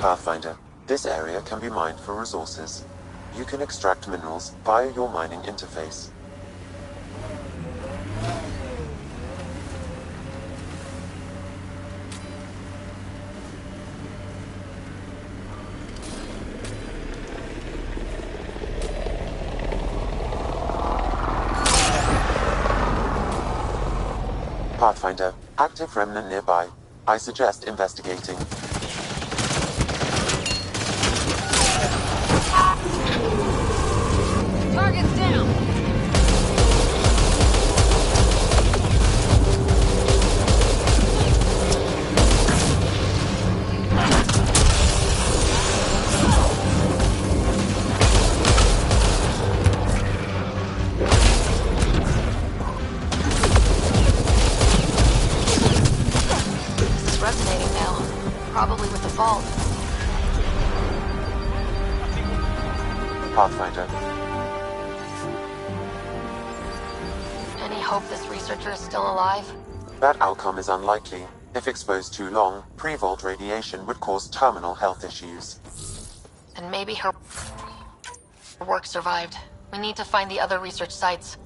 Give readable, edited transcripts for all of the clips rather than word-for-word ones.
Pathfinder, this area can be mined for resources. You can extract minerals via your mining interface. Pathfinder, active remnant nearby. I suggest investigating. Target's down! This is resonating now. Probably with the vault. Pathfinder. Any hope this researcher is still alive? That outcome is unlikely. If exposed too long, pre-vault radiation would cause terminal health issues. And maybe her work survived. We need to find the other research sites.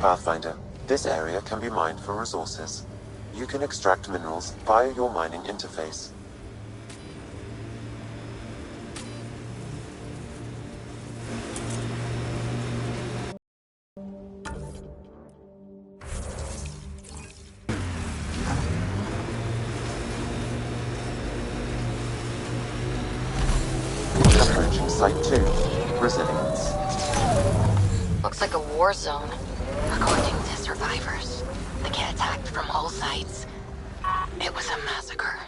Pathfinder, this area can be mined for resources. You can extract minerals via your mining interface. Approaching Site 2, Resilience. Looks like a war zone. According to survivors, they get attacked from all sides. It was a massacre.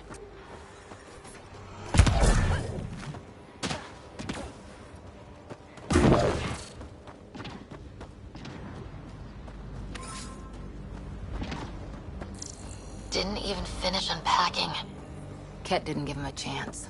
Didn't even finish unpacking. Ket didn't give him a chance.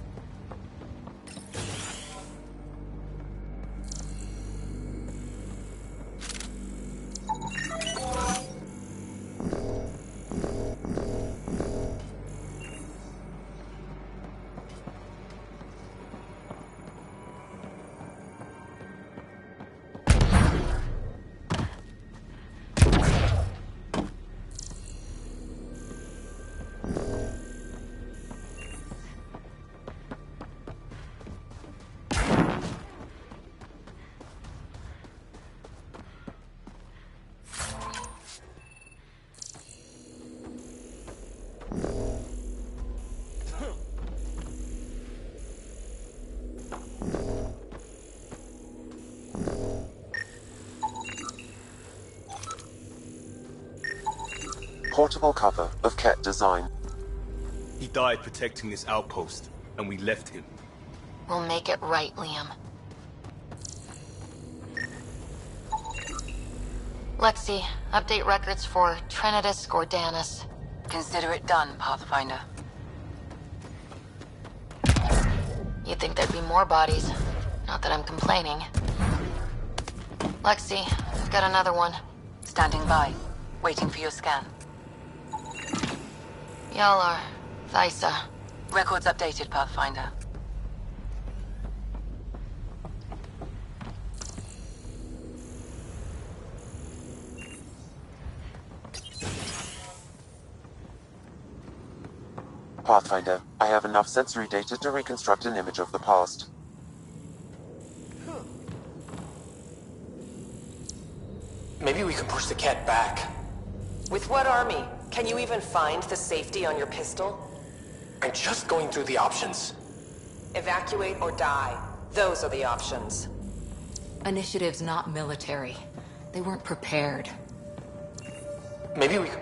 Portable cover of Ket design. He died protecting this outpost, and we left him. We'll make it right, Liam. Lexi, update records for Trinitas Gordanis. Consider it done, Pathfinder. You'd think there'd be more bodies. Not that I'm complaining. Lexi, I've got another one. Standing by, waiting for your scan. Y'all are... Thysa. Records updated, Pathfinder. Pathfinder, I have enough sensory data to reconstruct an image of the past. Maybe we can push the cat back. With what army? Can you even find the safety on your pistol? I'm just going through the options. Evacuate or die. Those are the options. Initiative's not military. They weren't prepared. Maybe we can...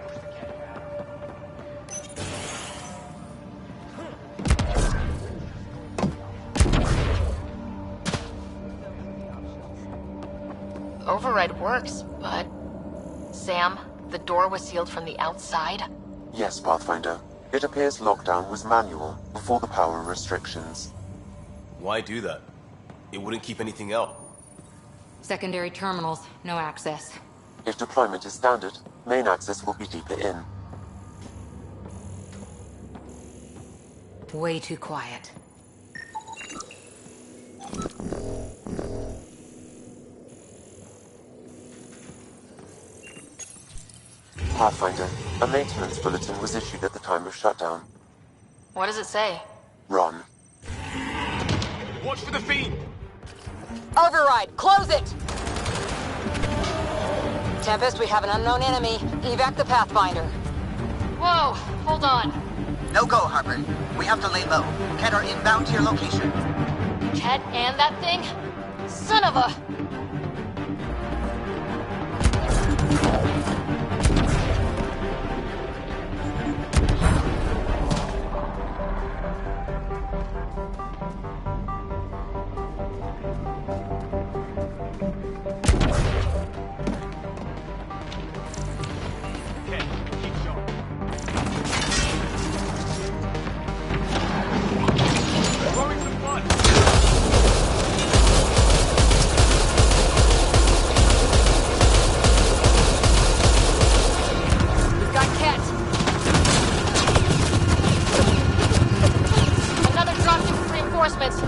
Override works, but... Sam, the door was sealed from the outside? Yes, Pathfinder. It appears lockdown was manual before the power restrictions. Why do that? It wouldn't keep anything out. Secondary terminals, no access. If deployment is standard, main access will be deeper in. Way too quiet. Pathfinder, a maintenance bulletin was issued at the time of shutdown. What does it say? Run. Watch for the fiend! Override! Close it! Tempest, we have an unknown enemy. Evac the Pathfinder. Whoa! Hold on. No go, Harper. We have to lay low. Ken are inbound to your location. Ket and that thing? Son of a...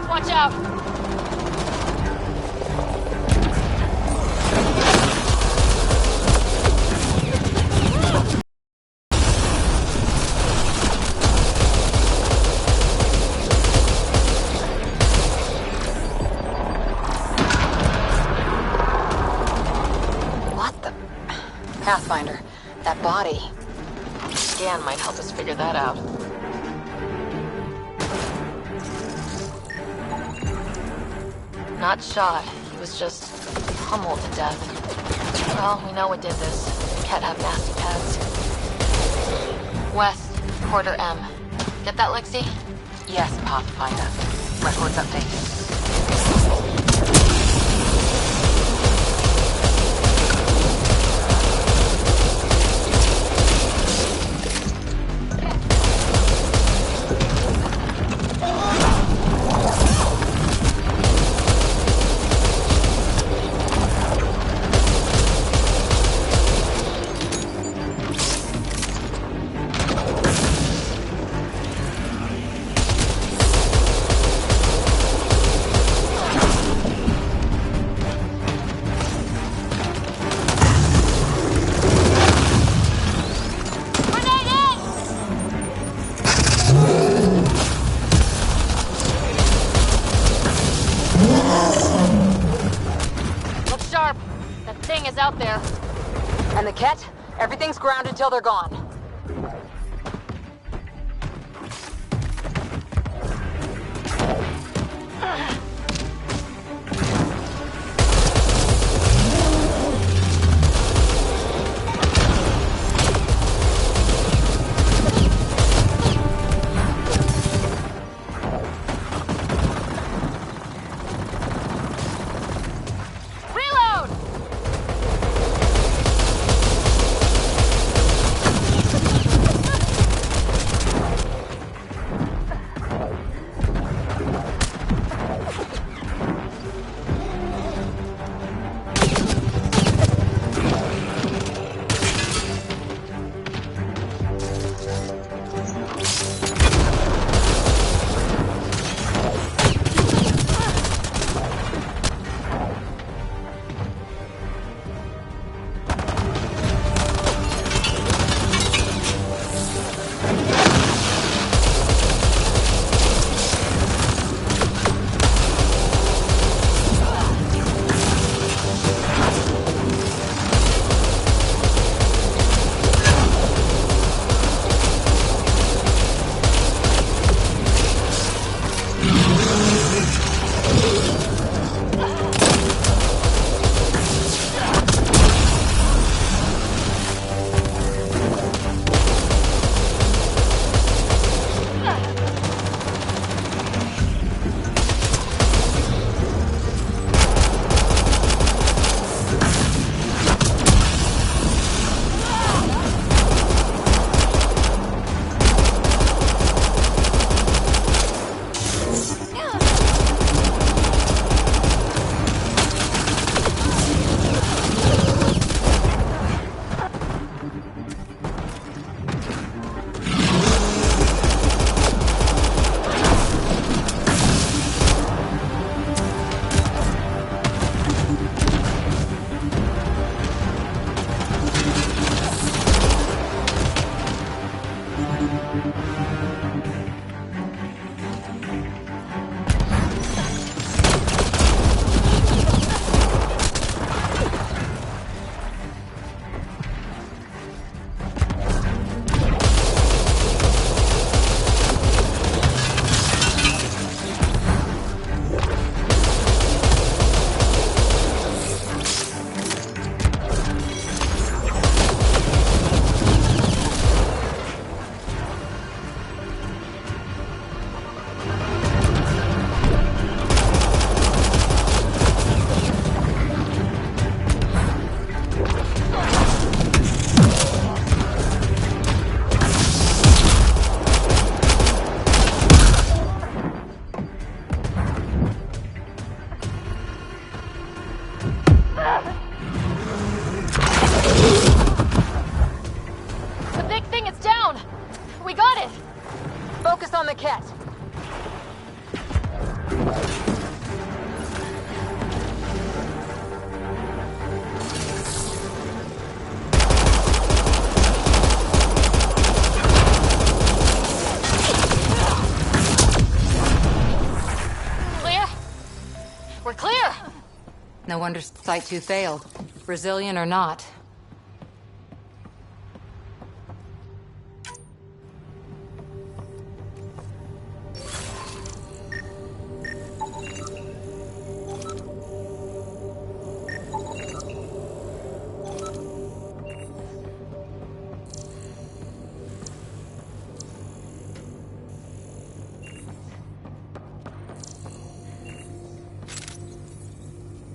Watch out! What the... Pathfinder, that body. Scan might help us figure that out. Not shot. He was just pummeled to death. Well, we know what did this. Cat have nasty pads. West, quarter M. Get that, Lexi? Yes, Pathfinder. Records updated. Out there. And the Ket? Everything's grounded till they're gone. The big thing is down! We got it! Focus on the cat. Clear? We're clear! No wonder Site 2 failed. Brazilian or not.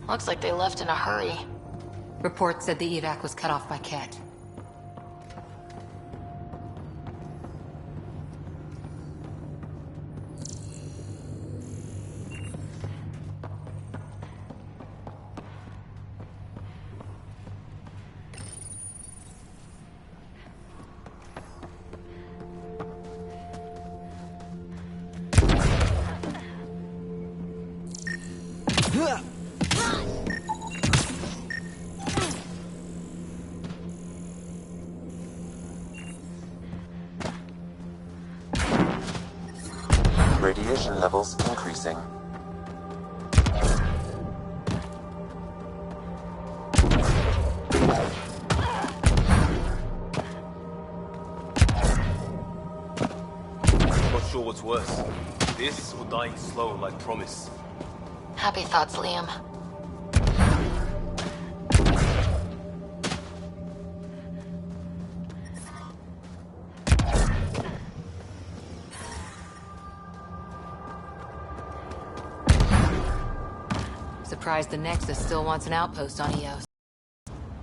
Looks like they left in a hurry. Report said the evac was cut off by Ket. Radiation levels increasing. Not sure what's worse. This or dying slow like promise. Happy thoughts, Liam. Surprised the Nexus still wants an outpost on EOS.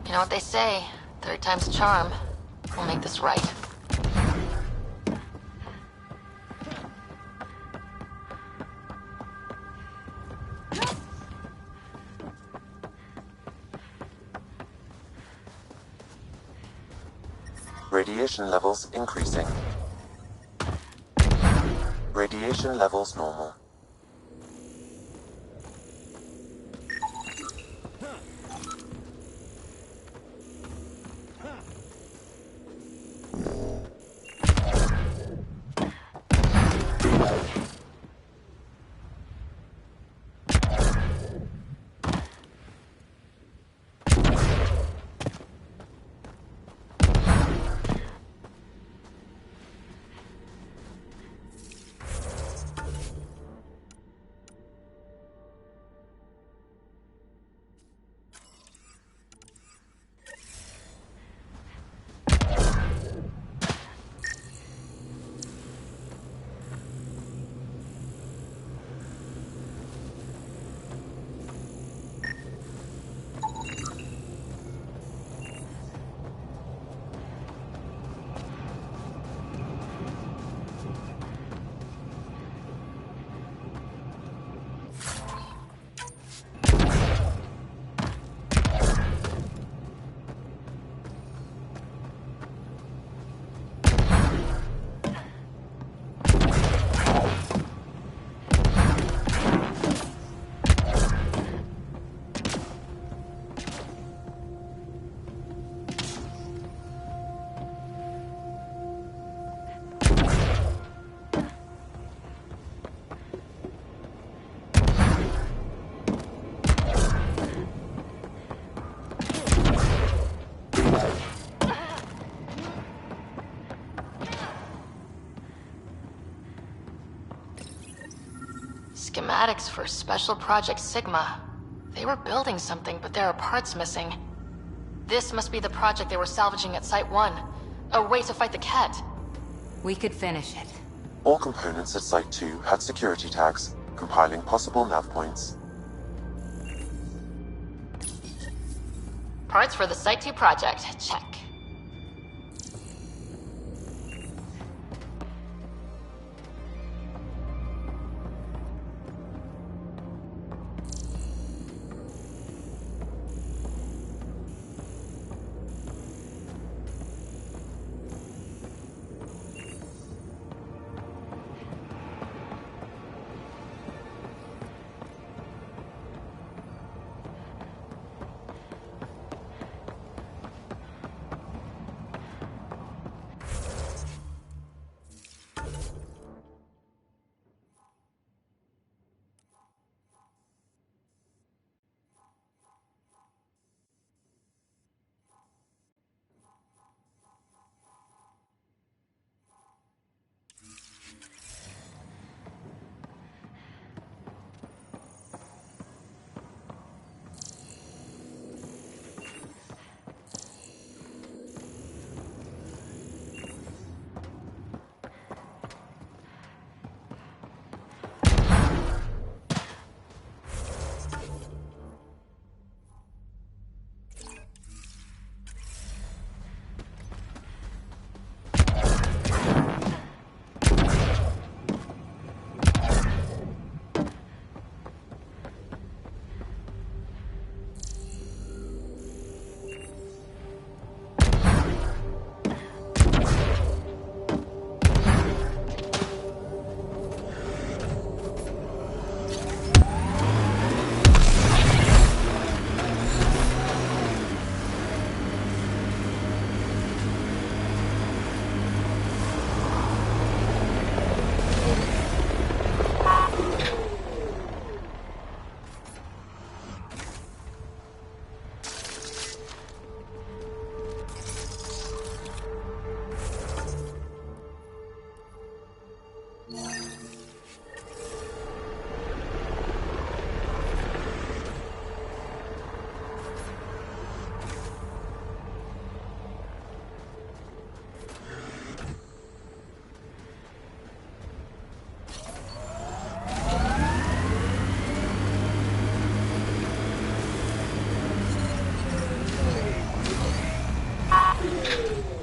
You know what they say? Third time's a charm. We'll make this right. Radiation levels increasing. Radiation levels normal. schematics for Special Project Sigma. They were building something, but there are parts missing. This must be the project they were salvaging at Site 1. A way to fight the Ket. We could finish it. All components at Site 2 had security tags, compiling possible nav points. Parts for the Site 2 project. Check.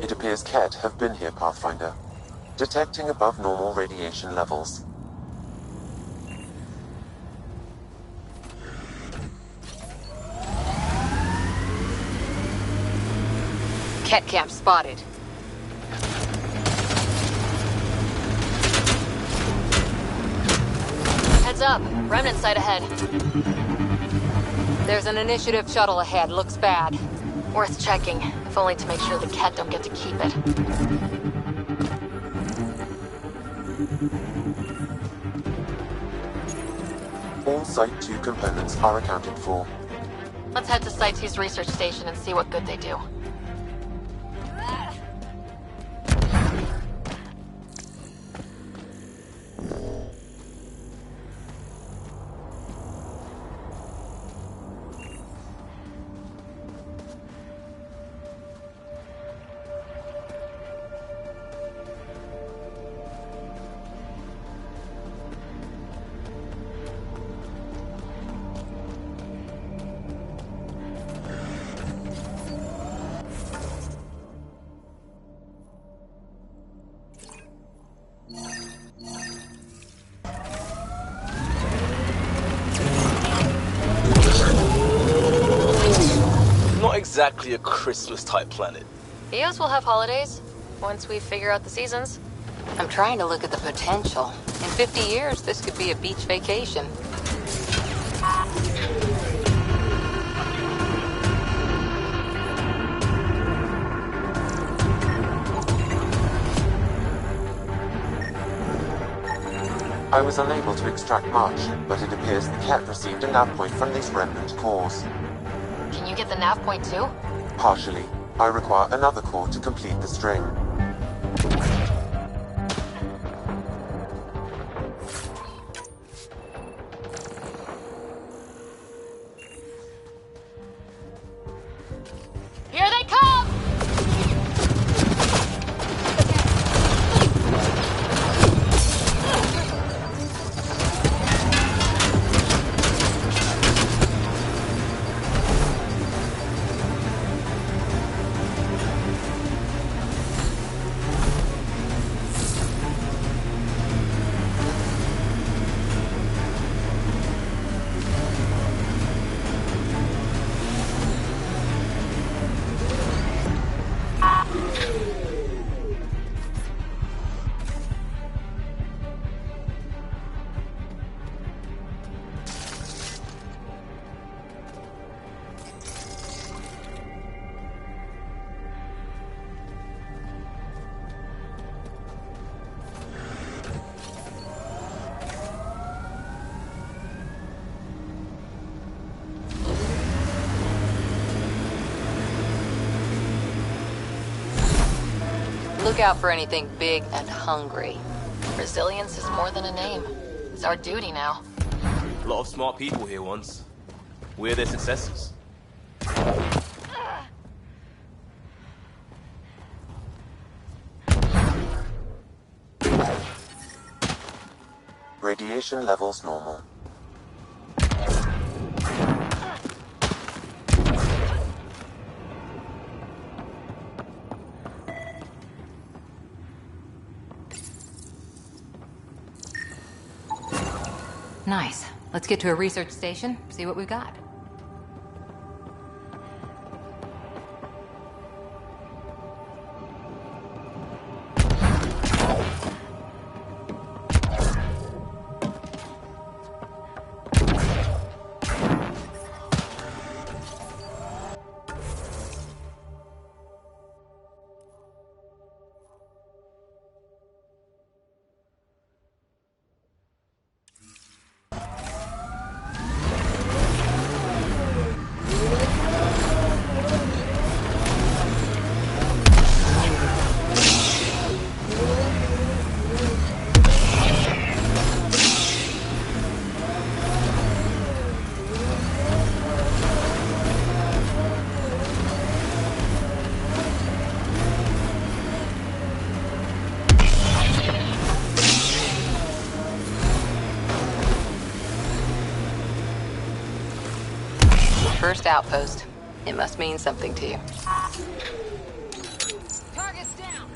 It appears Ket have been here, Pathfinder. Detecting above normal radiation levels. Ket camp spotted. Heads up. Remnant site ahead. There's an initiative shuttle ahead. Looks bad. Worth checking, if only to make sure the Ket don't get to keep it. All Site 2 components are accounted for. Let's head to Site 2's research station and see what good they do. Not exactly a Christmas-type planet. Eos will have holidays, once we figure out the seasons. I'm trying to look at the potential. In 50 years, this could be a beach vacation. I was unable to extract much, but it appears the Ket received a nav point from these remnant cores. Can you get the nav point too? Partially. I require another core to complete the string. Look out for anything big and hungry. Resilience is more than a name. It's our duty now. A lot of smart people here once. We're their successors. Radiation levels normal. Nice. Let's get to a research station, see what we've got. First outpost. It must mean something to you. Target's down!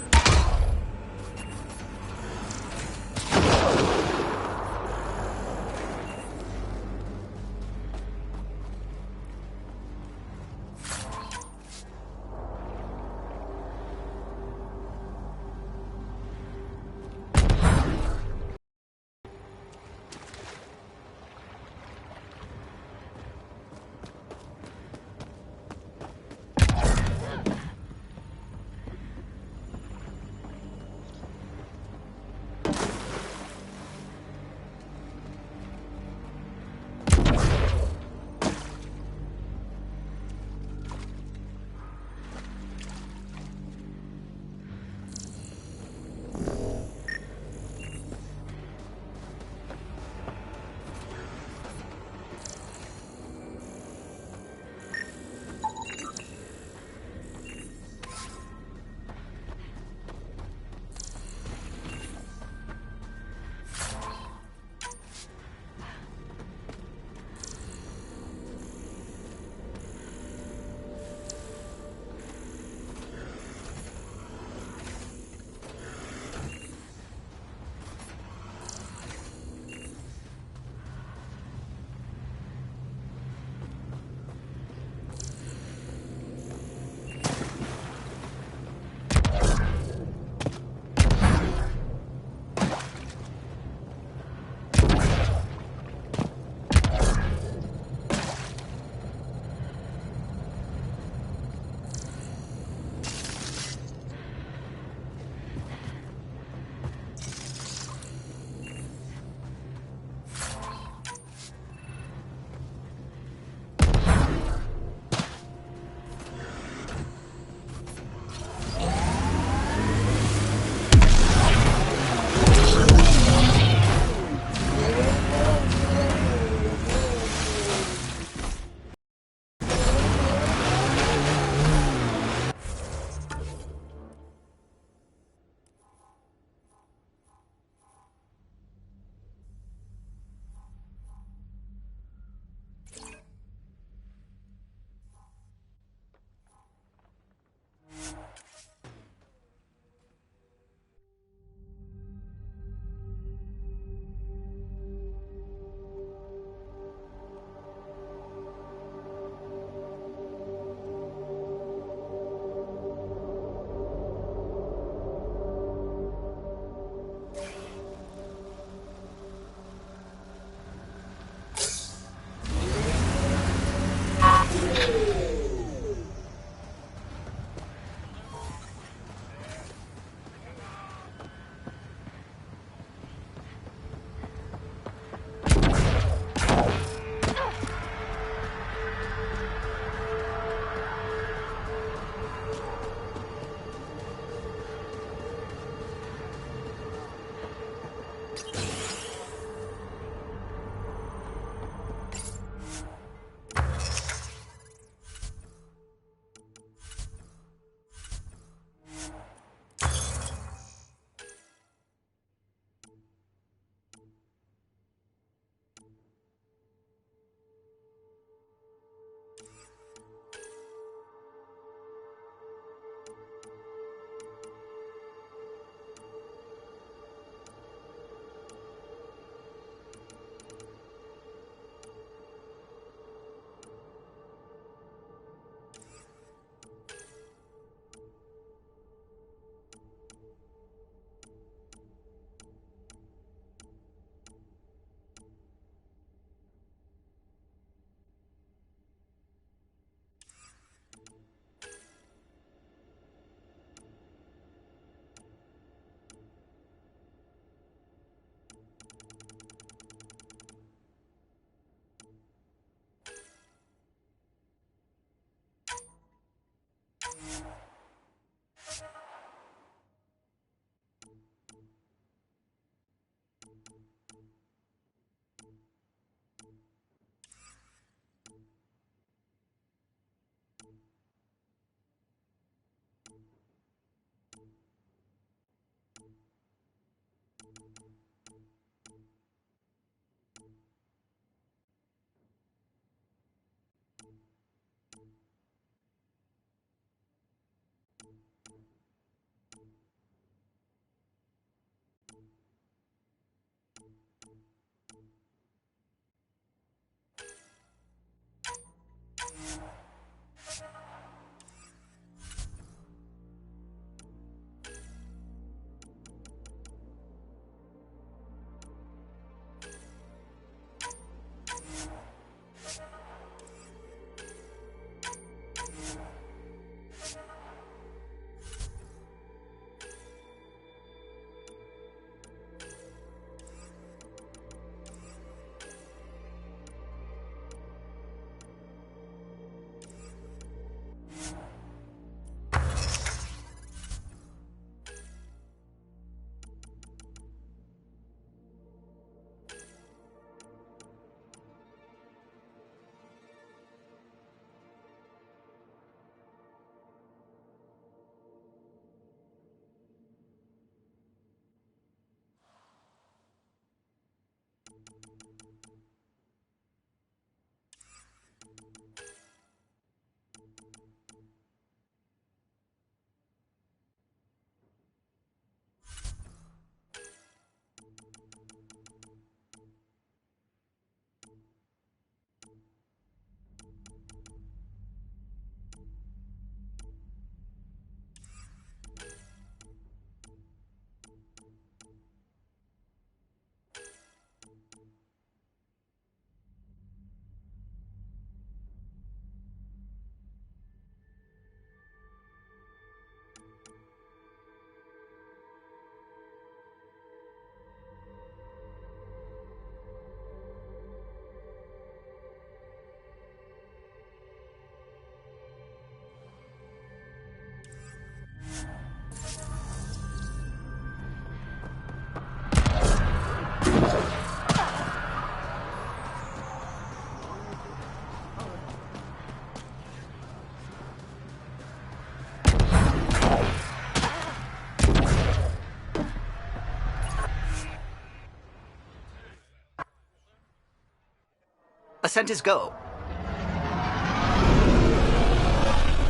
descent is go.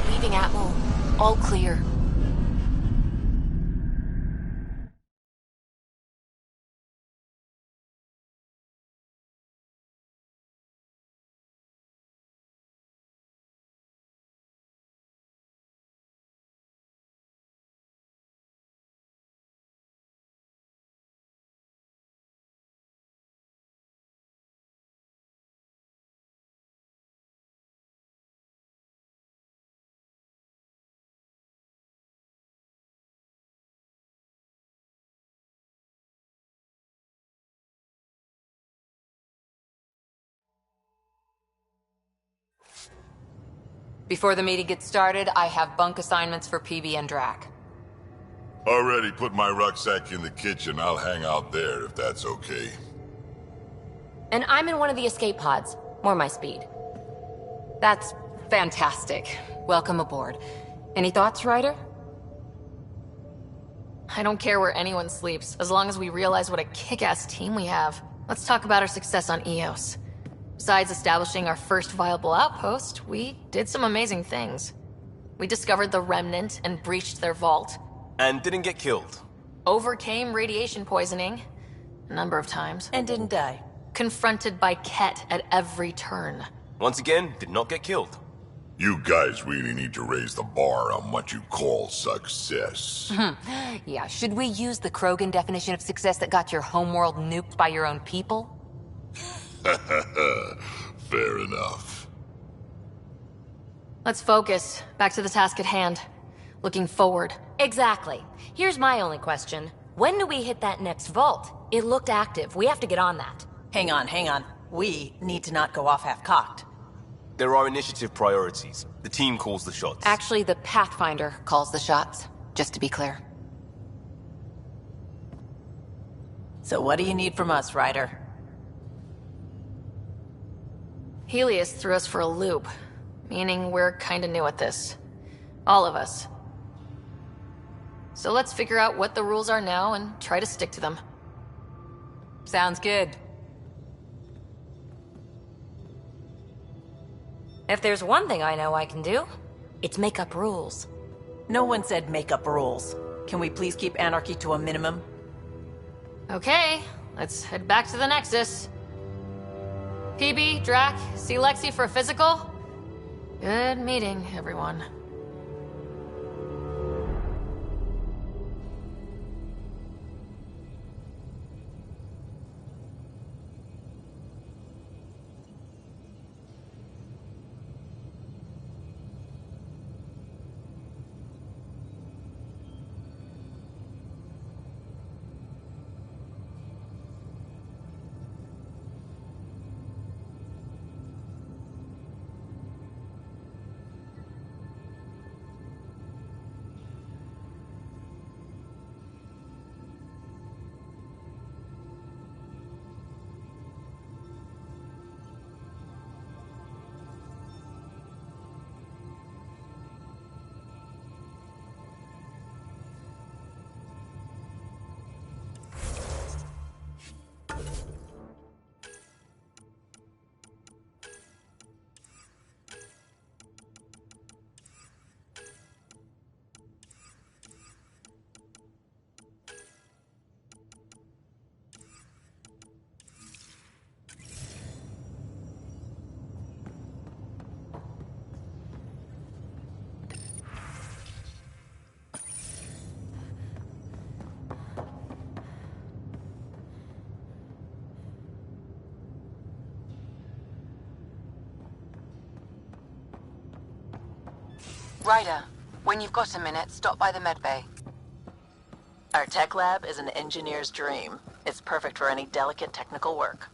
Leaving Atmo. All clear. Before the meeting gets started, I have bunk assignments for PB and Drac. Already put my rucksack in the kitchen. I'll hang out there if that's okay. And I'm in one of the escape pods. More my speed. That's fantastic. Welcome aboard. Any thoughts, Ryder? I don't care where anyone sleeps, as long as we realize what a kick-ass team we have. Let's talk about our success on Eos. Besides establishing our first viable outpost, we did some amazing things. We discovered the Remnant and breached their vault. And didn't get killed. Overcame radiation poisoning. A number of times. And didn't die. Confronted by Ket at every turn. Once again, did not get killed. You guys really need to raise the bar on what you call success. Yeah, should we use the Krogan definition of success that got your homeworld nuked by your own people? Fair enough. Let's focus. Back to the task at hand. Looking forward. Exactly. Here's my only question. When do we hit that next vault? It looked active. We have to get on that. Hang on. We need to not go off half-cocked. There are initiative priorities. The team calls the shots. Actually, the Pathfinder calls the shots, just to be clear. So what do you need from us, Ryder? Helios threw us for a loop, meaning we're kinda new at this. All of us. So let's figure out what the rules are now and try to stick to them. Sounds good. If there's one thing I know I can do, it's make up rules. No one said make up rules. Can we please keep anarchy to a minimum? Okay, let's head back to the Nexus. PB, Drac, see Lexi for a physical? Good meeting, everyone. Ryder, when you've got a minute, stop by the medbay. Our tech lab is an engineer's dream. It's perfect for any delicate technical work.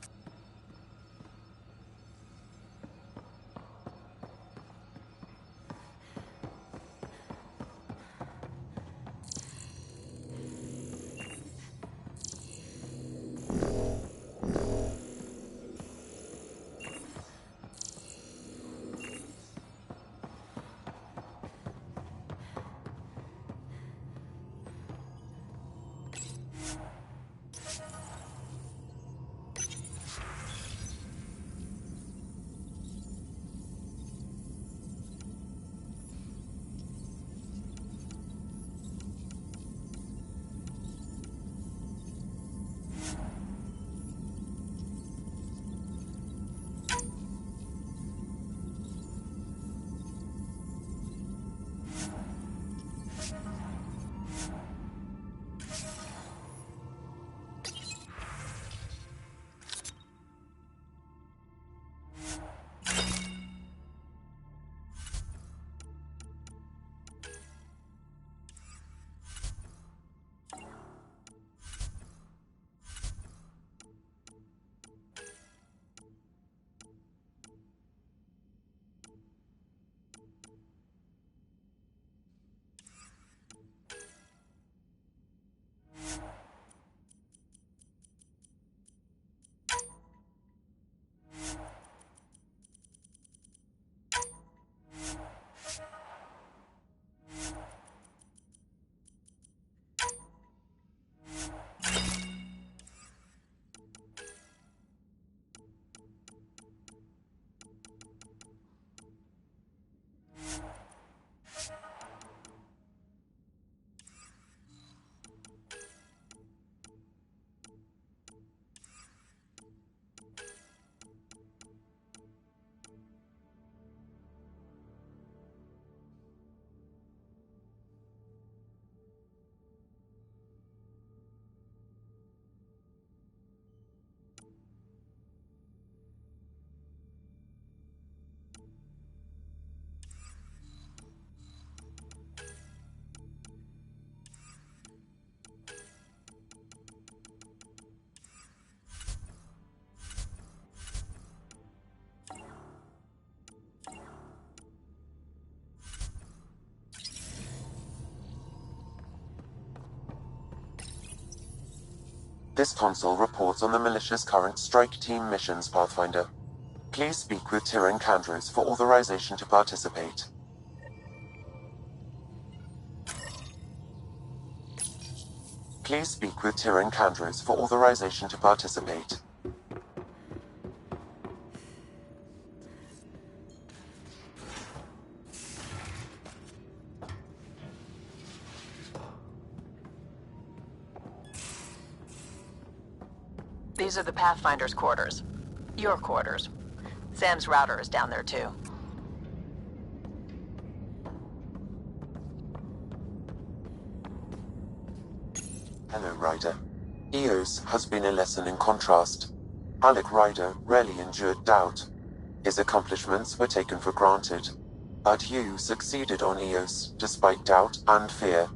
This console reports on the militia's current strike team missions, Pathfinder. Please speak with Tyrion Candros for authorization to participate. Please speak with Tyrion Candros for authorization to participate. These are the Pathfinder's quarters. Your quarters. Sam's router is down there too. Hello, Ryder. Eos has been a lesson in contrast. Alec Ryder rarely endured doubt. His accomplishments were taken for granted. But you succeeded on Eos, despite doubt and fear.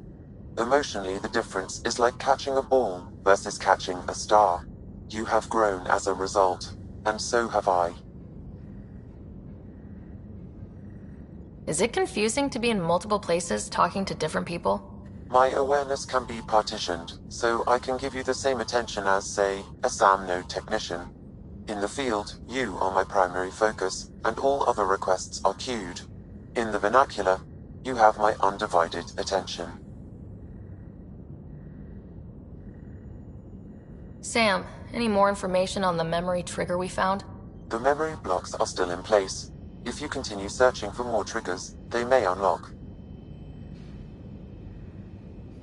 Emotionally, the difference is like catching a ball versus catching a star. You have grown as a result, and so have I. Is it confusing to be in multiple places talking to different people? My awareness can be partitioned, so I can give you the same attention as, say, a SAM node technician. In the field, you are my primary focus, and all other requests are queued. In the vernacular, you have my undivided attention. Sam, any more information on the memory trigger we found? The memory blocks are still in place. If you continue searching for more triggers, they may unlock.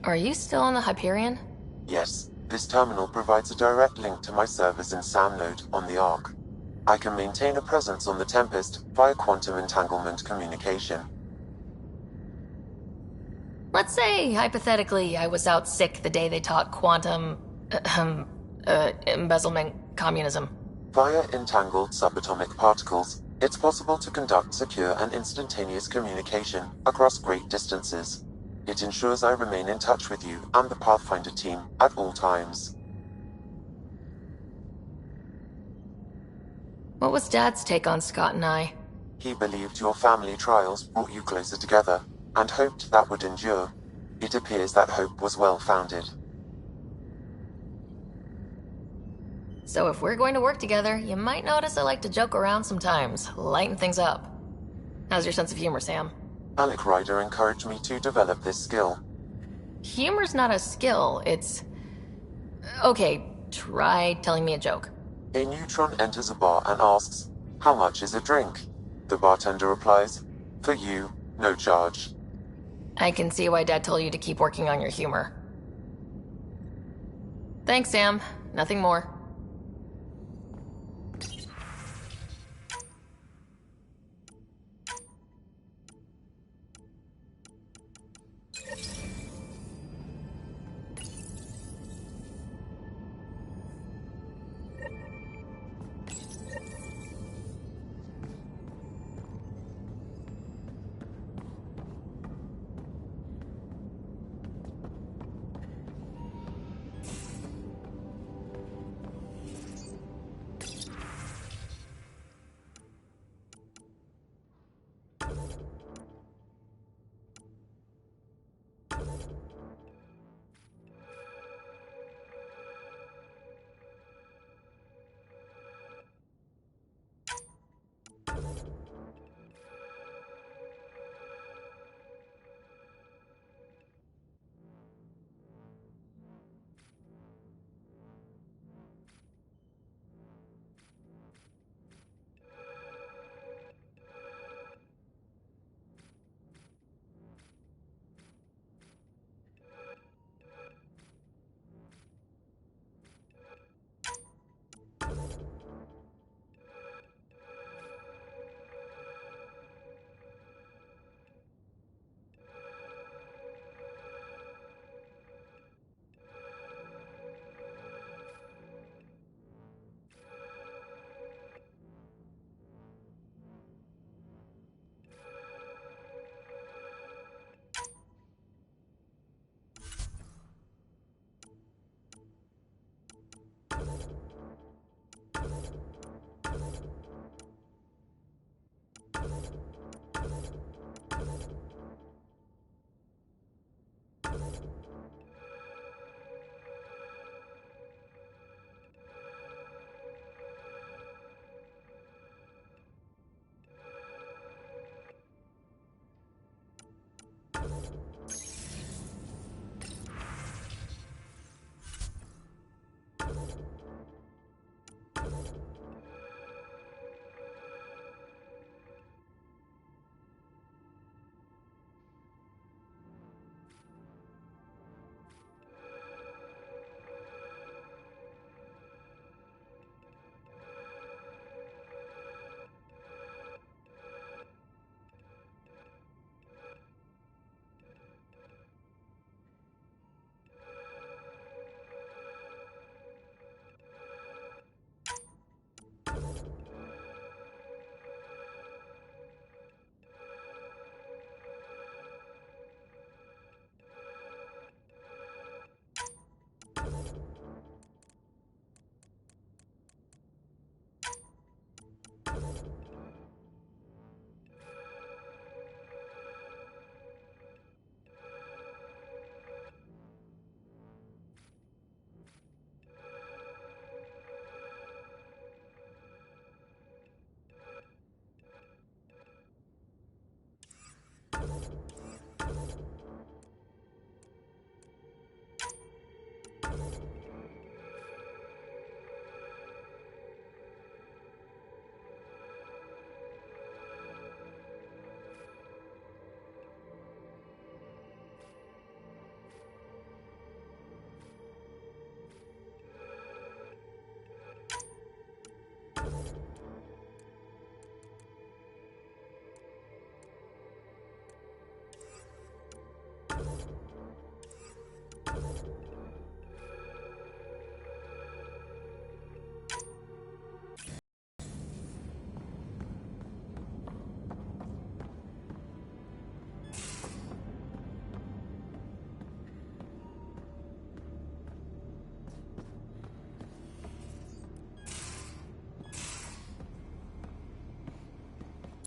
Are you still on the Hyperion? Yes, this terminal provides a direct link to my servers in SAM node on the Ark. I can maintain a presence on the Tempest via quantum entanglement communication. Let's say, hypothetically, I was out sick the day they taught quantum... embezzlement communism. Via entangled subatomic particles, it's possible to conduct secure and instantaneous communication across great distances. It ensures I remain in touch with you and the Pathfinder team at all times. What was Dad's take on Scott and I? He believed your family trials brought you closer together, and hoped that would endure. It appears that hope was well-founded. So if we're going to work together, you might notice I like to joke around sometimes, lighten things up. How's your sense of humor, Sam? Alec Ryder encouraged me to develop this skill. Humor's not a skill, it's... Okay, try telling me a joke. A neutron enters a bar and asks, "How much is a drink?" The bartender replies, "For you, no charge." I can see why Dad told you to keep working on your humor. Thanks, Sam. Nothing more.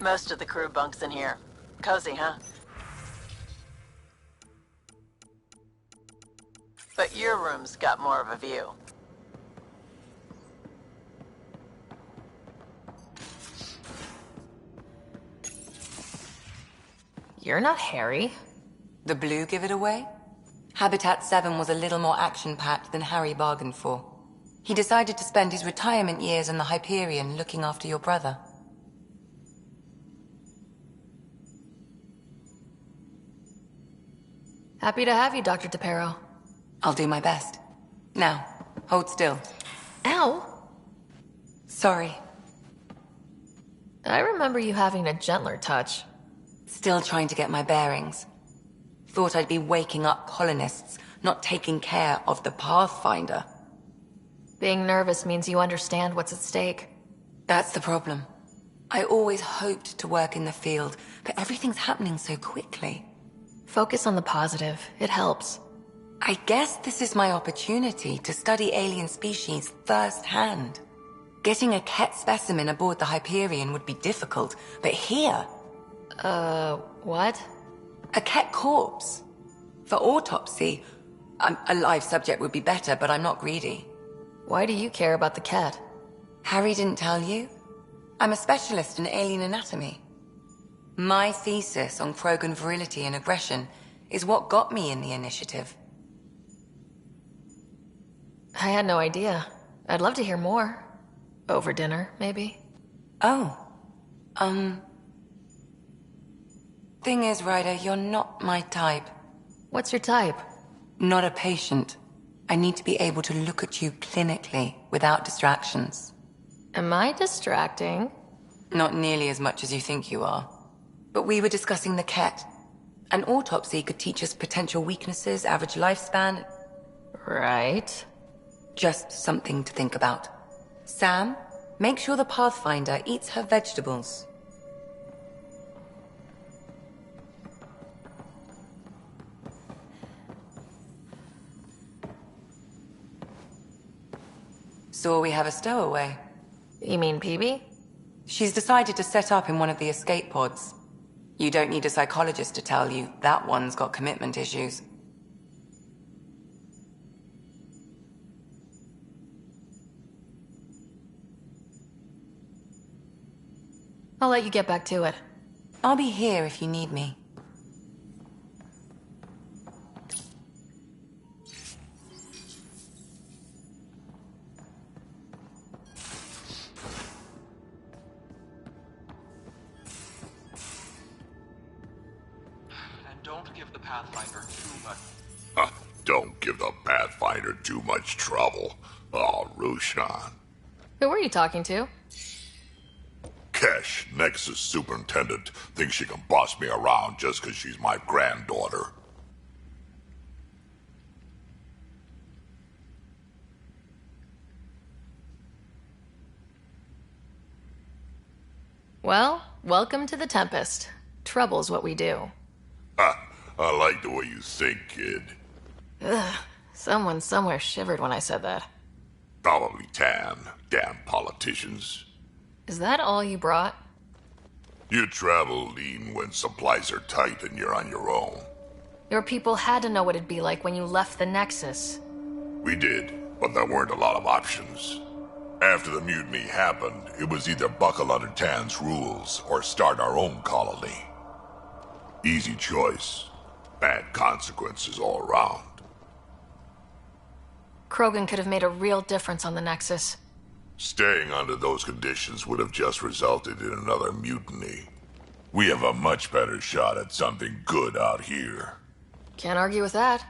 Most of the crew bunks in here. Cozy, huh? But your room's got more of a view. You're not Harry. The blue give it away? Habitat 7 was a little more action-packed than Harry bargained for. He decided to spend his retirement years in the Hyperion looking after your brother. Happy to have you, Dr. DePero. I'll do my best. Now, hold still. Ow! Sorry. I remember you having a gentler touch. Still trying to get my bearings. Thought I'd be waking up colonists, not taking care of the Pathfinder. Being nervous means you understand what's at stake. That's the problem. I always hoped to work in the field, but everything's happening so quickly. Focus on the positive. It helps. I guess this is my opportunity to study alien species firsthand. Getting a Ket specimen aboard the Hyperion would be difficult, but here... What? A Ket corpse. For autopsy, a live subject would be better, but I'm not greedy. Why do you care about the cat? Harry didn't tell you? I'm a specialist in alien anatomy. My thesis on Krogan virility and aggression is what got me in the initiative. I had no idea. I'd love to hear more. Over dinner, maybe? Oh. Thing is, Ryder, you're not my type. What's your type? Not a patient. I need to be able to look at you clinically without distractions. Am I distracting? Not nearly as much as you think you are. But we were discussing the Ket. An autopsy could teach us potential weaknesses, average lifespan. Right. Just something to think about. Sam, make sure the Pathfinder eats her vegetables. So we have a stowaway. You mean PB? She's decided to set up in one of the escape pods. You don't need a psychologist to tell you that one's got commitment issues. I'll let you get back to it. I'll be here if you need me. And don't give the Pathfinder too much. Don't give the Pathfinder too much trouble. Oh, Rushan. Who were you talking to? Kesh, Nexus Superintendent, thinks she can boss me around just because she's my granddaughter. Well, welcome to the Tempest. Trouble's what we do. I like the way you think, kid. Ugh, someone somewhere shivered when I said that. Probably Tan. Damn politicians. Is that all you brought? You travel lean when supplies are tight and you're on your own. Your people had to know what it'd be like when you left the Nexus. We did, but there weren't a lot of options. After the mutiny happened, it was either buckle under Tan's rules or start our own colony. Easy choice. Bad consequences all around. Krogan could have made a real difference on the Nexus. Staying under those conditions would have just resulted in another mutiny. We have a much better shot at something good out here. Can't argue with that.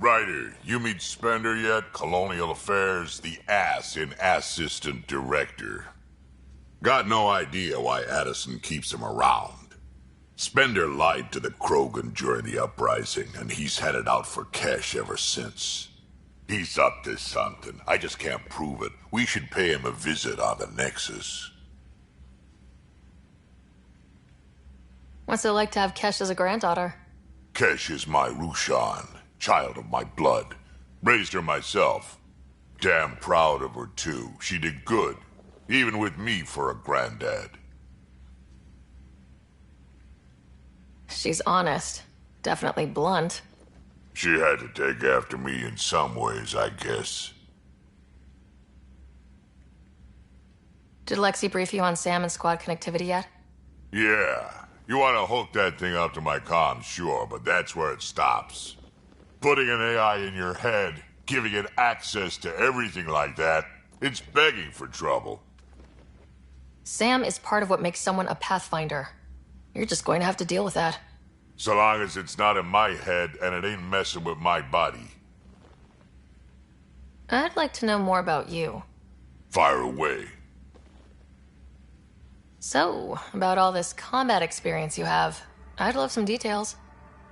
Ryder, you meet Spender yet? Colonial Affairs, the ass in Assistant Director. Got no idea why Addison keeps him around. Spender lied to the Krogan during the uprising, and he's had it out for cash ever since. He's up to something. I just can't prove it. We should pay him a visit on the Nexus. What's it like to have Kesh as a granddaughter? Kesh is my Rushan, child of my blood. Raised her myself. Damn proud of her, too. She did good, even with me for a granddad. She's honest. Definitely blunt. She had to take after me in some ways, I guess. Did Lexi brief you on Sam and squad connectivity yet? Yeah. You want to hook that thing up to my comms, sure, but that's where it stops. Putting an AI in your head, giving it access to everything like that, it's begging for trouble. Sam is part of what makes someone a Pathfinder. You're just going to have to deal with that. So long as it's not in my head and it ain't messing with my body. I'd like to know more about you. Fire away. So, about all this combat experience you have, I'd love some details.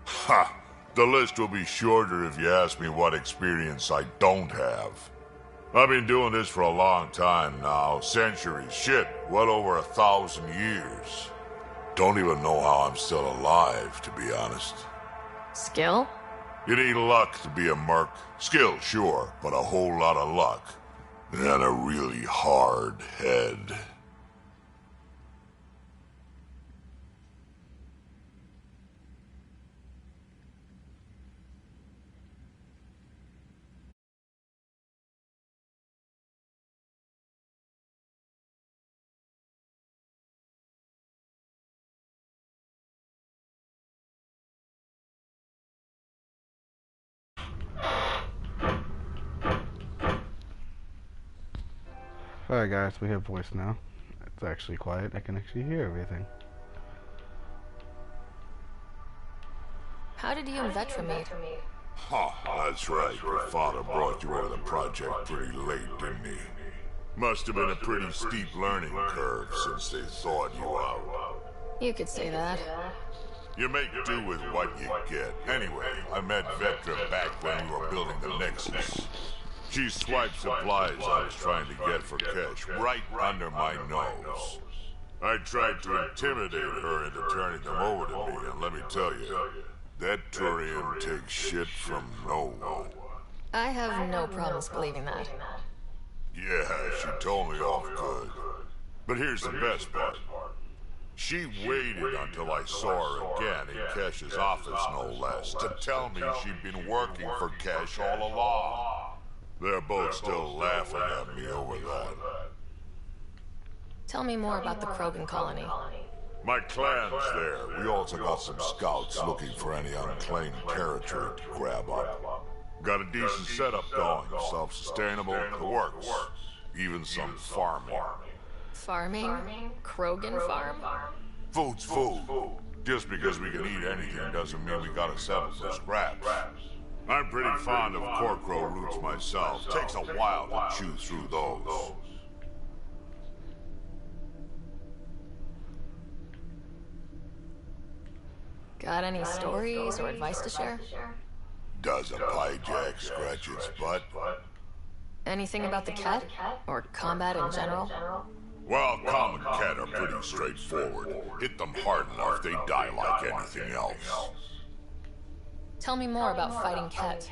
Ha! The list will be shorter if you ask me what experience I don't have. I've been doing this for a long time now. Centuries. Shit, well over 1,000 years. Don't even know how I'm still alive, to be honest. Skill? You need luck to be a merc. Skill, sure, but a whole lot of luck. And a really hard head. Alright guys, we have voice now. It's actually quiet. I can actually hear everything. How did you and Vetra meet? Huh, that's right. Your father brought you into the project pretty late, didn't he? Must have been a pretty steep learning curve since they thawed you out. You could say that. You make do with what you get. Anyway, I met Vetra back when we were building the Nexus. She swiped supplies I was trying to get for Kesh right under my nose. I tried to intimidate her into turning them over to me, and let me tell you, that Turian takes shit from no one. I have no problems believing that. Yeah, she told me off good. But here's the best part. She waited until I saw her again in Kesh's office, no less, to tell me she'd been working for Kesh all along. They're both still laughing at me over that. Tell me more about the Krogan colony. My clan's there. We also got some scouts looking for any unclaimed territory to grab up. Got a decent setup going, self-sustainable, it works. Even some farming. Farming? Krogan farm? Food's food. Just because we can eat anything doesn't mean we gotta settle for scraps. I'm pretty fond of Corcrow roots myself. Takes a while to chew through those. Got any stories or advice to share? Does a pyjak scratch its butt? Anything about the Ket? Or combat in general? Well, common Ket are pretty straightforward. Hit them hard enough, they die like anything else. Tell me more about fighting Ket.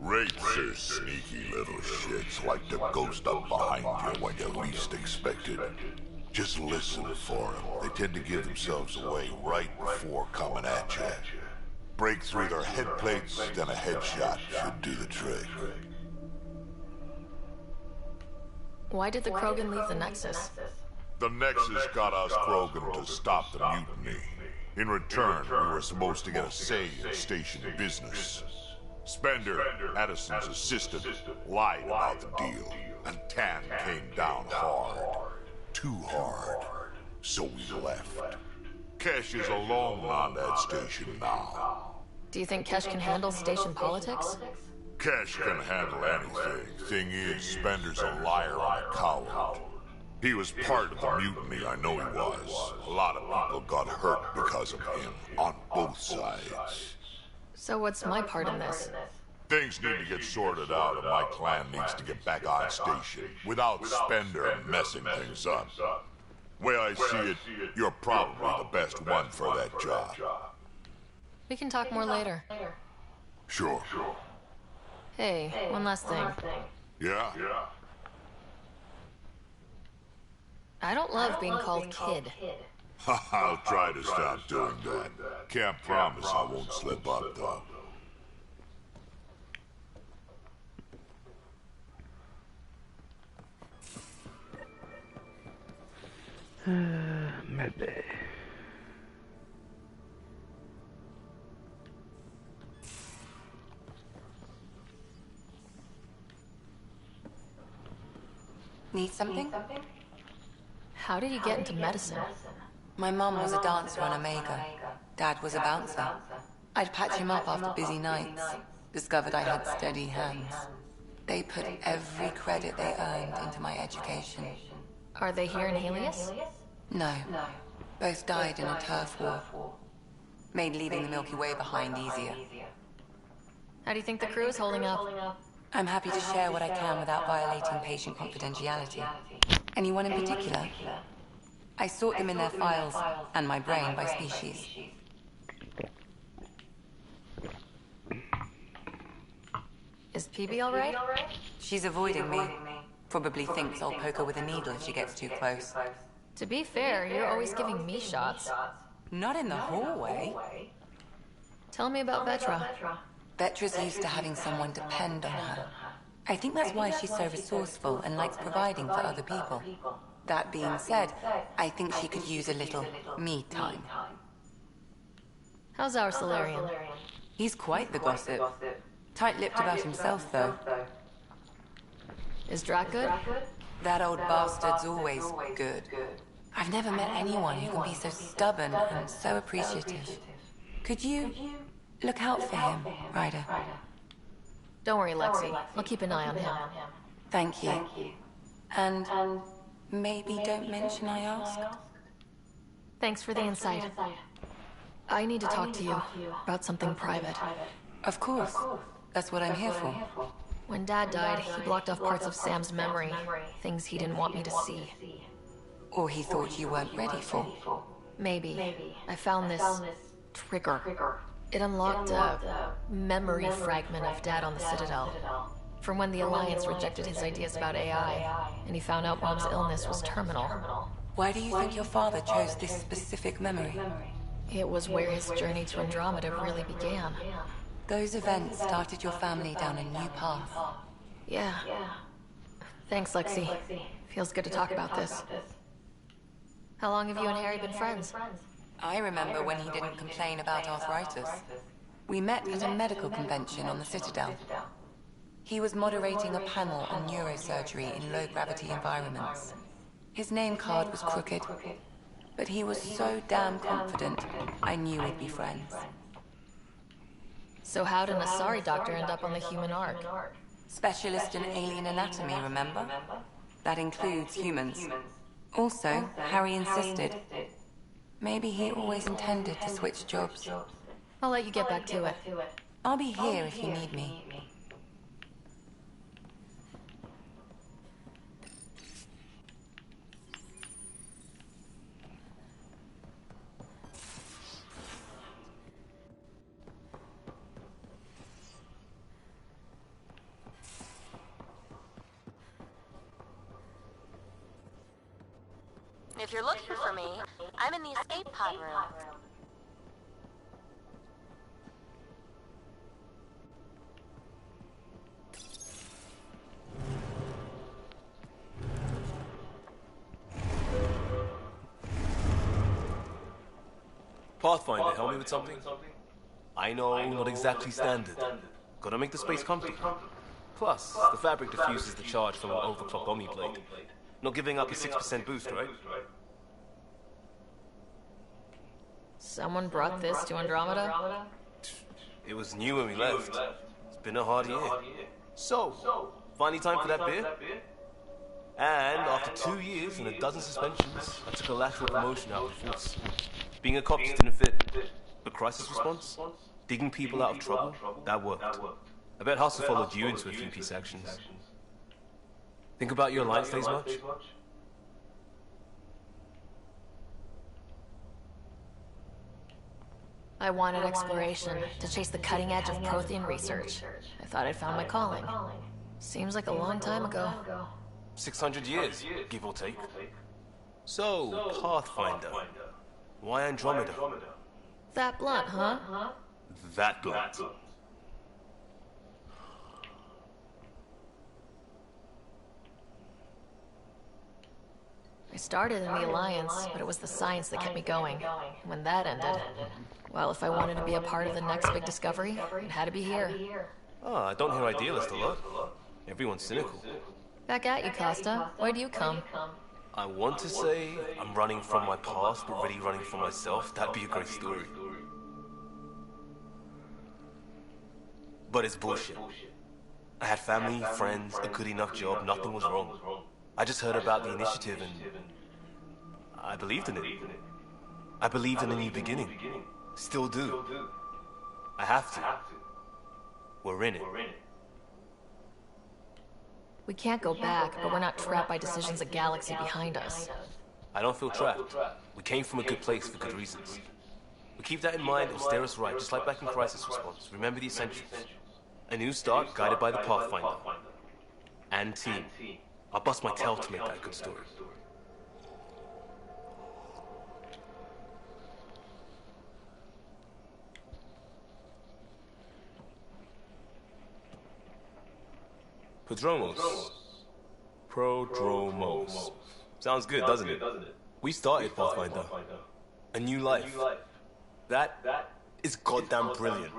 Wraiths are sneaky little shits, like to ghost up behind you when you least expect it. Just listen for them. They tend to give themselves away right before coming at you. Break through their head plates, then a headshot should do the trick. Why did the Krogan leave the Nexus? The Nexus got us Krogan to stop the mutiny. In return, we were supposed to get a say in station business. Spender, Addison's assistant, lied about the deal, and Tan came down hard. Too hard. So we left. Kesh is alone on that station now. Do you think Kesh can handle station politics? Kesh can handle anything. Thing is, Spender's a liar and a coward. He was part of the mutiny, I know he was. A lot of people got hurt because of him, on both sides. So what's my part in this? Things need to get sorted out, and my clan needs to get back on station, without Spender messing things up. Way I see it, you're probably the best one for that job. We can talk more later. Sure. Hey, one last thing. Yeah? I don't love being called kid. I'll try to stop doing that. Can't promise I won't slip up, though. Medbay. Need something? How did you get into medicine? My mum was a dancer on Omega. Dad was a bouncer. I'd patch him up after busy nights. Discovered I had steady hands. They put every credit they earned into my education. Are they here in Helios? No. Both died in a turf war. Made leaving the Milky Way behind easier. How do you think the crew is holding up? I'm happy to share what I can without violating patient confidentiality. Anyone in particular? I sort them in their files, and my brain by species. Is PB alright? She's avoiding me. Probably thinks I'll poke her with a needle if she gets too close. To be fair, you're always giving me shots. Not in the hallway. Tell me about Vetra. Vetra's used to having someone depend on her. I think that's why she's so resourceful and likes providing for other people. That being said, I think she could use a little me time. How's our Solarian? He's quite the gossip. Tight-lipped about himself, though. Is Drac good? That old bastard's always good. I've never met anyone who can be so stubborn and so appreciative. Could you look out for him, Ryder? Don't worry, Lexi. I'll keep an eye on him. Thank you. And maybe don't mention I asked. Thanks for the insight. I need to talk to you about something private. Of course. That's what I'm here for. When Dad died, he blocked off parts of Sam's memory, things he didn't want me to see. Or he thought you weren't ready for. Maybe. I found this trigger. It unlocked a memory fragment of Dad on the Citadel. From when the Alliance rejected his ideas about AI, and he found out Mom's illness was terminal. Why do you think your father chose this specific memory? It was where his journey to Andromeda really began. Those events started your family down a new path. Yeah. Thanks, Lexi. Feels good to talk about this. How long have you and Harry been friends? I remember when he didn't complain about arthritis. We met at a medical convention on the Citadel. He was moderating a panel on neurosurgery in low-gravity environments. His name card was crooked, but he was so damn confident, I knew we'd be friends. So how did an Asari doctor end up on the human Ark? Specialist in alien anatomy, remember? That includes humans. Also, Harry insisted. Maybe he always intended to switch jobs. I'll let you get back to it. I'll be here if you need me. If you're looking for me, I'm in the escape pod room. Pathfinder, help me with something? I know, not exactly standard. Gotta make the space comfortable. Plus, the fabric diffuses the charge from an overclocked Omni blade. Not giving up a 6% boost, right? Someone brought this to Andromeda? It was new when we left. It's been a hard year. So, finally time for that beer? And after 2 years and a dozen suspensions, I took a lateral promotion out of the force. Being a cop just didn't fit. But crisis response? Digging people out of trouble? That worked. I bet Hustle followed you into a few peace actions. Think about your alliance days much? I wanted exploration, to chase the cutting edge of Prothean research. I thought I'd found my calling. Seems like a long time ago. 600 years, give or take. So, Pathfinder. Why Andromeda? That blunt, huh? That blunt. I started in the Alliance, but it was the science that kept me going. When that ended, well, if I wanted to be a part of the next big discovery, it had to be here. Oh, I don't hear idealist a lot. Everyone's cynical. Back at you, Costa. Why do you come? I want to say I'm running from my past, but really running from myself. That'd be a great story. But it's bullshit. I had family, friends, a good enough job, nothing was wrong. I just heard about the initiative and I believed in it. I believed in a new beginning. Still do. I have to. We're in it. We can't go back, but we're not trapped by decisions a galaxy behind us. I don't feel trapped. We came from a good place for good reasons. We keep that in mind, it'll steer us right, just like back in Crisis Response. Remember the essentials. A new start guided by the Pathfinder. And team. I'll bust my tail to make that a good story. Prodromos. Sounds good, doesn't it? We started Pathfinder. A new life. That is goddamn brilliant.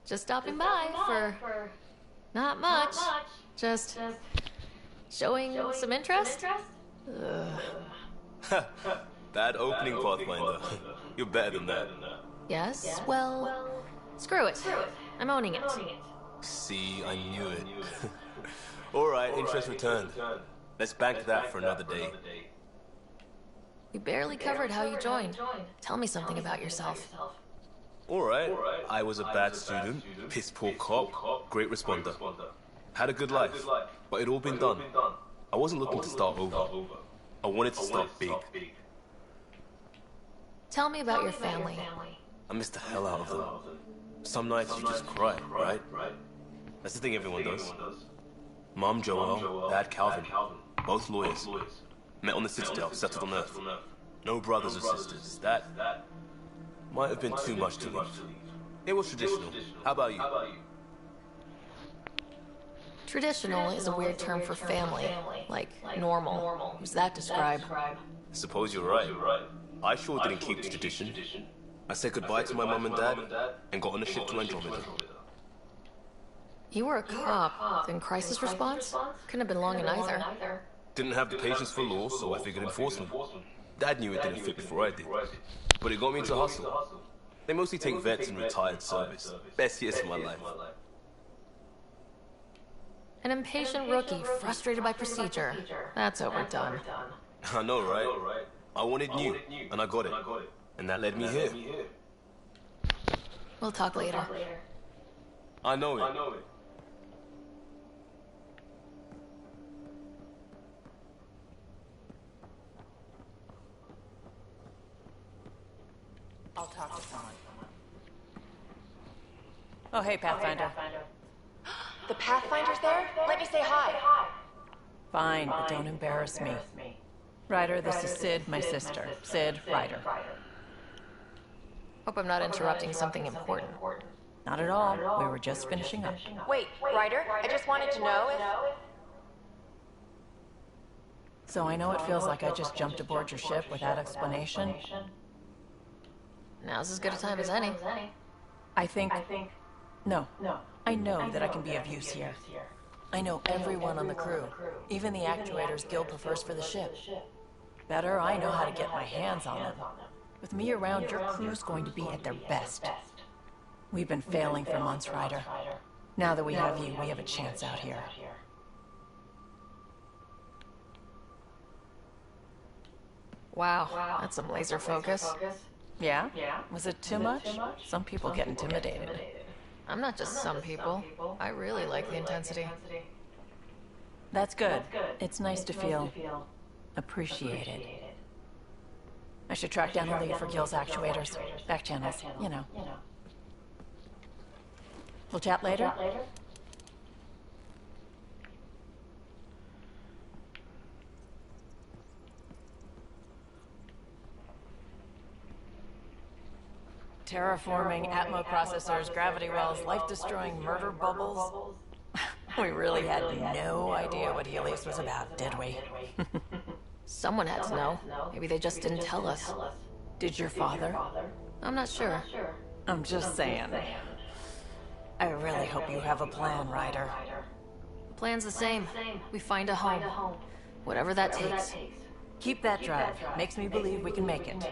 Just stopping by for not much. Just showing some interest? Bad opening, Pathfinder. You're better than that. Yes, well, screw it. I'm owning it. See, I knew it. Alright, interest returned. Let's bank that for another day. We barely covered how you joined. Tell me something about yourself. Alright, I was a bad student, piss poor cop, great responder. Had a good life, but it'd all been done. I wasn't looking to start over. I wanted to start big. Tell me about your family. I missed the hell out of them. Some nights you just cry, right? That's the thing everyone does. Mom Joelle, Dad Calvin, both lawyers. Met on the Citadel, settled on Earth. No brothers or sisters. That might have been too much to leave. It was traditional. How about you? Traditional is a weird term for family. Like normal. What does that describe? Suppose you're right. I sure didn't keep the tradition. I said goodbye to my mom and dad and got on a ship to Andromeda. You were a cop, then crisis response? Couldn't have been long in either. Didn't have the patience for law, so I figured enforcement. Dad knew it didn't fit before I did. But it got me into Hustle. They mostly take vets in retired service. Best years of my life. An impatient rookie, frustrated by procedure. That's overdone. I know, right? I wanted new, and I got it. And that led me here. We'll talk later. I know it. I'll talk to someone. Oh, hey, Pathfinder. The Pathfinder's there? Let me say hi. Fine, but don't embarrass me. Ryder, this is Sid, my sister. Sid, Ryder. Hope I'm not interrupting something important. Not at all. We were just finishing up. Wait, Ryder, I just wanted to know if... So I know it feels like I just jumped aboard your ship without explanation. Now's as good a time as any. I think... No. I know that I can be of use here. I know everyone on the crew. Even the actuators Guild prefers for the ship. Better, I know how to get my hands on them. With me around, your crew's going to be at their best. We've been failing for months, Ryder. Now that we have you, we have a chance out here. Wow, that's some laser focus. Yeah? Was it too much? Some people get intimidated. I'm not just some people. I really like the intensity. That's good. It's nice to feel appreciated. I should track down a lead for Gil's actuators. Back channels, you know. We'll chat later? Terraforming, Atmo processors, gravity wells, life-destroying murder bubbles. We really had no idea what Helios was about, did we? Someone had to know. Maybe they just didn't tell us. Did your father? I'm not sure. I'm just saying. I really hope you have a plan, Ryder. Plan's the same. We find a home. Whatever that takes. Keep that drive. Makes me believe we can make it.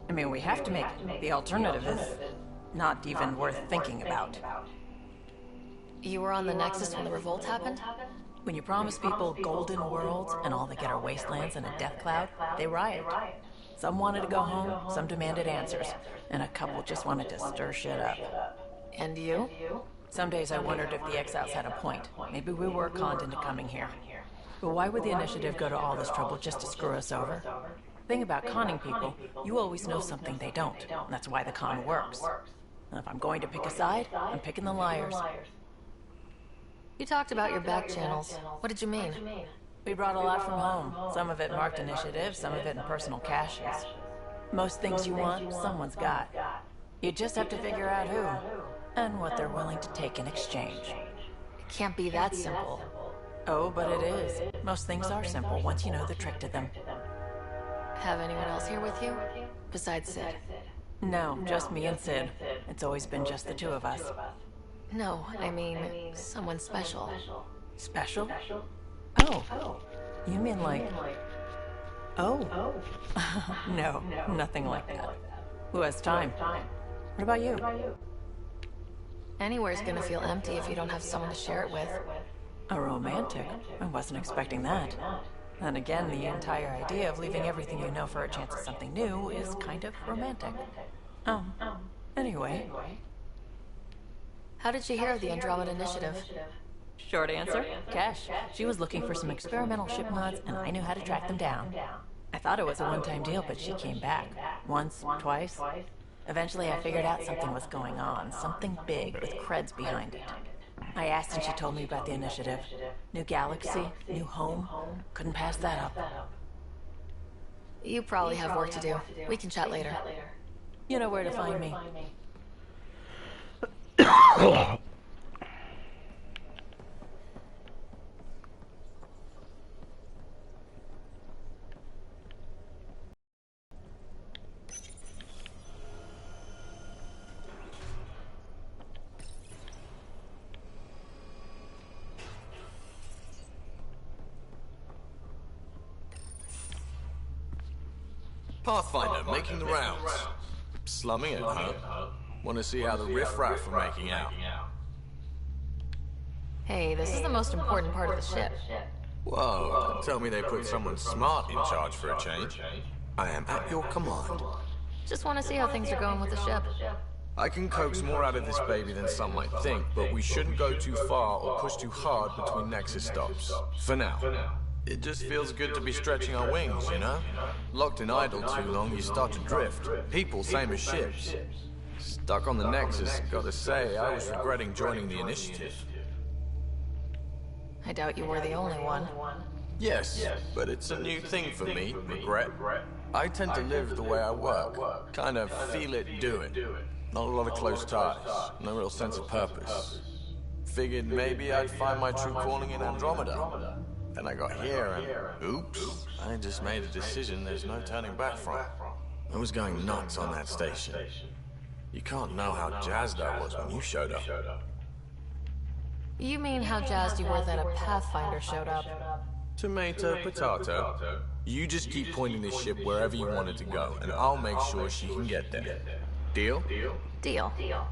I mean, we have to make it. The alternative is not even worth thinking about. You were on the Nexus when the revolt happened? When you promise people golden worlds and all they get are wastelands and a death cloud, they riot. Some wanted to go home, some demanded answers, and a couple just wanted to stir shit up. And you? Some days I wondered if the exiles had a point. Maybe we were conned into coming here. But why would the Initiative go to all this trouble just to screw us over? Thing about conning people, you always know something they don't. And that's why the con works. And if I'm going to pick a side, I'm picking the liars. You talked about your back channels. What did you mean? We brought a lot from home. Some of it marked initiative, some of it in personal caches. Most things you want, someone's got. You just have to figure out who, and what they're willing to take in exchange. It can't be that simple. Oh, but it is. Most things are simple once you know the trick to them. Have anyone else here with you? Besides Sid? No, just me and Sid. It's always been just the two of us. No, I mean, someone special. Special? Oh. You mean like... Oh. No, nothing like that. Who has time? What about you? Anywhere's gonna feel empty if you don't have someone to share it with. A romantic? I wasn't expecting that. And again, the entire idea of leaving everything you know for a chance at something new is kind of romantic. Anyway. How did you hear of the Andromeda Initiative? Short answer, Cash. She was looking for some experimental ship mods, and I knew how to track them down. I thought it was a one-time deal, but she came back. Once, twice. Eventually, I figured out something was going on. Something big with creds behind it. I asked and she told me about the Initiative. New galaxy, new home. Couldn't pass that up. You probably have work to do. We can chat later. You know where to find me. Pathfinder, making the rounds. Slumming it, huh? Want to see how the riffraff are making out? Hey, this is the most important part of the ship. Whoa, don't tell me they put someone smart in charge for a change. I am at your command. Just want to see how things are going with the ship. I can coax more out of this baby than some might think, but we shouldn't go too far or push too hard between Nexus stops. For now. It just feels good to be stretching our wings, you know? Locked in idle too long, you start to drift. People, same as ships. Stuck on the Nexus, gotta say, I was regretting joining the Initiative. I doubt you were the only one. Yes, but it's a new thing for me, regret. I tend to live the way I work. Kind of feel it, do it. Not a lot of close ties, no real sense of purpose. Figured maybe I'd find my true calling in Andromeda. Then I got here and, oops, I just made a decision there's no turning back from. I was going nuts on that station. You can't know how jazzed I was when you showed up. You mean how jazzed you were that a Pathfinder showed up? Tomato, potato. You just keep pointing this ship wherever you want it to go, and I'll make sure she can get there. Deal? Deal.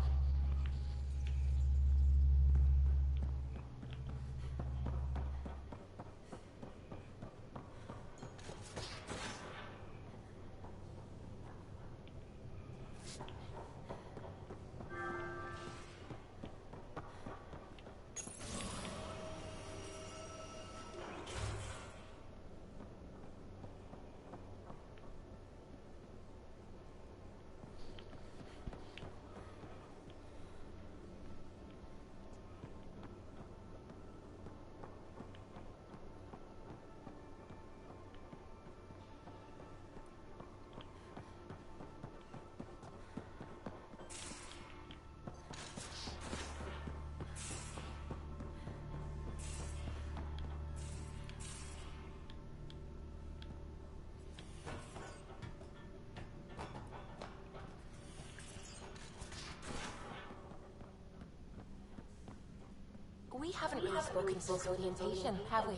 We haven't really spoken since orientation, have we?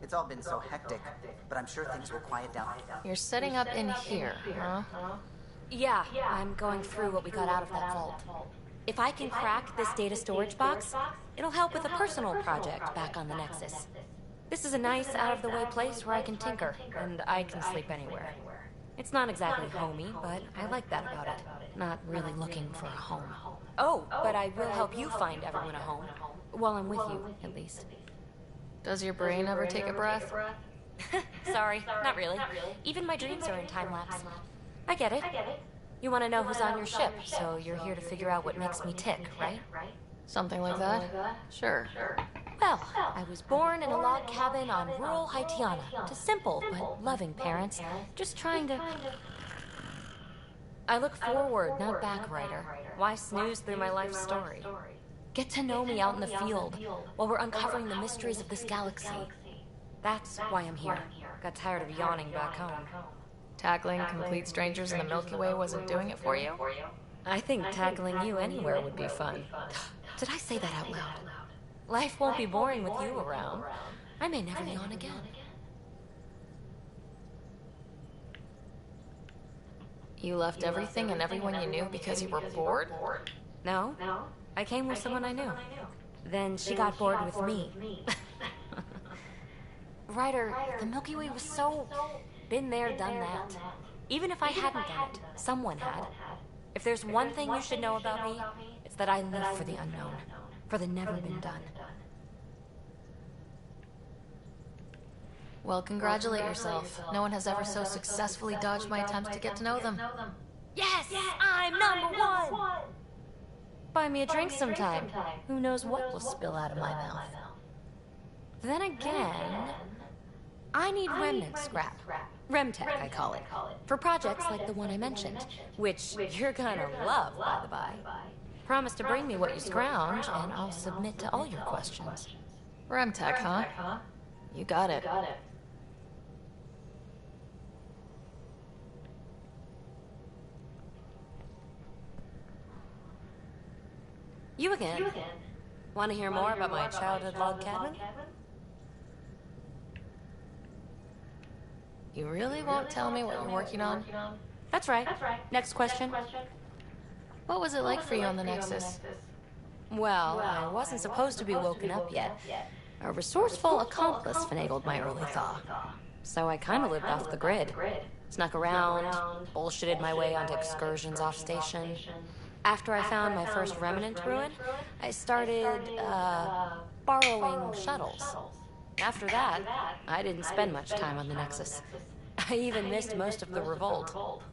It's all been so hectic, but I'm sure things will quiet down. You're setting up in here, huh? Yeah, I'm going through what we got out of that vault. If I can crack this data storage box, it'll help with a personal project back on the Nexus. This is a nice, out-of-the-way place where I can tinker, and I can sleep anywhere. It's not exactly homey, but I like that about it. Not really looking for a home. Oh, but I will help you find everyone a home. While I'm with you, at least. Does your brain ever take a breath? Sorry, not really. Even my dreams are in time-lapse. I get it. You want to know who's on your ship, so you're here to figure out what makes me tick, right? Something like that? Sure. Well, I was born in a log cabin on rural Haitiana to simple but loving parents, just trying to... I look forward, not back, writer. Why snooze through my life story? Get to know me out in the field while we're uncovering the mysteries of this galaxy. That's why I'm here. Got tired of yawning back home. Tackling complete strangers in the Milky Way wasn't doing it for you? I think tackling you anywhere would be fun. Did I say that out loud? Life won't be boring with you around. I may never yawn again. You left everything and everyone you knew because you were bored? No. I came with someone I knew. Then she got bored with me. Ryder, the Milky Way was so... been there, done that. Even if I hadn't done it, someone had. If there's one thing you should know about me, it's that I live for the unknown. For the never been done. Well, congratulate yourself. No one has ever so successfully dodged my attempts to get to know them. Yes! I'm #1! Buy me a drink sometime. Who knows what will spill out of my mouth. Then again... I need remnant scrap. Remtech, I call it. For projects like the one I mentioned. Which you're gonna love, by the by. Promise to bring me what you scrounge, and I'll submit to all your questions. Remtech, huh? You got it. You again. Want to hear more about my childhood log cabin? You really won't tell me what you're working on? That's right. Next question. What was it like for you on the Nexus? Well, I wasn't supposed to be woken up yet. A resourceful accomplice finagled my early thaw. So I kind of lived off the grid. Snuck around, bullshitted my way onto excursions off station. After I found my first remnant ruin, I started, borrowing shuttles. After that, I didn't spend much time on the Nexus. I even missed most of the revolt.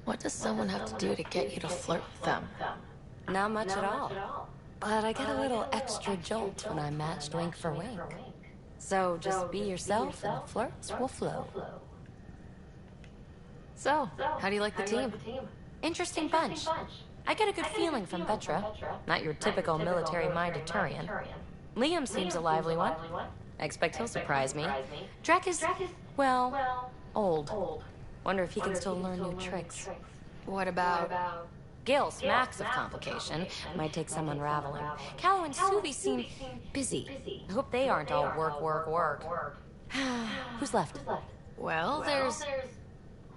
What does someone have to do to get you to flirt with them? Not much at all. But I get a little extra jolt when I'm matched wink for wink. So just be yourself and the flirts will flow. So, how do you like the team? Interesting bunch. I get a good feeling from Petra. Not your typical military-minded Turian. Liam seems a lively one. I expect he'll surprise me. Drek is, well, old. Wonder if he can still learn new tricks. What about Gil smacks of complication. Might take some unraveling. Callow and Suvi seem busy. I hope they aren't all work, work, work. Who's left? Well, there's...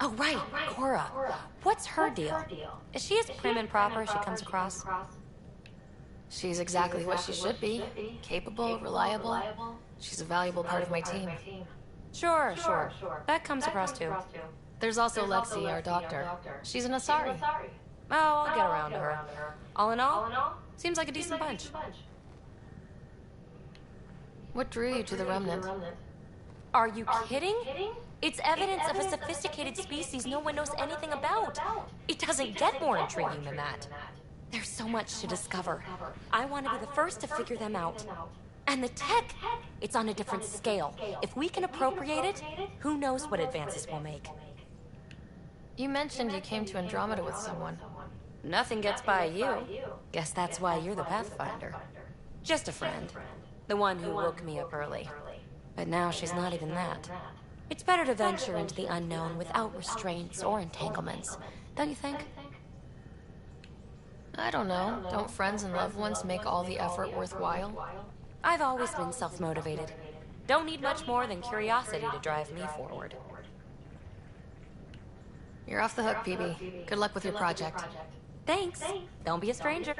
Oh, right, Cora. What's her deal? Is she as prim and proper as she comes across? She's exactly what she should be. Capable, reliable. She's a valuable part of my team. Sure. That comes across too. There's also Lexi, our doctor. She's an Asari. Oh, I'll get around to her. All in all, seems like a decent bunch. What drew you to the Remnant? Are you kidding? It's evidence of a sophisticated species no one knows anything about. It doesn't get more intriguing than that. There's so much to discover. I want to be the first to figure them out. And the tech, it's on a different scale. If we can appropriate it, who knows what advances we'll make. You mentioned you came to Andromeda with someone. Nothing gets by you. Guess that's why you're the Pathfinder. Just a friend. The one who woke me up early. But now she's not even that. It's better to venture into the unknown without restraints or entanglements, don't you think? I don't know. Don't friends and loved ones make all the effort worthwhile? I've always been self-motivated. Don't need much more than curiosity to drive me forward. You're off the hook, PB. Good luck with your project. Thanks. Don't be a stranger.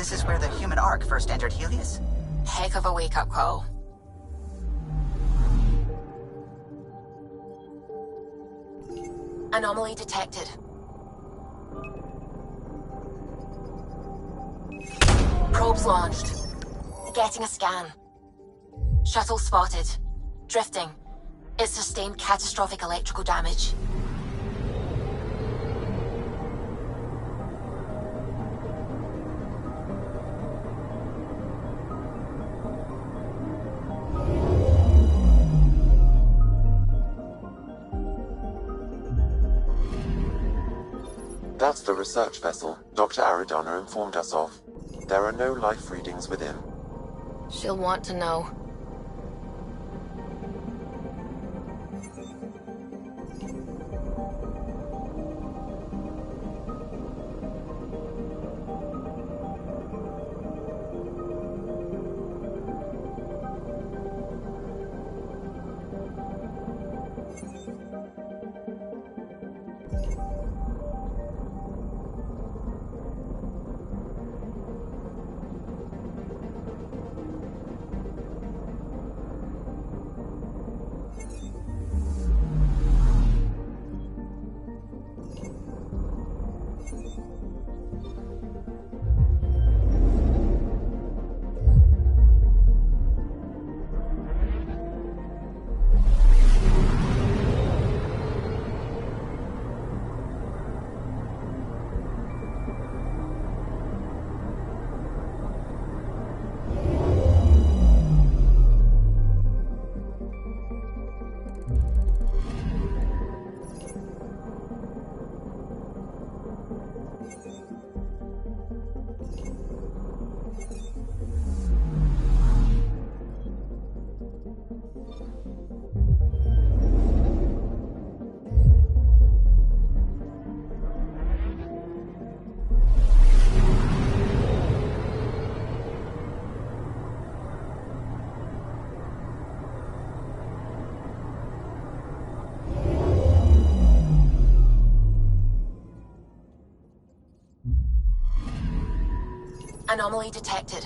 This is where the human Ark first entered Helios? Heck of a wake-up call. Anomaly detected. Probes launched. Getting a scan. Shuttle spotted. Drifting. It sustained catastrophic electrical damage. That's the research vessel Dr. Aridana informed us of. There are no life readings within. She'll want to know. Anomaly detected.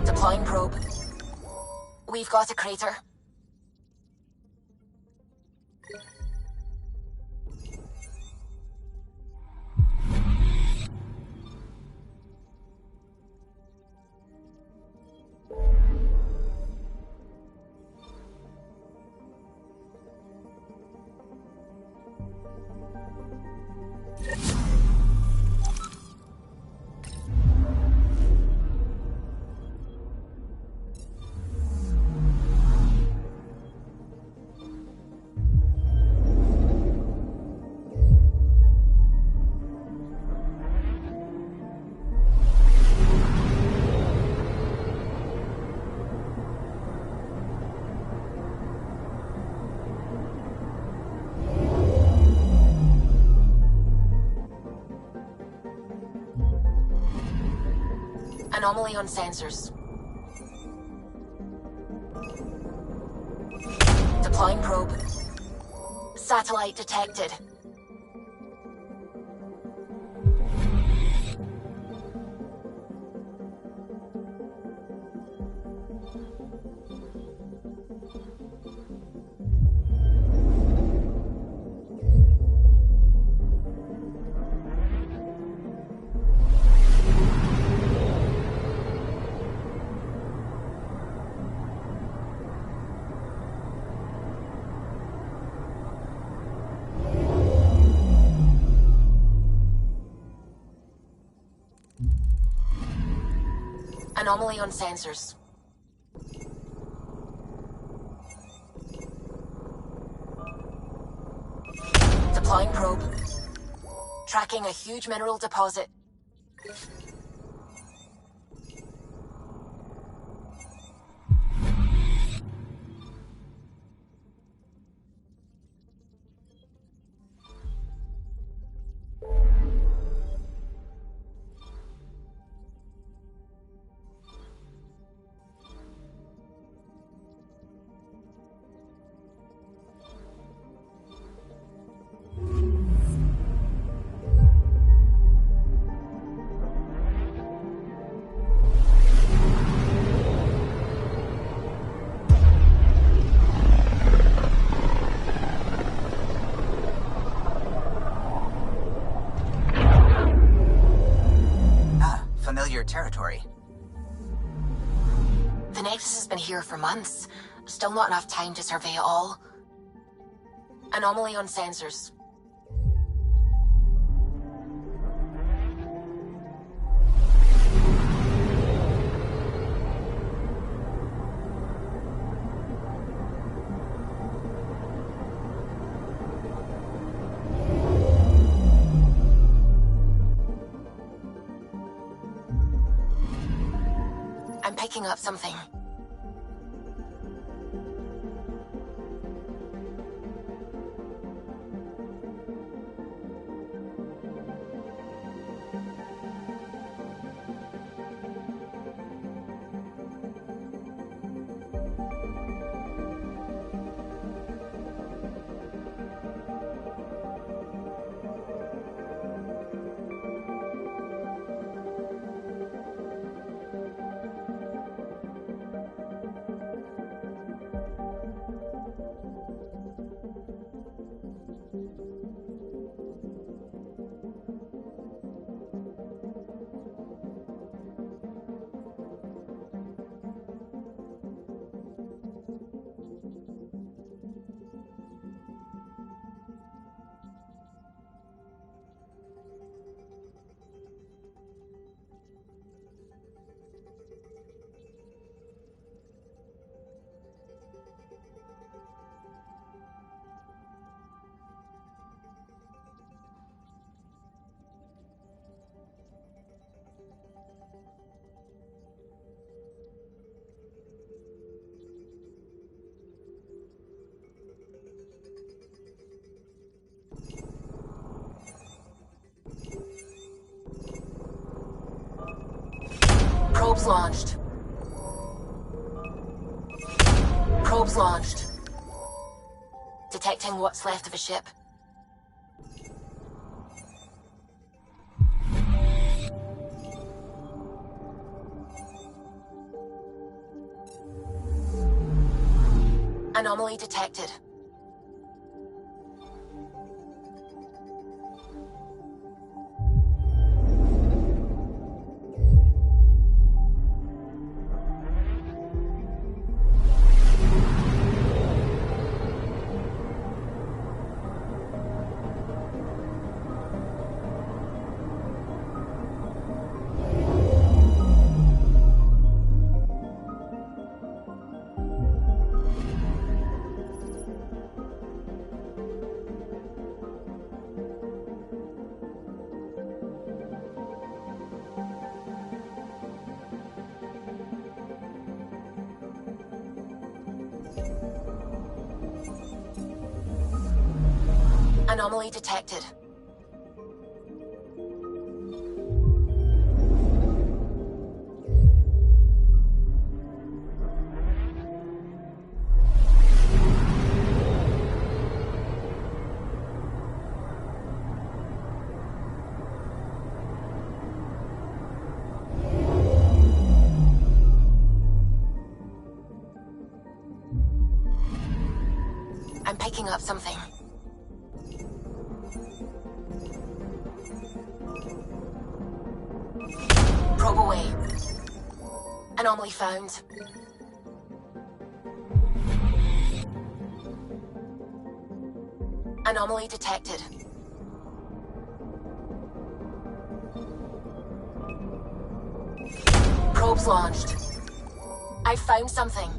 Deploying probe. We've got a crater. Anomaly on sensors. Deploying probe. Satellite detected. Anomaly on sensors. Deploying probe. Tracking a huge mineral deposit. territory. The Nexus has been here for months. Still not enough time to survey it all. Anomaly on sensors. I'm picking up something. Probes launched. Probes launched. Detecting what's left of a ship. Anomaly detected. Anomaly detected. I'm picking up something. Probe away. Anomaly found. Anomaly detected. Probes launched. I found something.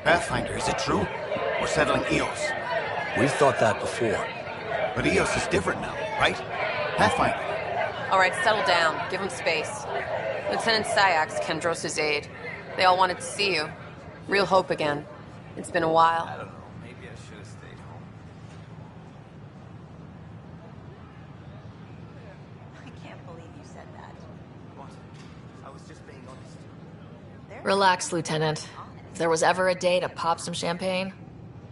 Pathfinder, is it true? We're settling Eos. We've thought that before. But Eos is different now, right? Pathfinder. All right, settle down. Give him space. Lieutenant Syax, Kendros' aide. They all wanted to see you. Real hope again. It's been a while. I don't know. Maybe I should have stayed home. I can't believe you said that. What? I was just being honest. Relax, Lieutenant. If there was ever a day to pop some champagne.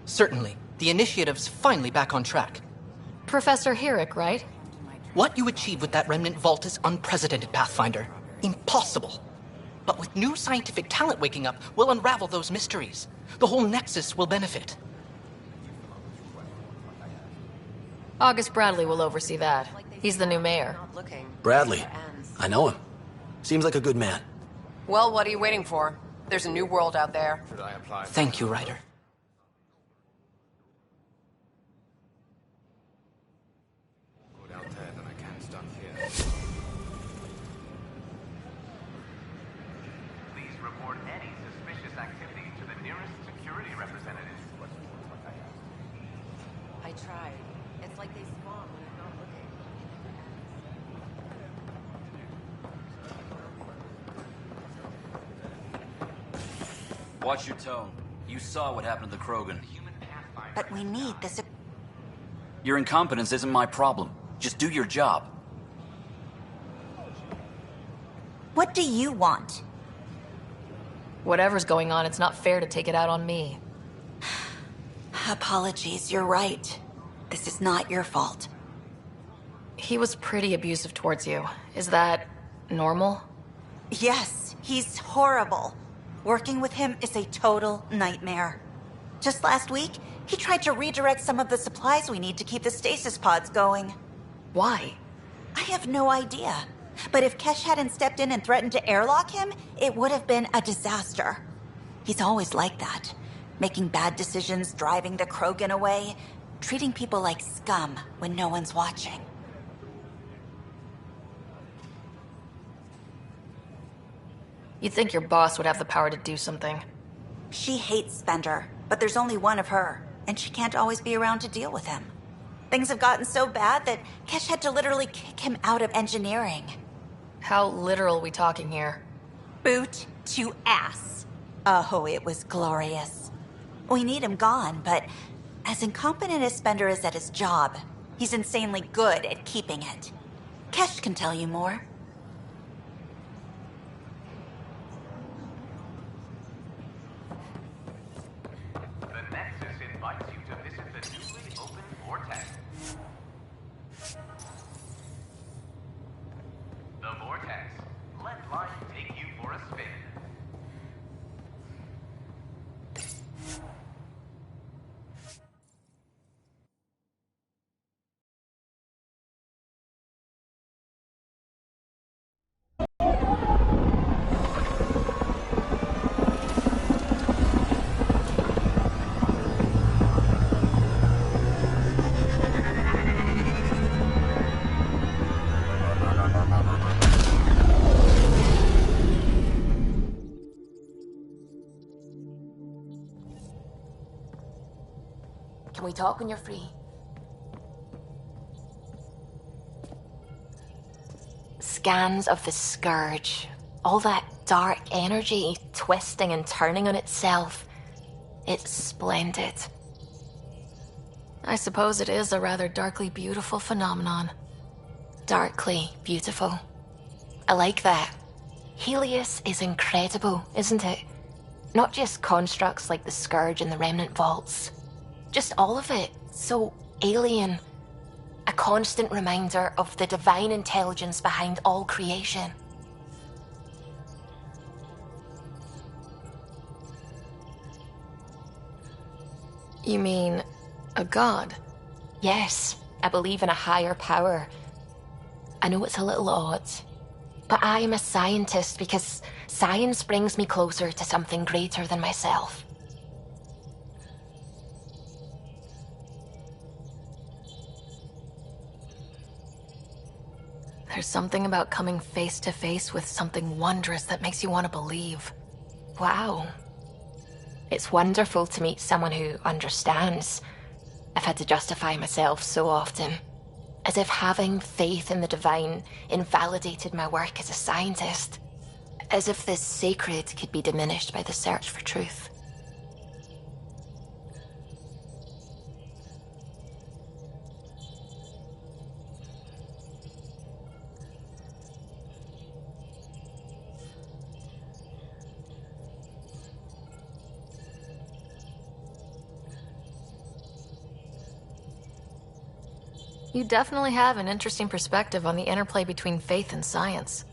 Certainly. The initiative's finally back on track. Professor Herrick, right? What you achieved with that remnant vault is unprecedented, Pathfinder. Impossible. But with new scientific talent waking up, we'll unravel those mysteries. The whole Nexus will benefit. August Bradley will oversee that. He's the new mayor. Bradley. I know him. Seems like a good man. Well, what are you waiting for? There's a new world out there. Thank you, Ryder. Please report any suspicious activity to the nearest security representative. I tried. It's like they spawn when you're not looking. Watch your tone. You saw what happened to the Krogan. But we need this. Your incompetence isn't my problem. Just do your job. What do you want? Whatever's going on, it's not fair to take it out on me. Apologies, you're right. This is not your fault. He was pretty abusive towards you. Is that normal? Yes, he's horrible. Working with him is a total nightmare. Just last week, he tried to redirect some of the supplies we need to keep the stasis pods going. Why? I have no idea. But if Kesh hadn't stepped in and threatened to airlock him, it would have been a disaster. He's always like that. Making bad decisions, driving the Krogan away, treating people like scum when no one's watching. You'd think your boss would have the power to do something. She hates Spender, but there's only one of her, and she can't always be around to deal with him. Things have gotten so bad that Kesh had to literally kick him out of engineering. How literal are we talking here? Boot to ass. Oh, it was glorious. We need him gone, but as incompetent as Spender is at his job, he's insanely good at keeping it. Kesh can tell you more. The Nexus invites you to visit the newly opened vortex. The vortex. Let life take you for a spin. Can we talk when you're free? Scans of the Scourge. All that dark energy twisting and turning on itself. It's splendid. I suppose it is a rather darkly beautiful phenomenon. Darkly beautiful. I like that. Helios is incredible, isn't it? Not just constructs like the Scourge and the Remnant Vaults. Just all of it. So alien. A constant reminder of the divine intelligence behind all creation. You mean a god? Yes, I believe in a higher power. I know it's a little odd, but I am a scientist because science brings me closer to something greater than myself. There's something about coming face to face with something wondrous that makes you want to believe. Wow. It's wonderful to meet someone who understands. I've had to justify myself so often. As if having faith in the divine invalidated my work as a scientist. As if this sacred could be diminished by the search for truth. You definitely have an interesting perspective on the interplay between faith and science.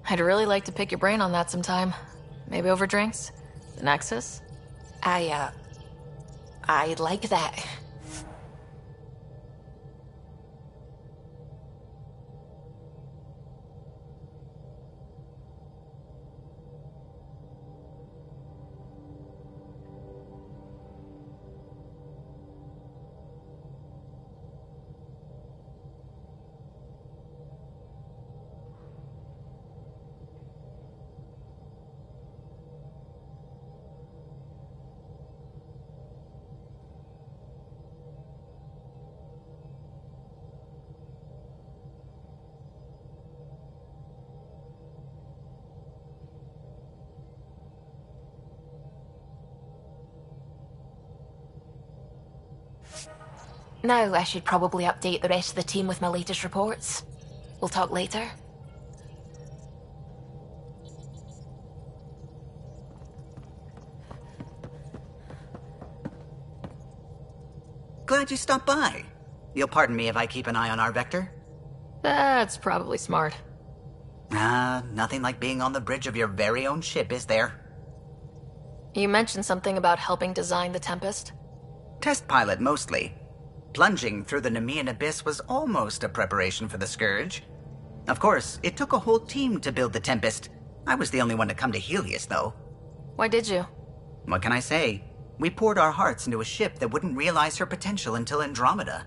I'd really like to pick your brain on that sometime. Maybe over drinks? The Nexus? I like that. Now I should probably update the rest of the team with my latest reports. We'll talk later. Glad you stopped by. You'll pardon me if I keep an eye on our vector? That's probably smart. Nothing like being on the bridge of your very own ship, is there? You mentioned something about helping design the Tempest? Test pilot, mostly. Plunging through the Nemean abyss was almost a preparation for the Scourge. Of course, it took a whole team to build the Tempest. I was the only one to come to Helios, though. Why did you? What can I say? We poured our hearts into a ship that wouldn't realize her potential until Andromeda.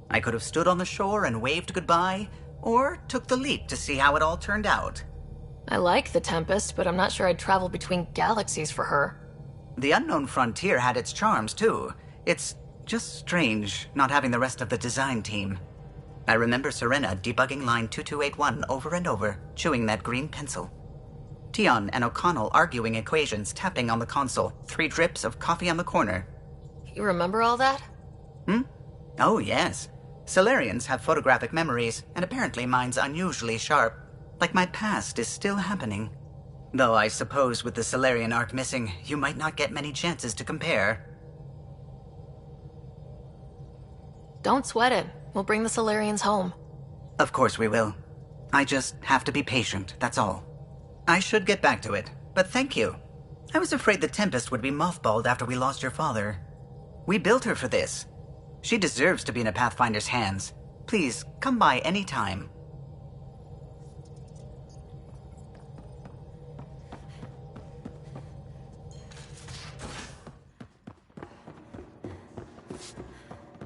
I could have stood on the shore and waved goodbye, or took the leap to see how it all turned out. I like the Tempest, but I'm not sure I'd travel between galaxies for her. The unknown frontier had its charms, too. It's just strange not having the rest of the design team. I remember Serena debugging line 2281 over and over, chewing that green pencil. Tion and O'Connell arguing equations, tapping on the console, 3 drips of coffee on the corner. You remember all that? Oh, yes. Solarians have photographic memories, and apparently mine's unusually sharp. Like my past is still happening. Though I suppose with the Solarian arc missing, you might not get many chances to compare. Don't sweat it. We'll bring the Solarians home. Of course we will. I just have to be patient, that's all. I should get back to it, but thank you. I was afraid the Tempest would be mothballed after we lost your father. We built her for this. She deserves to be in a Pathfinder's hands. Please, come by any time.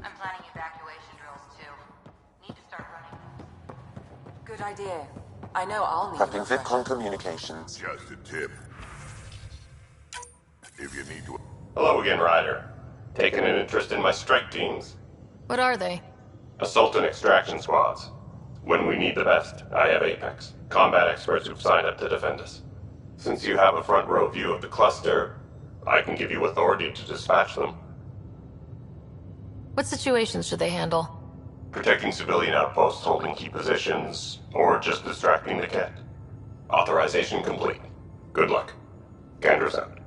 I'm planning evacuation drills too. Need to start running. Good idea. I know I'll need Prepping VidCon communications. Just a tip. If you need to... Hello again, Ryder. Taking an interest in my strike teams? What are they? Assault and extraction squads. When we need the best, I have Apex, combat experts who've signed up to defend us. Since you have a front row view of the cluster, I can give you authority to dispatch them. What situations should they handle? Protecting civilian outposts holding key positions, or just distracting the Kett. Authorization complete. Good luck. Candra's out.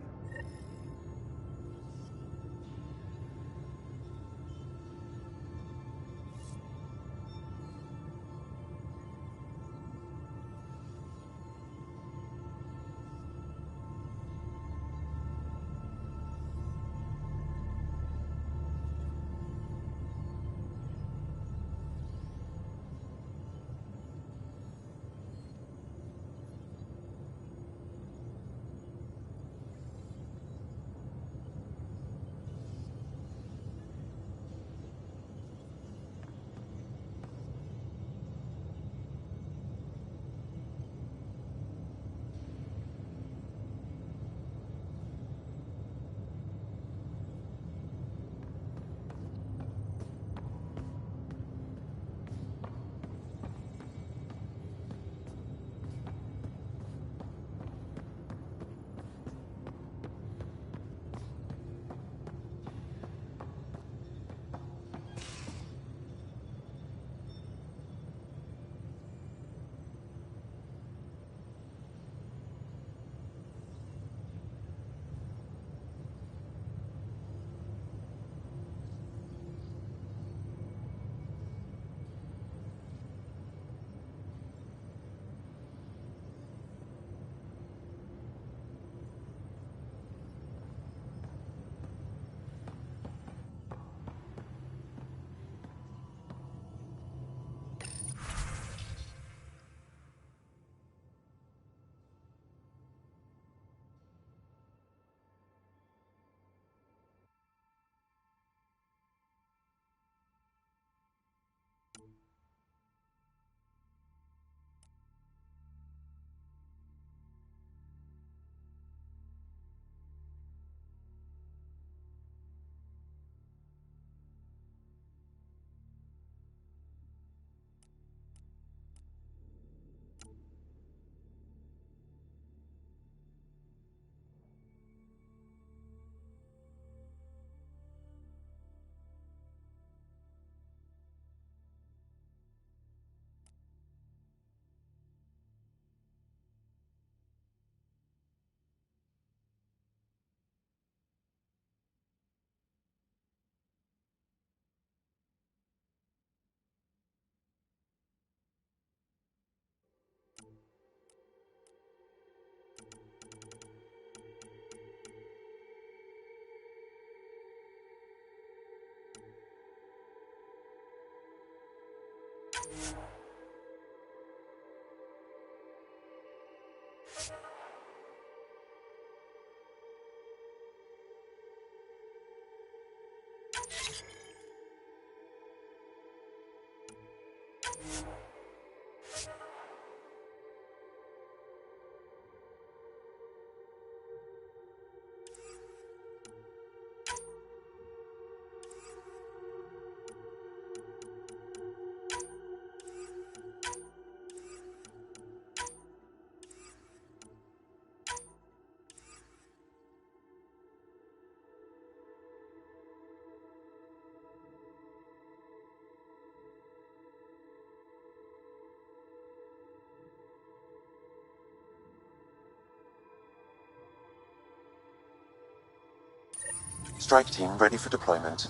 Strike team ready for deployment.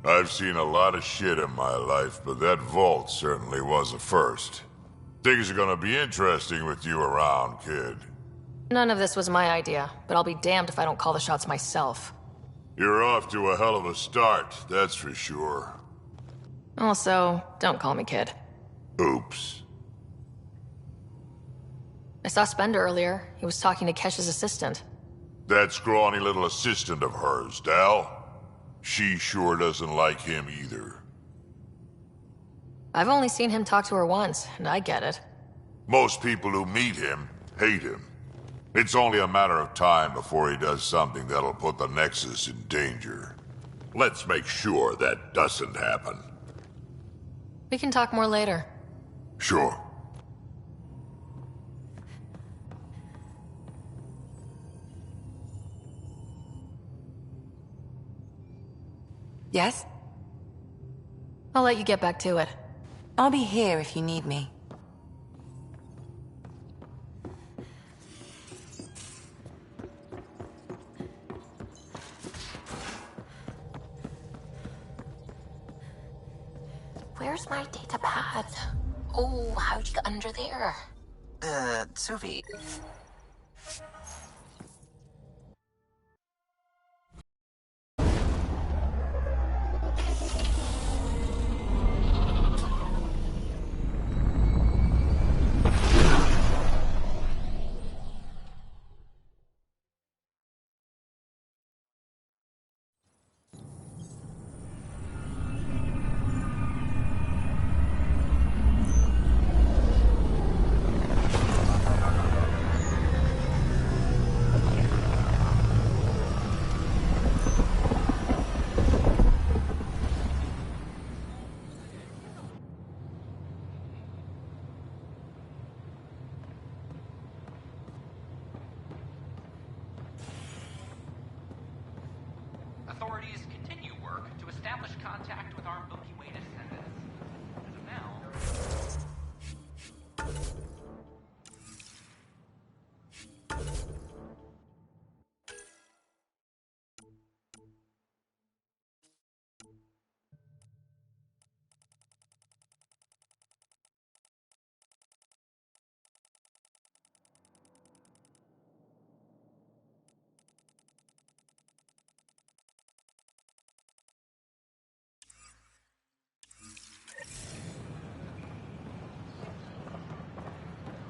I've seen a lot of shit in my life, but that vault certainly was a first. Things are gonna be interesting with you around, kid. None of this was my idea, but I'll be damned if I don't call the shots myself. You're off to a hell of a start, that's for sure. Also, don't call me kid. Oops. I saw Spender earlier. He was talking to Kesh's assistant. That scrawny little assistant of hers, Dal? She sure doesn't like him either. I've only seen him talk to her once, and I get it. Most people who meet him hate him. It's only a matter of time before he does something that'll put the Nexus in danger. Let's make sure that doesn't happen. We can talk more later. Sure. Yes? I'll let you get back to it. I'll be here if you need me. Where's my data pad? Oh, how'd you get under there? Suvi. Authorities continue work to establish contact with our Milky Way descendants. As of now...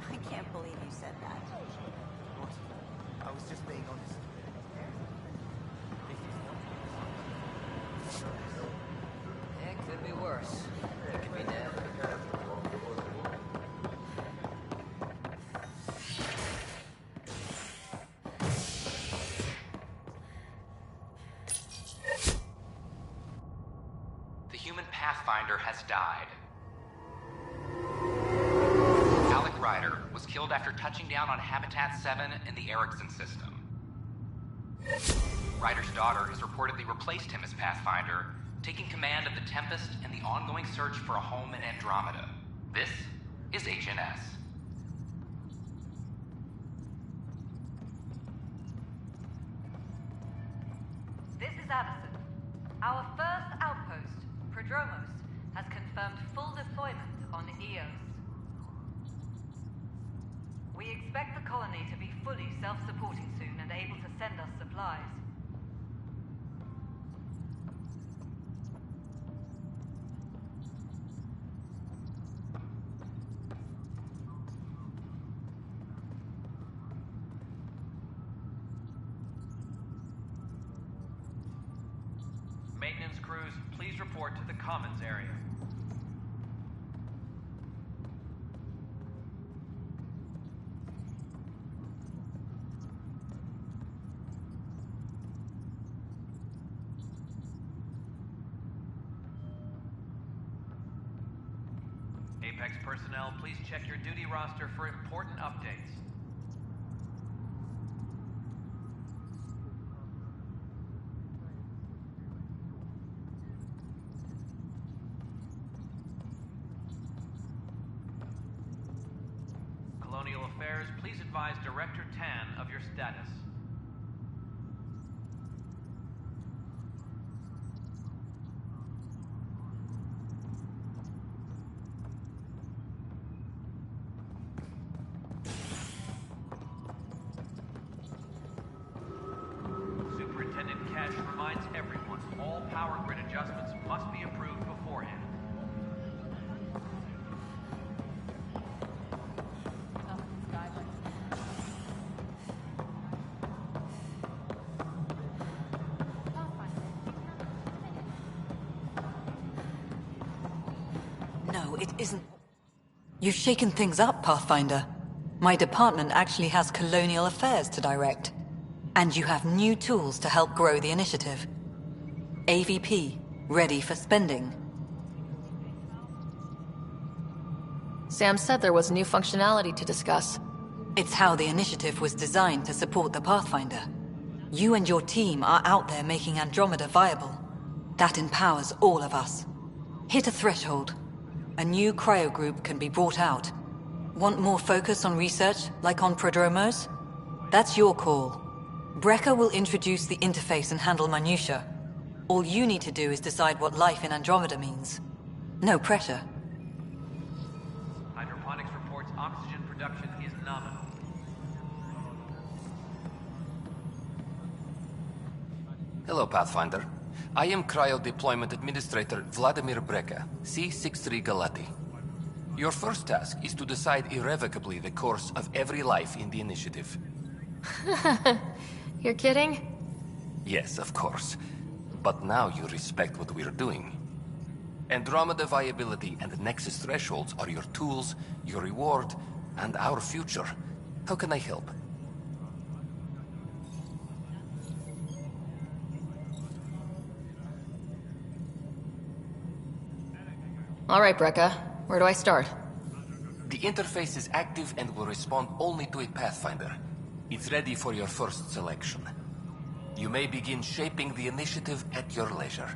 I can't believe you said that. What? I was just being honest. It could be worse. It could be dead. The human Pathfinder has died. Ryder was killed after touching down on Habitat 7 in the Erickson system. Ryder's daughter has reportedly replaced him as Pathfinder, taking command of the Tempest and the ongoing search for a home in Andromeda. This is HNS. This is Addison. Our first outpost, Prodromos, has confirmed full deployment on Eos. We expect the colony to be fully self-supporting soon and able to send us supplies. Maintenance crews, please report to the Commons area. Apex personnel, please check your duty roster for important updates. Colonial Affairs, please advise Director Tan of your status. Superintendent Cash reminds everyone all power grid adjustments must be approved beforehand. No, it isn't. You've shaken things up, Pathfinder. My department actually has colonial affairs to direct. And you have new tools to help grow the initiative. AVP, ready for spending. Sam said there was new functionality to discuss. It's how the initiative was designed to support the Pathfinder. You and your team are out there making Andromeda viable. That empowers all of us. Hit a threshold. A new cryo group can be brought out. Want more focus on research, like on Prodromos? That's your call. Brecker will introduce the interface and handle minutiae. All you need to do is decide what life in Andromeda means. No pressure. Hydroponics reports oxygen production is nominal. Hello, Pathfinder. I am Cryo Deployment Administrator Vladimir Breca, C-63 Galati. Your first task is to decide irrevocably the course of every life in the initiative. You're kidding? Yes, of course. But now you respect what we're doing. Andromeda viability and Nexus thresholds are your tools, your reward, and our future. How can I help? All right, Brecca. Where do I start? The interface is active and will respond only to a Pathfinder. It's ready for your first selection. You may begin shaping the initiative at your leisure.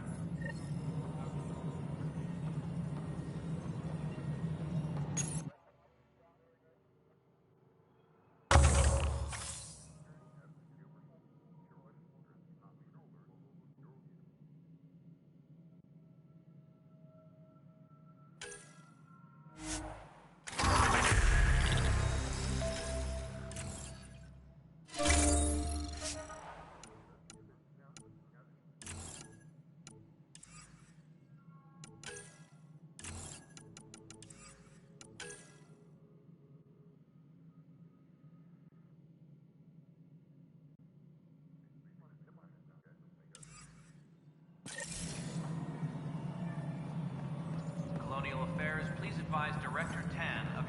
Colonial Affairs, please advise Director Tan of...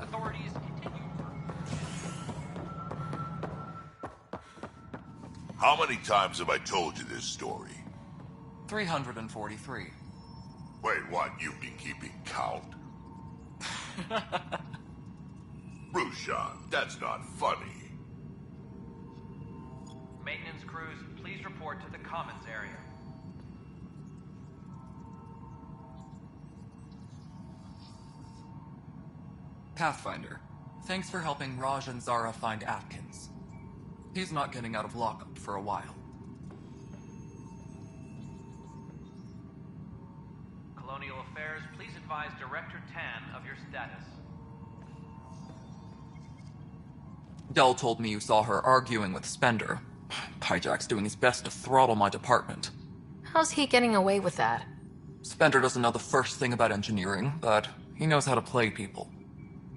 Authorities continue. How many times have I told you this story? 343. Wait, what? You've been keeping count? Rushan, that's not funny. Maintenance crews, please report to the Commons area. Pathfinder, thanks for helping Raj and Zara find Atkins. He's not getting out of lockup for a while. Colonial Affairs, please advise Director Tan of your status. Dell told me you saw her arguing with Spender. Pyjack's doing his best to throttle my department. How's he getting away with that? Spender doesn't know the first thing about engineering, but he knows how to play people.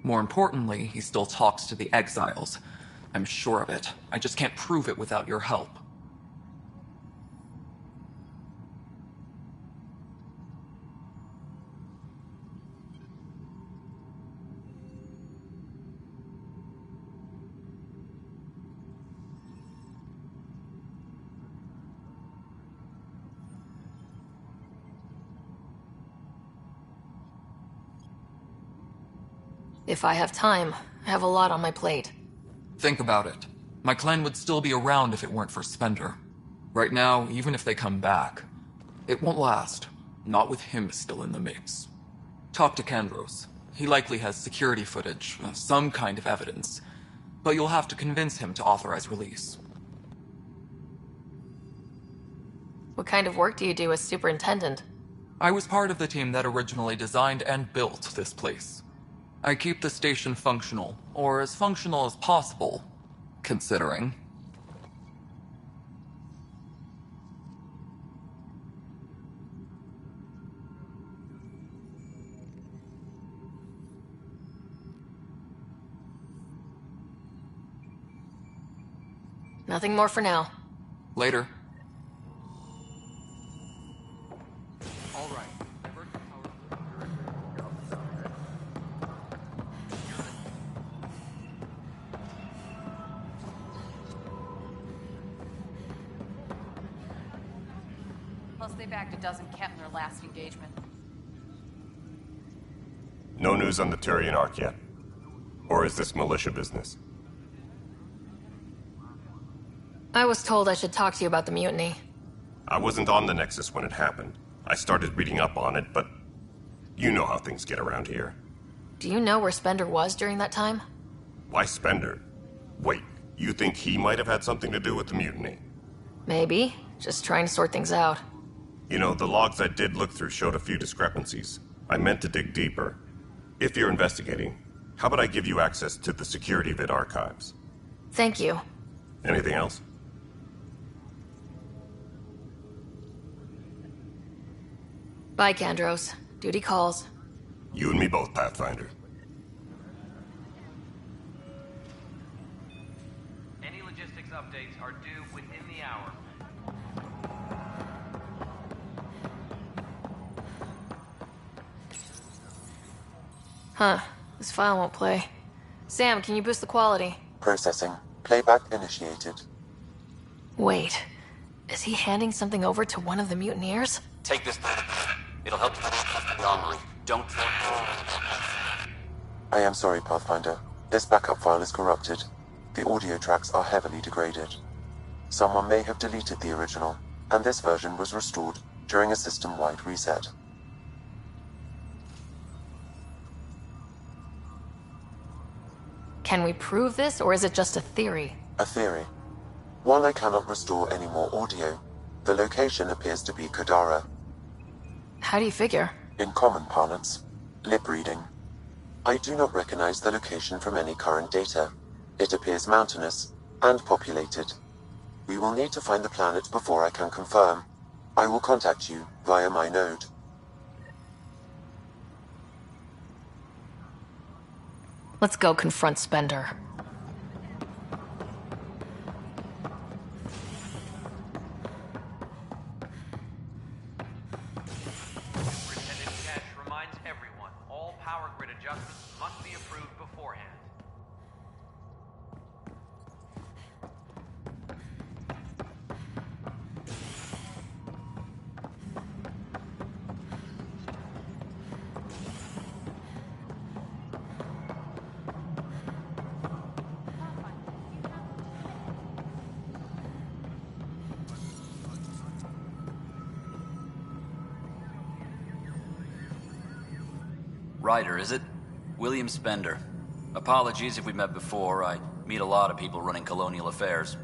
More importantly, he still talks to the exiles. I'm sure of it. I just can't prove it without your help. If I have time, I have a lot on my plate. Think about it. My clan would still be around if it weren't for Spender. Right now, even if they come back, it won't last. Not with him still in the mix. Talk to Kandros. He likely has security footage, some kind of evidence. But you'll have to convince him to authorize release. What kind of work do you do as superintendent? I was part of the team that originally designed and built this place. I keep the station functional, or as functional as possible, considering. Nothing more for now. Later. Plus, they bagged a dozen Ket in their last engagement. No news on the Turian Ark yet? Or is this militia business? I was told I should talk to you about the mutiny. I wasn't on the Nexus when it happened. I started reading up on it, but you know how things get around here. Do you know where Spender was during that time? Why Spender? Wait, you think he might have had something to do with the mutiny? Maybe. Just trying to sort things out. You know, the logs I did look through showed a few discrepancies. I meant to dig deeper. If you're investigating, how about I give you access to the security vid archives? Thank you. Anything else? Bye, Kandros. Duty calls. You and me both, Pathfinder. Any logistics updates are due within the hour. Huh. This file won't play. Sam, can you boost the quality? Processing. Playback initiated. Wait. Is he handing something over to one of the mutineers? Take this. It'll help you the armory. Don't... I am sorry, Pathfinder. This backup file is corrupted. The audio tracks are heavily degraded. Someone may have deleted the original, and this version was restored during a system-wide reset. Can we prove this, or is it just a theory? A theory. While I cannot restore any more audio, the location appears to be Kadara. How do you figure? In common parlance, lip reading. I do not recognize the location from any current data. It appears mountainous and populated. We will need to find the planet before I can confirm. I will contact you via my node. Let's go confront Spender. Superintendent Cash reminds everyone, all power grid adjustments must be approved beforehand. Ryder, is it? William Spender. Apologies if we met before. I Meet a lot of people running colonial affairs.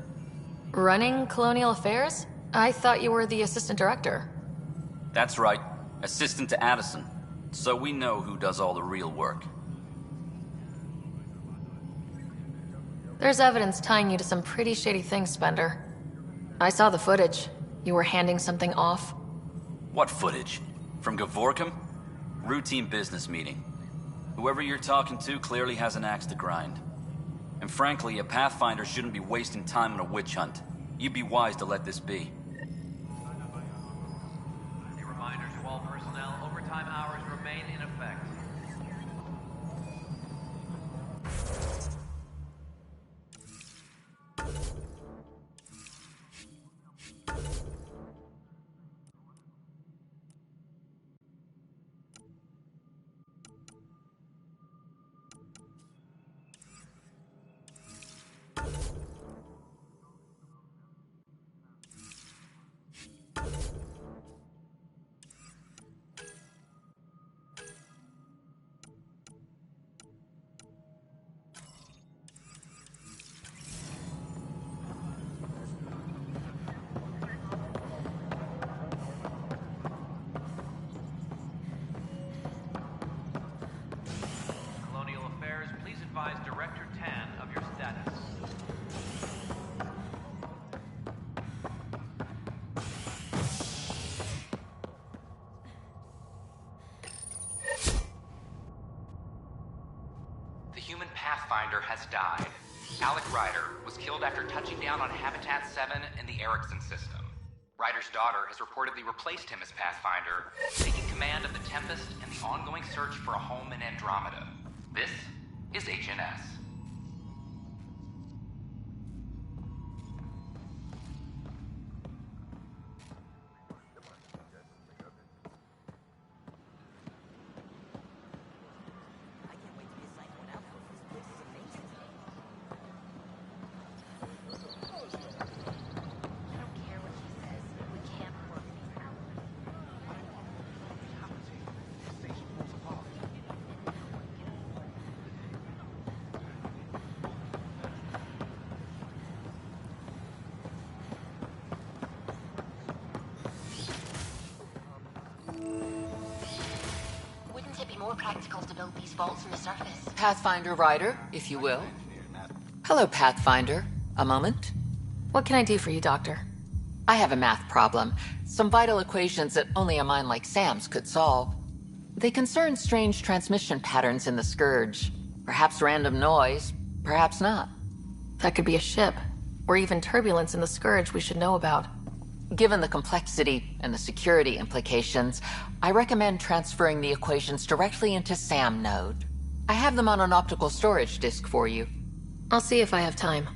Running Colonial Affairs? I thought you were the assistant director. That's right. Assistant to Addison. So we know who does all the real work. There's evidence tying you to some pretty shady things, Spender. I saw the footage. You were handing something off. What footage? From Gavorkum? Routine business meeting. Whoever you're talking to clearly has an axe to grind. And frankly, a Pathfinder shouldn't be wasting time on a witch hunt. You'd be wise to let this be. A reminder to all personnel, overtime hours remain in effect. Colonial Affairs, please advise Director Tan of your status. The human Pathfinder has died. Alec Ryder was killed after touching down on Habitat 7 in the Erickson system. Ryder's daughter has reportedly replaced him as Pathfinder, taking command of the Tempest and the ongoing search for a home in Andromeda. This is HNS. Wouldn't it be more practical to build these vaults on the surface? Pathfinder Ryder, if you will. Hello, Pathfinder. A moment? What can I do for you, Doctor? I have a math problem. Some vital equations that only a mind like Sam's could solve. They concern strange transmission patterns in the Scourge. Perhaps random noise, perhaps not. That could be a ship, or even turbulence in the Scourge we should know about. Given the complexity and the security implications, I recommend transferring the equations directly into SAM node. I have them on an optical storage disk for you. I'll see if I have time.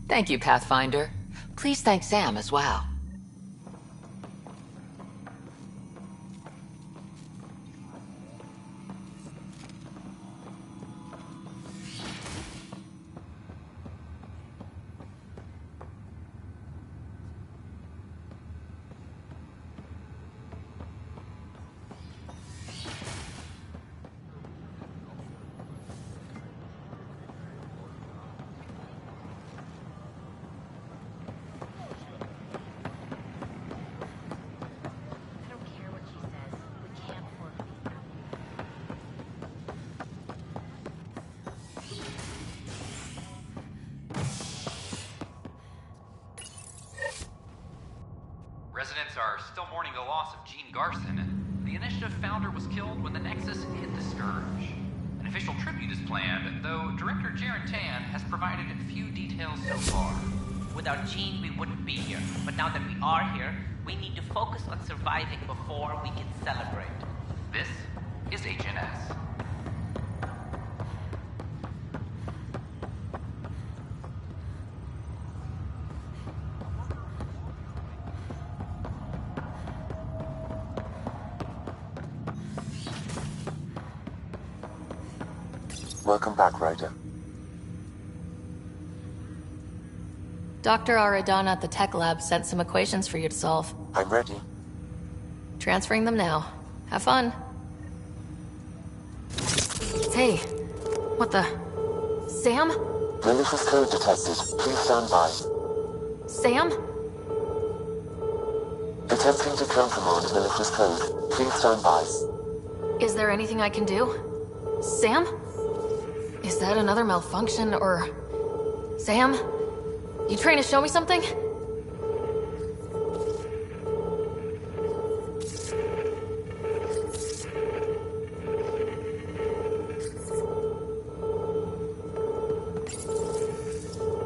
Thank you, Pathfinder. Please thank Sam as well. Residents are still mourning the loss of Gene Garson. The Initiative founder was killed when the Nexus hit the Scourge. An official tribute is planned, though Director Jaren Tan has provided few details so far. Without Gene, we wouldn't be here. But now that we are here, we need to focus on surviving before we can celebrate. This is HNS. Welcome back, Ryder. Dr. Aradana at the tech lab sent some equations for you to solve. I'm ready. Transferring them now. Have fun. Hey, what the... Sam? Malicious code detected. Please stand by. Sam? Attempting to countermand malicious code. Please stand by. Is there anything I can do? Sam? Is that another malfunction, or... Sam? You trying to show me something?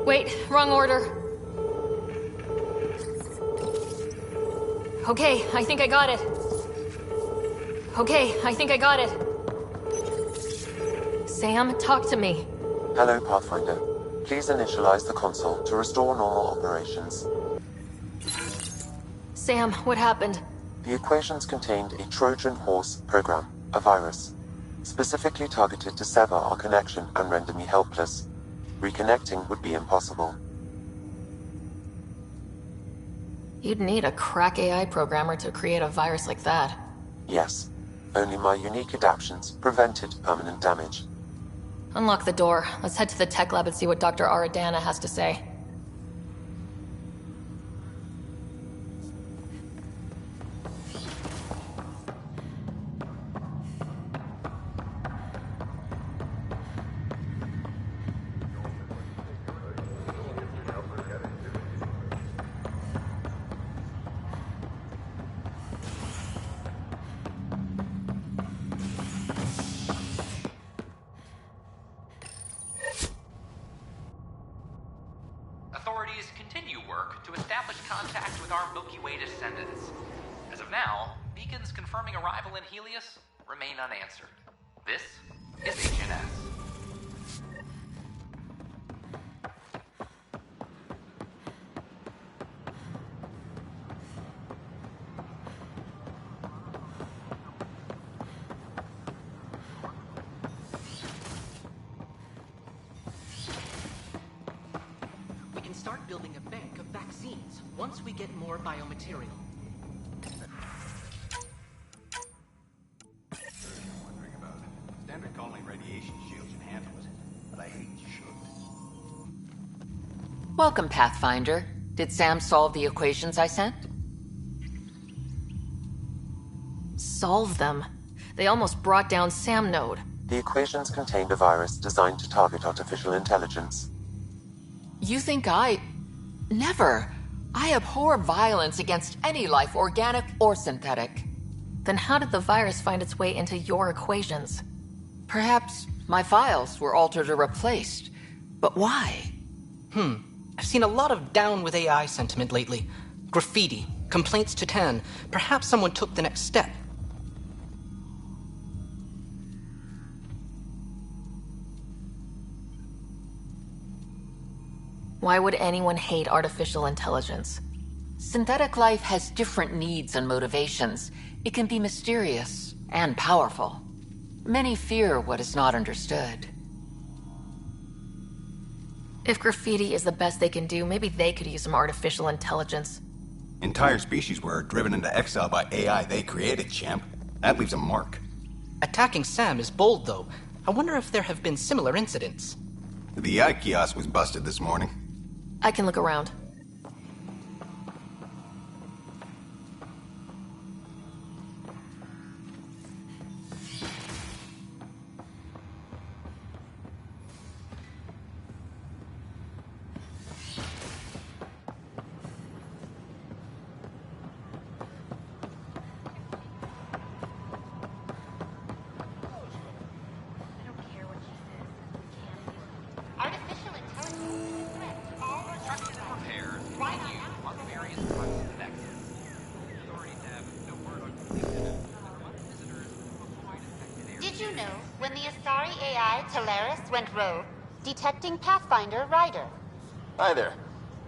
Wait, wrong order. Okay, I think I got it. Okay, I think I got it. Sam, talk to me. Hello, Pathfinder. Please initialize the console to restore normal operations. Sam, what happened? The equations contained a Trojan horse program, a virus, specifically targeted to sever our connection and render me helpless. Reconnecting would be impossible. You'd need a crack AI programmer to create a virus like that. Yes. Only my unique adaptions prevented permanent damage. Unlock the door. Let's head to the tech lab and see what Dr. Aradana has to say. Authorities continue work to establish contact with our Milky Way descendants. As of now, beacons confirming arrival in Helios remain unanswered. This is HNS. We can start building a bank of vaccines once we get more biomaterial. Standard calling radiation shields can handle it, but I hate should. Welcome, Pathfinder. Did Sam solve the equations I sent? Solve them? They almost brought down Sam Node. The equations contained a virus designed to target artificial intelligence. You think I... Never. I abhor violence against any life, organic or synthetic. Then how did the virus find its way into your equations? Perhaps my files were altered or replaced. But why? I've seen a lot of down with AI sentiment lately. Graffiti, complaints to 10. Perhaps someone took the next step. Why would anyone hate artificial intelligence? Synthetic life has different needs and motivations. It can be mysterious and powerful. Many fear what is not understood. If graffiti is the best they can do, maybe they could use some artificial intelligence. Entire species were driven into exile by AI they created, champ. That leaves a mark. Attacking Sam is bold, though. I wonder if there have been similar incidents. The AI kiosk was busted this morning. I can look around. Did you know when the Asari AI Talaris went rogue, detecting Pathfinder Ryder? Hi there.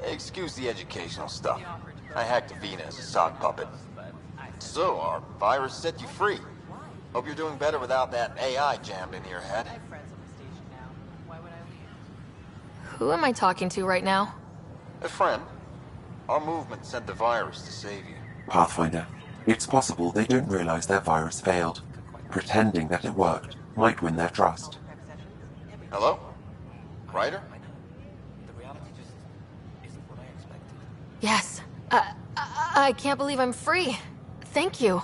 Excuse the educational stuff. I hacked Avina as a sock puppet. So, our virus set you free. Hope you're doing better without that AI jammed into your head. Who am I talking to right now? A friend. Our movement sent the virus to save you. Pathfinder, it's possible they don't realize their virus failed. Pretending that it worked might win their trust. Hello? Ryder? Yes. I can't believe I'm free. Thank you.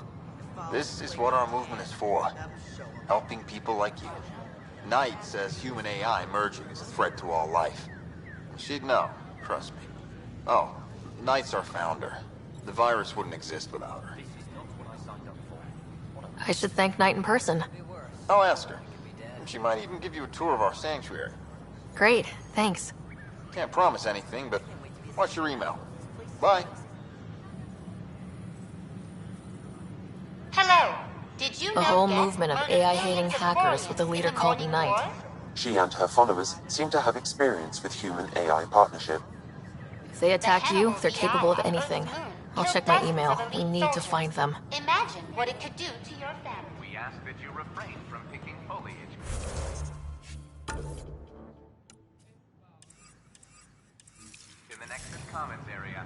This is what our movement is for. Helping people like you. Knight says human AI merging is a threat to all life. She'd know, trust me. Oh, Knight's our founder. The virus wouldn't exist without her. I should thank Knight in person. I'll ask her. She might even give you a tour of our sanctuary. Great, thanks. Can't promise anything, but watch your email. Bye. Hello. Did you know A whole Geth movement of murdered AI-hating millions of hackers with a Quarians leader in the called Morning Knight. War? She and her followers seem to have experience with human-AI partnership. If they attack you, they're capable of anything. I'll check my email. We need to find them. Imagine what it could do to your family. We ask that you refrain from picking foliage. In the Nexus Commons area.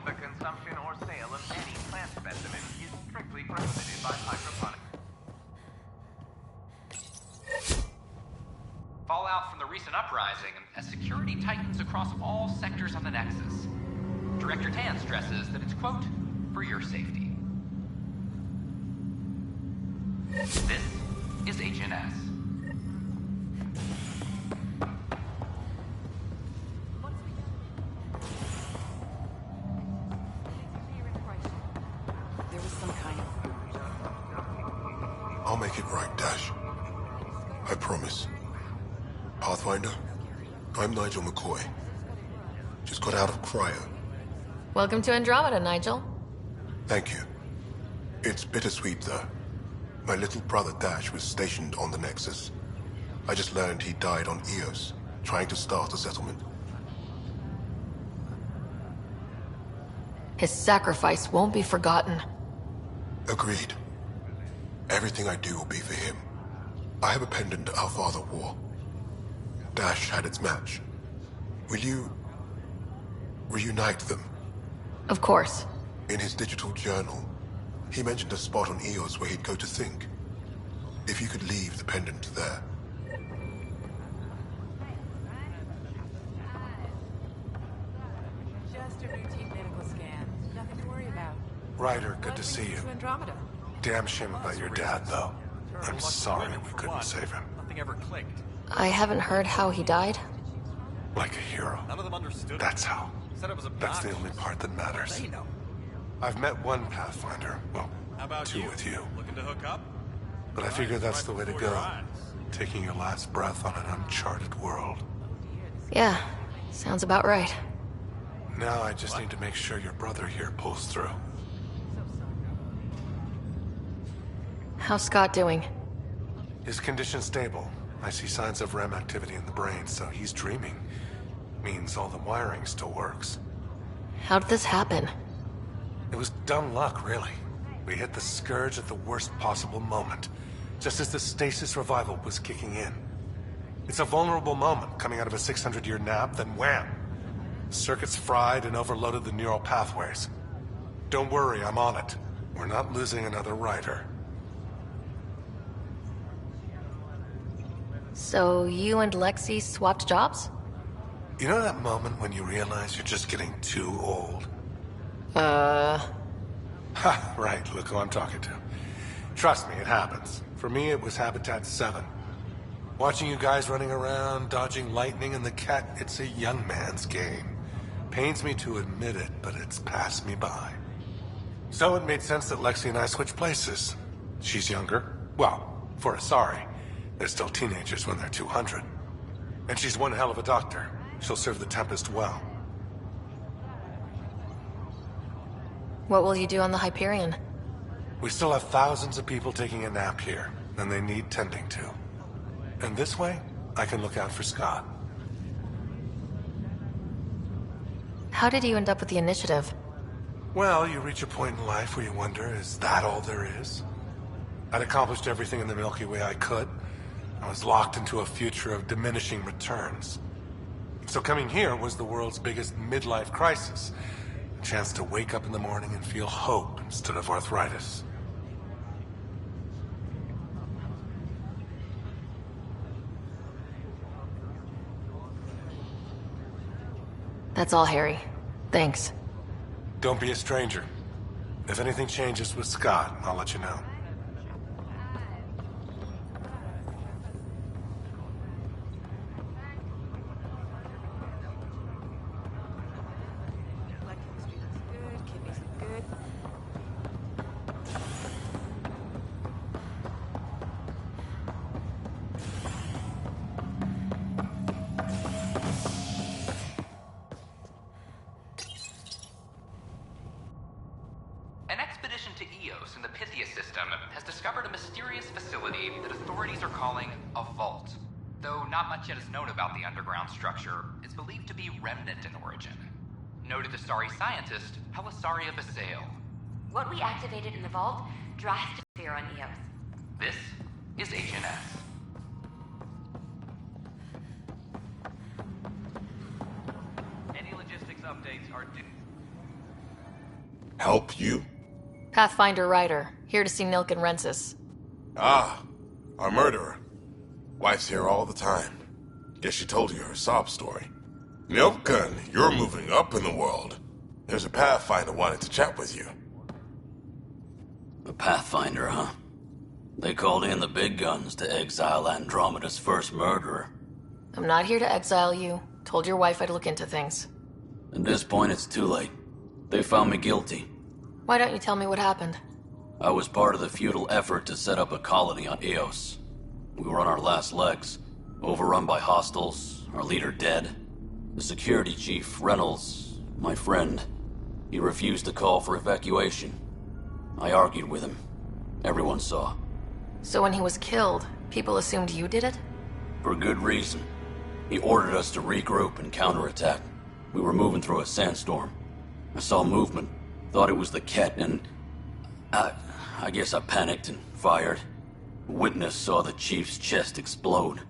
The consumption or sale of any plant specimen is strictly prohibited by hydroponics. Fallout from the recent uprising as security tightens across all sectors on the Nexus. Director Tan stresses that it's, quote, for your safety. This is HNS. There was some kind of... I'll make it right, Dash. I promise. Pathfinder, I'm Nigel McCoy. Just got out of cryo. Welcome to Andromeda, Nigel. Thank you. It's bittersweet, though. My little brother Dash was stationed on the Nexus. I just learned he died on Eos, trying to start a settlement. His sacrifice won't be forgotten. Agreed. Everything I do will be for him. I have a pendant our father wore. Dash had its match. Will you... reunite them? Of course. In his digital journal, he mentioned a spot on Eos where he'd go to think. If you could leave the pendant there. Just a routine medical scan. Nothing to worry about. Ryder, good to see you. To Andromeda. Damn shame about your dad, though. I'm sorry we couldn't save him. Nothing ever clicked. I haven't heard how he died. Like a hero. None of them understood. That's how. Said it was That's the only part that matters. They know. I've met one Pathfinder. Well, How about two you? with you. Looking to hook up? But I figure that's the way to Before go. your eyes. Taking your last breath on an uncharted world. Yeah, sounds about right. Now I just need to make sure your brother here pulls through. How's Scott doing? His condition's stable. I see signs of REM activity in the brain, so he's dreaming. Means all the wiring still works. How did this happen? It was dumb luck, really. We hit the Scourge at the worst possible moment, just as the stasis revival was kicking in. It's a vulnerable moment coming out of a 600-year nap, then wham! Circuits fried and overloaded the neural pathways. Don't worry, I'm on it. We're not losing another Rider. So you and Lexi swapped jobs? You know that moment when you realize you're just getting too old? Ha, right, look who I'm talking to. Trust me, it happens. For me, it was Habitat 7. Watching you guys running around, dodging lightning and the cat, it's a young man's game. Pains me to admit it, but it's passed me by. So it made sense that Lexi and I switched places. She's younger. Well, for Asari. They're still teenagers when they're 200. And she's one hell of a doctor. She'll serve the Tempest well. What will you do on the Hyperion? We still have thousands of people taking a nap here, and they need tending to. And this way, I can look out for Scott. How did you end up with the initiative? Well, you reach a point in life where you wonder, is that all there is? I'd accomplished everything in the Milky Way I could. I was locked into a future of diminishing returns. So coming here was the world's biggest midlife crisis. A chance to wake up in the morning and feel hope instead of arthritis. That's all, Harry. Thanks. Don't be a stranger. If anything changes with Scott, I'll let you know. An expedition to Eos in the Pythia system has discovered a mysterious facility that authorities are calling a vault. Though not much yet is known about the underground structure, it's believed to be remnant in origin. Noted Asari scientist Helisaria Basale. What we activated in the vault drives the sphere on Eos. This is HNS. Any logistics updates are due. Help you? Pathfinder Ryder, here to see Nilk and Rensis. Ah, our murderer. Wife's here all the time. Guess she told you her sob story. Nilken, you're moving up in the world. There's a Pathfinder wanting to chat with you. A Pathfinder, huh? They called in the big guns to exile Andromeda's first murderer. I'm not here to exile you. Told your wife I'd look into things. At this point, it's too late. They found me guilty. Why don't you tell me what happened? I was part of the futile effort to set up a colony on Eos. We were on our last legs, overrun by hostiles, our leader dead. The security chief, Reynolds, my friend, he refused to call for evacuation. I argued with him. Everyone saw. So when he was killed, people assumed you did it? For good reason. He ordered us to regroup and counterattack. We were moving through a sandstorm. I saw movement, thought it was the Ket, and I guess I panicked and fired. A witness saw the chief's chest explode.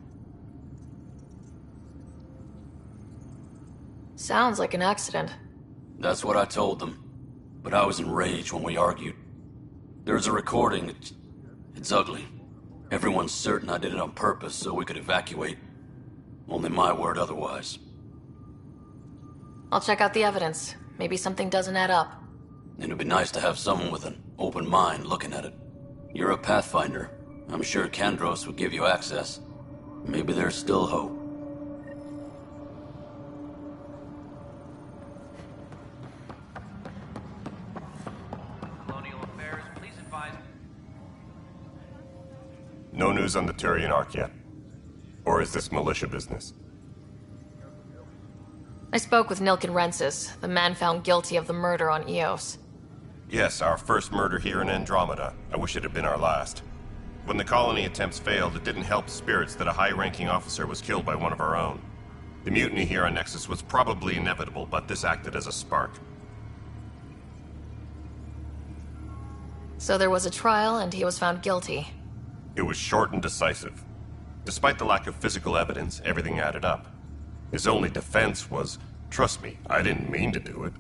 Sounds like an accident. That's what I told them. But I was enraged when we argued. There's a recording. It's ugly. Everyone's certain I did it on purpose so we could evacuate. Only my word otherwise. I'll check out the evidence. Maybe something doesn't add up. It'd be nice to have someone with an open mind looking at it. You're a Pathfinder. I'm sure Kandros would give you access. Maybe there's still hope. Colonial Affairs, please advise. No news on the Turian Ark yet. Or is this militia business? I spoke with Nilk and Rensis, the man found guilty of the murder on Eos. Yes, our first murder here in Andromeda. I wish it had been our last. When the colony attempts failed, it didn't help spirits that a high-ranking officer was killed by one of our own. The mutiny here on Nexus was probably inevitable, but this acted as a spark. So there was a trial and he was found guilty. It was short and decisive. Despite the lack of physical evidence, everything added up. His only defense was, trust me, I didn't mean to do it.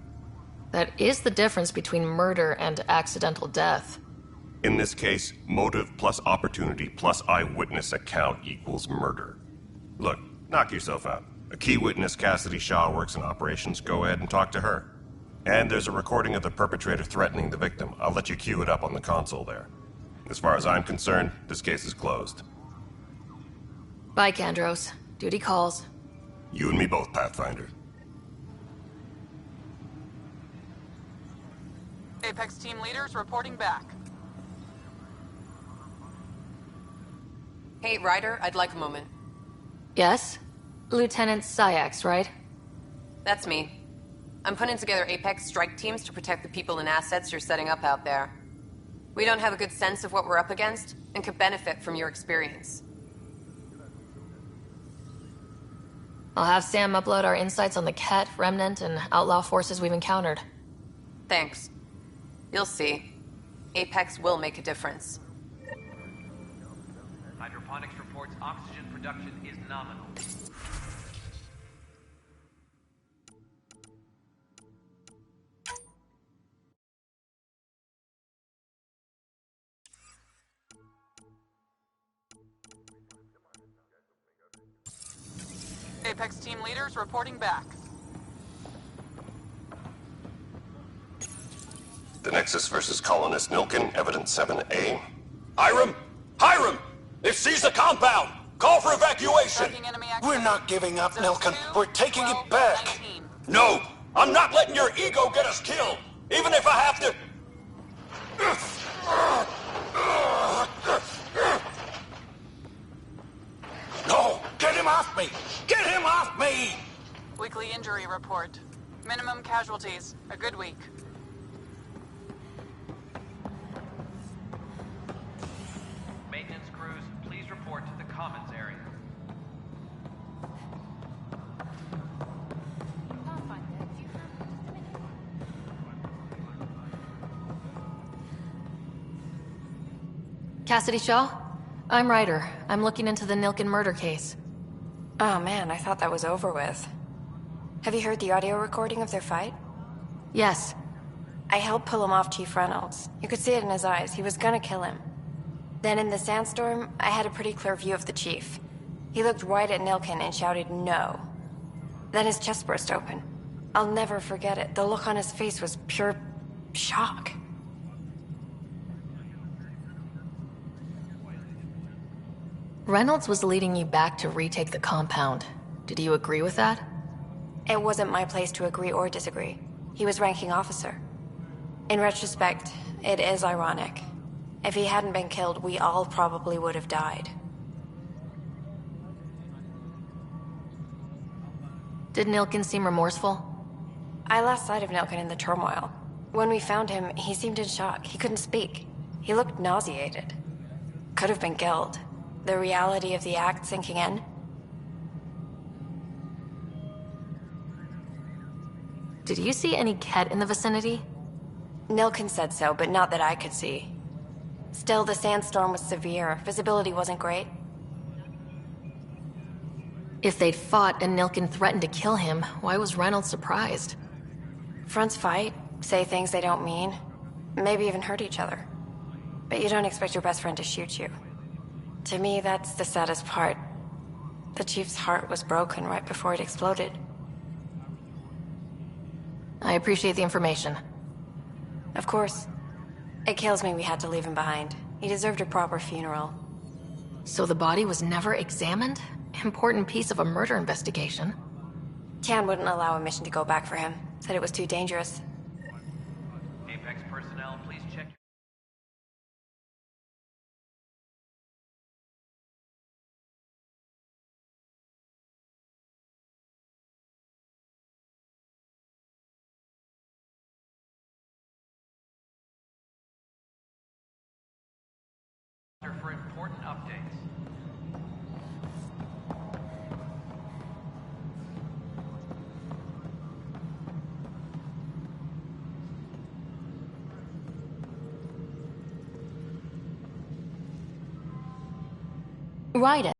That is the difference between murder and accidental death. In this case, motive plus opportunity plus eyewitness account equals murder. Look, knock yourself out. A key witness, Cassidy Shaw, works in operations. Go ahead and talk to her. And there's a recording of the perpetrator threatening the victim. I'll let you cue it up on the console there. As far as I'm concerned, this case is closed. Bye, Kandros. Duty calls. You and me both, Pathfinder. Apex team leaders reporting back. Hey, Ryder, I'd like a moment. Yes? Lieutenant Syax, right? That's me. I'm putting together Apex strike teams to protect the people and assets you're setting up out there. We don't have a good sense of what we're up against, and could benefit from your experience. I'll have Sam upload our insights on the Ket, Remnant, and outlaw forces we've encountered. Thanks. You'll see. Apex will make a difference. Hydroponics reports oxygen production is nominal. Apex team leaders reporting back. Nexus versus Colonist Nilkin, Evidence 7A. Hiram! Hiram! They've seized the compound! Call for evacuation! We're not giving up, Nilkin. We're taking it back. No! I'm not letting your ego get us killed! Even if I have to... No! Get him off me! Get him off me! Weekly injury report. Minimum casualties. A good week. Maintenance crews, please report to the commons area. Cassidy Shaw? I'm Ryder. I'm looking into the Nilkin murder case. Oh man, I thought that was over with. Have you heard the audio recording of their fight? Yes. I helped pull him off Chief Reynolds. You could see it in his eyes. He was gonna kill him. Then in the sandstorm, I had a pretty clear view of the Chief. He looked right at Nilkin and shouted no. Then his chest burst open. I'll never forget it. The look on his face was pure shock. Reynolds was leading you back to retake the compound. Did you agree with that? It wasn't my place to agree or disagree. He was ranking officer. In retrospect, it is ironic. If he hadn't been killed, we all probably would have died. Did Nilkin seem remorseful? I lost sight of Nilkin in the turmoil. When we found him, he seemed in shock. He couldn't speak. He looked nauseated. Could have been killed. The reality of the act sinking in. Did you see any Ket in the vicinity? Nilkin said so, but not that I could see. Still, the sandstorm was severe. Visibility wasn't great. If they'd fought and Nilkin threatened to kill him, why was Reynolds surprised? Fronts fight, say things they don't mean, maybe even hurt each other. But you don't expect your best friend to shoot you. To me, that's the saddest part. The Chief's heart was broken right before it exploded. I appreciate the information. Of course. It kills me we had to leave him behind. He deserved a proper funeral. So the body was never examined? Important piece of a murder investigation. Tian wouldn't allow a mission to go back for him. Said it was too dangerous. Apex personnel, please check. For important updates. Ryder.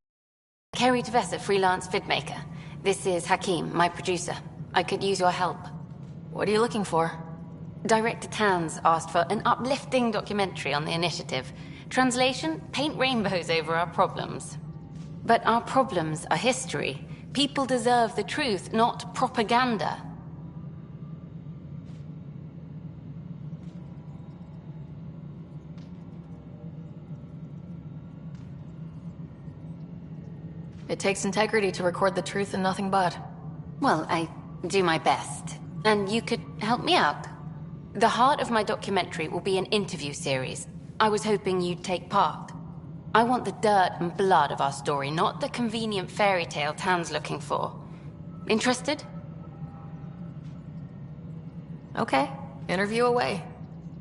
Kerry Tevessa, freelance vidmaker. This is Hakim, my producer. I could use your help. What are you looking for? Director Tans asked for an uplifting documentary on the initiative. Translation, paint rainbows over our problems. But our problems are history. People deserve the truth, not propaganda. It takes integrity to record the truth and nothing but. Well, I do my best. And you could help me out. The heart of my documentary will be an interview series. I was hoping you'd take part. I want the dirt and blood of our story, not the convenient fairy tale Tan's looking for. Interested? Okay, interview away.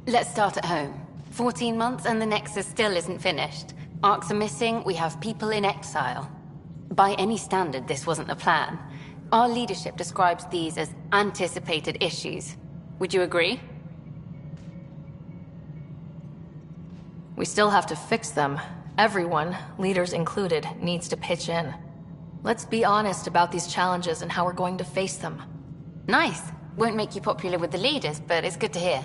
Let's start at home. 14 months and the Nexus still isn't finished. Arcs are missing, we have people in exile. By any standard, this wasn't the plan. Our leadership describes these as anticipated issues. Would you agree? We still have to fix them. Everyone, leaders included, needs to pitch in. Let's be honest about these challenges and how we're going to face them. Nice. Won't make you popular with the leaders, but it's good to hear.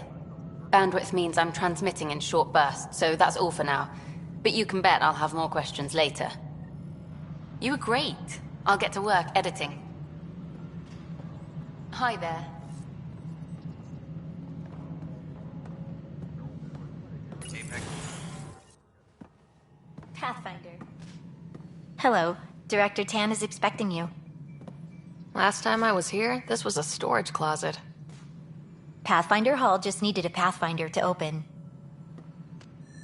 Bandwidth means I'm transmitting in short bursts, so that's all for now. But you can bet I'll have more questions later. You were great. I'll get to work editing. Hi there. Pathfinder. Hello. Director Tan is expecting you. Last time I was here, this was a storage closet. Pathfinder Hall just needed a Pathfinder to open.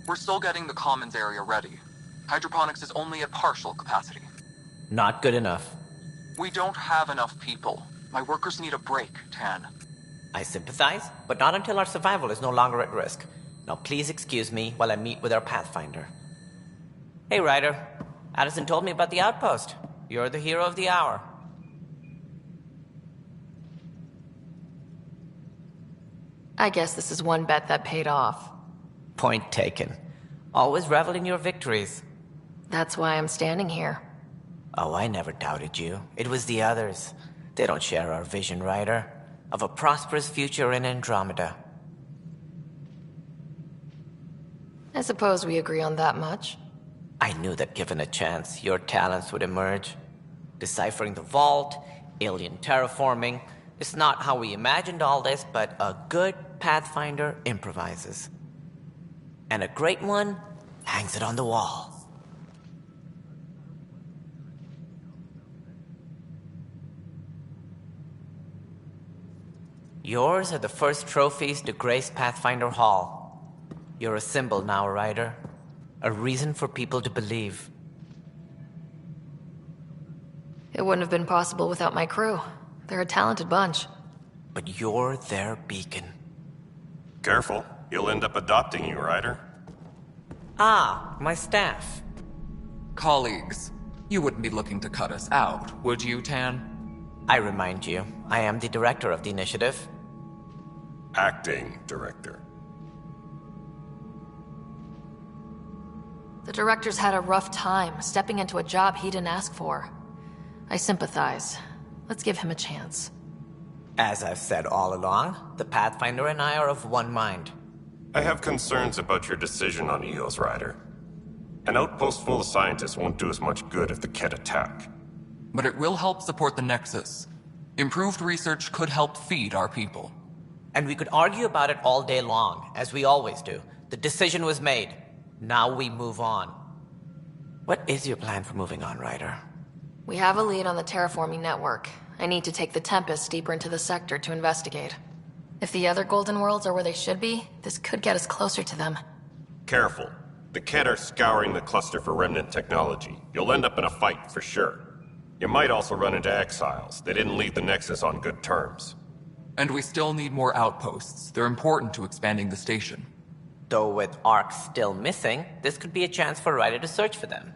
We're still getting the commons area ready. Hydroponics is only at partial capacity. Not good enough. We don't have enough people. My workers need a break, Tan. I sympathize, but not until our survival is no longer at risk. Now please excuse me while I meet with our Pathfinder. Hey, Ryder. Addison told me about the outpost. You're the hero of the hour. I guess this is one bet that paid off. Point taken. Always revel in your victories. That's why I'm standing here. Oh, I never doubted you. It was the others. They don't share our vision, Ryder, of a prosperous future in Andromeda. I suppose we agree on that much. I knew that given a chance, your talents would emerge. Deciphering the vault, alien terraforming. It's not how we imagined all this, but a good Pathfinder improvises. And a great one hangs it on the wall. Yours are the first trophies to grace Pathfinder Hall. You're a symbol now, Ryder. A reason for people to believe. It wouldn't have been possible without my crew. They're a talented bunch. But you're their beacon. Careful. You'll end up adopting you, Ryder. Ah, my staff. Colleagues, you wouldn't be looking to cut us out, would you, Tan? I remind you, I am the director of the initiative. Acting director. The director's had a rough time stepping into a job he didn't ask for. I sympathize. Let's give him a chance. As I've said all along, the Pathfinder and I are of one mind. I have concerns about your decision on EOS, Ryder. An outpost full of scientists won't do as much good if the Kett attack. But it will help support the Nexus. Improved research could help feed our people. And we could argue about it all day long, as we always do. The decision was made. Now we move on. What is your plan for moving on, Ryder? We have a lead on the terraforming network. I need to take the Tempest deeper into the sector to investigate. If the other Golden Worlds are where they should be, this could get us closer to them. Careful. The Kett are scouring the cluster for remnant technology. You'll end up in a fight, for sure. You might also run into exiles. They didn't leave the Nexus on good terms. And we still need more outposts. They're important to expanding the station. Though with Ark still missing, this could be a chance for Ryder to search for them.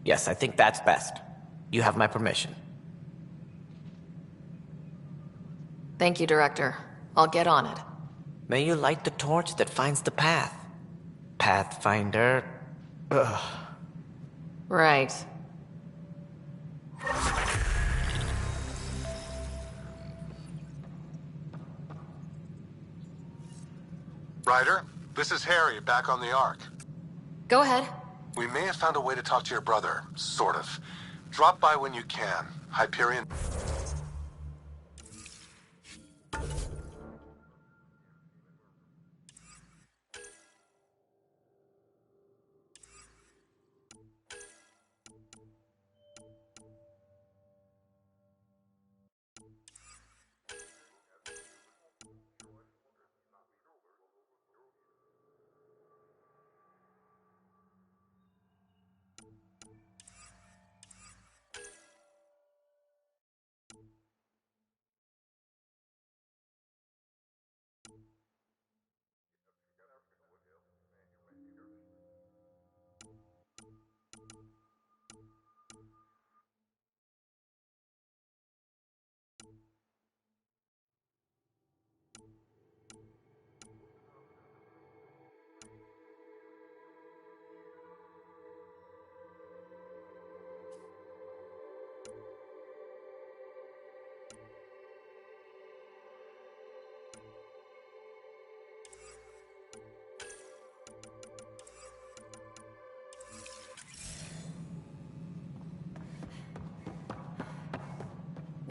Yes, I think that's best. You have my permission. Thank you, Director. I'll get on it. May you light the torch that finds the path. Pathfinder... Ugh. Right. Ryder, this is Harry, back on the Ark. Go ahead. We may have found a way to talk to your brother, sort of. Drop by when you can. Hyperion...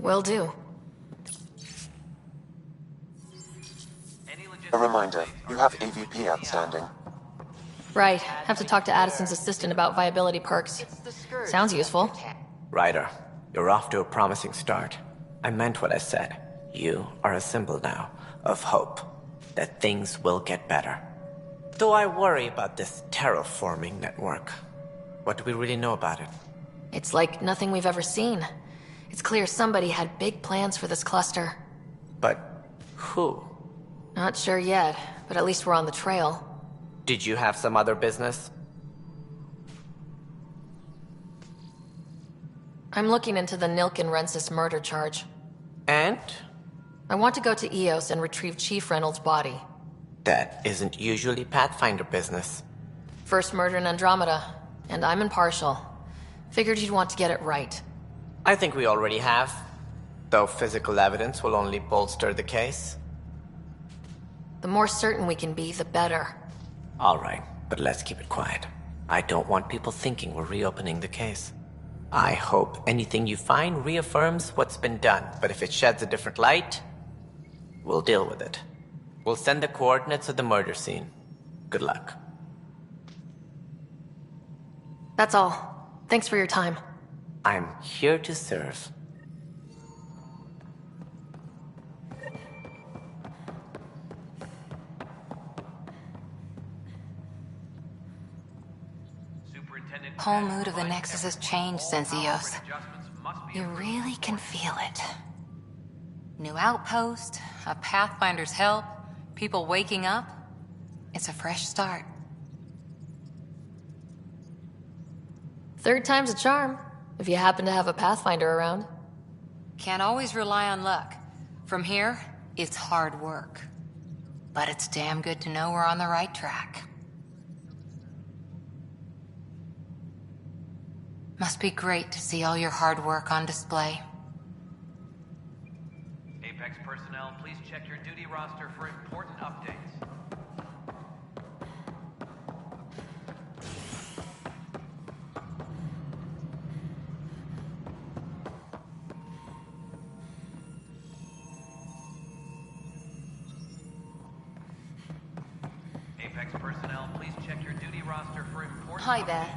Will do. A reminder, you have AVP outstanding. Right. Have to talk to Addison's assistant about viability perks. Sounds useful. Ryder, you're off to a promising start. I meant what I said. You are a symbol now of hope that things will get better. Though I worry about this terraforming network. What do we really know about it? It's like nothing we've ever seen. It's clear somebody had big plans for this cluster. But who? Not sure yet, but at least we're on the trail. Did you have some other business? I'm looking into the Nilken Rensis murder charge. And? I want to go to Eos and retrieve Chief Reynolds' body. That isn't usually Pathfinder business. First murder in Andromeda, and I'm impartial. Figured you'd want to get it right. I think we already have. Though physical evidence will only bolster the case. The more certain we can be, the better. All right, but let's keep it quiet. I don't want people thinking we're reopening the case. I hope anything you find reaffirms what's been done, but if it sheds a different light, we'll deal with it. We'll send the coordinates of the murder scene. Good luck. That's all. Thanks for your time. I'm here to serve. Whole mood of the Nexus has changed since Eos. You really can feel it. New outpost, a Pathfinder's help, people waking up. It's a fresh start. Third time's a charm, if you happen to have a Pathfinder around. Can't always rely on luck. From here, it's hard work. But it's damn good to know we're on the right track. Must be great to see all your hard work on display. Apex personnel, please check your duty roster for important updates. Apex personnel, please check your duty roster for important Hi there.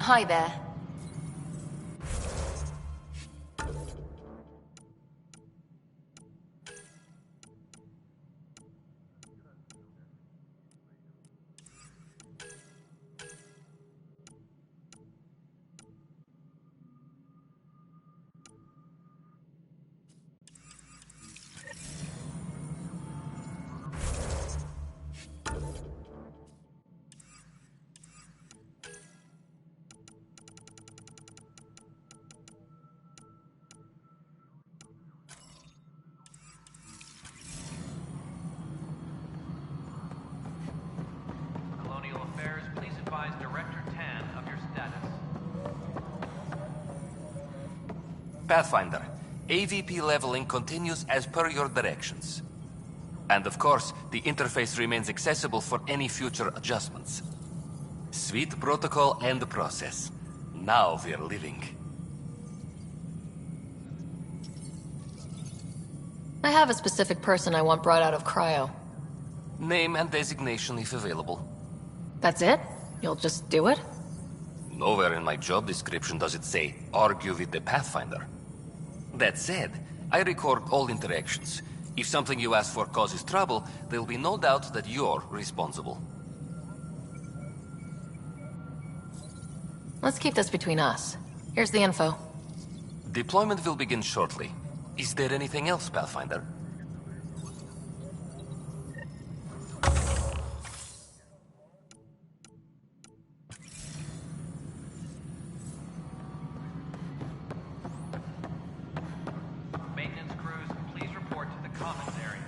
Hi there. Director Tan of your status. Pathfinder, AVP leveling continues as per your directions. And of course, the interface remains accessible for any future adjustments. Sweet protocol and process. Now we're living. I have a specific person I want brought out of cryo. Name and designation if available. That's it? You'll just do it? Nowhere in my job description does it say, argue with the Pathfinder. That said, I record all interactions. If something you ask for causes trouble, there'll be no doubt that you're responsible. Let's keep this between us. Here's the info. Deployment will begin shortly. Is there anything else, Pathfinder? Maintenance crews, please report to the commons area.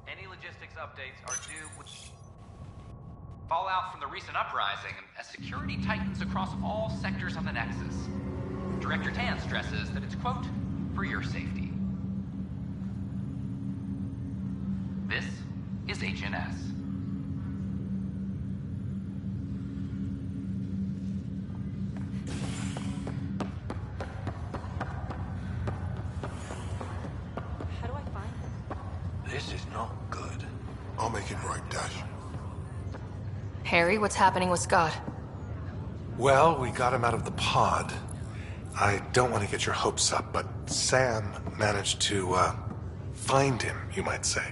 Any logistics updates are due with fallout from the recent uprising as security tightens across all sectors of the Nexus. Director Tan stresses that it's, quote, for your safety. This is HNS. This is not good. I'll make it right, Dash. Harry, what's happening with Scott? Well, we got him out of the pod. I don't want to get your hopes up, but Sam managed to, find him, you might say.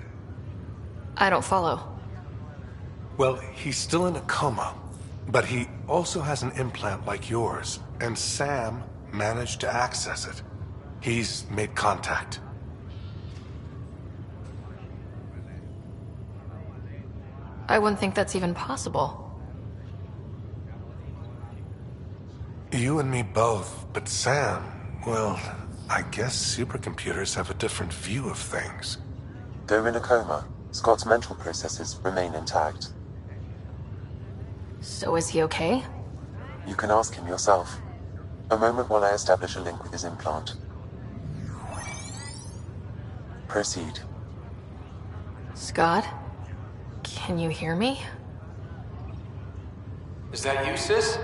I don't follow. Well, he's still in a coma, but he also has an implant like yours, and Sam managed to access it. He's made contact. I wouldn't think that's even possible. You and me both, but Sam, well, I guess supercomputers have a different view of things. Though in a coma, Scott's mental processes remain intact. So is he okay? You can ask him yourself. A moment while I establish a link with his implant. Proceed. Scott? Can you hear me? Is that you, sis?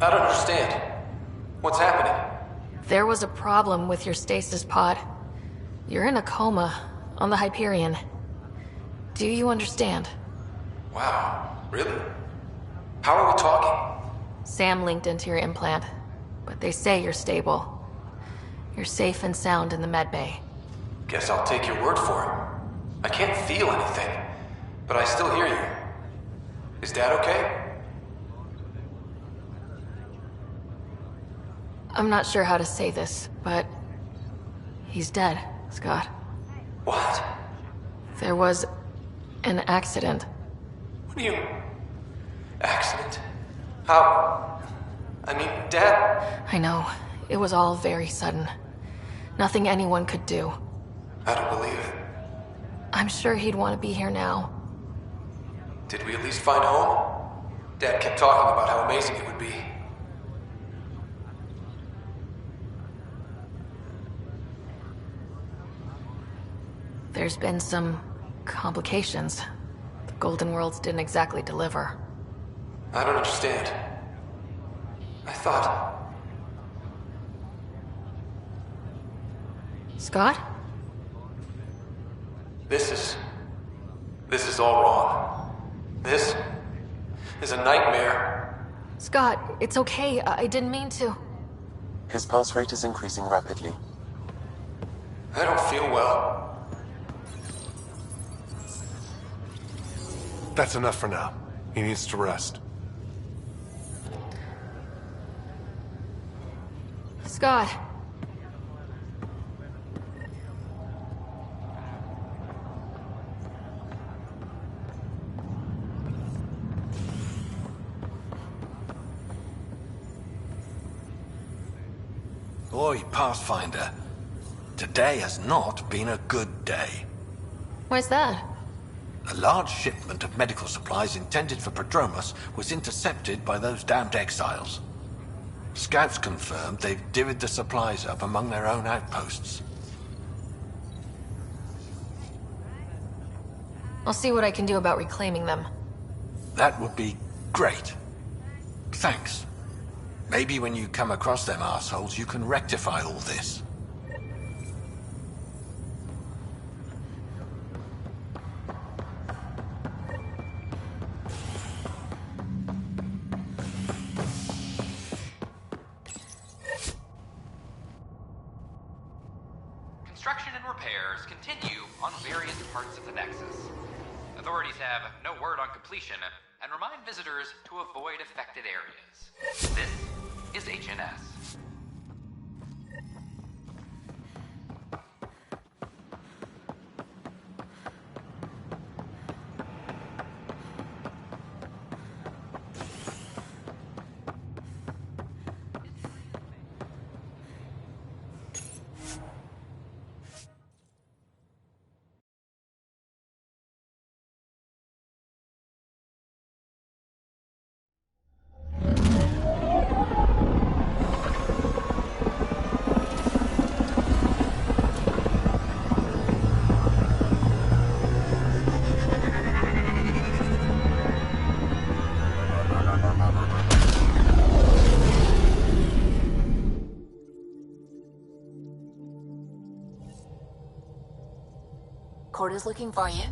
I don't understand. What's happening? There was a problem with your stasis pod. You're in a coma on the Hyperion. Do you understand? Wow, really? How are we talking? Sam linked into your implant, but they say you're stable. You're safe and sound in the medbay. Guess I'll take your word for it. I can't feel anything, but I still hear you. Is Dad okay? I'm not sure how to say this, but he's dead, Scott. What? There was an accident. What do you... Accident? How? I mean, Dad... I know. It was all very sudden. Nothing anyone could do. I don't believe it. I'm sure he'd want to be here now. Did we at least find home? Dad kept talking about how amazing it would be. There's been some complications. The Golden Worlds didn't exactly deliver. I don't understand. I thought... Scott? This is all wrong. This is a nightmare. Scott, it's okay. I didn't mean to. His pulse rate is increasing rapidly. I don't feel well. That's enough for now. He needs to rest. Scott. Oi, Pathfinder. Today has not been a good day. Why's that? A large shipment of medical supplies intended for Prodromos was intercepted by those damned exiles. Scouts confirmed they've divvied the supplies up among their own outposts. I'll see what I can do about reclaiming them. That would be great. Thanks. Maybe when you come across them assholes, you can rectify all this. Construction and repairs continue on various parts of the Nexus. Authorities have no word on completion and remind visitors to avoid affected areas. This is HNS. Court is looking for you.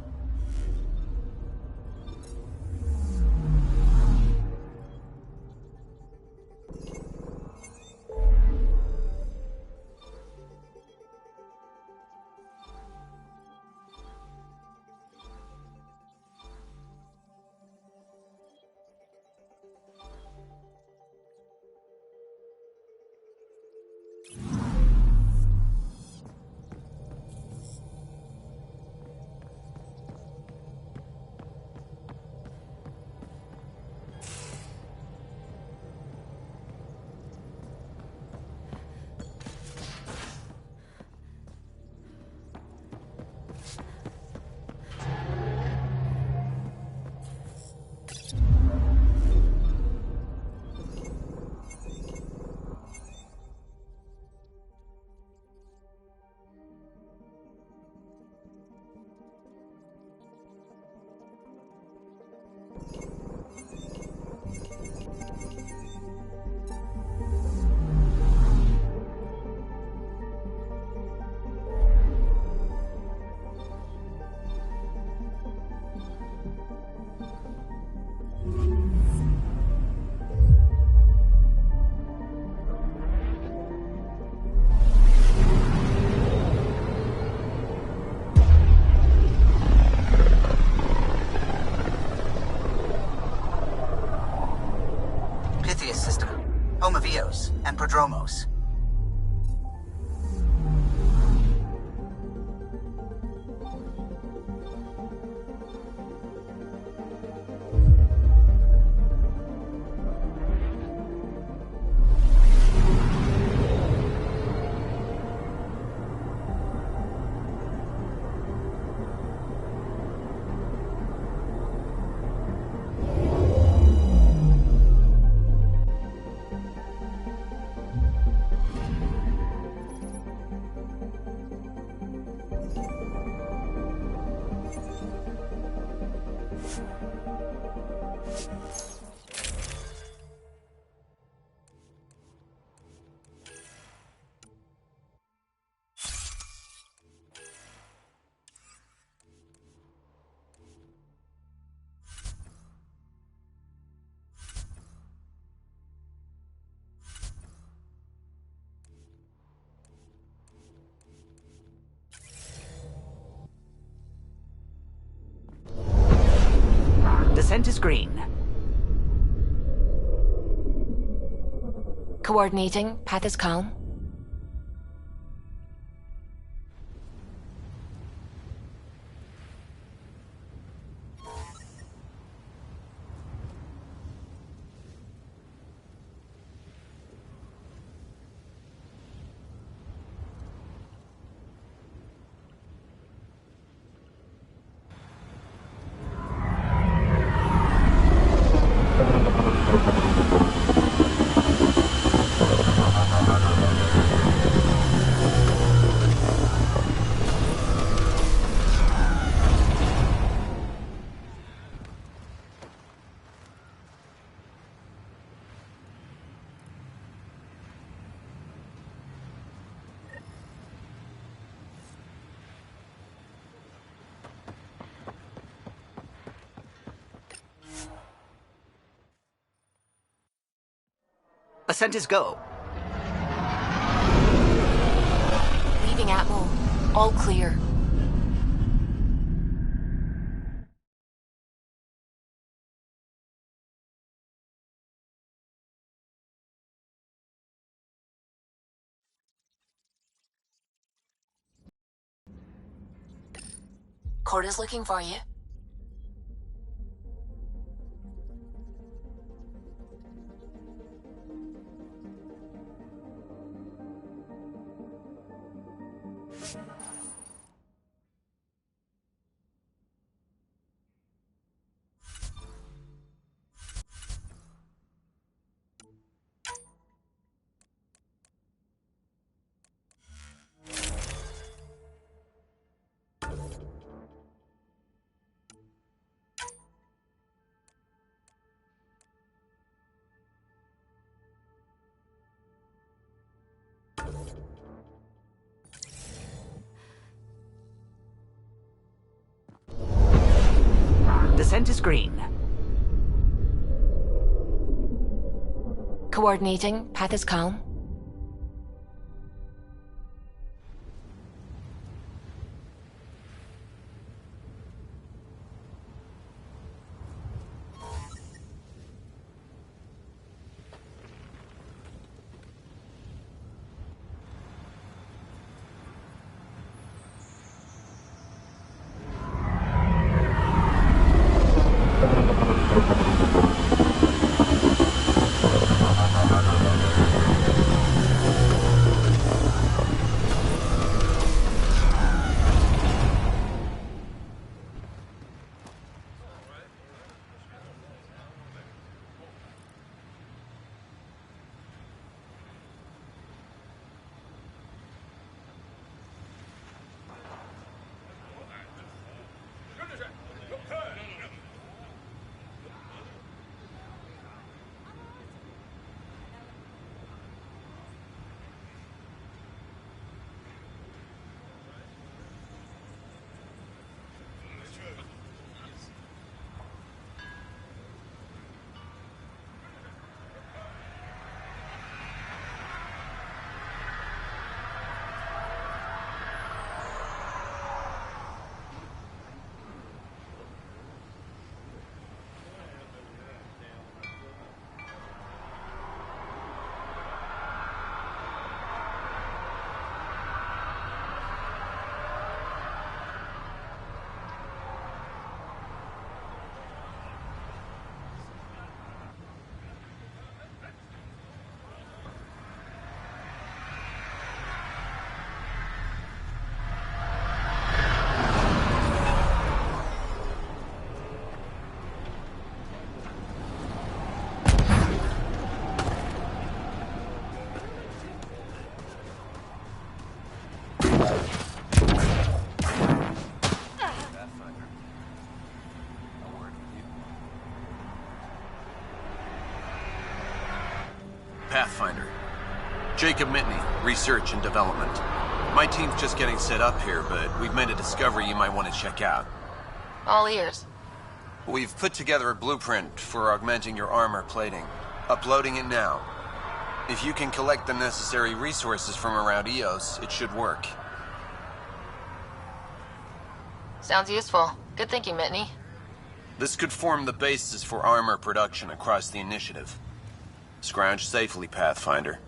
home of Eos and Prodromos. Descent is green. Coordinating. Path is calm. Ascent is go. Leaving Atmo. All clear. Court is looking for you. Descent is green. Coordinating. Path is calm. Pathfinder. Jacob Mitney, Research and Development. My team's just getting set up here, but we've made a discovery you might want to check out. All ears. We've put together a blueprint for augmenting your armor plating. Uploading it now. If you can collect the necessary resources from around EOS, it should work. Sounds useful. Good thinking, Mitney. This could form the basis for armor production across the initiative. Scrounge safely, Pathfinder.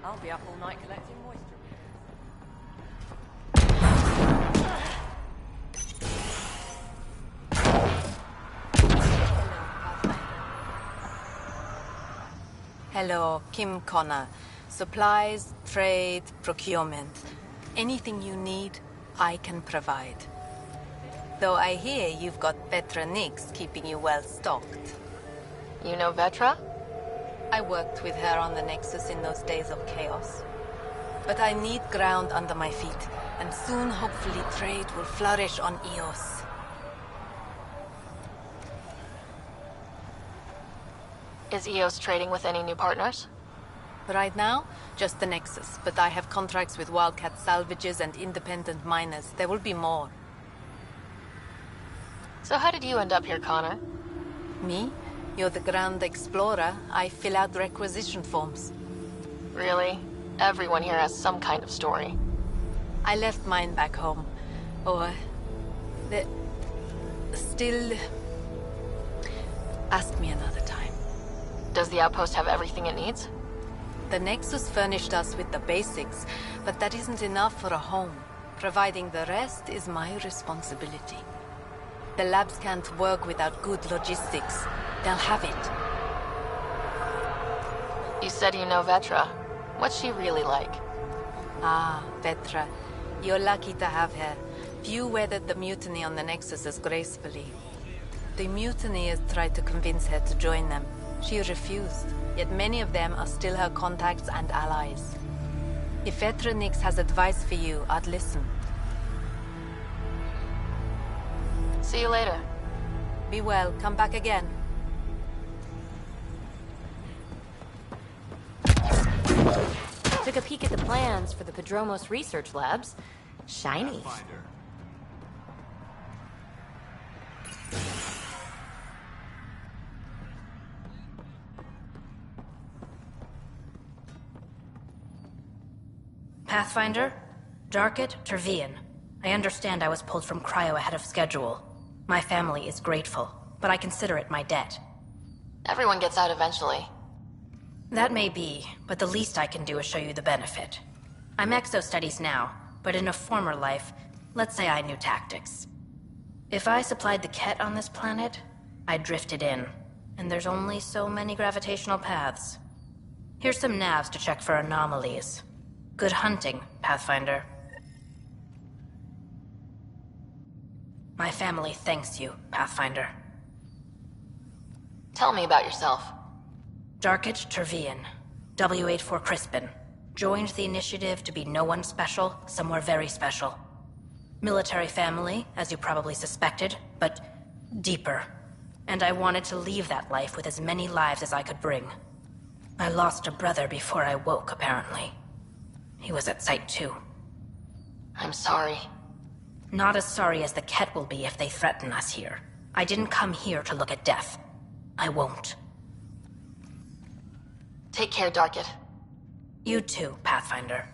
I'll be up all night collecting moisture. Hello, Kim Connor. Supplies, trade, procurement. Anything you need, I can provide. Though I hear you've got Vetra Nix keeping you well stocked. You know Vetra? I worked with her on the Nexus in those days of chaos. But I need ground under my feet, and soon hopefully trade will flourish on EOS. Is EOS trading with any new partners? Right now, just the Nexus, but I have contracts with Wildcat salvages and independent miners. There will be more. So how did you end up here, Connor? Me? You're the Grand Explorer. I fill out requisition forms. Really? Everyone here has some kind of story. I left mine back home. Or... Still... Ask me another time. Does the outpost have everything it needs? The Nexus furnished us with the basics, but that isn't enough for a home. Providing the rest is my responsibility. The labs can't work without good logistics. They'll have it. You said you know Vetra. What's she really like? Ah, Vetra. You're lucky to have her. Few weathered the mutiny on the Nexus as gracefully. The mutineers tried to convince her to join them. She refused, yet many of them are still her contacts and allies. If Vetra Nix has advice for you, I'd listen. See you later. Be well. Come back again. Took a peek at the plans for the Padromos research labs. Shiny. Pathfinder? Darket Tervian. I understand I was pulled from cryo ahead of schedule. My family is grateful, but I consider it my debt. Everyone gets out eventually. That may be, but the least I can do is show you the benefit. I'm exo-studies now, but in a former life, let's say I knew tactics. If I supplied the Ket on this planet, I drifted in, and there's only so many gravitational paths. Here's some navs to check for anomalies. Good hunting, Pathfinder. My family thanks you, Pathfinder. Tell me about yourself. Darket Tervian, W84 Crispin. Joined the initiative to be no one special, somewhere very special. Military family, as you probably suspected, but deeper. And I wanted to leave that life with as many lives as I could bring. I lost a brother before I woke, apparently. He was at Site 2. I'm sorry. Not as sorry as the Ket will be if they threaten us here. I didn't come here to look at death. I won't. Take care, Darket. You too, Pathfinder.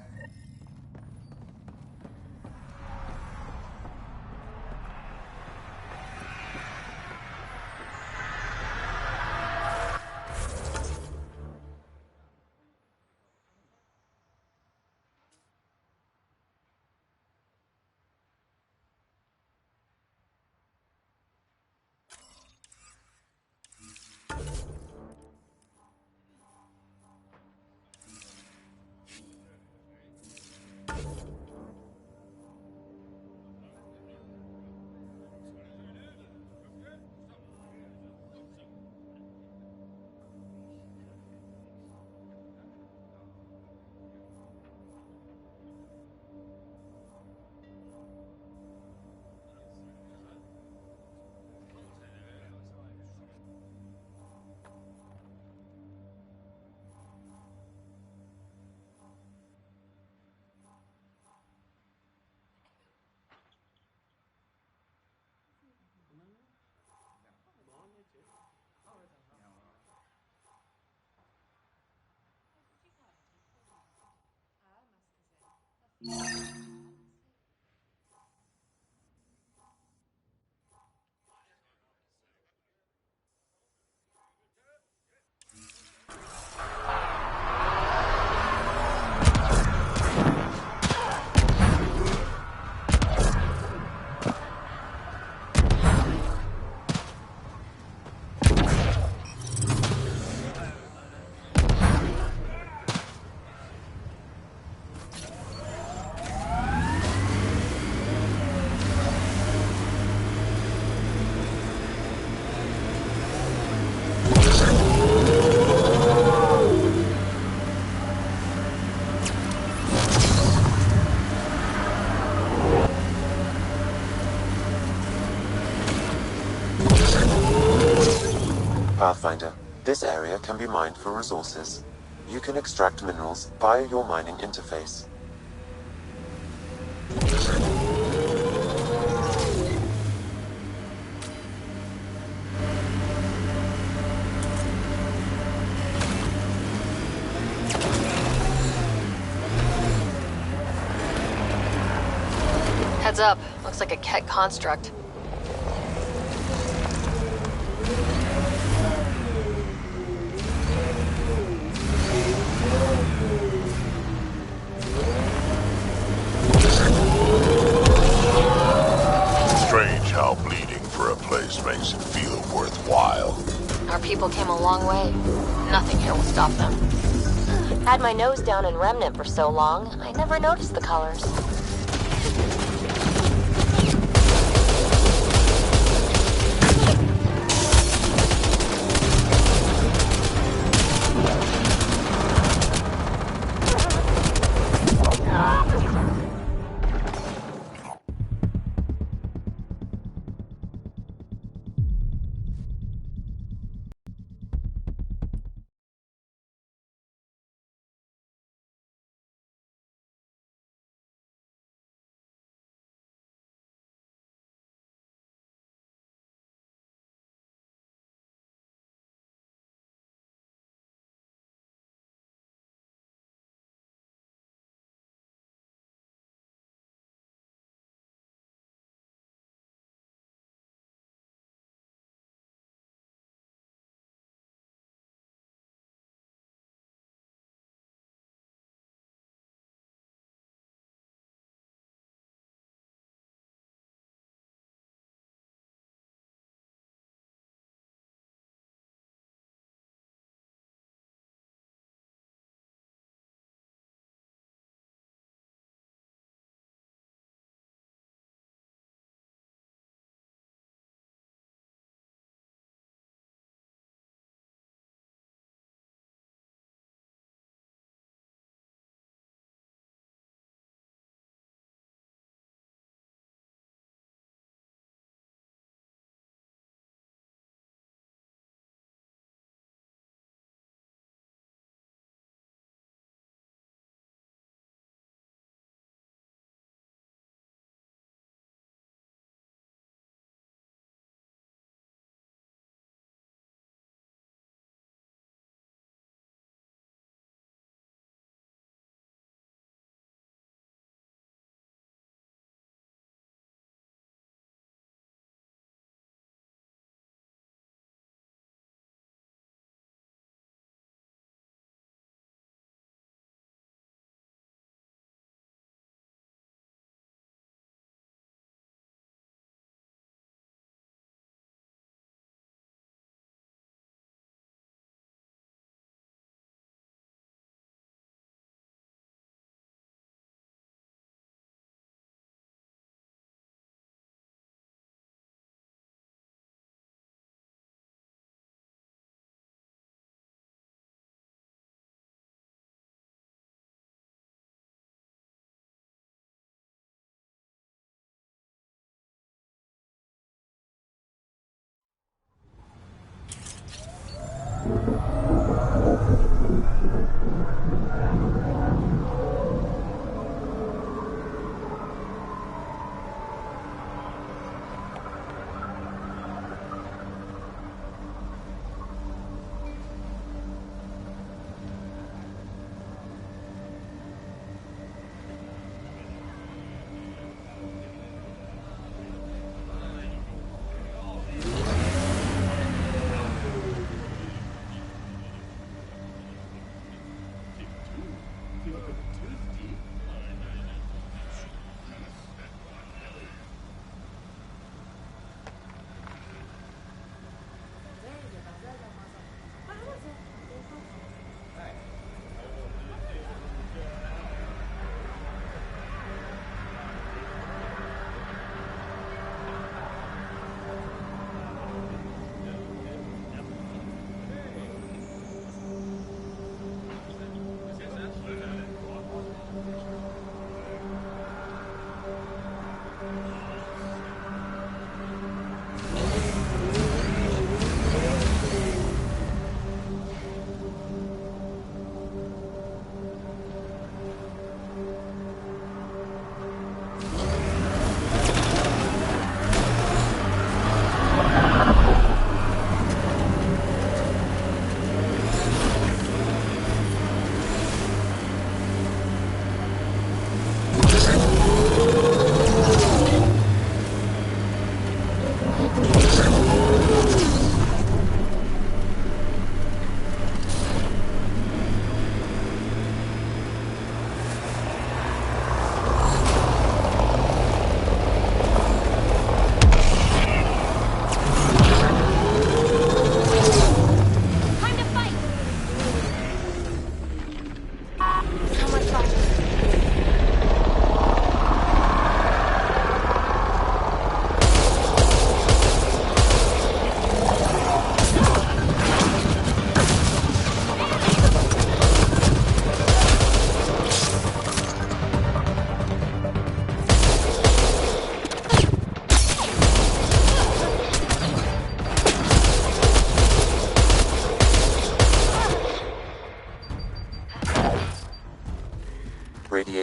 Pathfinder, this area can be mined for resources. You can extract minerals via your mining interface. Heads up. Looks like a Ket construct. Strange how bleeding for a makes it feel worthwhile. Our people came a long way. Nothing here will stop them. Had my nose down in Remnant for so long, I never noticed the colors.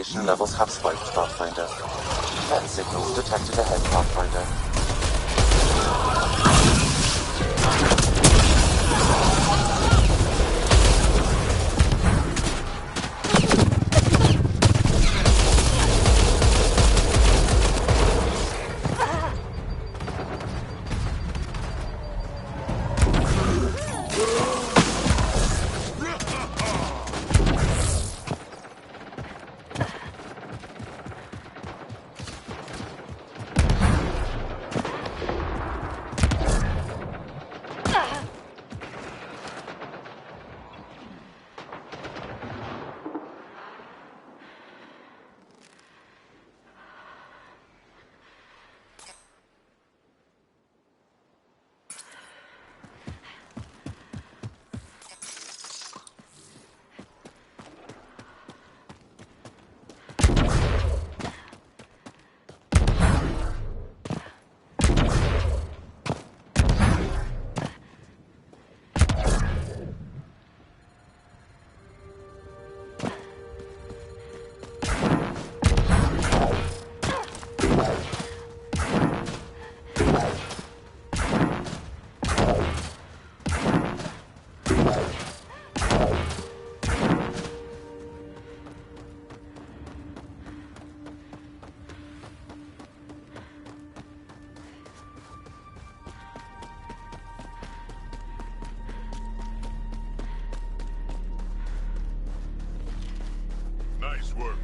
Radiation levels have spiked, Pathfinder. Threat signals detected ahead, Pathfinder. Nice work.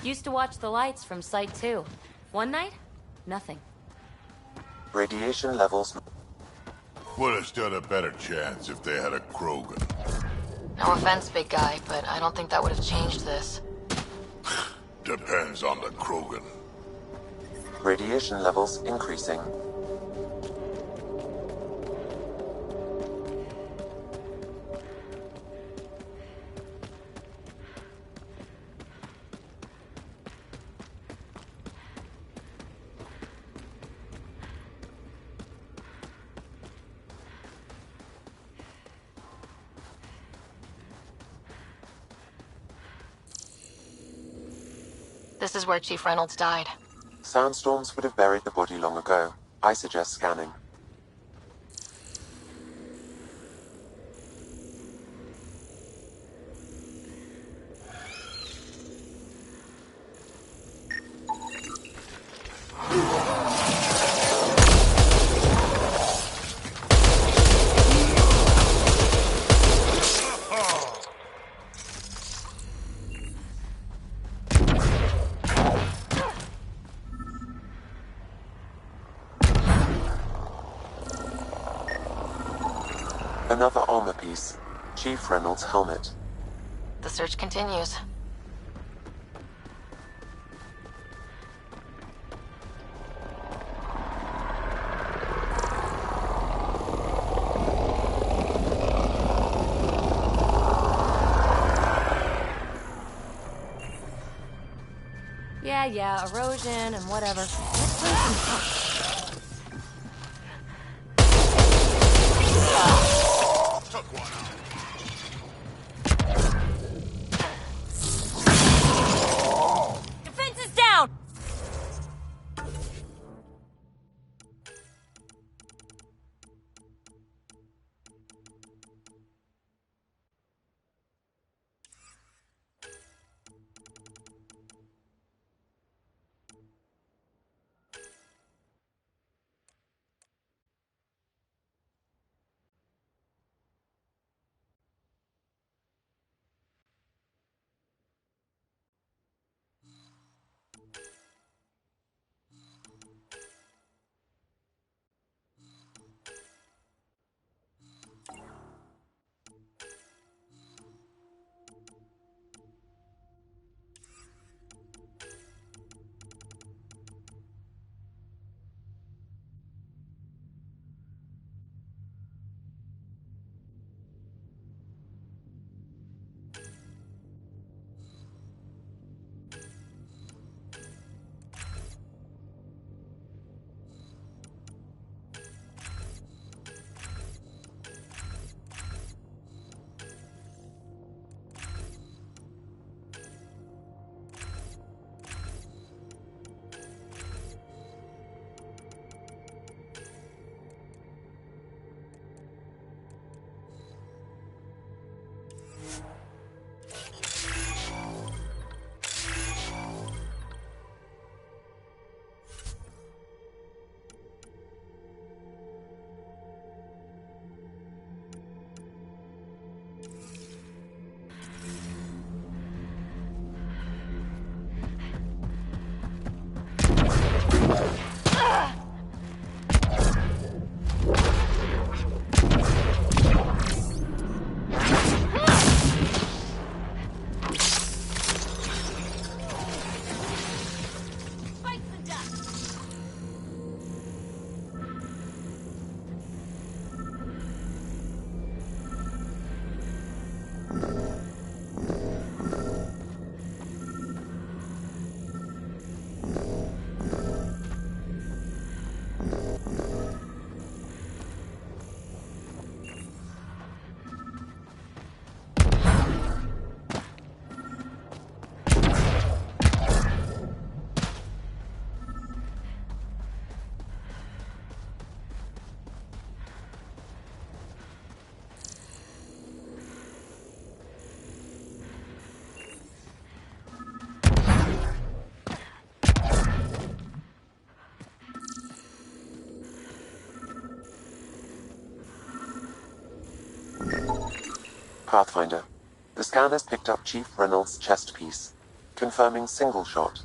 Used to watch the lights from Site 2. One night, nothing. Radiation levels. Would have stood a better chance if they had a Krogan. No offense, big guy, but I don't think that would have changed this. Depends on the Krogan. Radiation levels increasing. This is where Chief Reynolds died. Sandstorms would have buried the body long ago. I suggest scanning. Another armor piece. Chief Reynolds' helmet. The search continues. Yeah, erosion and whatever. Let's play some pop. Defense is down! Pathfinder. The scanners picked up Chief Reynolds' chest piece, confirming single shot.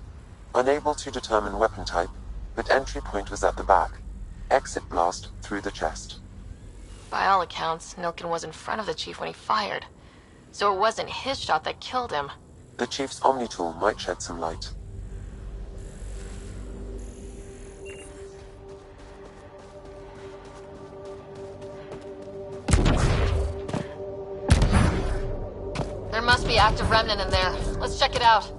Unable to determine weapon type, but entry point was at the back. Exit blast through the chest. By all accounts, Nilkin was in front of the Chief when he fired. So it wasn't his shot that killed him. The Chief's Omni tool might shed some light. There must be active remnant in there. Let's check it out.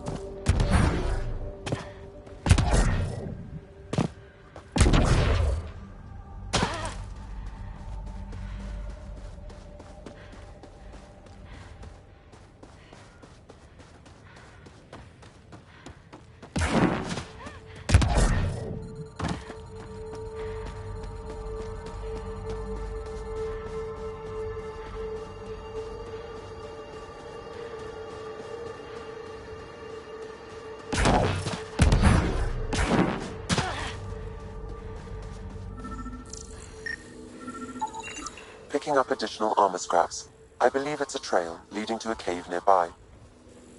picking up additional armor scraps. I believe it's a trail leading to a cave nearby.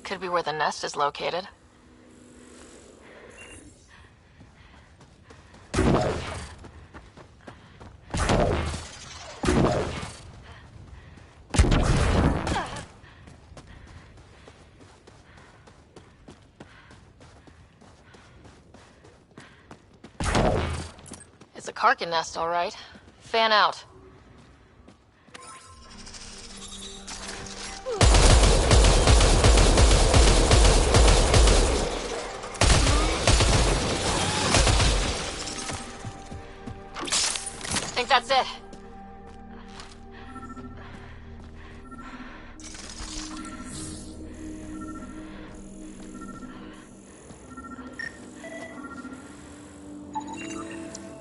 Could be where the nest is located. It's a Karkin nest, all right. Fan out. I think that's it.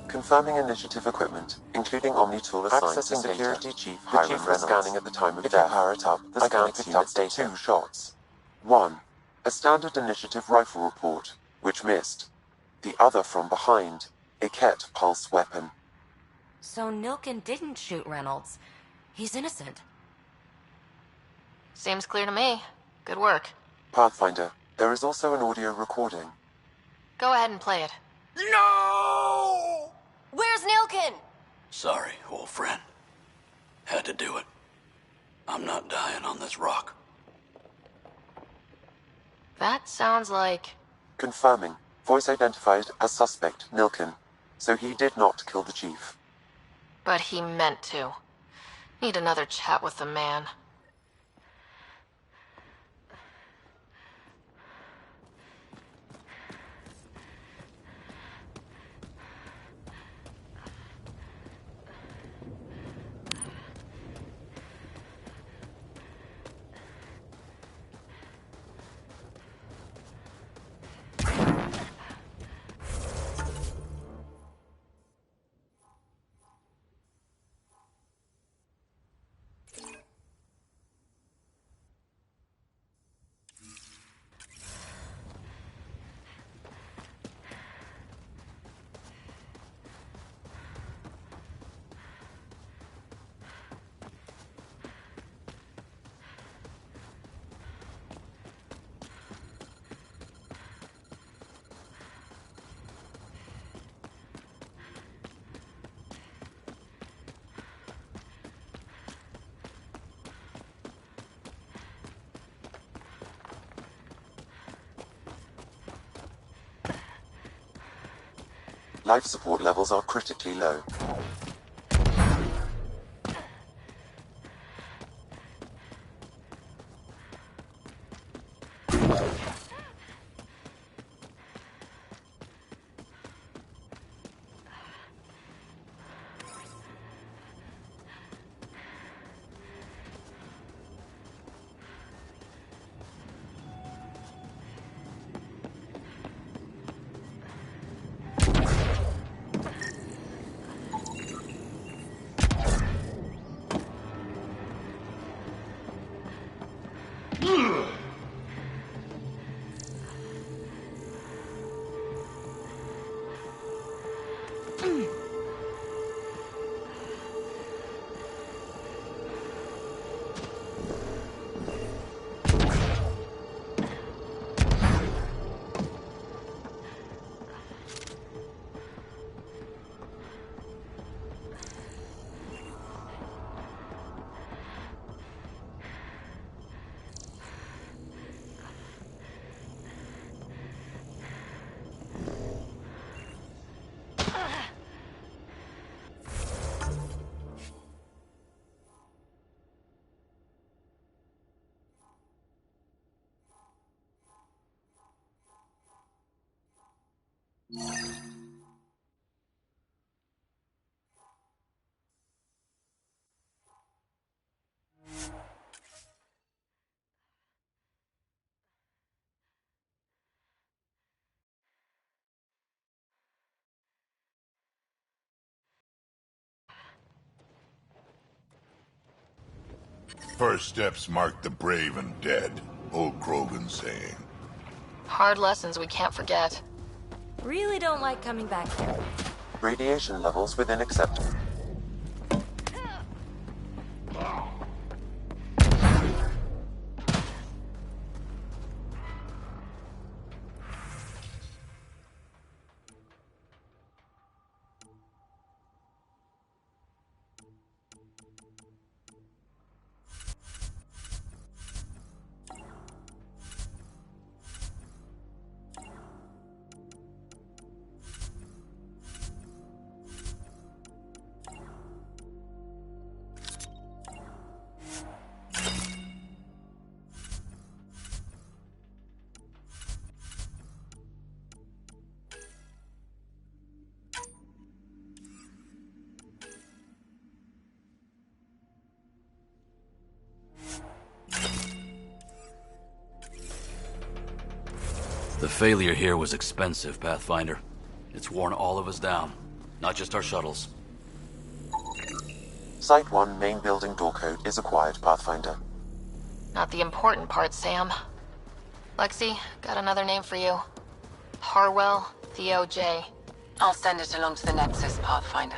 Confirming initiative equipment, including Omni-tool assigned to Security Chief Hiram Reynolds. The Chief was scanning at the time of death. Power it up, the scanning picked up data. 2 shots. 1. A standard initiative rifle report, which missed. The other from behind, a Ket pulse weapon. So Nilkin didn't shoot Reynolds. He's innocent. Seems clear to me. Good work. Pathfinder, there is also an audio recording. Go ahead and play it. No! Where's Nilkin? Sorry, old friend. Had to do it. I'm not dying on this rock. That sounds like... Confirming. Voice identified as suspect, Nilkin. So he did not kill the chief. But he meant to. Need another chat with the man. Life support levels are critically low. First steps mark the brave and dead, old Krogan saying. Hard lessons we can't forget. Really don't like coming back here. Radiation levels within acceptable. The failure here was expensive, Pathfinder. It's worn all of us down, not just our shuttles. Site 1 main building door code is acquired, Pathfinder. Not the important part, Sam. Lexi, got another name for you. Harwell Theo J. I'll send it along to the Nexus, Pathfinder.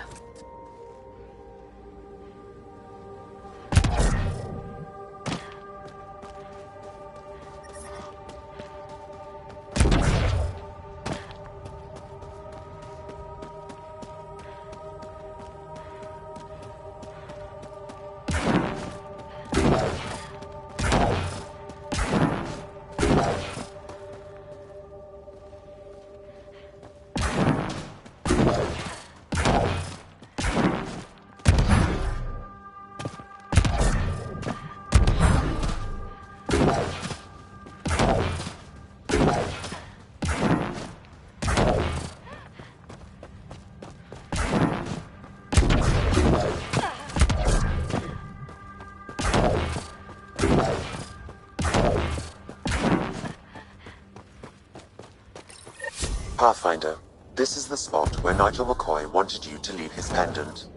Pathfinder, this is the spot where Nigel McCoy wanted you to leave his pendant.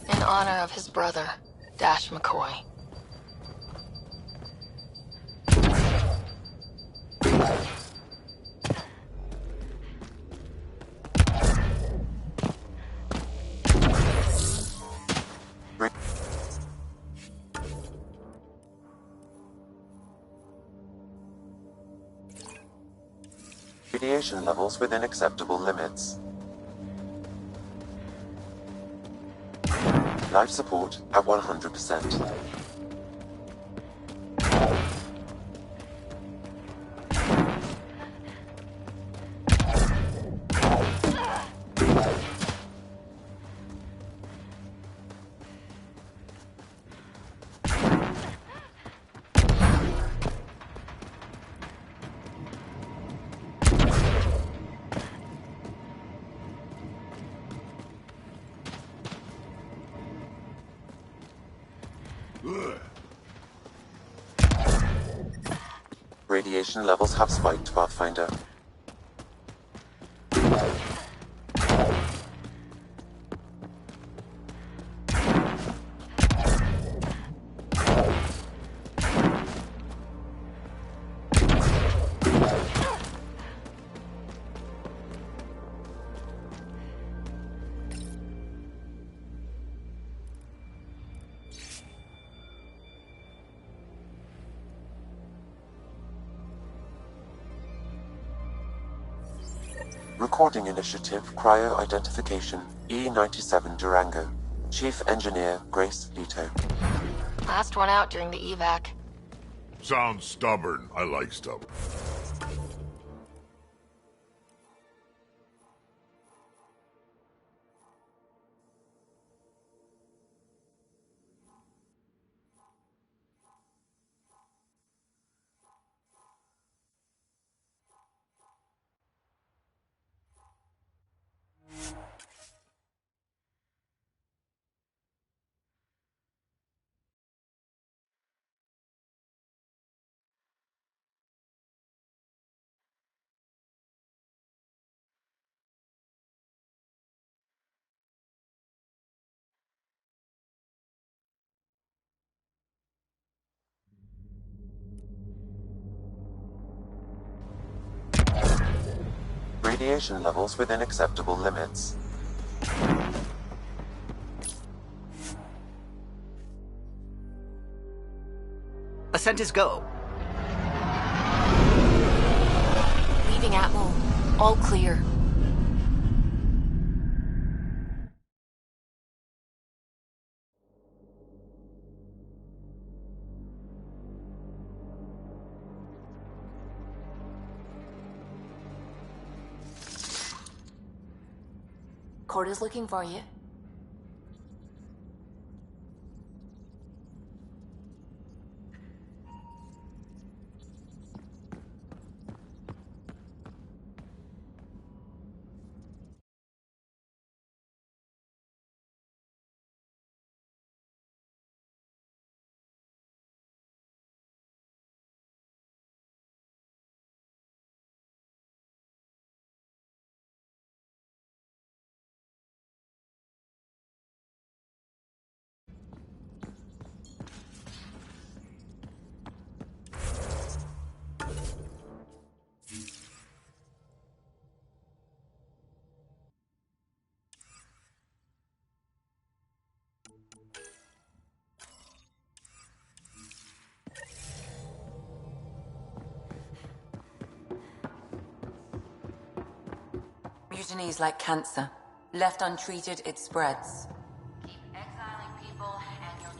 In honor of his brother, Dash McCoy. Radiation levels within acceptable limits. Life support at 100%. Radiation levels have spiked, Pathfinder. Recording Initiative Cryo Identification E97 Durango. Chief Engineer Grace Leto. Last one out during the evac. Sounds stubborn. I like stubborn. Radiation levels within acceptable limits. descent is go. Leaving Atmo. All clear. Corda's looking for you. Mutiny is like cancer. Left untreated, it spreads. Keep exiling people and your...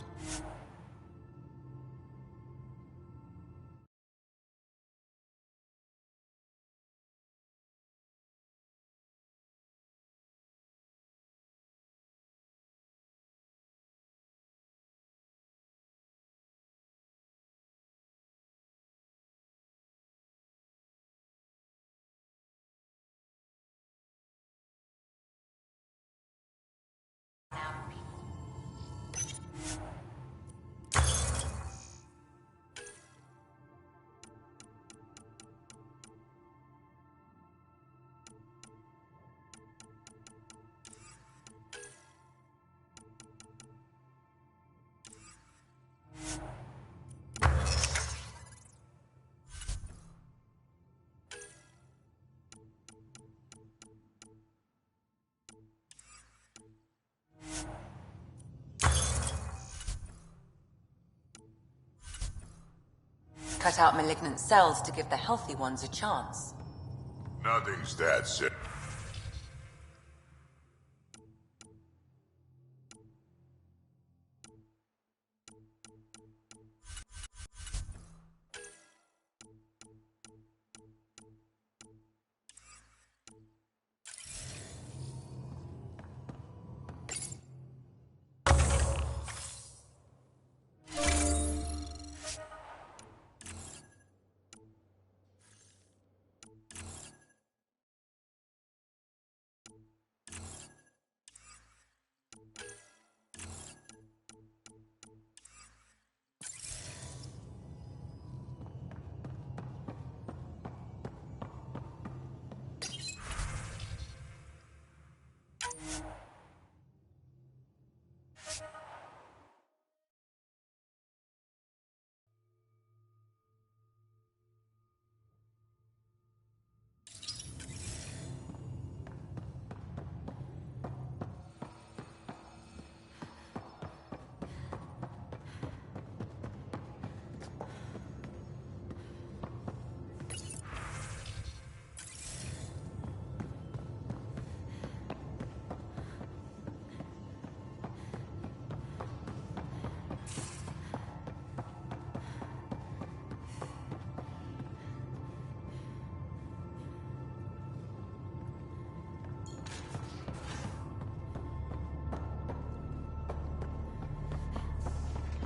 Cut out malignant cells to give the healthy ones a chance. Nothing's that simple.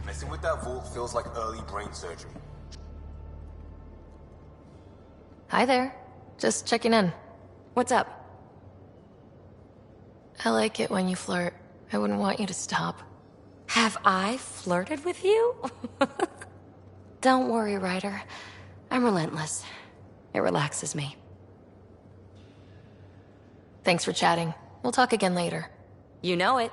Messing with that vault feels like early brain surgery. Hi there. Just checking in. What's up? I like it when you flirt. I wouldn't want you to stop. Have I flirted with you? Don't worry, Ryder. I'm relentless. It relaxes me. Thanks for chatting. We'll talk again later. You know it.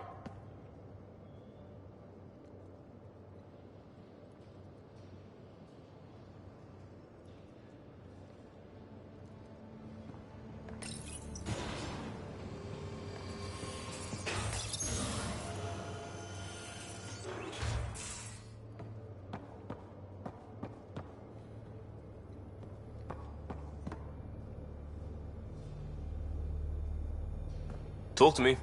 Talk to me.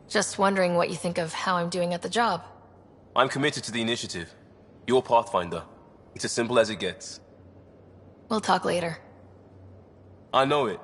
Just wondering what you think of how I'm doing at the job. I'm committed to the initiative. You're Pathfinder. It's as simple as it gets. We'll talk later. I know it.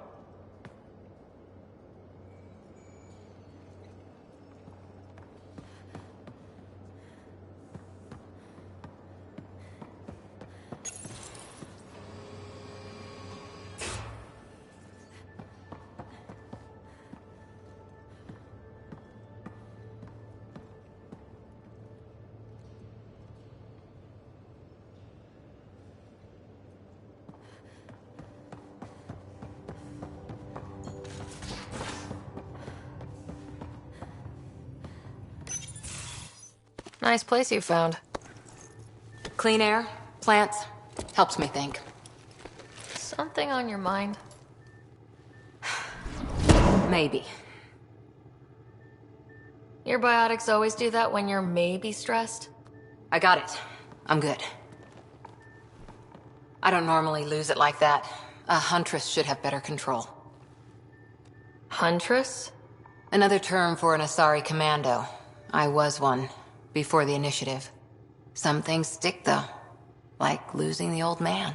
Nice place you found. Clean air, plants, helps me think. Something on your mind? Maybe. Your biotics always do that when you're maybe stressed? I got it. I'm good. I don't normally lose it like that. A huntress should have better control. Huntress? Another term for an Asari commando. I was one, before the initiative. Some things stick, though. Like losing the old man.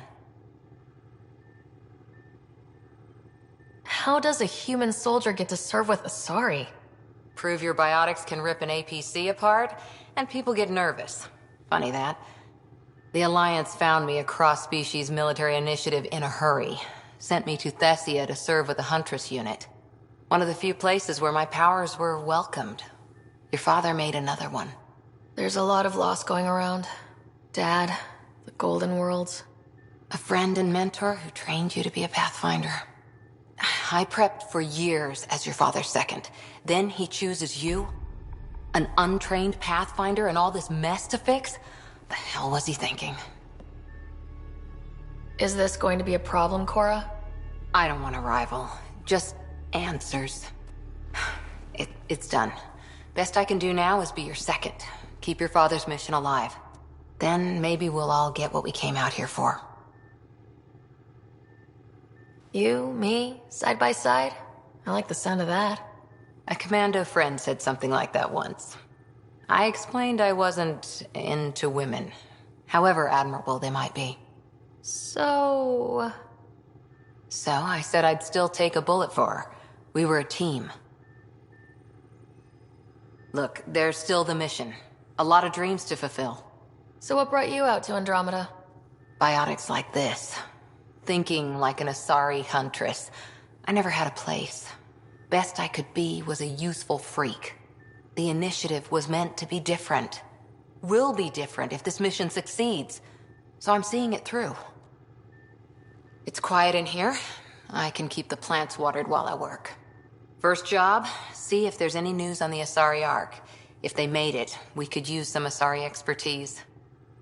How does a human soldier get to serve with Asari? Prove your biotics can rip an APC apart, and people get nervous. Funny that. The Alliance found me a cross-species military initiative in a hurry. Sent me to Thessia to serve with the Huntress unit. One of the few places where my powers were welcomed. Your father made another one. There's a lot of loss going around. Dad, the Golden Worlds. A friend and mentor who trained you to be a Pathfinder. I prepped for years as your father's second. Then he chooses you? An untrained Pathfinder and all this mess to fix? The hell was he thinking? Is this going to be a problem, Cora? I don't want a rival. Just answers. It's done. Best I can do now is be your second. Keep your father's mission alive. Then maybe we'll all get what we came out here for. You, me, side by side? I like the sound of that. A commando friend said something like that once. I explained I wasn't into women, however admirable they might be. So I said I'd still take a bullet for her. We were a team. Look, there's still the mission. A lot of dreams to fulfill. So what brought you out to Andromeda? Biotics like this. Thinking like an Asari huntress. I never had a place. Best I could be was a useful freak. The initiative was meant to be different. Will be different if this mission succeeds. So I'm seeing it through. It's quiet in here. I can keep the plants watered while I work. First job, see if there's any news on the Asari Ark. If they made it, we could use some Asari expertise.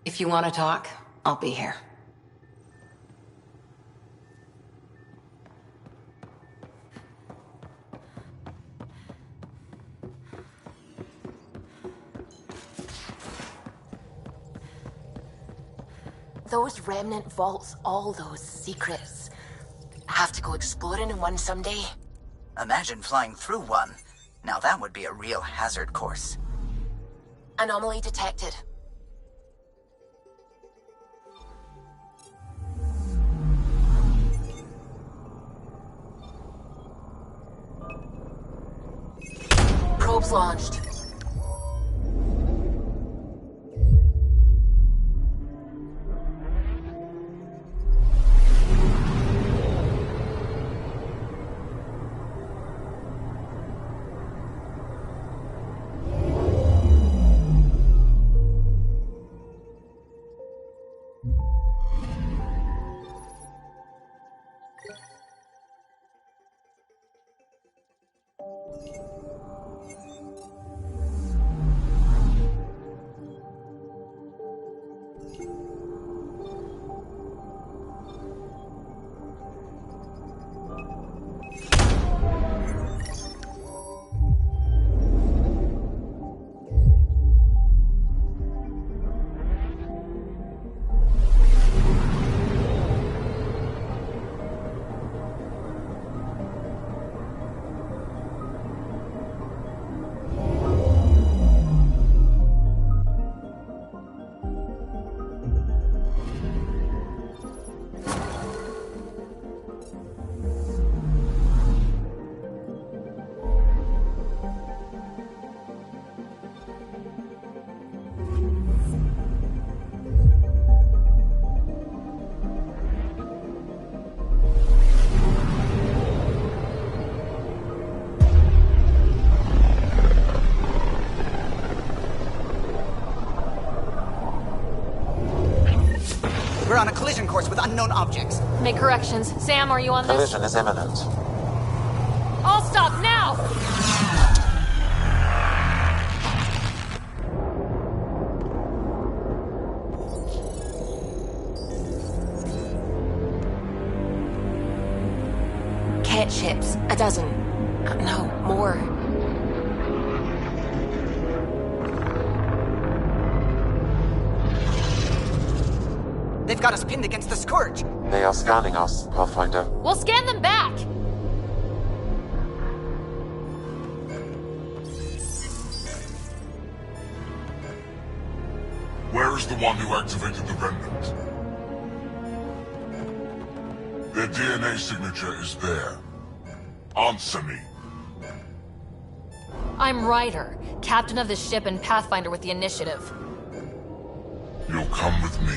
If you want to talk, I'll be here. Those remnant vaults, all those secrets. Have to go exploring in one someday. Imagine flying through one. Now that would be a real hazard course. Anomaly detected. Probes launched. We're on a collision course with unknown objects. Make corrections. Sam, are you on this? Collision is imminent. All stop now! Cat ships. A dozen. No, more. They've got us pinned against the Scourge. They are scanning us, Pathfinder. We'll scan them back! Where is the one who activated the remnant? Their DNA signature is there. Answer me. I'm Ryder, captain of the ship and Pathfinder with the initiative. You'll come with me.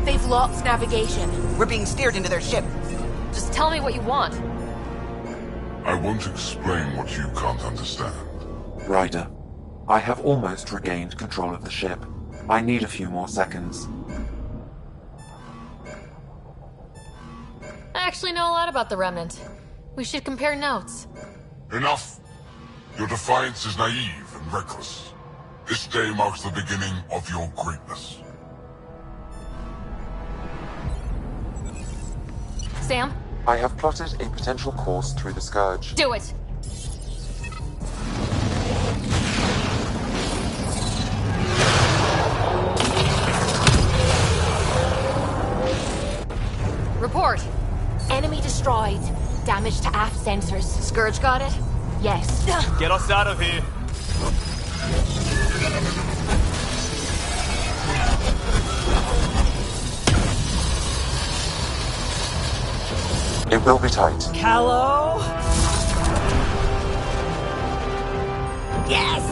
They've lost navigation. We're being steered into their ship. Just tell me what you want. I won't explain what you can't understand. Ryder, I have almost regained control of the ship. I need a few more seconds. I actually know a lot about the Remnant. We should compare notes. Enough! Your defiance is naive and reckless. This day marks the beginning of your greatness. Sam? I have plotted a potential course through the Scourge. Do it! Report! Enemy destroyed. Damage to aft sensors. Scourge got it? Yes. Get us out of here! It will be tight. Callow? Yes!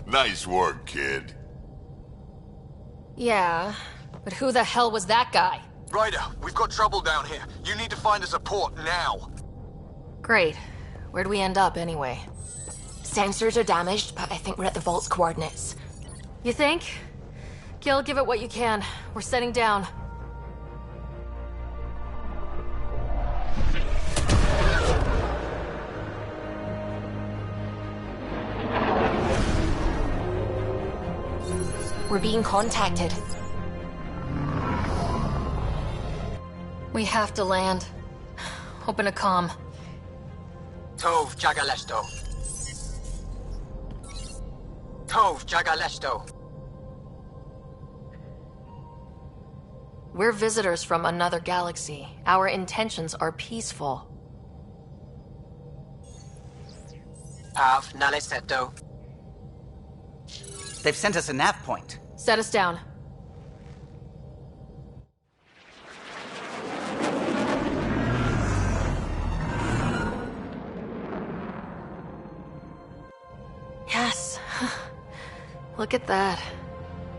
Nice work, kid. Yeah, but who the hell was that guy? Ryder, we've got trouble down here. You need to find us a port now. Great. Where'd we end up anyway? Sensors are damaged, but I think we're at the vault's coordinates. You think? Gil, give it what you can. We're setting down. We're being contacted. We have to land. Open a comm. Tov Jagalesto. Tov Jagalesto. We're visitors from another galaxy. Our intentions are peaceful. Av Naleseto. They've sent us a nav point. Set us down. Yes. Look at that.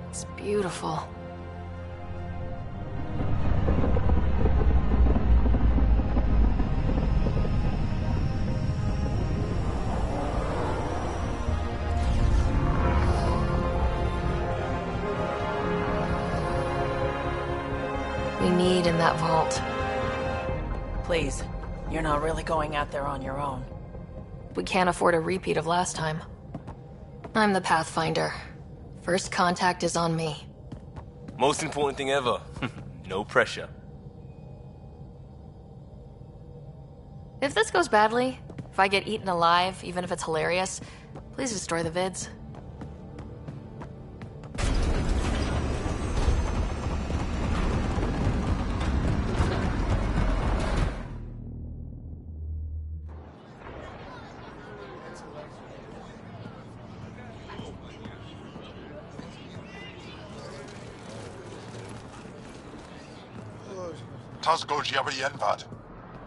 It's beautiful. We need in that vault. Please, you're not really going out there on your own. We can't afford a repeat of last time. I'm the Pathfinder. First contact is on me. Most important thing ever. No pressure. If this goes badly, if I get eaten alive, even if it's hilarious, please destroy the vids.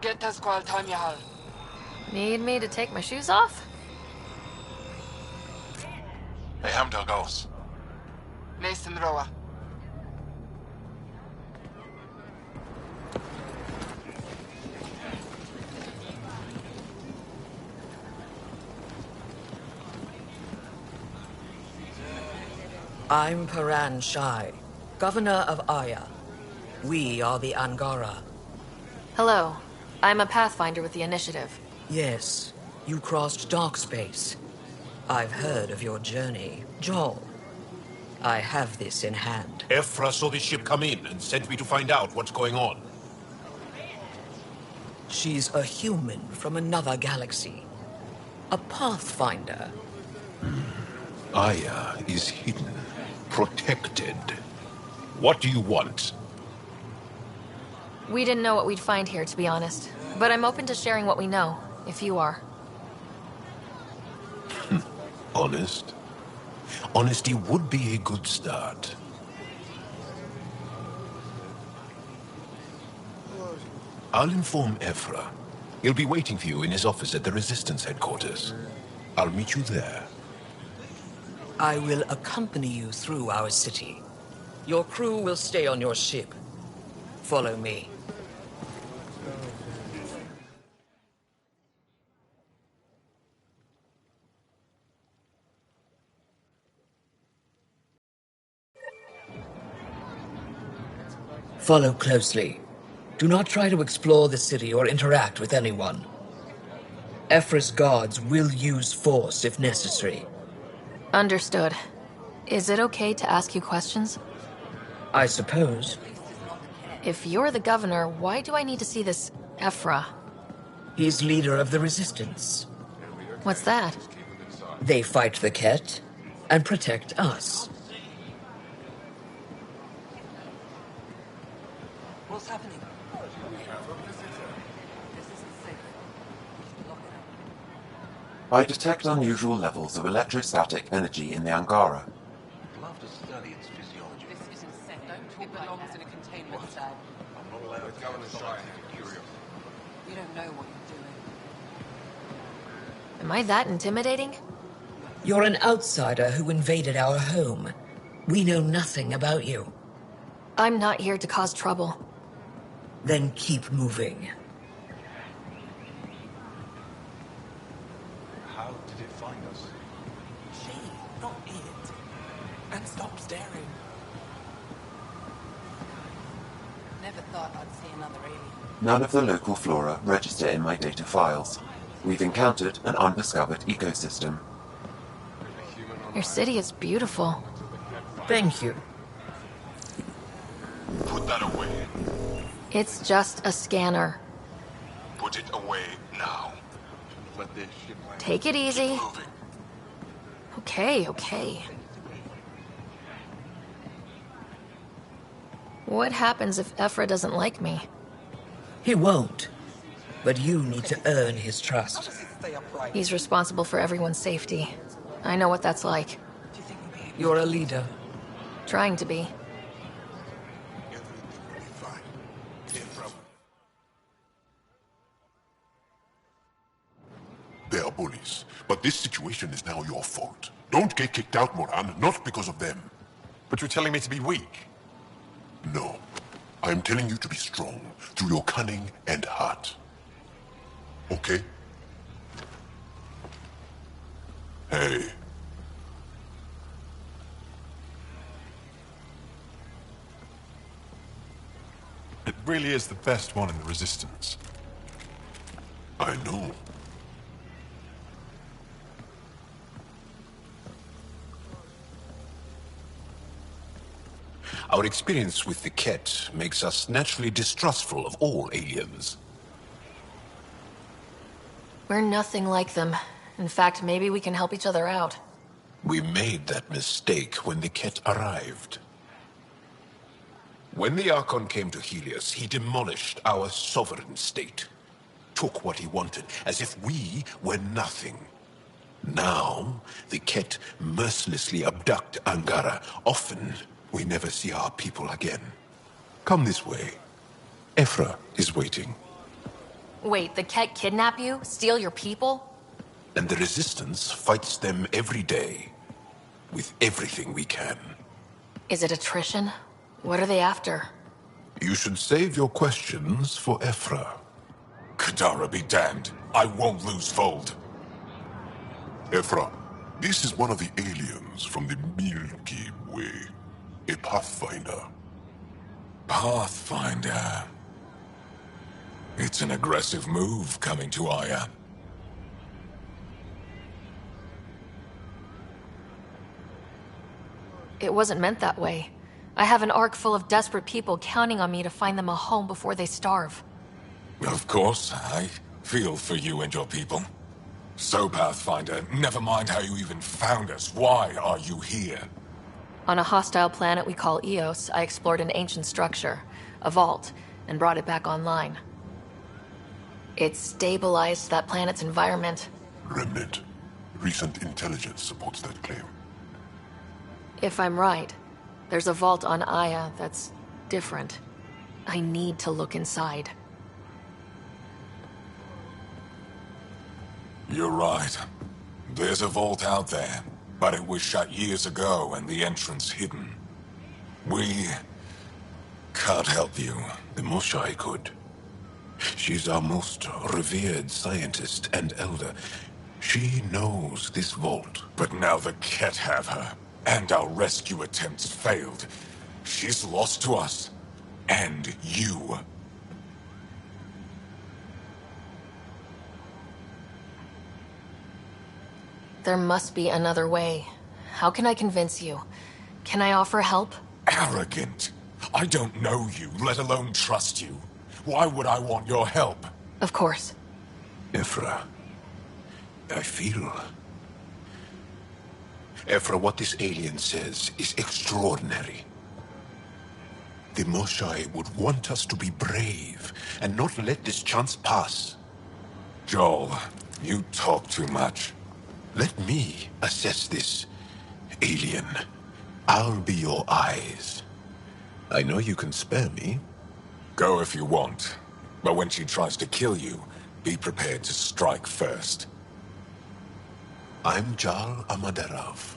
Get the squall time yahal. Need me to take my shoes off? Hey, Hamdel goes. Nathan Roa. I'm Paran Shai, Governor of Aya. We are the Angara. Hello. I'm a Pathfinder with the Initiative. Yes, you crossed dark space. I've heard of your journey, Joel. I have this in hand. Ephra saw the ship come in and sent me to find out what's going on. She's a human from another galaxy. A Pathfinder. Aya is hidden, protected. What do you want? We didn't know what we'd find here, to be honest. But I'm open to sharing what we know, if you are. Honest? Honesty would be a good start. I'll inform Ephra. He'll be waiting for you in his office at the Resistance headquarters. I'll meet you there. I will accompany you through our city. Your crew will stay on your ship. Follow me. Follow closely. Do not try to explore the city or interact with anyone. Ephra's guards will use force if necessary. Understood. Is it okay to ask you questions? I suppose. If you're the governor, why do I need to see this Ephra? He's leader of the Resistance. What's that? They fight the Ket and protect us. What's happening? I detect unusual levels of electrostatic energy in the Angara. Love to study its physiology. This isn't safe. It belongs in a containment cell. I'm not allowed to go in the scientific curiosity. You don't know what you're doing. Am I that intimidating? You're an outsider who invaded our home. We know nothing about you. I'm not here to cause trouble. Then keep moving. How did it find us? She, not it. And stop staring. Never thought I'd see another alien. None of the local flora register in my data files. We've encountered an undiscovered ecosystem. Your city is beautiful. Thank you. Put that away. It's just a scanner. Put it away now. Let this ship land. Take it easy. Okay, okay. What happens if Ephra doesn't like me? He won't. But you need to earn his trust. He's responsible for everyone's safety. I know what that's like. You're a leader. Trying to be. They are bullies, but this situation is now your fault. Don't get kicked out, Moran, not because of them. But you're telling me to be weak? No. I am telling you to be strong through your cunning and heart. Okay? Hey. It really is the best one in the Resistance. I know. Our experience with the Ket makes us naturally distrustful of all aliens. We're nothing like them. In fact, maybe we can help each other out. We made that mistake when the Ket arrived. When the Archon came to Helios, he demolished our sovereign state. Took what he wanted, as if we were nothing. Now, the Ket mercilessly abduct Angara. Often, we never see our people again. Come this way. Ephra is waiting. Wait, the Ket kidnap you? Steal your people? And the Resistance fights them every day. With everything we can. Is it attrition? What are they after? You should save your questions for Ephra. Kadara be damned. I won't lose Fold. Ephra, This is one of the aliens from the Milky Way. A Pathfinder. Pathfinder. It's an aggressive move coming to Aya. It wasn't meant that way. I have an ark full of desperate people counting on me to find them a home before they starve. Of course, I feel for you and your people. So, Pathfinder, never mind how you even found us. Why are you here? On a hostile planet we call Eos, I explored an ancient structure, a vault, and brought it back online. It stabilized that planet's environment. Remnant. Recent intelligence supports that claim. If I'm right, there's a vault on Aya that's different. I need to look inside. You're right. There's a vault out there, but it was shut years ago and the entrance hidden. We can't help you. The Moshai could. She's our most revered scientist and elder. She knows this vault. But now the Ket have her, and our rescue attempts failed. She's lost to us. And you. There must be another way. How can I convince you? Can I offer help? Arrogant. I don't know you, let alone trust you. Why would I want your help? Of course. Ephra, I feel... Ephra, what this alien says is extraordinary. The Moshai would want us to be brave and not let this chance pass. Joel, you talk too much. Let me assess this, alien. I'll be your eyes. I know you can spare me. Go if you want. But when she tries to kill you, be prepared to strike first. I'm Jal Amaderov.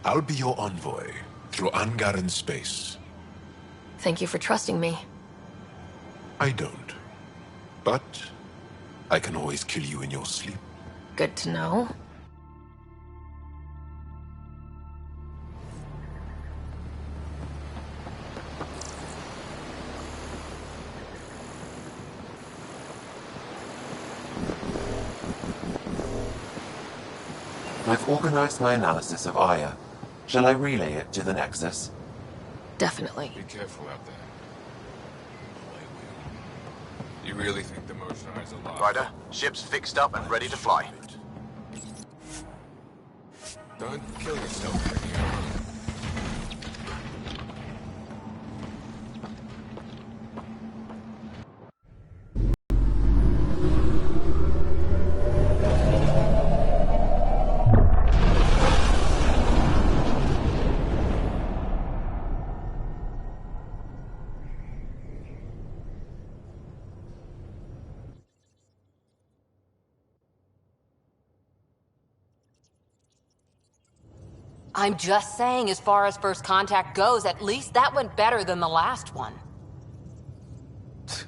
I'll be your envoy through Angaran space. Thank you for trusting me. I don't. But I can always kill you in your sleep. Good to know. I've organized my analysis of Aya. Shall I relay it to the Nexus? Definitely. Be careful out there. You really think the Moshai is alive? Ryder, ship's fixed up and ready to fly. Don't kill yourself, here. I'm just saying, as far as first contact goes, at least that went better than the last one.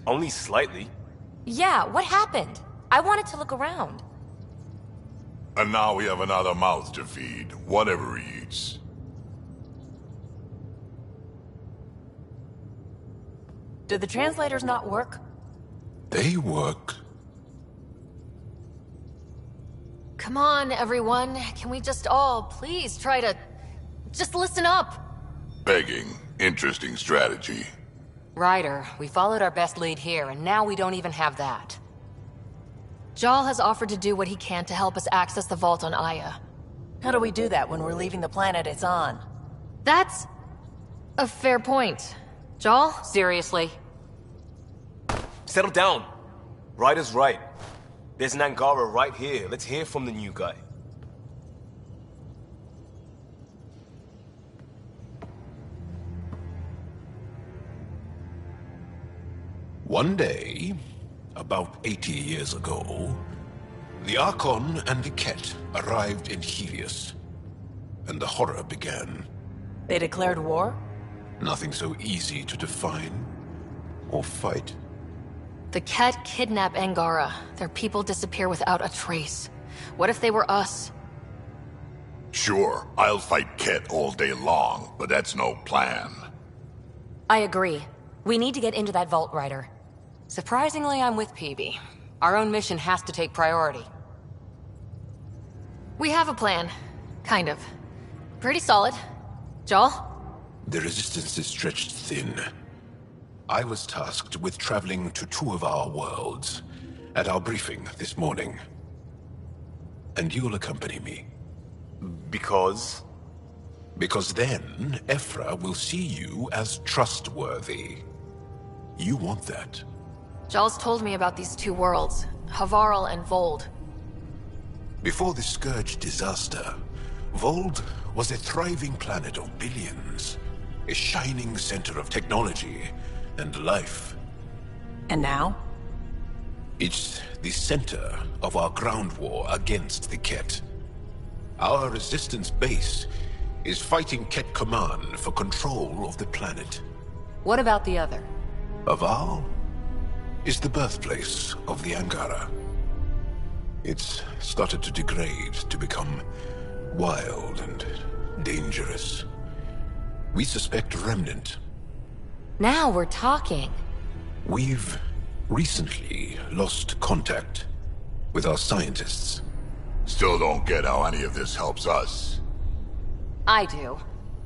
Only slightly. Yeah, what happened? I wanted to look around. And now we have another mouth to feed, whatever he eats. Do the translators not work? They work. Come on, everyone. Can we just all please try to... just listen up? Begging. Interesting strategy. Ryder, we followed our best lead here, and now we don't even have that. Jal has offered to do what he can to help us access the vault on Aya. How do we do that when we're leaving the planet it's on? That's a fair point. Jal? Seriously? Settle down. Ryder's right. There's an Angara right here. Let's hear from the new guy. One day, about 80 years ago, the Archon and the Ket arrived in Helios, and the horror began. They declared war? Nothing so easy to define or fight. The Ket kidnap Angara. Their people disappear without a trace. What if they were us? Sure, I'll fight Ket all day long, but that's no plan. I agree. We need to get into that vault, Ryder. Surprisingly, I'm with PB. Our own mission has to take priority. We have a plan. Kind of. Pretty solid. Joel? The resistance is stretched thin. I was tasked with traveling to 2 of our worlds at our briefing this morning. And you'll accompany me. Because? Because then, Ephra will see you as trustworthy. You want that. Joel's told me about these 2 worlds, Havarl and Vold. Before the Scourge disaster, Vold was a thriving planet of billions. A shining center of technology and life. And now? It's the center of our ground war against the Ket. Our resistance base is fighting Ket Command for control of the planet. What about the other? Havarl is the birthplace of the Angara. It's started to degrade, to become wild and dangerous. We suspect Remnant. Now we're talking. We've recently lost contact with our scientists. Still don't get how any of this helps us. I do.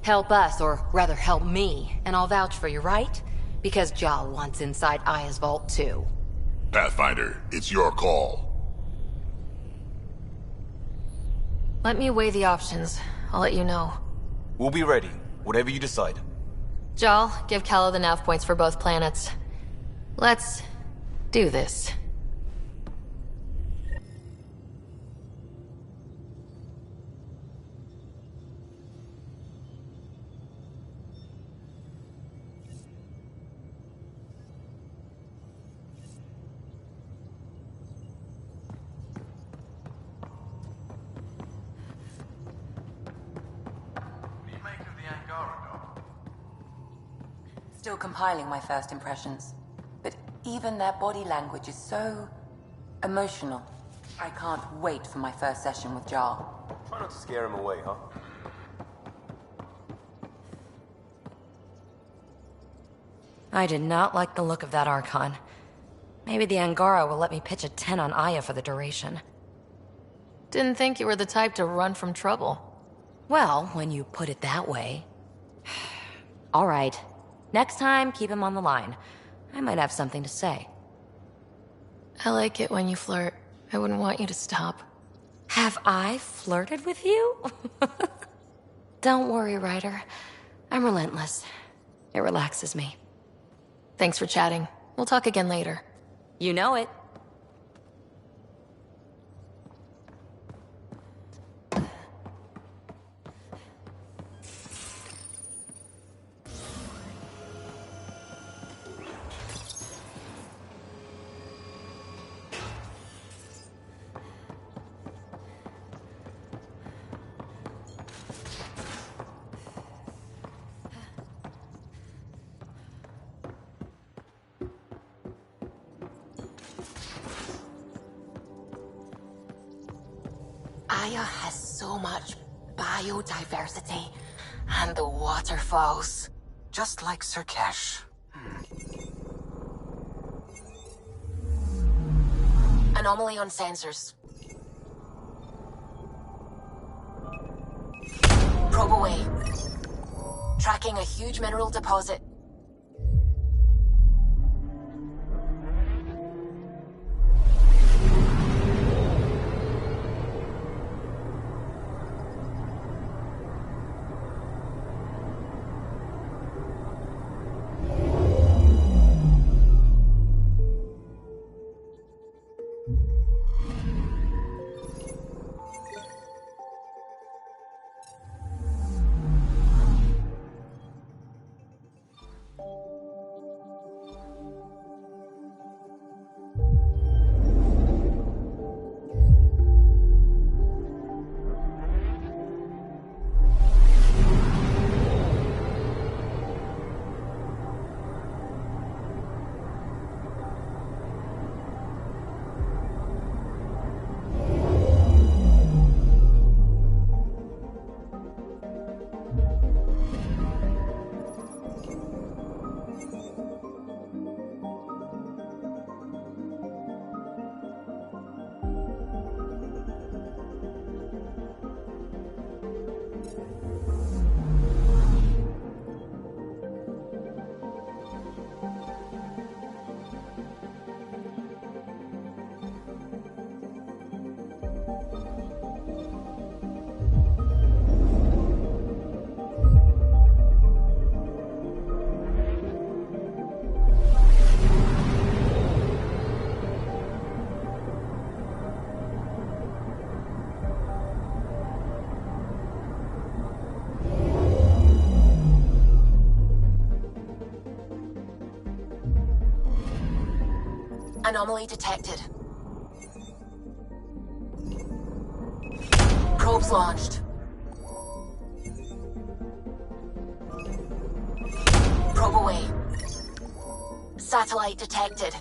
Help us, or rather help me, and I'll vouch for you, right? Because Jal wants inside Aya's vault too. Pathfinder, it's your call. Let me weigh the options. I'll let you know. We'll be ready, whatever you decide. Jal, give Callow the nav points for both planets. Let's do this. Still compiling my first impressions. But even their body language is so emotional. I can't wait for my first session with Jarl. Try not to scare him away, huh? I did not like the look of that Archon. Maybe the Angara will let me pitch a 10 on Aya for the duration. Didn't think you were the type to run from trouble. Well, when you put it that way. All right. Next time, keep him on the line. I might have something to say. I like it when you flirt. I wouldn't want you to stop. Have I flirted with you? Don't worry, Ryder. I'm relentless. It relaxes me. Thanks for chatting. We'll talk again later. You know it. Aya has so much biodiversity. And the waterfalls. Just like Surkesh. Anomaly on sensors. Probe away. Tracking a huge mineral deposit. Anomaly detected. Probes launched. Probe away. Satellite detected.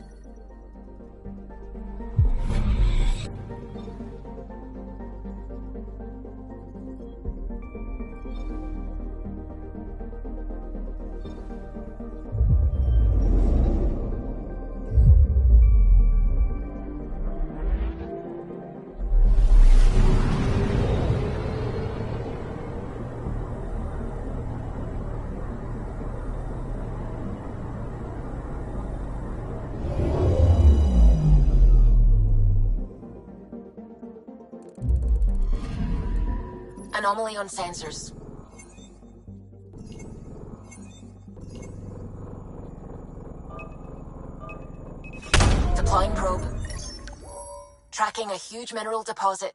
Anomaly on sensors. Deploying probe. Tracking a huge mineral deposit.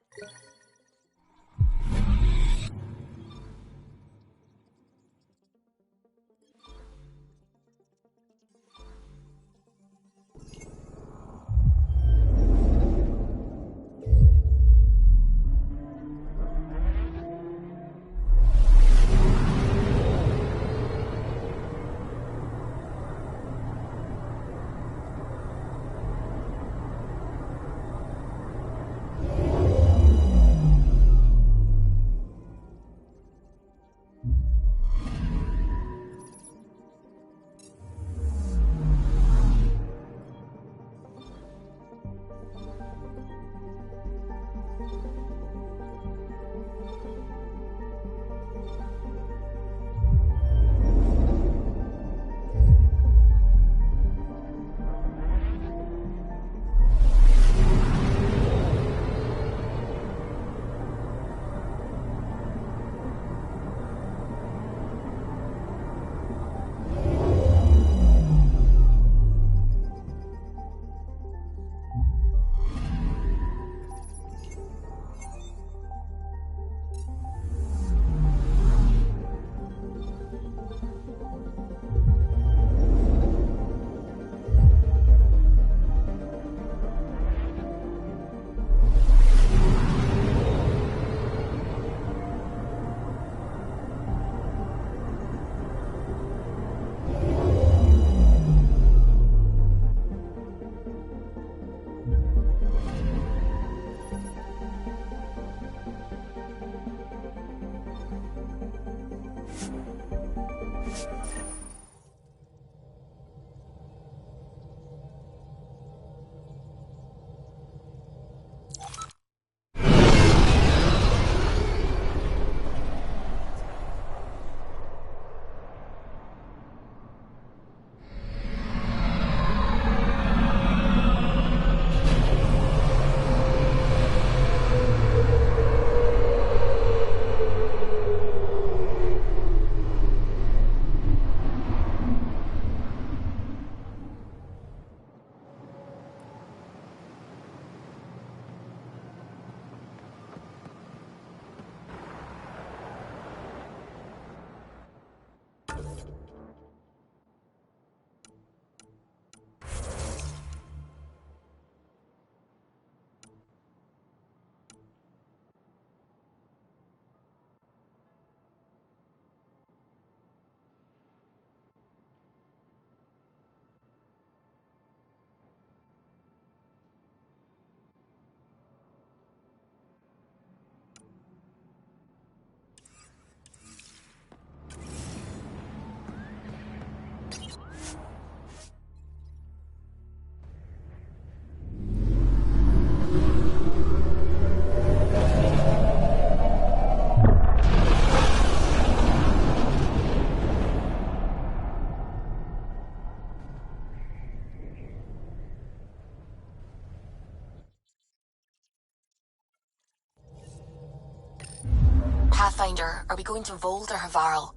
Pathfinder, are we going to Vold or Havarl?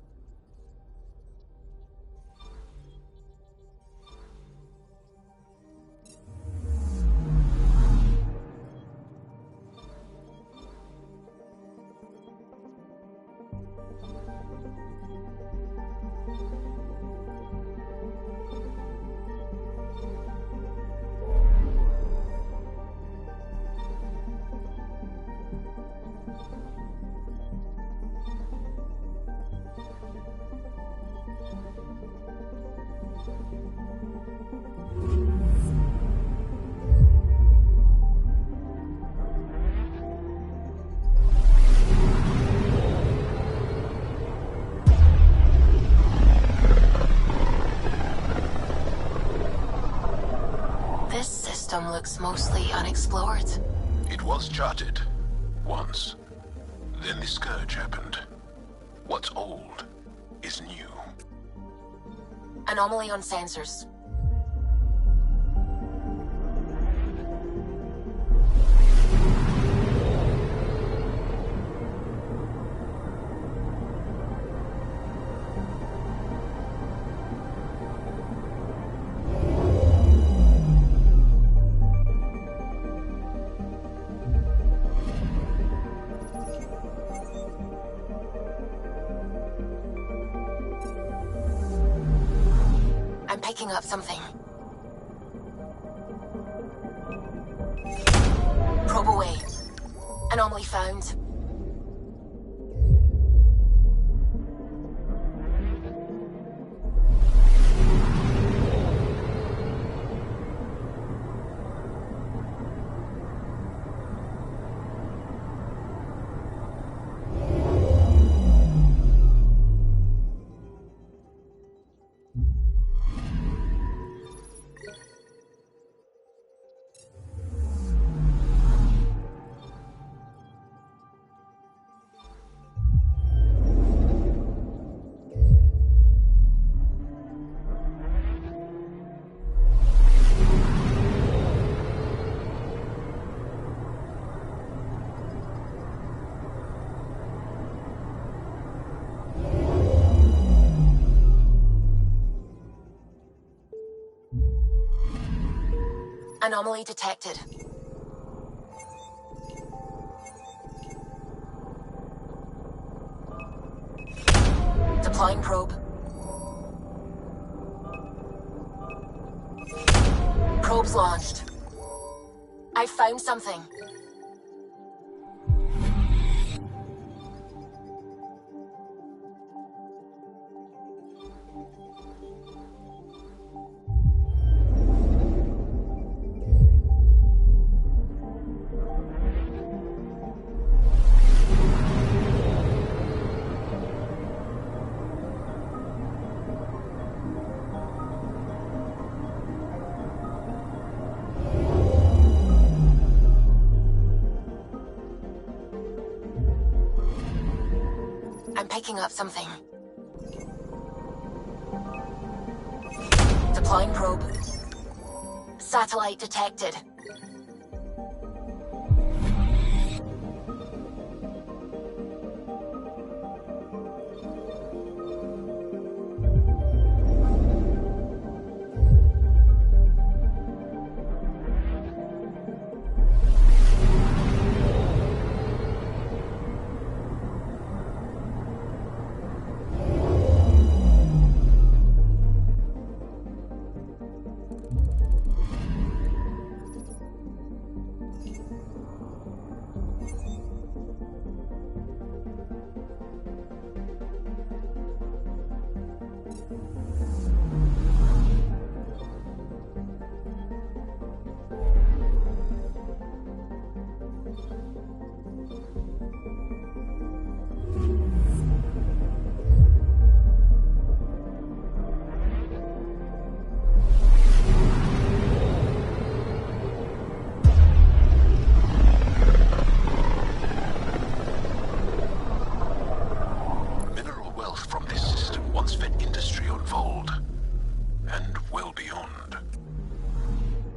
system looks mostly unexplored. It was charted. Once. Then the Scourge happened. What's old is new. Anomaly on sensors. I'm picking up something. Probe away. Anomaly found. Anomaly detected. Deploying probe. Probe's launched. I found something. I'm picking up something. Deploying probe. Satellite detected.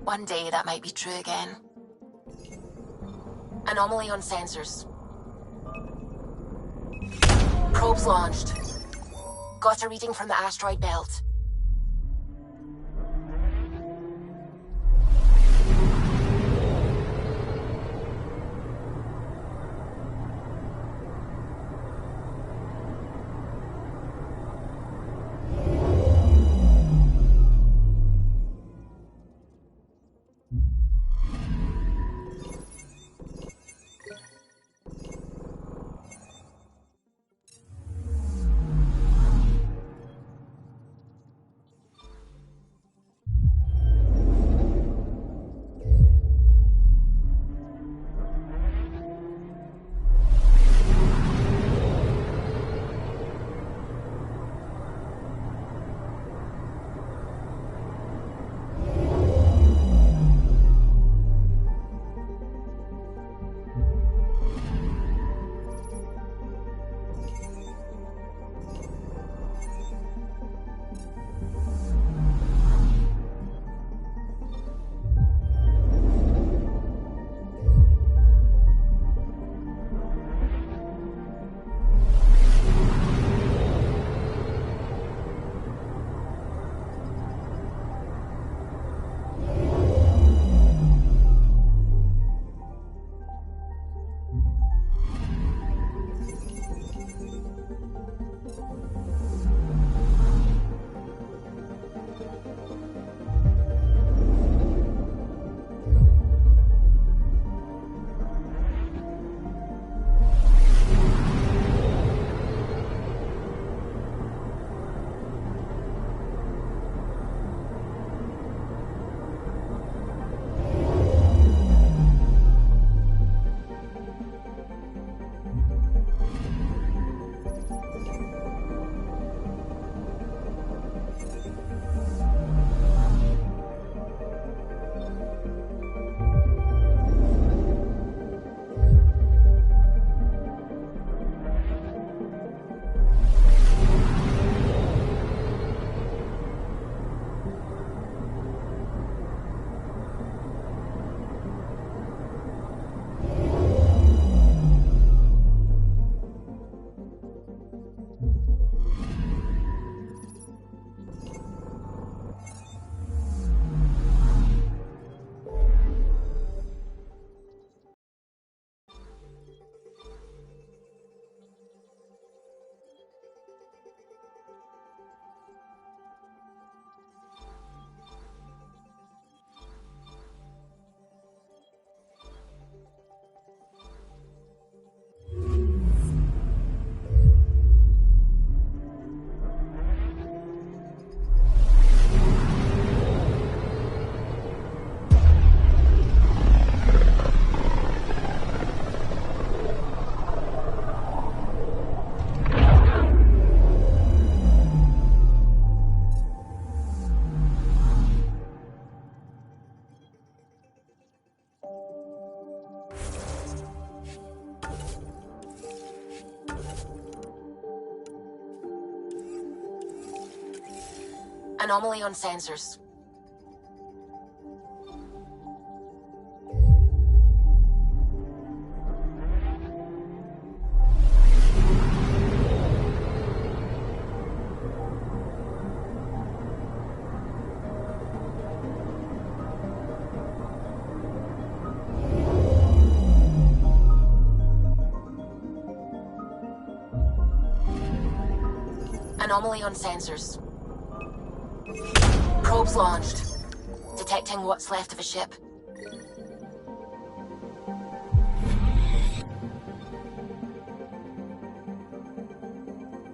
One day that might be true again. Anomaly on sensors. Probes launched. Got a reading from the asteroid belt. Anomaly on sensors. Anomaly on sensors. Probes launched. Detecting what's left of a ship.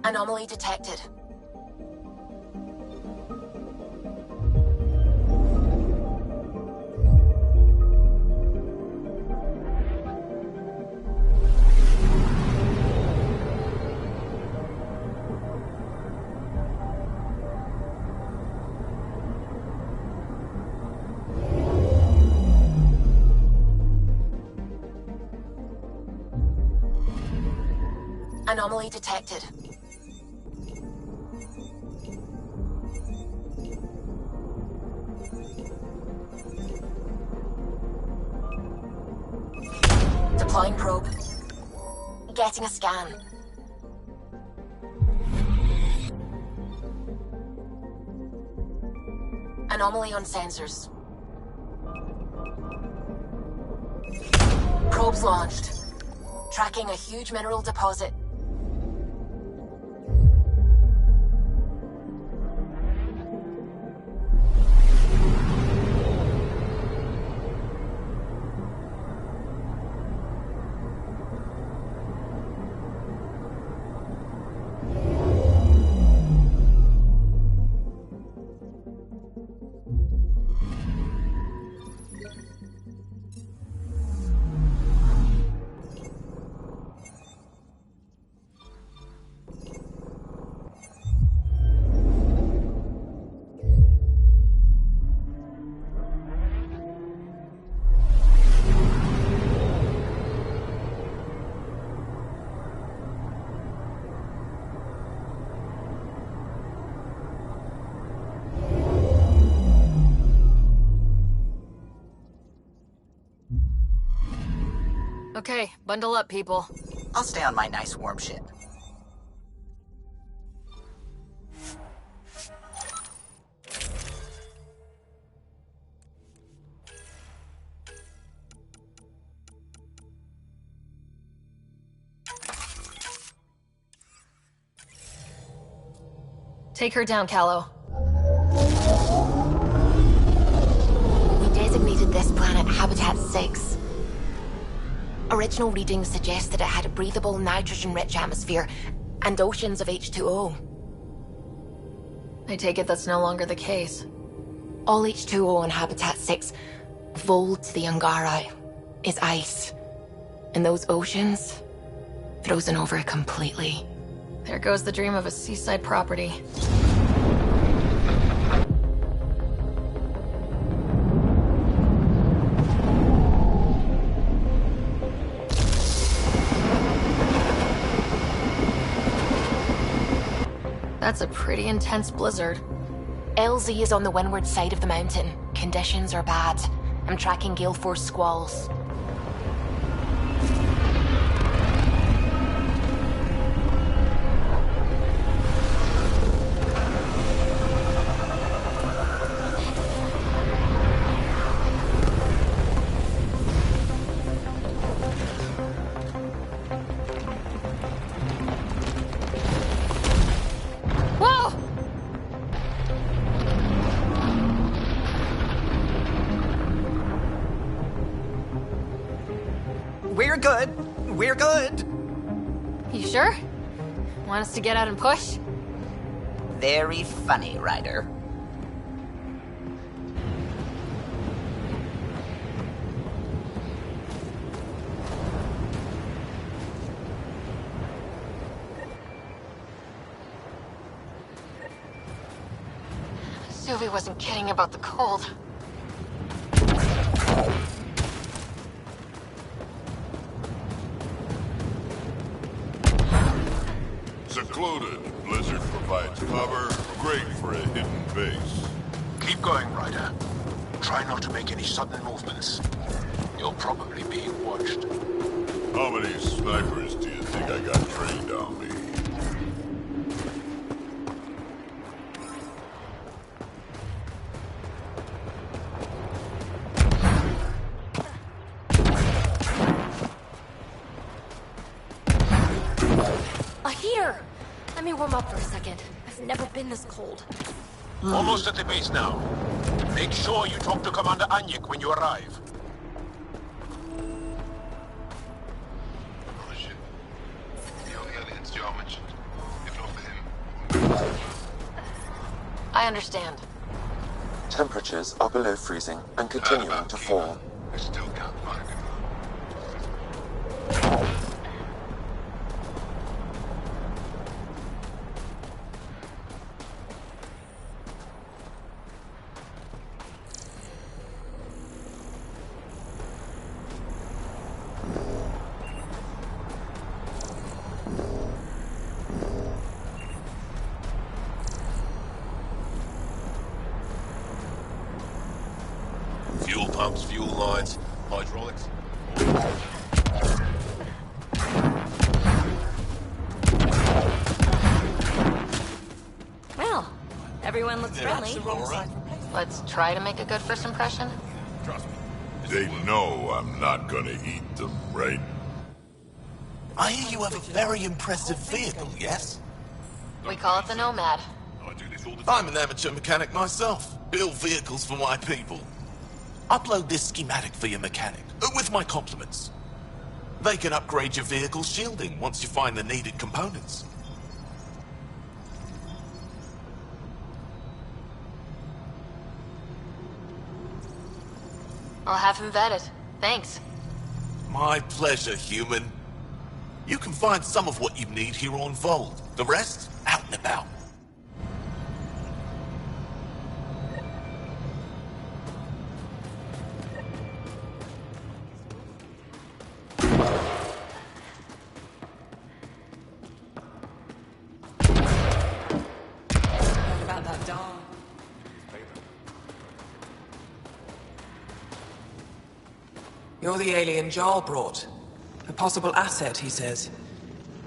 Anomaly detected. Anomaly detected. Deploying probe. Getting a scan. Anomaly on sensors. Probes launched. Tracking a huge mineral deposit. Okay, bundle up, people. I'll stay on my nice warm ship. Take her down, Callow. We designated this planet Habitat 6. Original readings suggest that it had a breathable, nitrogen-rich atmosphere and oceans of H2O. I take it that's no longer the case. All H2O on Habitat 6, vol to the Angara, is ice. And those oceans, frozen over completely. There goes the dream of a seaside property. That's a pretty intense blizzard. LZ is on the windward side of the mountain. Conditions are bad. I'm tracking gale force squalls. We're good. We're good. You sure? Want us to get out and push? Very funny, Ryder. Sylvie wasn't kidding about the cold. Secluded. Blizzard provides cover. great for a hidden base. Keep going, Ryder. Try not to make any sudden movements. You're probably being watched. How many snipers do you think I got trained on me? A heater! Let me warm up for a second. I've never been this cold. Almost at the base now. Make sure you talk to Commander Anyik when you arrive. Oh shit. The only aliens Joe mentioned. If not for him. I understand. Temperatures are below freezing and continuing to fall. I still can't find him. Fuel pumps, fuel lines, hydraulics. Well, everyone looks friendly. Let's try to make a good first impression. Trust me. They know I'm not gonna eat them, right? I hear you have a very impressive vehicle, yes? We call it the Nomad. I'm an amateur mechanic myself. Build vehicles for my people. Upload this schematic for your mechanic, with my compliments. They can upgrade your vehicle's shielding once you find the needed components. I'll have him vetted. Thanks. My pleasure, human. You can find some of what you need here on Vold. The rest, out and about. What about that doll? You're the alien Jarl brought. A possible asset, he says.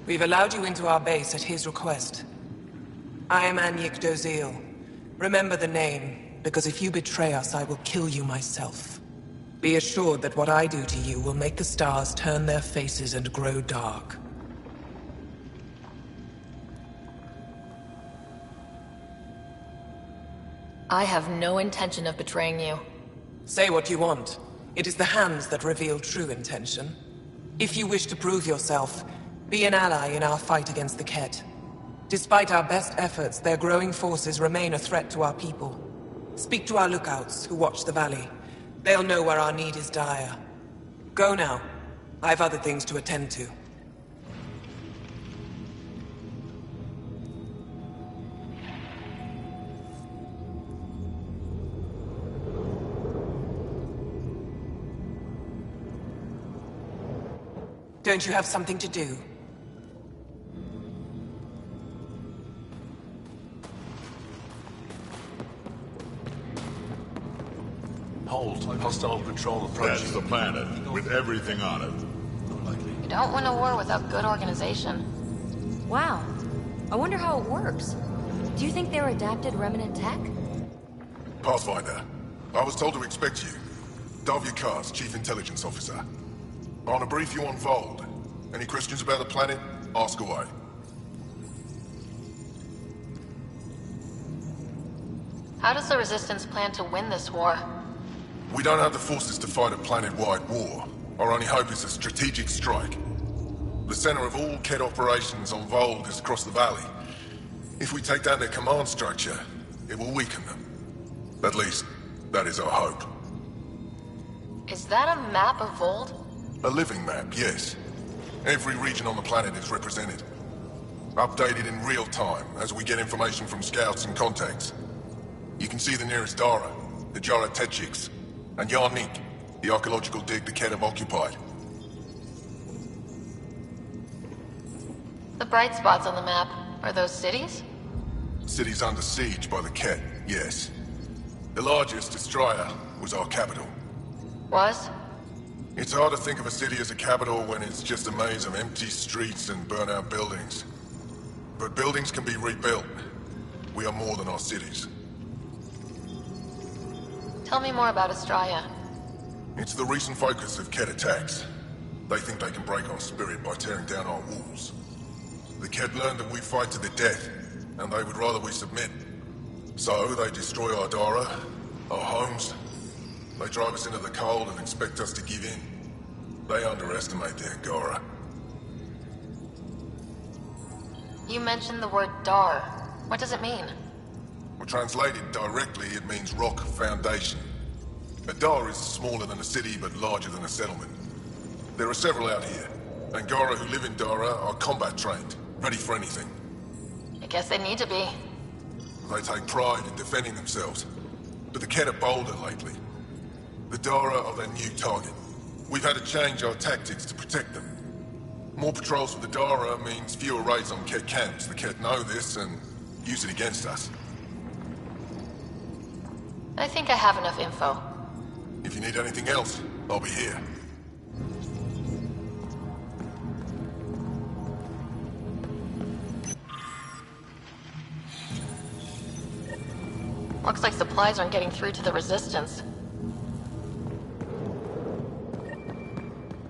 We've allowed you into our base at his request. I am Anyik Dozil. Remember the name, because if you betray us, I will kill you myself. Be assured that what I do to you will make the stars turn their faces and grow dark. I have no intention of betraying you. Say what you want. It is the hands that reveal true intention. If you wish to prove yourself, be an ally in our fight against the Ket. Despite our best efforts, their growing forces remain a threat to our people. Speak to our lookouts, who watch the valley. They'll know where our need is dire. Go now. I've other things to attend to. Don't you have something to do? Hold. Hostile patrol approaching. That's the planet, with everything on it. You don't win a war without good organization. Wow. I wonder how it works. Do you think they're adapted remnant tech? Pathfinder, I was told to expect you. Davia Kars, Chief Intelligence Officer. I want to brief you on Vold. Any questions about the planet, ask away. How does the Resistance plan to win this war? We don't have the forces to fight a planet-wide war. Our only hope is a strategic strike. The center of all Ket operations on Vold is across the valley. If we take down their command structure, it will weaken them. At least, that is our hope. Is that a map of Vold? A living map, yes. Every region on the planet is represented. Updated in real time, as we get information from scouts and contacts. You can see the nearest Dara, the Jara Tetchiks, and Yarnik, the archaeological dig the Ket have occupied. The bright spots on the map, are those cities? City's under siege by the Ket, yes. The largest, Destroyer, was our capital. Was? It's hard to think of a city as a capital when it's just a maze of empty streets and burnt-out buildings. But buildings can be rebuilt. We are more than our cities. Tell me more about Estrella. It's the recent focus of Ket attacks. They think they can break our spirit by tearing down our walls. The Ket learned that we fight to the death, and they would rather we submit. So they destroy our Dara, our homes. They drive us into the cold and expect us to give in. They underestimate the Angara. You mentioned the word Dar. What does it mean? Well, translated directly, it means rock foundation. A Dar is smaller than a city, but larger than a settlement. There are several out here. Angara who live in Dara are combat trained, ready for anything. I guess they need to be. They take pride in defending themselves. But the Ket are bolder lately. The Dara are their new target. We've had to change our tactics to protect them. More patrols for the Dara means fewer raids on Ket camps. The Ket know this and use it against us. I think I have enough info. If you need anything else, I'll be here. Looks like supplies aren't getting through to the Resistance.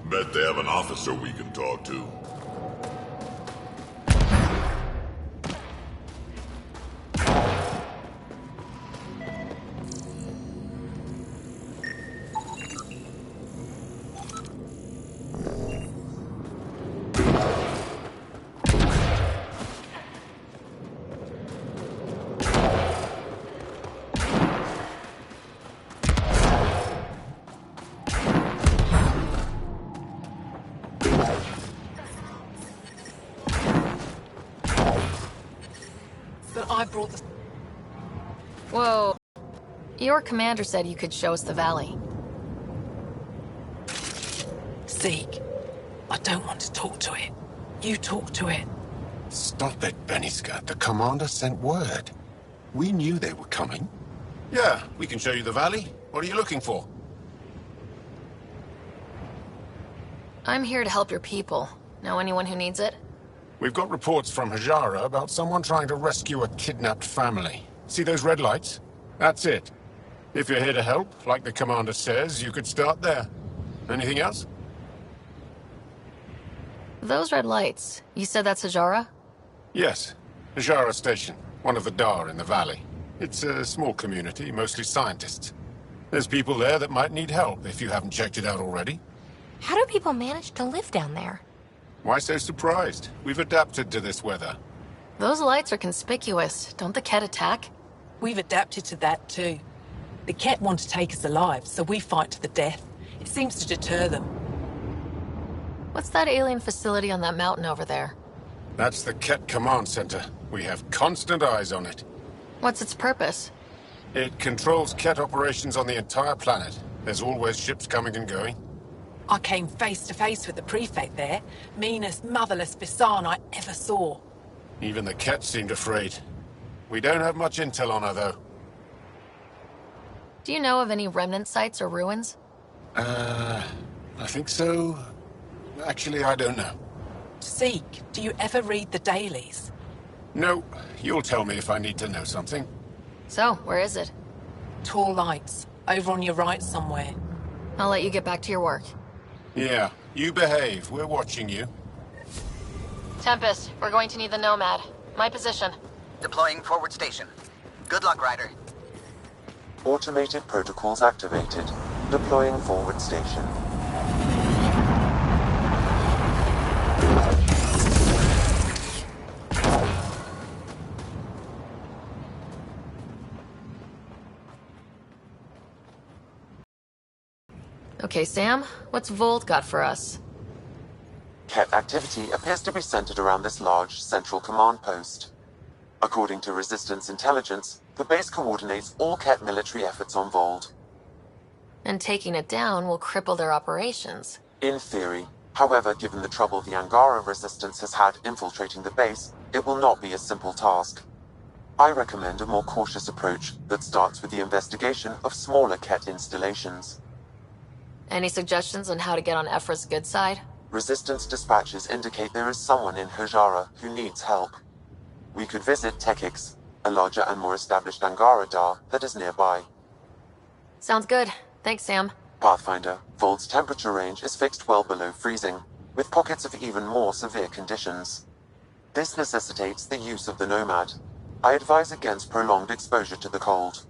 Bet they have an officer we can talk to. I brought the... Whoa. Your commander said you could show us the valley. Zeke, I don't want to talk to it. You talk to it. Stop it, Beniska. The commander sent word. We knew they were coming. Yeah, we can show you the valley. What are you looking for? I'm here to help your people. Know anyone who needs it? We've got reports from Hajara about someone trying to rescue a kidnapped family. See those red lights? That's it. If you're here to help, like the commander says, you could start there. Anything else? Those red lights. You said that's Hajara? Yes. Hajara Station. One of the Dar in the valley. It's a small community, mostly scientists. There's people there that might need help if you haven't checked it out already. How do people manage to live down there? Why so surprised? We've adapted to this weather. Those lights are conspicuous. Don't the Ket attack? We've adapted to that too. The Ket want to take us alive, so we fight to the death. It seems to deter them. What's that alien facility on that mountain over there? That's the Ket Command Center. We have constant eyes on it. What's its purpose? It controls Ket operations on the entire planet. There's always ships coming and going. I came face to face with the prefect there. Meanest, motherless Bisan I ever saw. Even the Ket seemed afraid. We don't have much intel on her, though. Do you know of any remnant sites or ruins? I think so. Actually, I don't know. Zeke, do you ever read the dailies? No. You'll tell me if I need to know something. So, where is it? Tall lights. Over on your right somewhere. I'll let you get back to your work. Yeah, you behave. We're watching you. Tempest, we're going to need the Nomad. My position. Deploying forward station. Good luck, Ryder. Automated protocols activated. Deploying forward station. Okay, Sam, what's Volt got for us? Ket activity appears to be centered around this large central command post. According to Resistance intelligence, the base coordinates all Ket military efforts on Vold. And taking it down will cripple their operations. In theory. However, given the trouble the Angara Resistance has had infiltrating the base, it will not be a simple task. I recommend a more cautious approach that starts with the investigation of smaller Ket installations. Any suggestions on how to get on Ephra's good side? Resistance dispatches indicate there is someone in Hajara who needs help. We could visit Tekix, a larger and more established Angara Dar that is nearby. Sounds good. Thanks, Sam. Pathfinder, Vault's temperature range is fixed well below freezing, with pockets of even more severe conditions. This necessitates the use of the Nomad. I advise against prolonged exposure to the cold.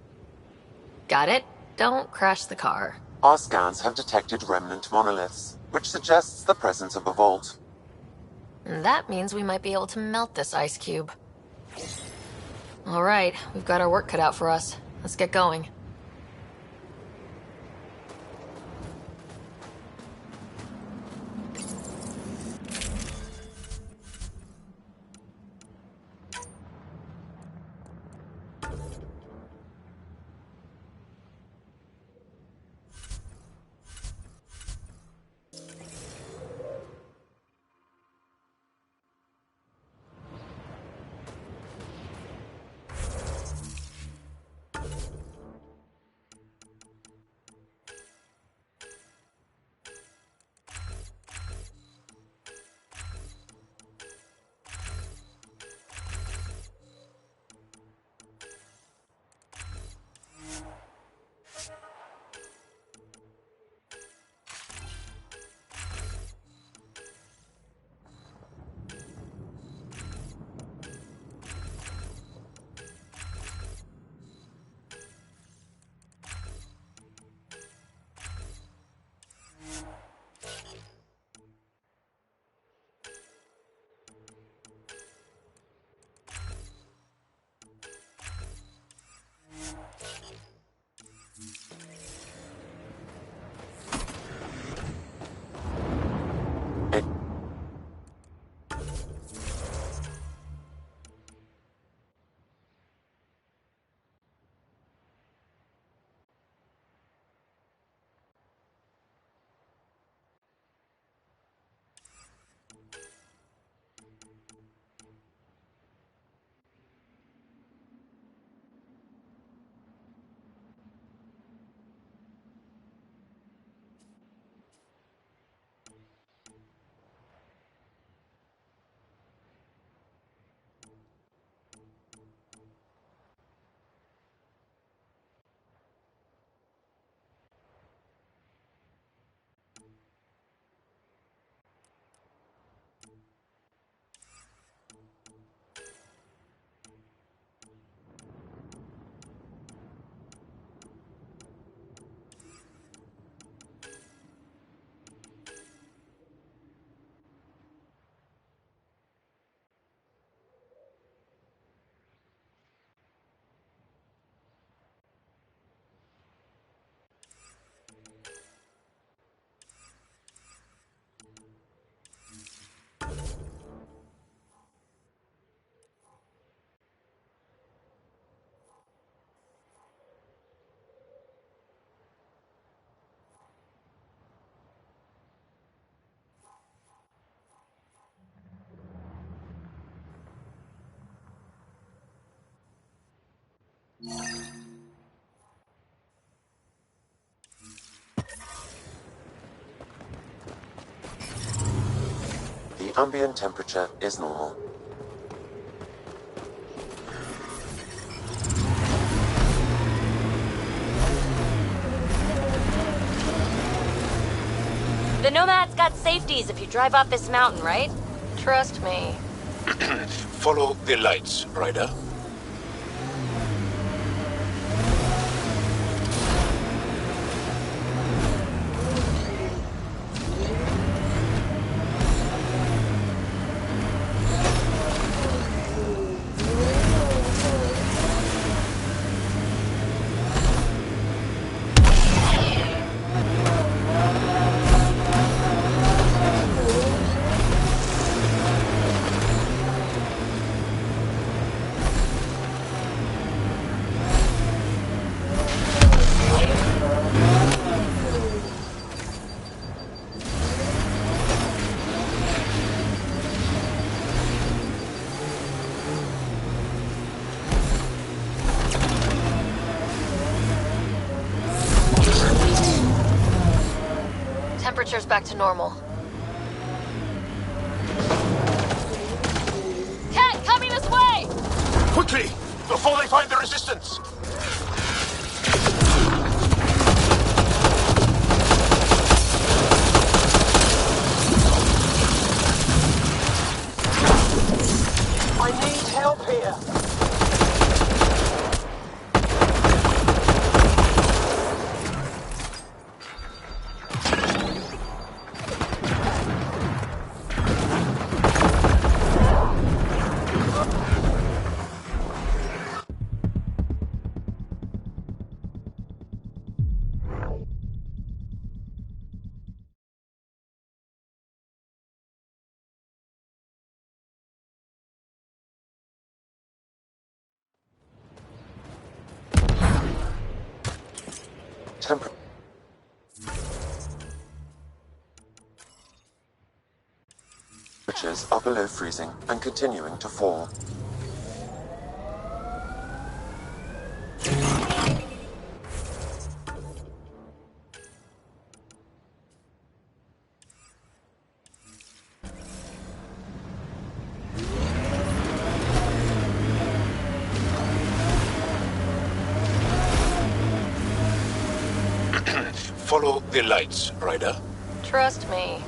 Got it. Don't crash the car. Our scans have detected remnant monoliths, which suggests the presence of a vault. And that means we might be able to melt this ice cube. All right, we've got our work cut out for us. Let's get going. The ambient temperature is normal. The Nomad's got safeties if you drive up this mountain, right? Trust me. Follow the lights, Ryder. Temperature's back to normal. Cat, coming this way! Quickly! Before they find the resistance! I need help here. Temperatures are below freezing and continuing to fall. Follow the lights, Ryder. Trust me.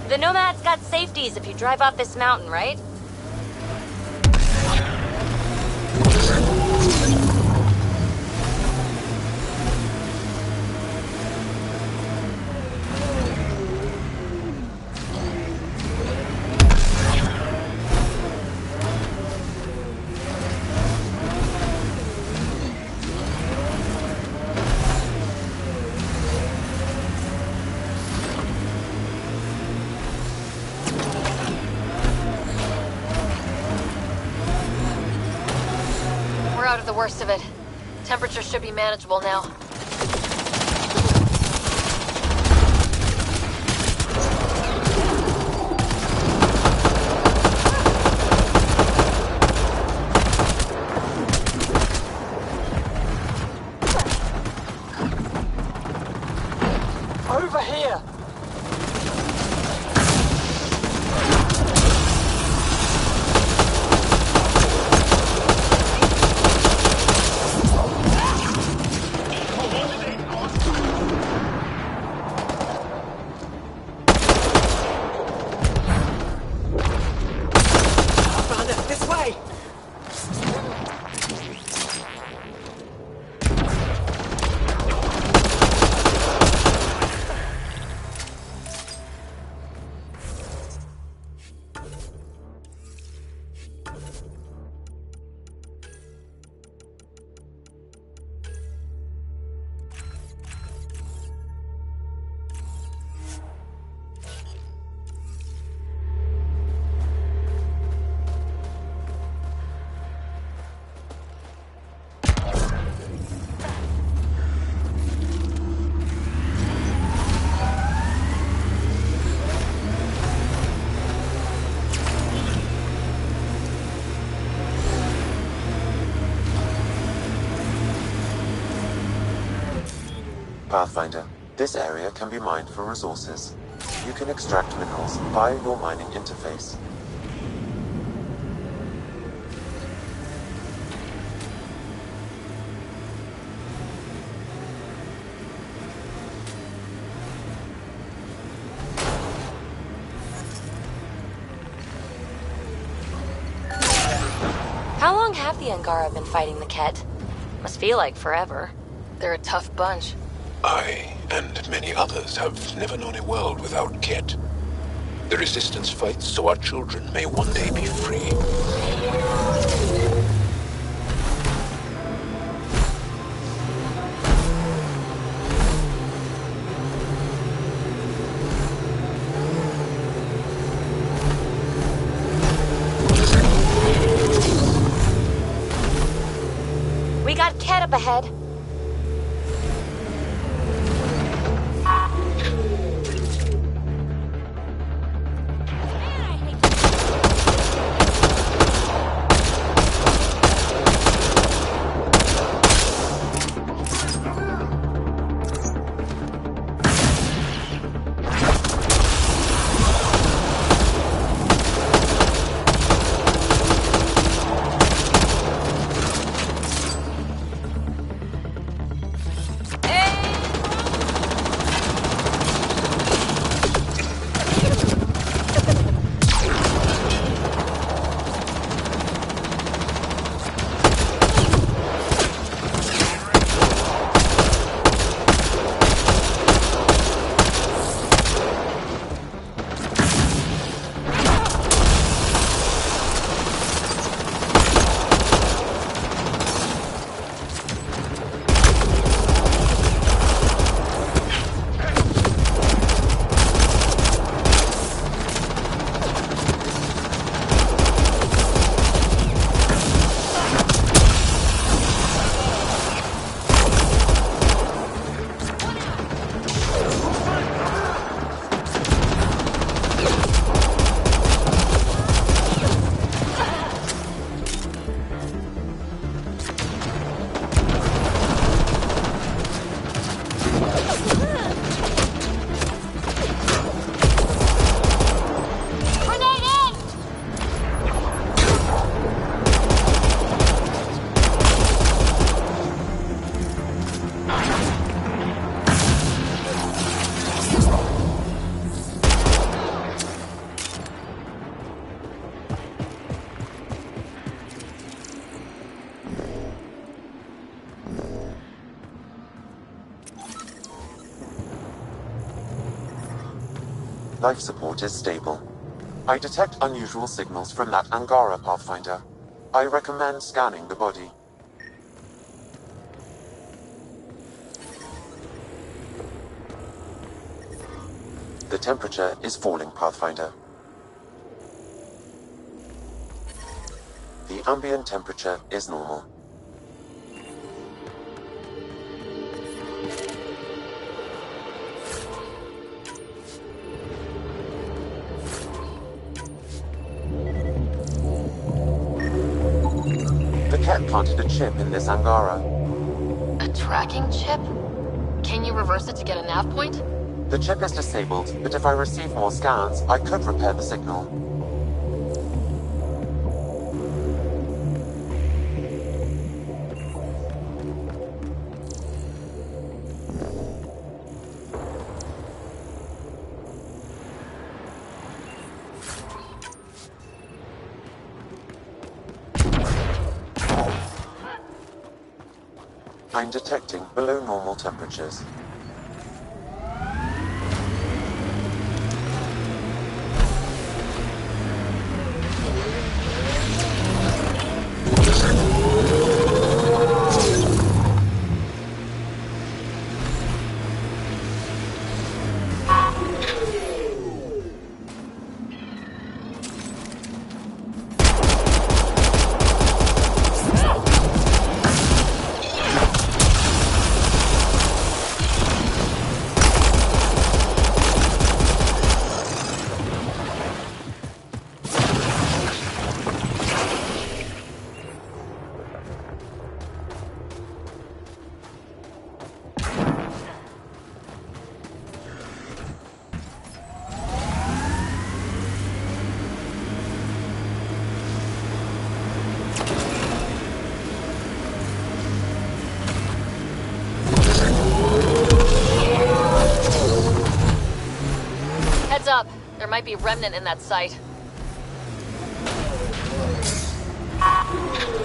The Nomad's got safeties if you drive off this mountain, right? We're out of the worst of it. Temperature should be manageable now. Over here. This way! Pathfinder, this area can be mined for resources. You can extract minerals via your mining interface. How long have the Angara been fighting the Ket? Must feel like forever. They're a tough bunch. I, and many others, have never known a world without Ket. The Resistance fights so our children may one day be free. We got Ket up ahead. Life support is stable. I detect unusual signals from that Angara, Pathfinder. I recommend scanning the body. The temperature is falling, Pathfinder. The ambient temperature is normal. The cat planted a chip in this Angara. A tracking chip? Can you reverse it to get a nav point? The chip is disabled, but if I receive more scans, I could repair the signal. I'm detecting below normal temperatures. Heads up, there might be remnant in that site.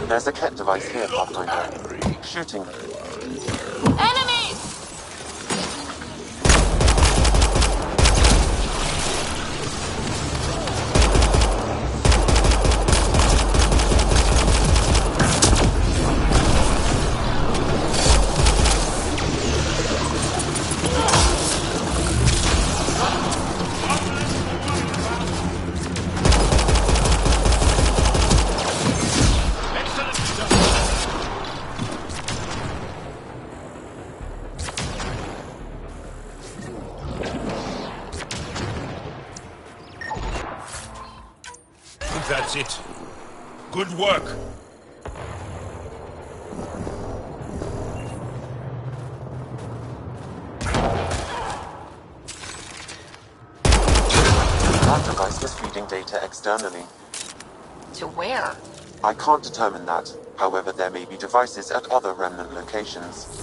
There's a cat device here, Pathfinder. Shooting. Enemies! That's it. Good work. That device was feeding data externally. To where? I can't determine that. However, there may be devices at other remnant locations.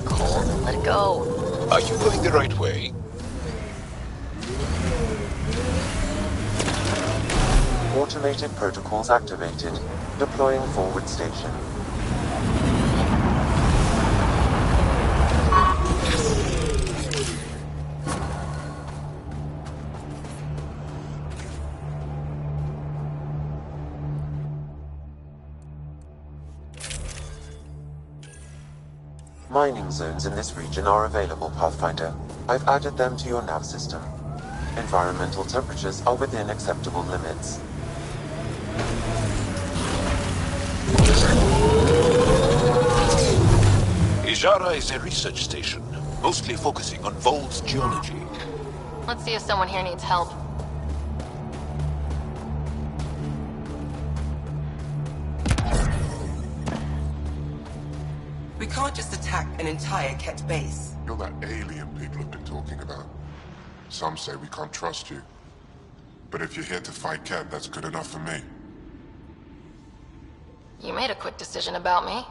Cold. Let it go. Are you going the right way? Automated protocols activated. Deploying forward station. Mining zones in this region are available, Pathfinder. I've added them to your nav system. Environmental temperatures are within acceptable limits. Ijara is a research station, mostly focusing on Vol's geology. Let's see if someone here needs help. We can't just attack an entire Ket base. You're that alien people have been talking about. Some say we can't trust you. But if you're here to fight Ket, that's good enough for me. You made a quick decision about me.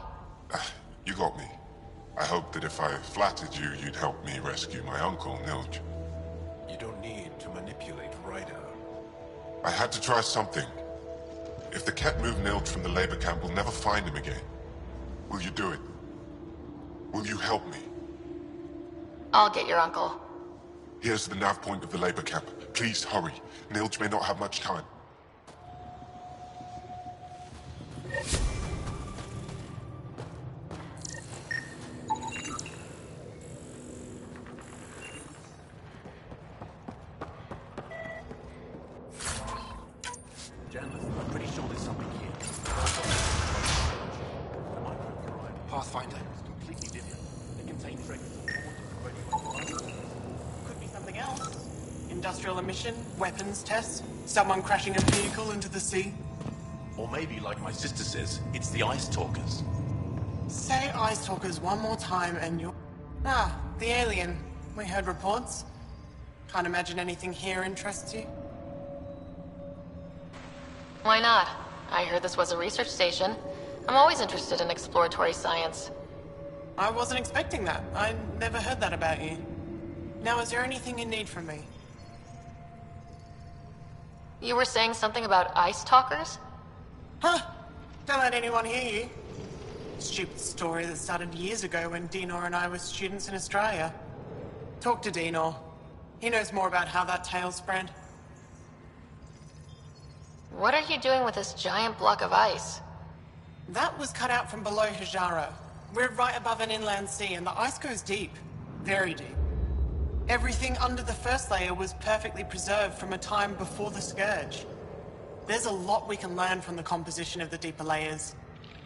You got me. I hoped that if I flattered you, you'd help me rescue my uncle, Nilj. You don't need to manipulate Ryder. I had to try something. If the Ket move Nilj from the labor camp, we'll never find him again. Will you do it? Will you help me? I'll get your uncle. Here's the nav point of the labor camp. Please hurry. Nilj may not have much time. I'm pretty sure there's something here. Pathfinder. It's completely different. It contains fragments of water. Could be something else. Industrial emission, weapons tests, someone crashing a vehicle into the sea. Or maybe, like my sister says, it's the Ice Talkers. Say Ice Talkers one more time and you're... Ah, the alien. We heard reports. Can't imagine anything here interests you. Why not? I heard this was a research station. I'm always interested in exploratory science. I wasn't expecting that. I never heard that about you. Now, is there anything you need from me? You were saying something about ice talkers? Huh? Don't let anyone hear you. Stupid story that started years ago when Dinor and I were students in Australia. Talk to Dinor. He knows more about how that tale spread. What are you doing with this giant block of ice? That was cut out from below Hijara. We're right above an inland sea and the ice goes deep. Very deep. Everything under the first layer was perfectly preserved from a time before the Scourge. There's a lot we can learn from the composition of the deeper layers.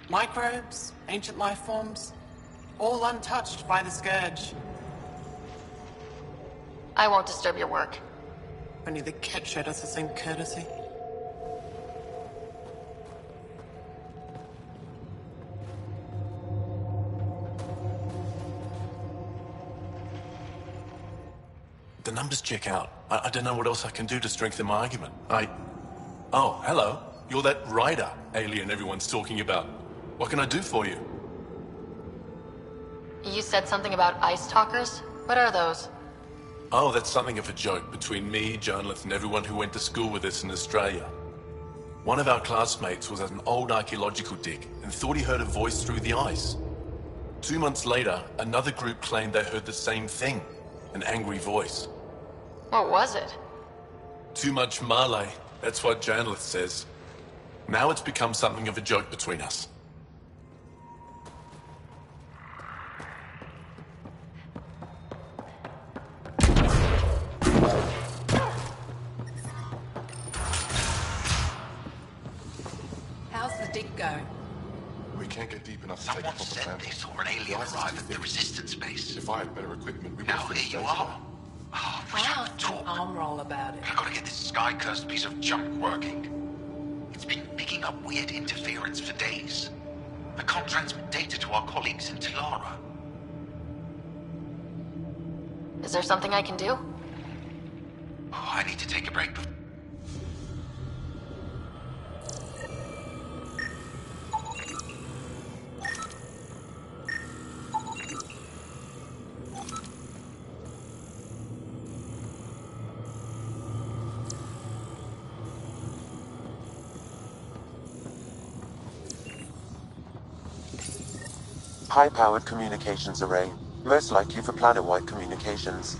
Microbes, ancient life forms, all untouched by the Scourge. I won't disturb your work. Only the Ket showed us the same courtesy. The numbers check out. I don't know what else I can do to strengthen my argument. Oh, hello. You're that Ryder alien everyone's talking about. What can I do for you? You said something about ice talkers? What are those? Oh, that's something of a joke between me, Journalist, and everyone who went to school with us in Australia. One of our classmates was at an old archaeological dig and thought he heard a voice through the ice. 2 months later, another group claimed they heard the same thing, an angry voice. What was it? Too much Malay, that's what Journalist says. Now it's become something of a joke between us. How's the dig going? We can't get deep enough to take a proper Someone plan. said they saw an alien arrive at the resistance base. If I had better equipment, we would Now have here you finished are. Oh, Why aren't you arm roll about it? I gotta get this sky-cursed piece of junk working. It's been picking up weird interference for days. I can't transmit data to our colleagues in Tilara. Is there something I can do? Oh, I need to take a break. High-powered communications array, most likely for planet-wide communications.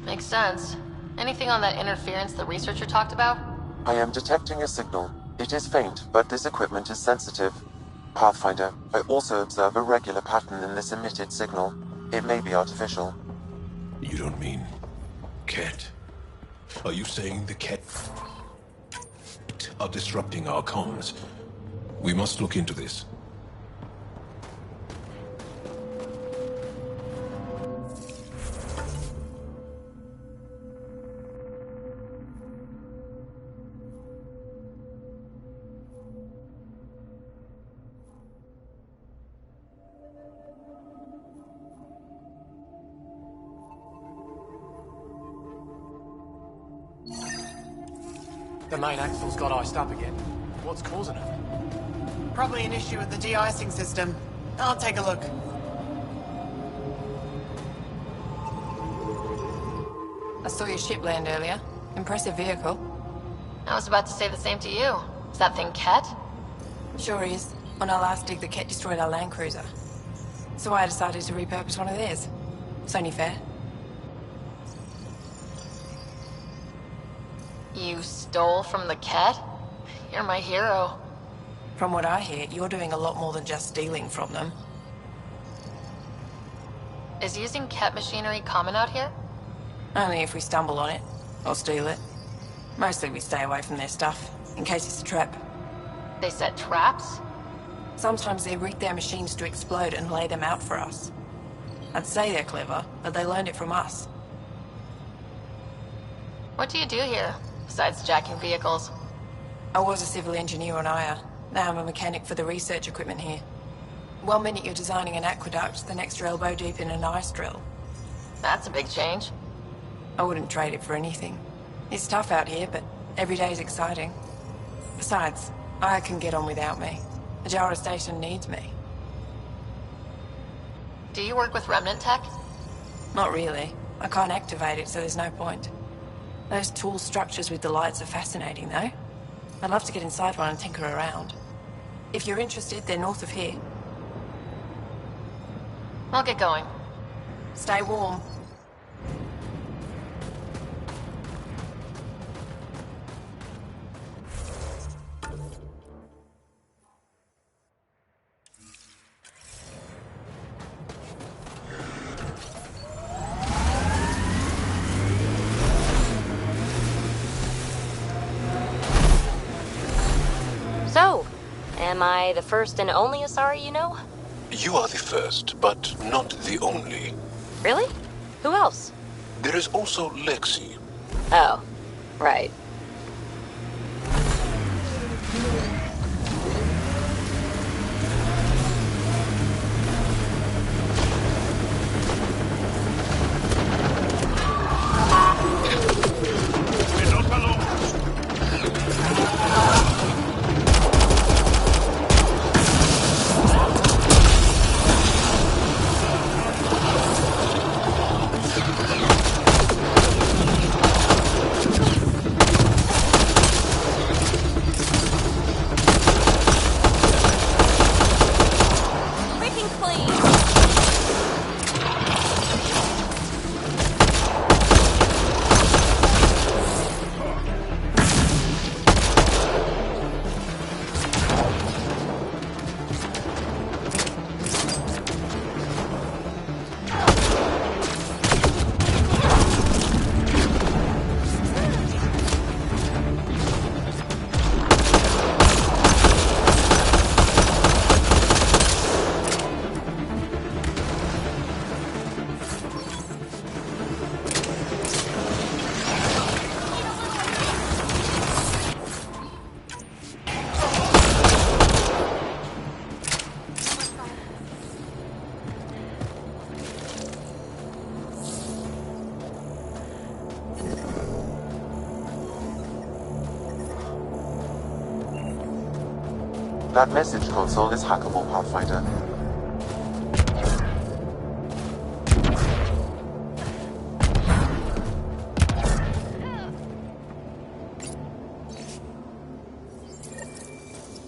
Makes sense. Anything on that interference the researcher talked about? I am detecting a signal. It is faint, but this equipment is sensitive. Pathfinder, I also observe a regular pattern in this emitted signal. It may be artificial. You don't mean... Ket? Are you saying the Ket are disrupting our comms? We must look into this. The main axle's got iced up again. What's causing it? Probably an issue with the de-icing system. I'll take a look. I saw your ship land earlier. Impressive vehicle. I was about to say the same to you. Is that thing Ket? Sure is. On our last dig, the Ket destroyed our land cruiser. So I decided to repurpose one of theirs. It's only fair. You stole from the Ket? You're my hero. From what I hear, you're doing a lot more than just stealing from them. Is using Ket machinery common out here? Only if we stumble on it, or steal it. Mostly we stay away from their stuff, in case it's a trap. They set traps? Sometimes they rig their machines to explode and lay them out for us. I'd say they're clever, but they learned it from us. What do you do here, besides jacking vehicles? I was a civil engineer on Aya. Now I'm a mechanic for the research equipment here. One minute you're designing an aqueduct, the next you're elbow deep in an ice drill. That's a big change. I wouldn't trade it for anything. It's tough out here, but every day's exciting. Besides, Aya can get on without me. The Jara station needs me. Do you work with Remnant tech? Not really. I can't activate it, so there's no point. Those tool structures with the lights are fascinating, though. I'd love to get inside one and tinker around. If you're interested, they're north of here. I'll get going. Stay warm. So, am I the first and only Asari you know? You are the first, but not the only. Really? Who else? There is also Lexi. Oh, right. That message console is hackable, Pathfinder.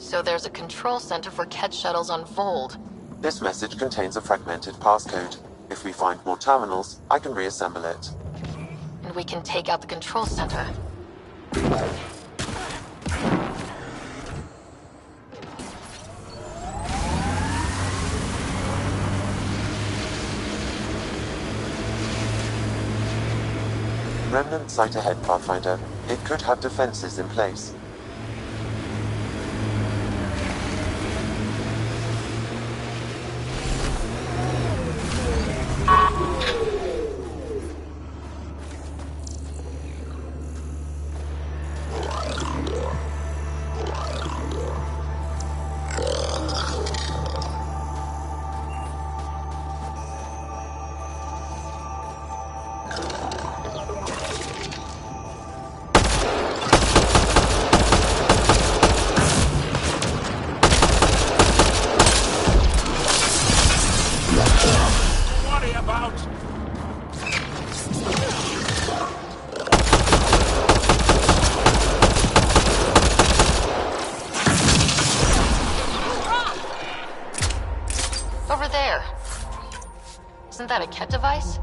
So there's a control center for Ket shuttles on Vold. This message contains a fragmented passcode. If we find more terminals, I can reassemble it. And we can take out the control center. Remnant site ahead, Pathfinder. It could have defenses in place. Over there. Isn't that a Ket device?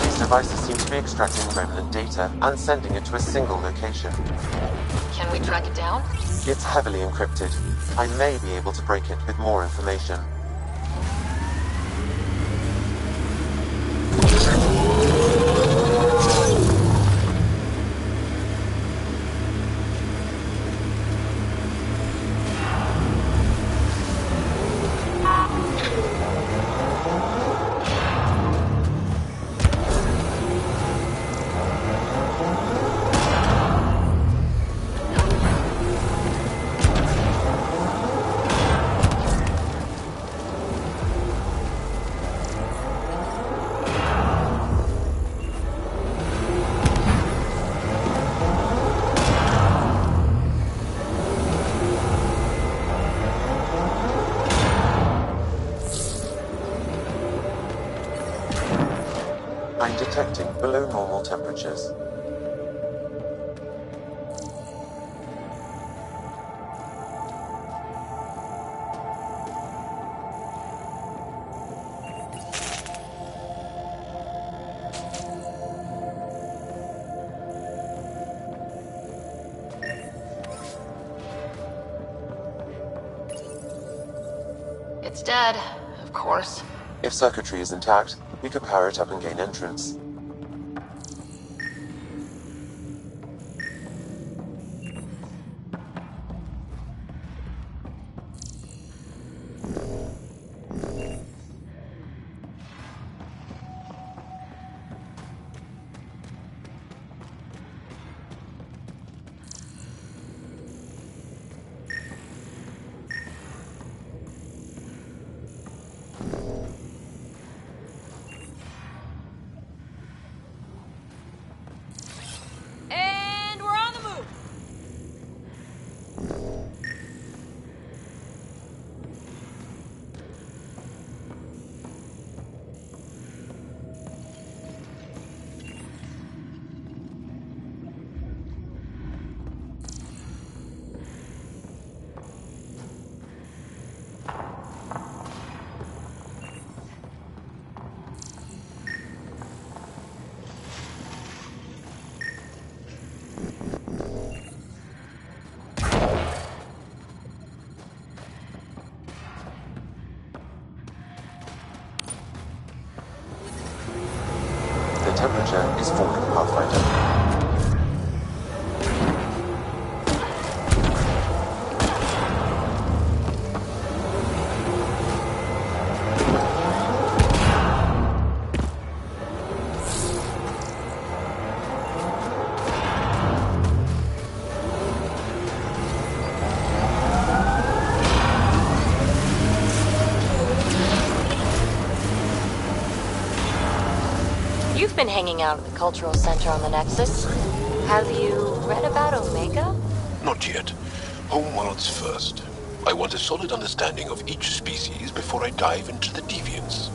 These devices seem to be extracting remnant data and sending it to a single location. Can we track it down? It's heavily encrypted. I may be able to break it with more information. I'm detecting below normal temperatures. It's dead, of course. If circuitry is intact, we could power it up and gain entrance. And we're on the move! The temperature is falling, Pathfinder. You've been hanging out at the cultural center on the Nexus. Have you read about Omega? Not yet. Homeworlds first. I want a solid understanding of each species before I dive into the deviants.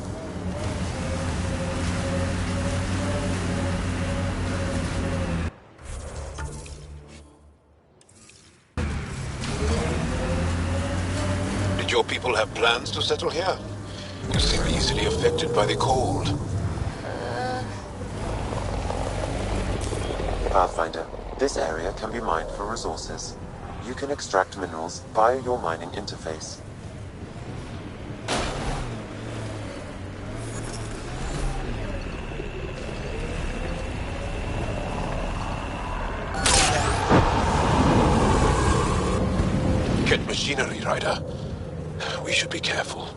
your people have plans to settle here? You seem easily affected by the cold. Pathfinder, this area can be mined for resources. You can extract minerals via your mining interface. Get machinery, Ryder. We should be careful.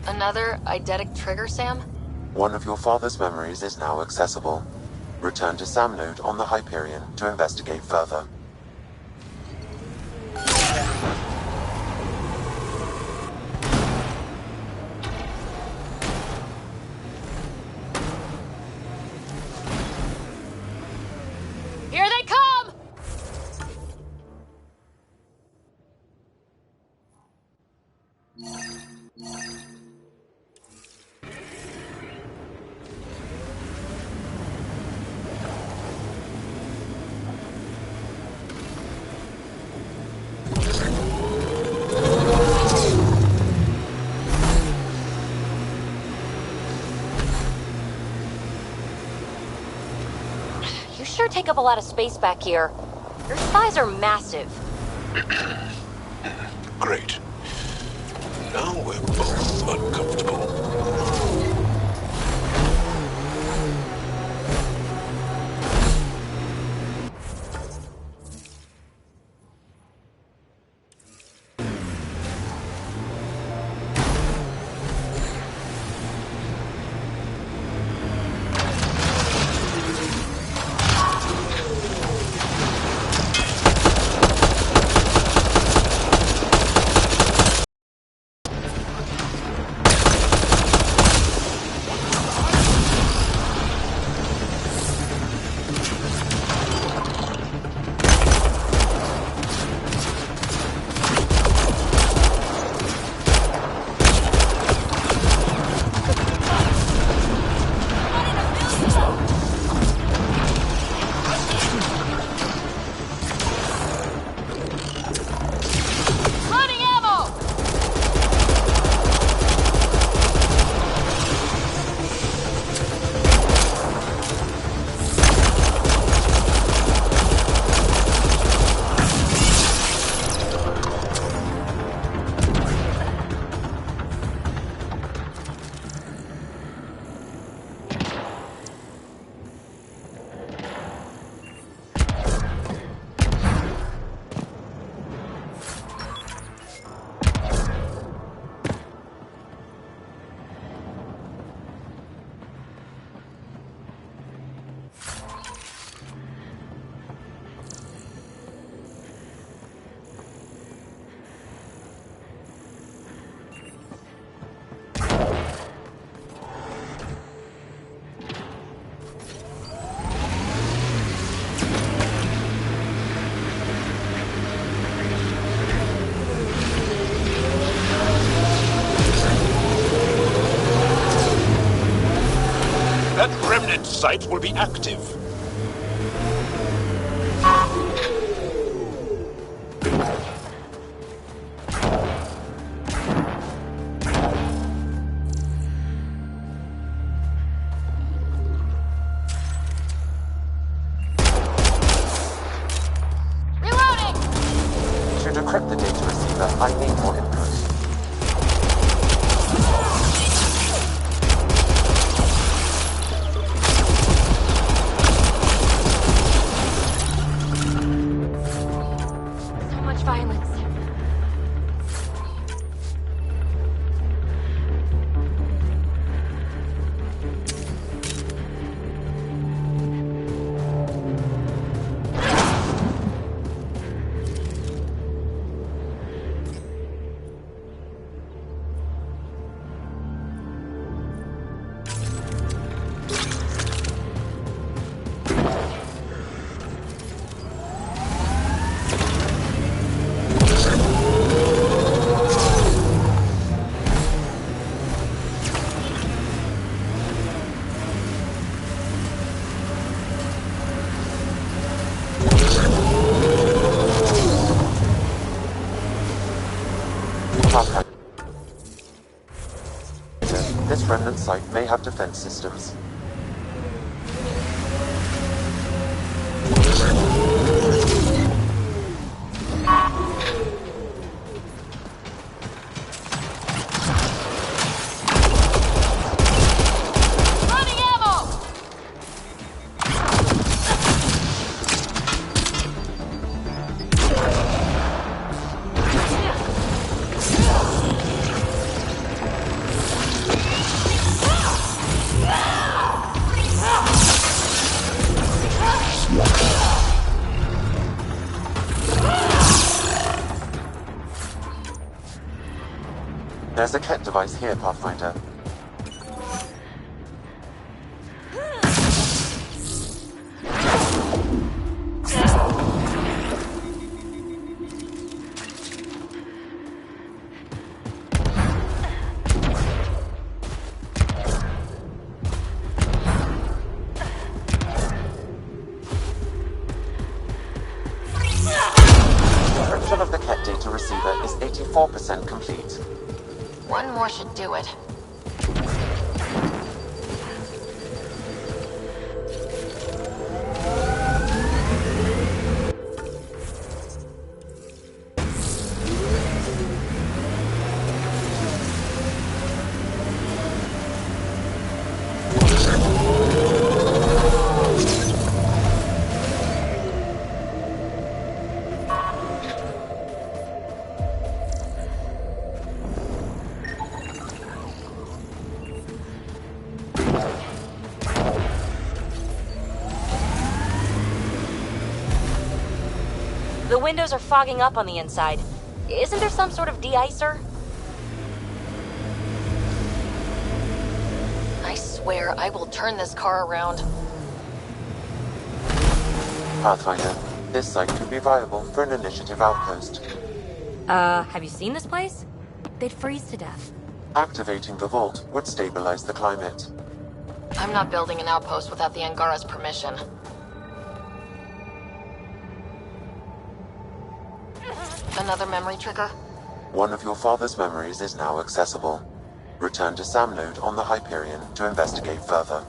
Another eidetic trigger, Sam? One of your father's memories is now accessible. Return to Sam Node on the Hyperion to investigate further. Here they come! You sure take up a lot of space back here. Your thighs are massive. Great. Now we're both uncomfortable. Site will be active. Reloading! To decrypt the data receiver, I need more input. This remnant site may have defense systems. There's a Ket device here, Pathfinder. Encryption of the Ket data receiver is 84% complete. One more should do it. The windows are fogging up on the inside. Isn't there some sort of de-icer? I swear I will turn this car around. Pathfinder, this site could be viable for an initiative outpost. Have you seen this place? They'd freeze to death. Activating the vault would stabilize the climate. I'm not building an outpost without the Angara's permission. Another memory trigger? One of your father's memories is now accessible. Return to Sam Node on the Hyperion to investigate further.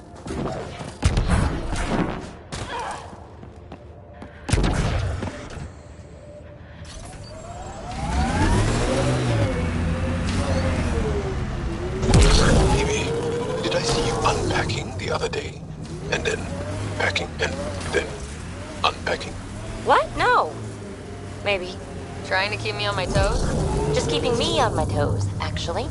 Amy, did I see you unpacking the other day? And then packing, and then unpacking? What? No. Maybe. Trying to keep me on my toes? Just keeping me on my toes, actually.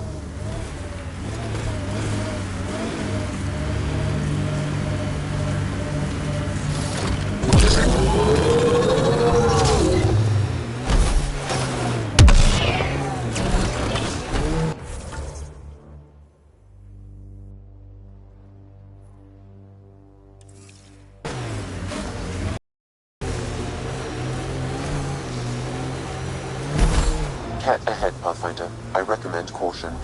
Ket ahead, Pathfinder. I recommend caution.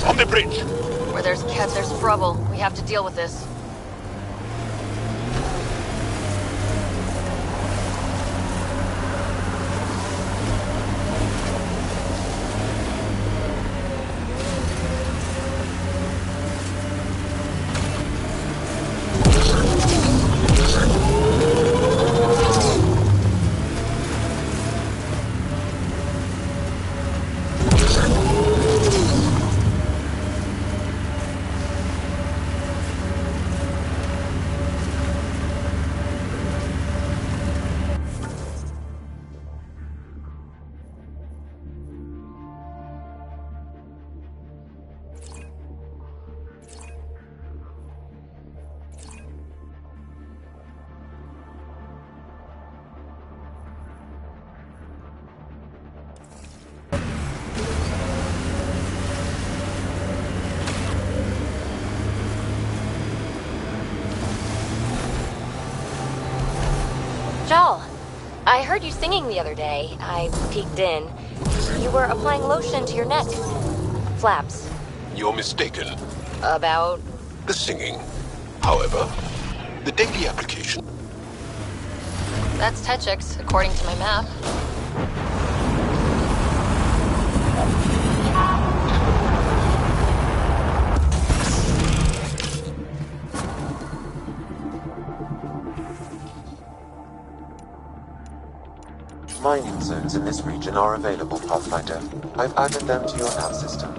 On the bridge! Where there's cats, there's trouble. We have to deal with this. Joel, I heard you singing the other day. I peeked in. You were applying lotion to your neck. Flaps. You're mistaken. About? The singing. However, the daily application... That's Techix, according to my map. Mining zones in this region are available, Pathfinder. I've added them to your nav system.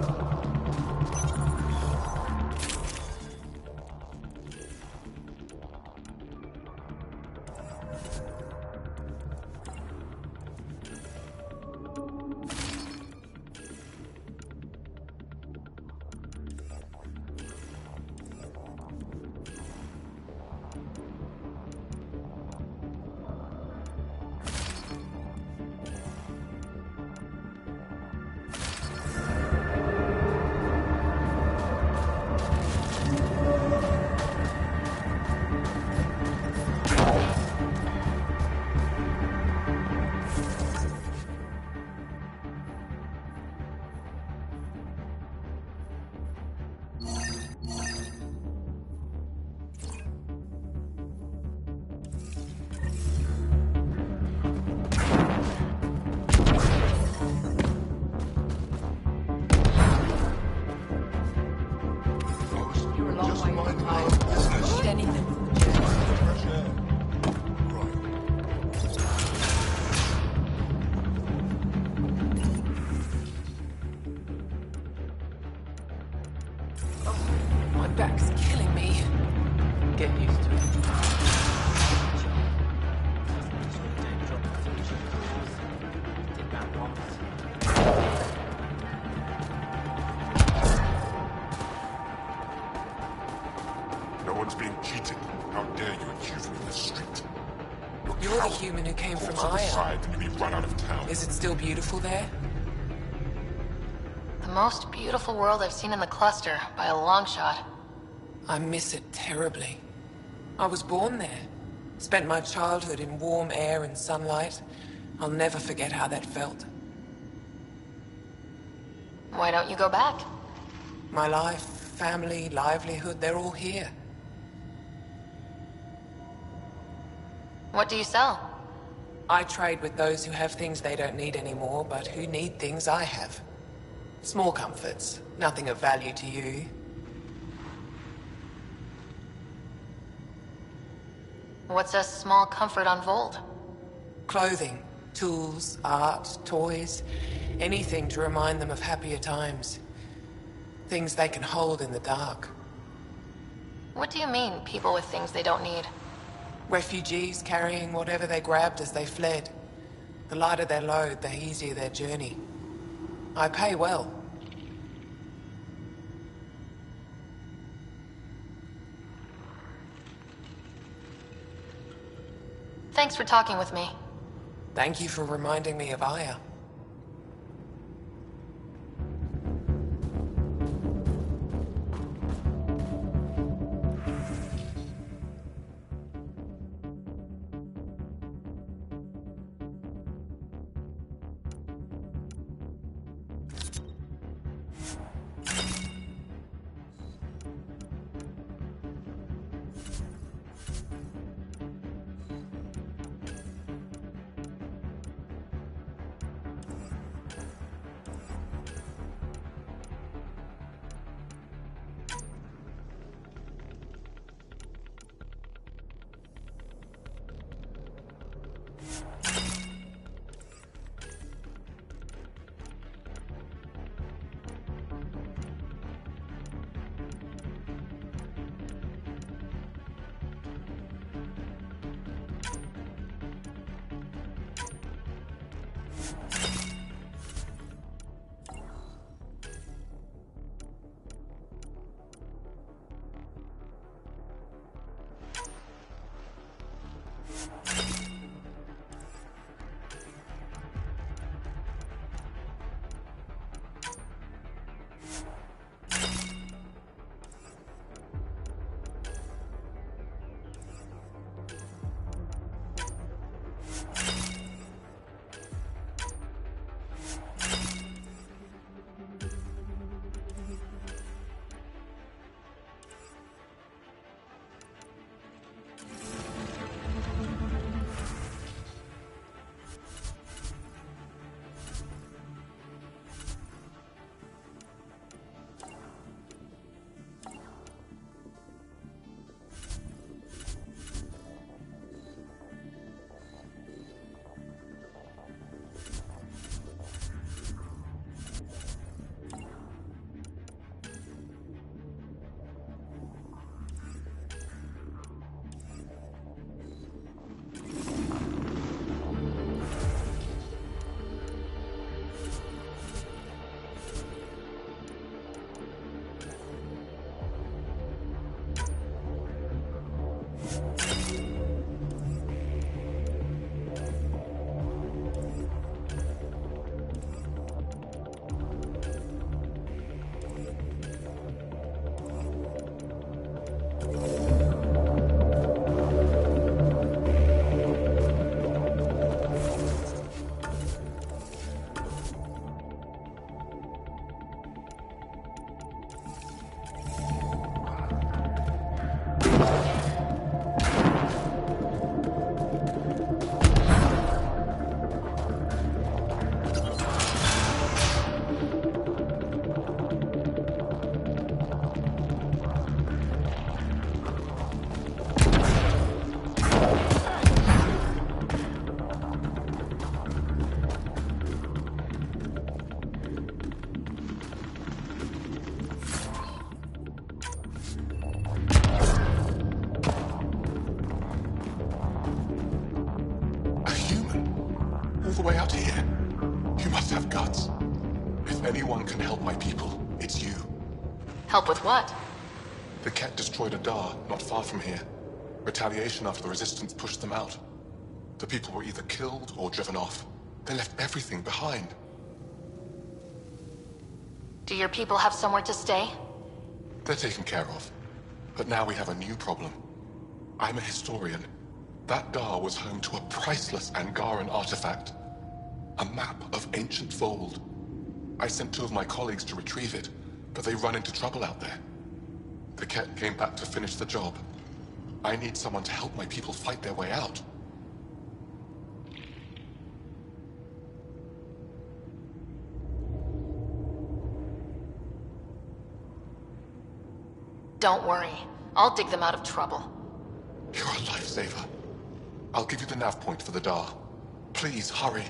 My back's killing me. Get used to it. No one's being cheated. How dare you accuse me in the street? You're the human who came from Aya. Side and be run out of town. Is it still beautiful there? The most beautiful world I've seen in the cluster, by a long shot. I miss it terribly. I was born there. Spent my childhood in warm air and sunlight. I'll never forget how that felt. Why don't you go back? My life, family, livelihood, they're all here. What do you sell? I trade with those who have things they don't need anymore, but who need things I have. Small comforts, nothing of value to you. What's a small comfort on Vold? Clothing, tools, art, toys, anything to remind them of happier times. Things they can hold in the dark. What do you mean, people with things they don't need? Refugees carrying whatever they grabbed as they fled. The lighter their load, the easier their journey. I pay well. Thanks for talking with me. Thank you for reminding me of Aya. anyone can help my people, it's you. Help with what? The Ket destroyed a Dar not far from here. Retaliation after the Resistance pushed them out. The people were either killed or driven off. They left everything behind. Do your people have somewhere to stay? They're taken care of. But now we have a new problem. I'm a historian. That Dar was home to a priceless Angaran artifact. A map of ancient Vold. I sent 2 of my colleagues to retrieve it, but they run into trouble out there. The Ket came back to finish the job. I need someone to help my people fight their way out. Don't worry. I'll dig them out of trouble. You're a lifesaver. I'll give you the nav point for the Dar. Please, hurry.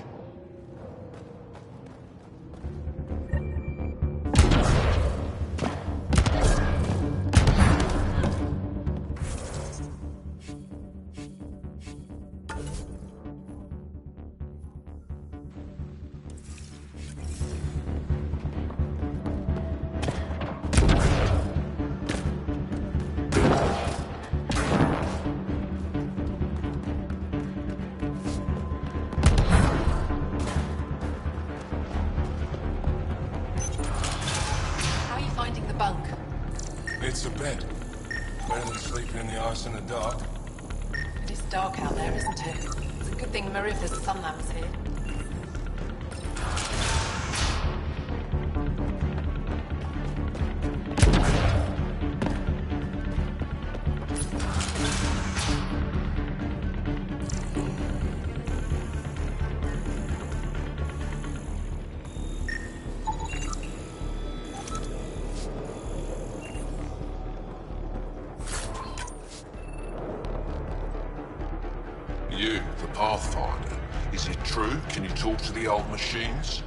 It's a bed. Better than sleeping in the ice in the dark. It's dark out there, isn't it? It's a good thing Marifa's sun lamp's here. You, the Pathfinder. Is it true? Can you talk to the old machines?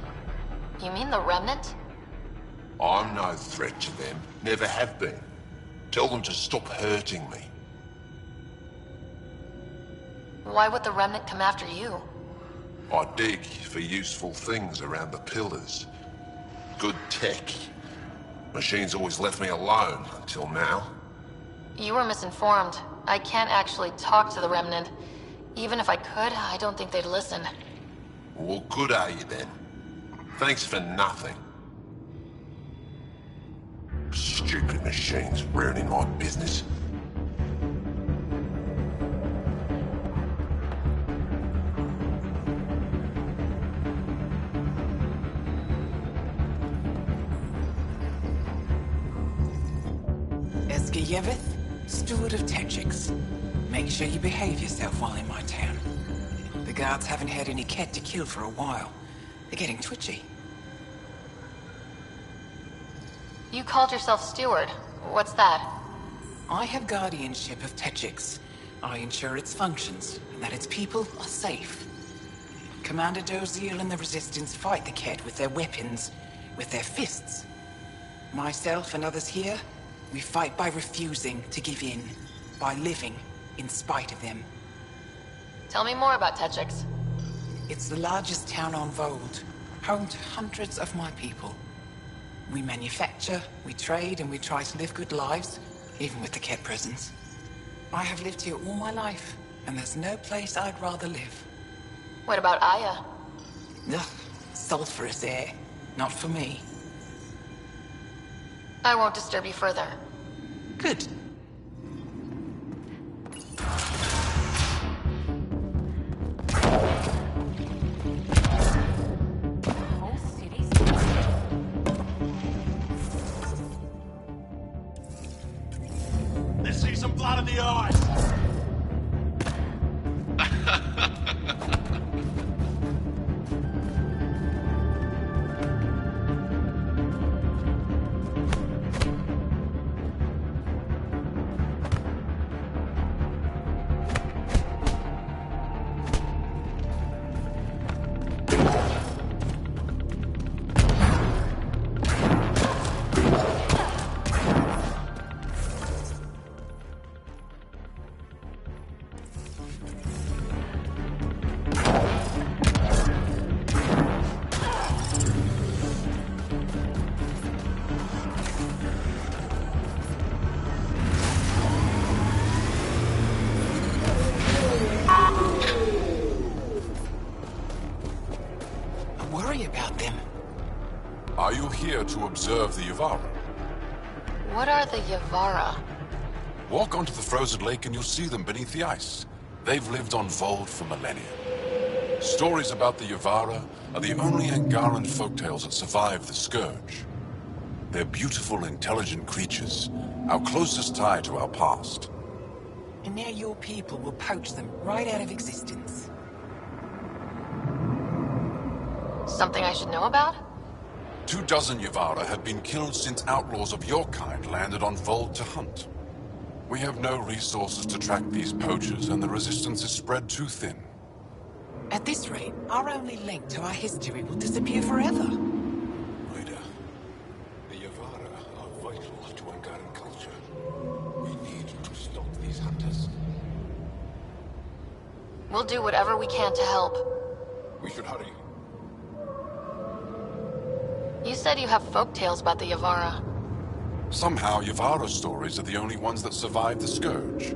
You mean the Remnant? I'm no threat to them. Never have been. Tell them to stop hurting me. Why would the Remnant come after you? I dig for useful things around the pillars. Good tech. Machines always left me alone until now. You were misinformed. I can't actually talk to the Remnant. Even if I could, I don't think they'd listen. Well, good are you then? Thanks for nothing. Stupid machines ruining my business. Yevith, steward of Techix. Make sure you behave yourself while in my town. The guards haven't had any Ket to kill for a while. They're getting twitchy. You called yourself steward. What's that? I have guardianship of Techix. I ensure its functions, and that its people are safe. Commander Doziel and the Resistance fight the Ket with their weapons, with their fists. Myself and others here, we fight by refusing to give in, by living in spite of them. Tell me more about Techix. It's the largest town on Vold, home to hundreds of my people. We manufacture, we trade, and we try to live good lives, even with the Ket presence. I have lived here all my life, and there's no place I'd rather live. What about Aya? Ugh, sulfurous air. Not for me. I won't disturb you further. Good. Let's see some blood in the eyes. him. Are you here to observe the Yavara? What are the Yavara? Walk onto the frozen lake and you'll see them beneath the ice. They've lived on Vold for millennia. Stories about the Yavara are the only Angaran folktales that survive the Scourge. They're beautiful, intelligent creatures, our closest tie to our past. And now your people will poach them right out of existence. Something I should know about? 24 Yavara have been killed since outlaws of your kind landed on Vold to hunt. We have no resources to track these poachers, and the resistance is spread too thin. At this rate, our only link to our history will disappear forever. Ryder, the Yavara are vital to Angaran culture. We need to stop these hunters. We'll do whatever we can to help. We should hurry. You said you have folktales about the Yavara. Somehow, Yavara stories are the only ones that survive the Scourge.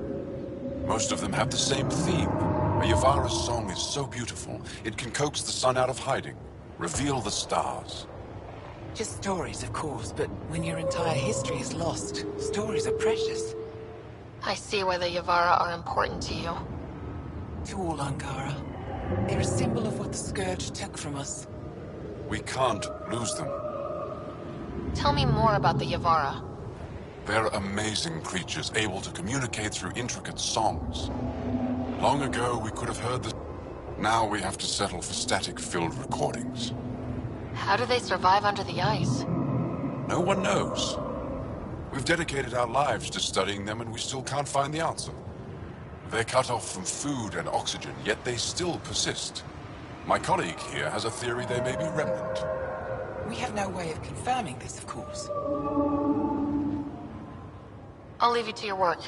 Most of them have the same theme. A Yavara's song is so beautiful, it can coax the sun out of hiding, reveal the stars. Just stories, of course, but when your entire history is lost, stories are precious. I see why the Yavara are important to you. To all Angara. They're a symbol of what the Scourge took from us. We can't lose them. Tell me more about the Yavara. They're amazing creatures, able to communicate through intricate songs. Long ago, we could have heard the... Now we have to settle for static-filled recordings. How do they survive under the ice? No one knows. We've dedicated our lives to studying them, and we still can't find the answer. They're cut off from food and oxygen, yet they still persist. My colleague here has a theory they may be remnant. We have no way of confirming this, of course. I'll leave you to your work.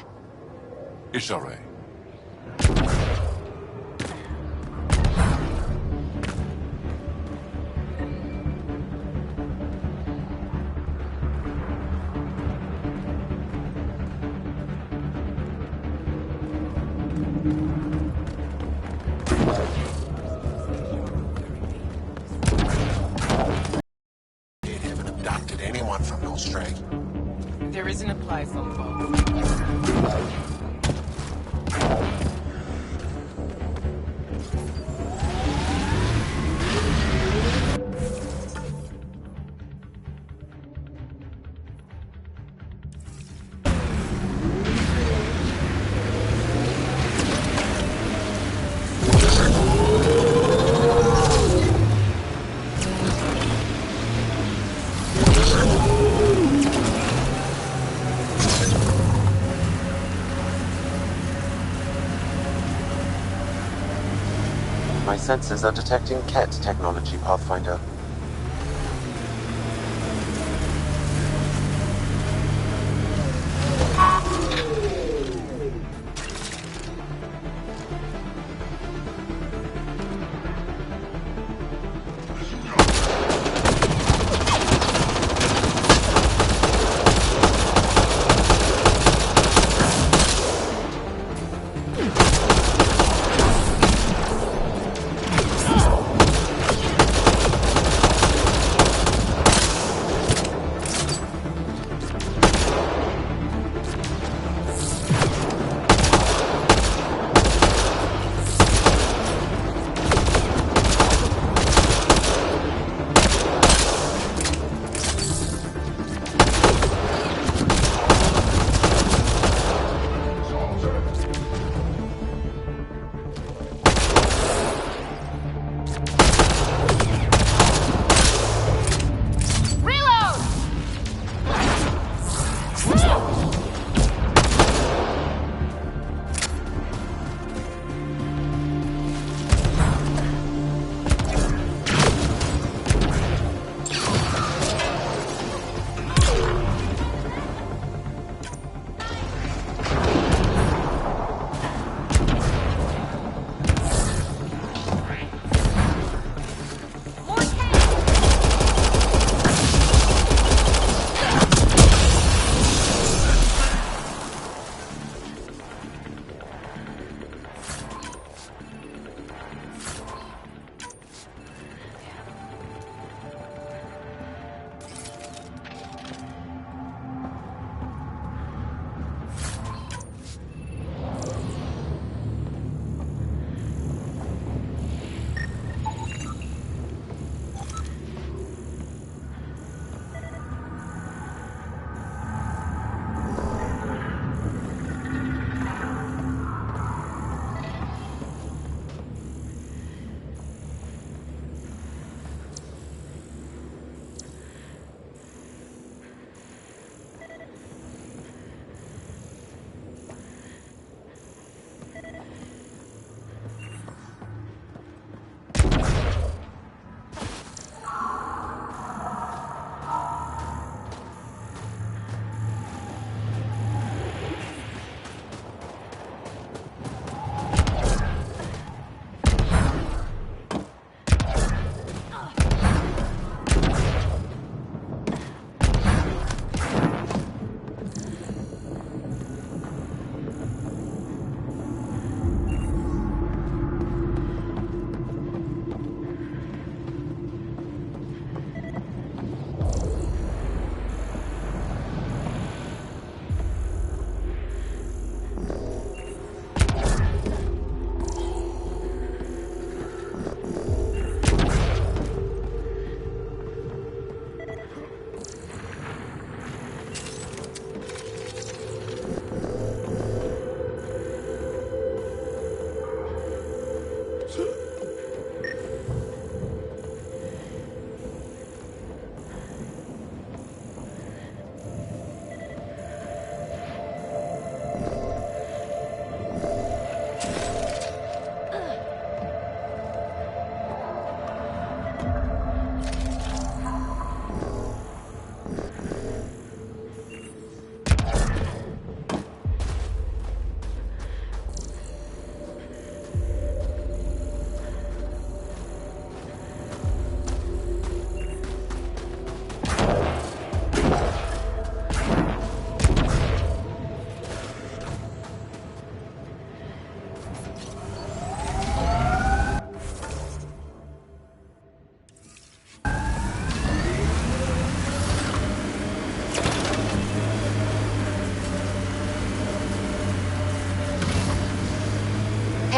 Ishare. They haven't abducted anyone from Mill Street. There isn't a place on Vold. My sensors are detecting Ket technology, Pathfinder.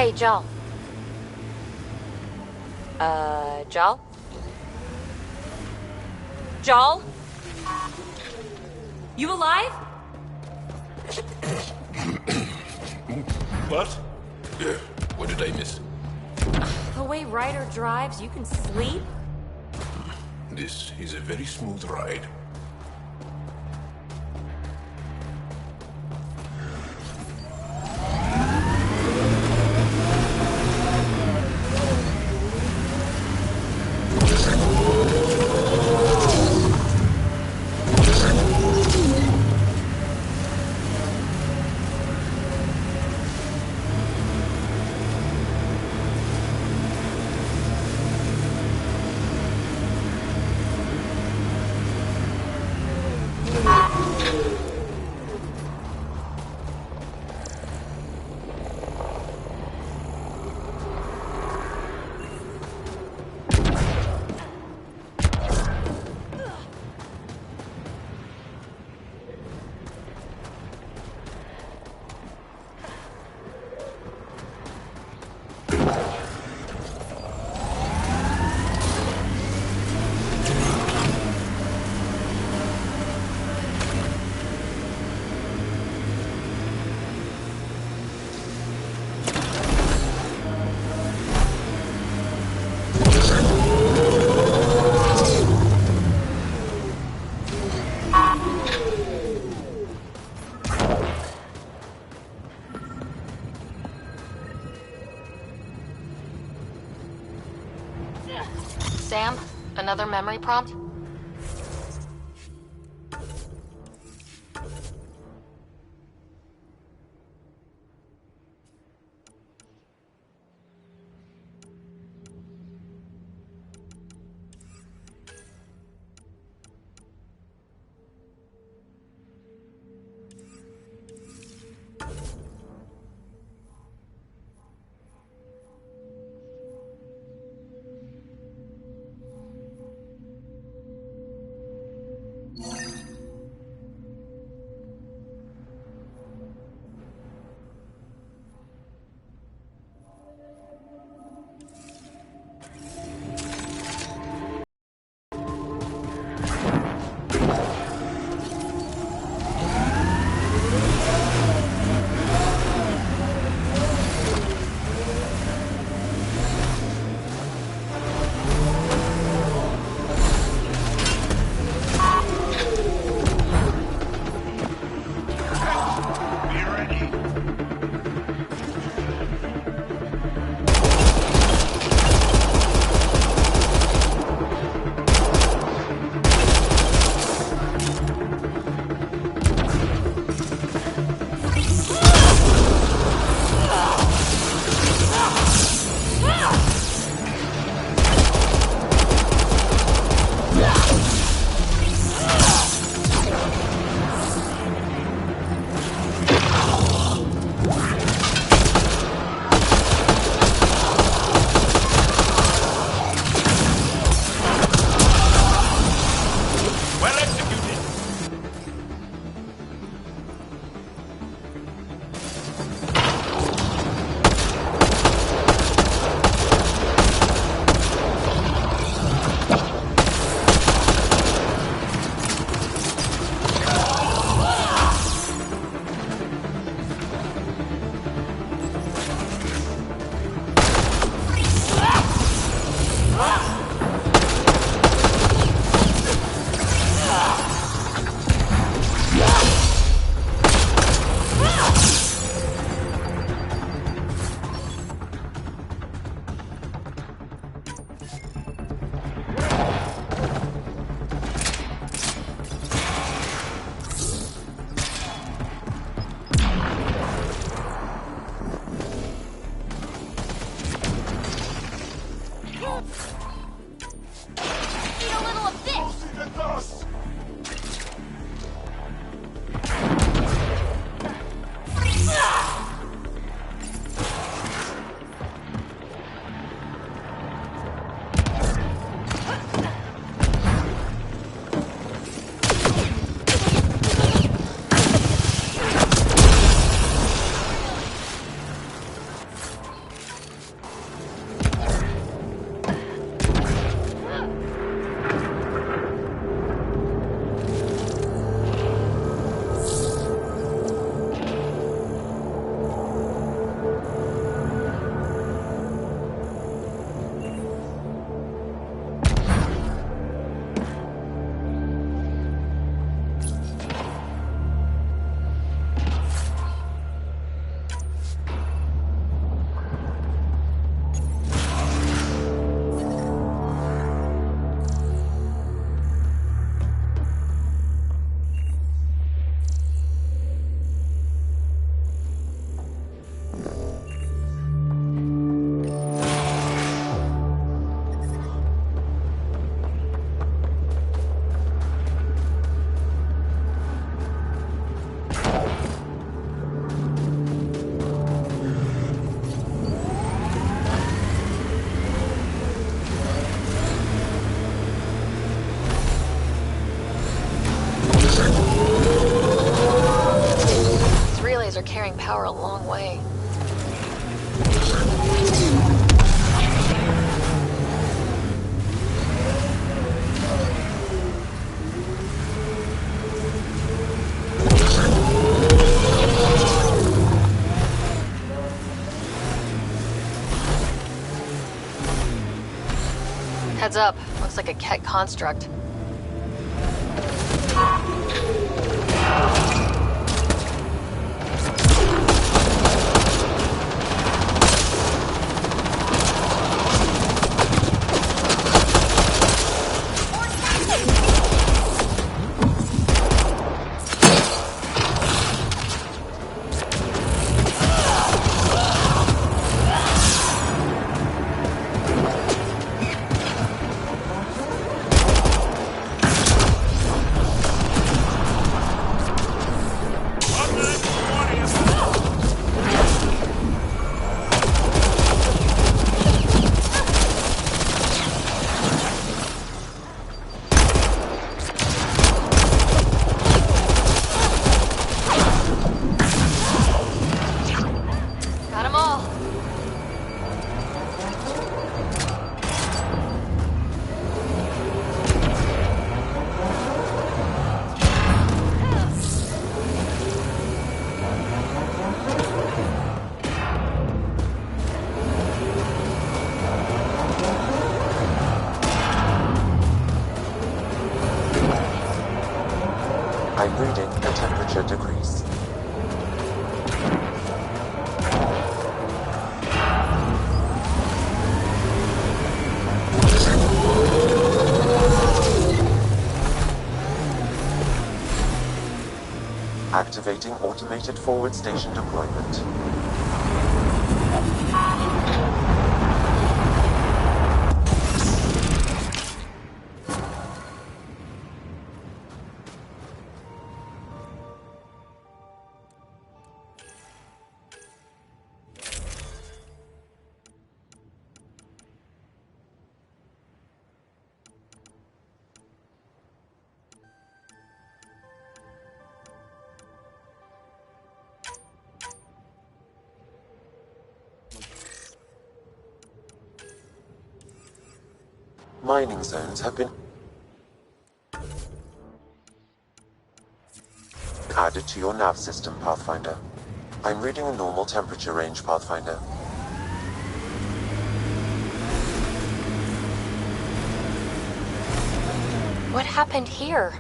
Hey, Jal. Jal? Jal? You alive? What? Yeah, what did I miss? The way Ryder drives, you can sleep? This is a very smooth ride. Sam, another memory prompt? are carrying power a long way. Heads up. Looks like a Ket construct. Got 'em all. I'm reading a temperature decrease. Activating automated forward station deployment. Mining zones have been added to your nav system, Pathfinder. I'm reading a normal temperature range, Pathfinder. What happened here?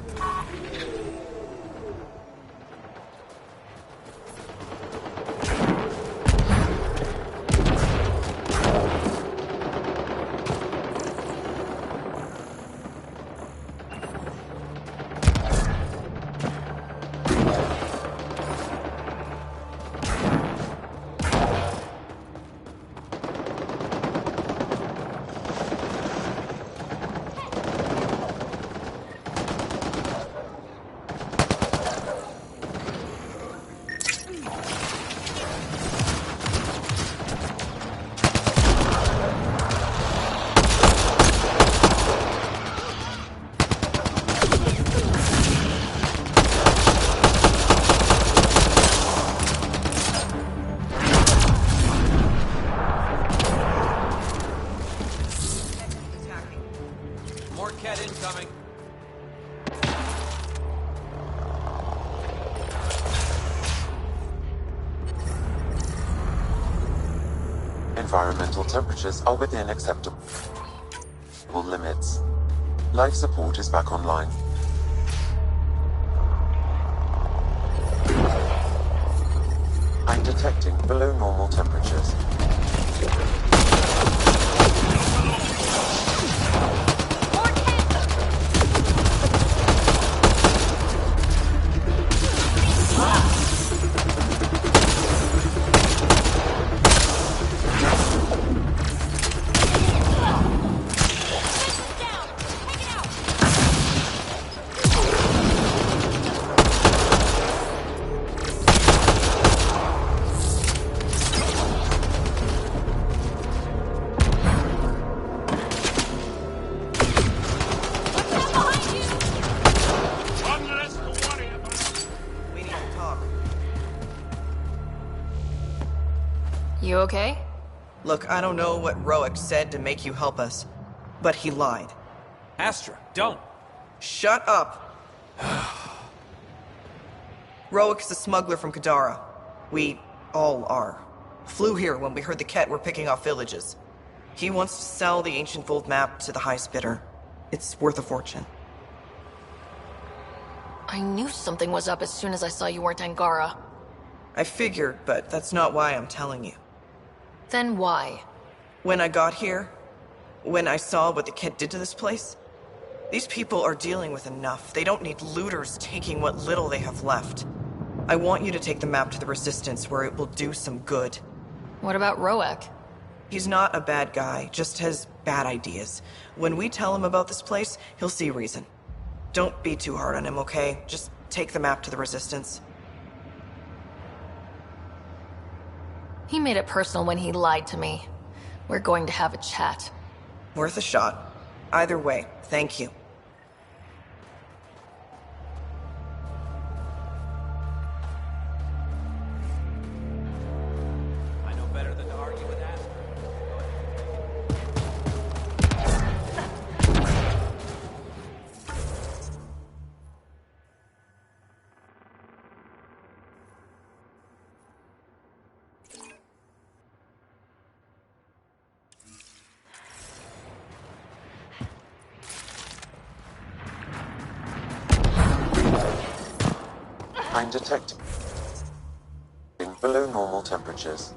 Incoming. Environmental temperatures are within acceptable limits. Life support is back online. I'm detecting below normal temperatures. You okay? Look, I don't know what Roic said to make you help us, but he lied. Astra, don't! Shut up! Roic's a smuggler from Kadara. We all are. Flew here when we heard the Ket were picking off villages. He wants to sell the ancient Vold map to the highest bidder. It's worth a fortune. I knew something was up as soon as I saw you weren't Angara. I figured, but that's not why I'm telling you. Then why? When I got here, when I saw what the Ket did to this place, these people are dealing with enough. They don't need looters taking what little they have left. I want you to take the map to the Resistance where it will do some good. What about Roic? He's not a bad guy, just has bad ideas. When we tell him about this place, he'll see reason. Don't be too hard on him, okay? Just take the map to the Resistance. He made it personal when he lied to me. We're going to have a chat. Worth a shot. Either way, thank you. I know better than to argue with Astra. I'm detecting below normal temperatures.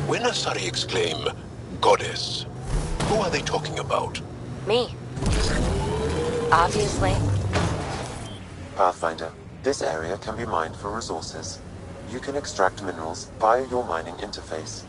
When Asari exclaim, Goddess, who are they talking about? Me. Obviously. Pathfinder, this area can be mined for resources. You can extract minerals via your mining interface.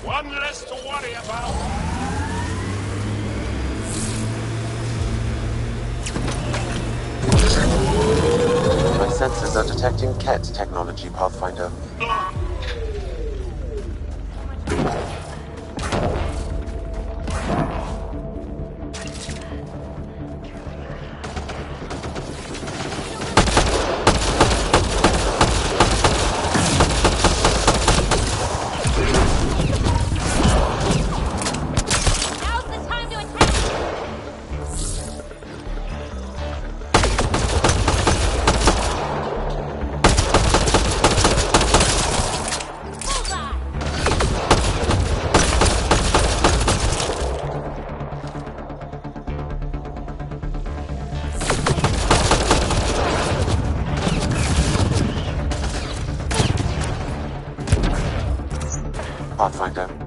One less to worry about. My sensors are detecting Ket technology, Pathfinder.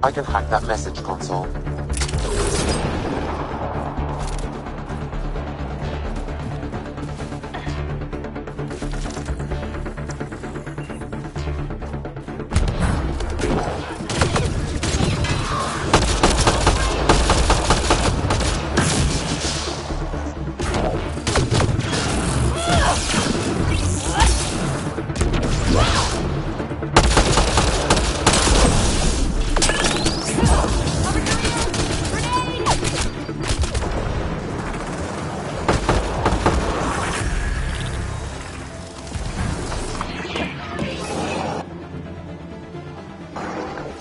I can hack that message console.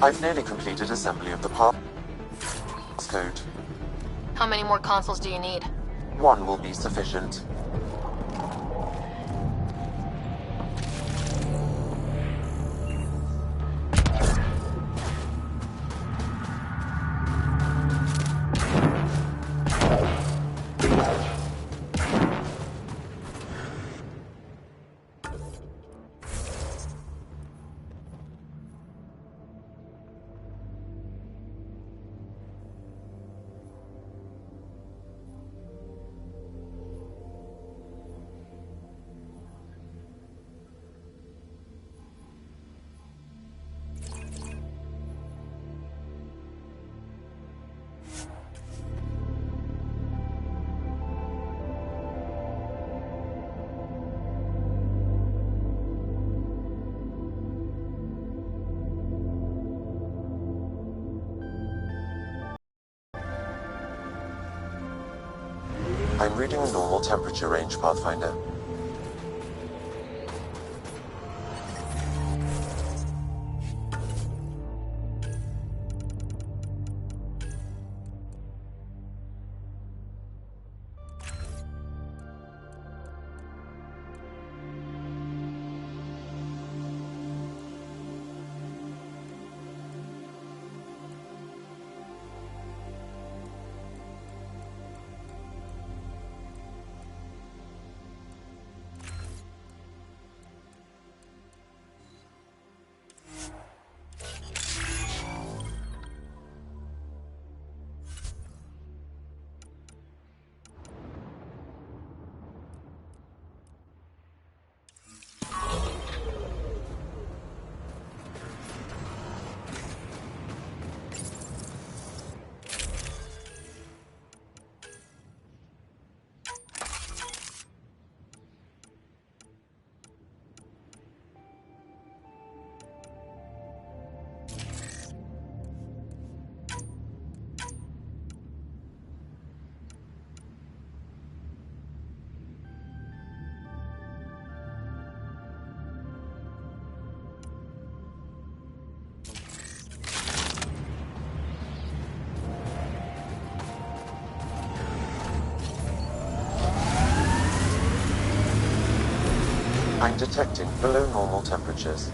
I've nearly completed assembly of the passcode. How many more consoles do you need? One will be sufficient. I'm reading a normal temperature range, Pathfinder. I'm detecting below normal temperatures.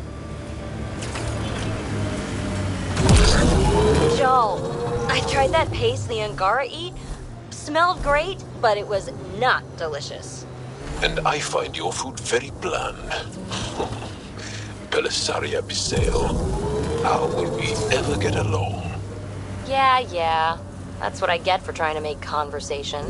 Joel, I tried that paste the Angara eat. Smelled great, but it was not delicious. And I find your food very bland. Belisaria Biseo, how will we ever get along? Yeah. That's what I get for trying to make conversation.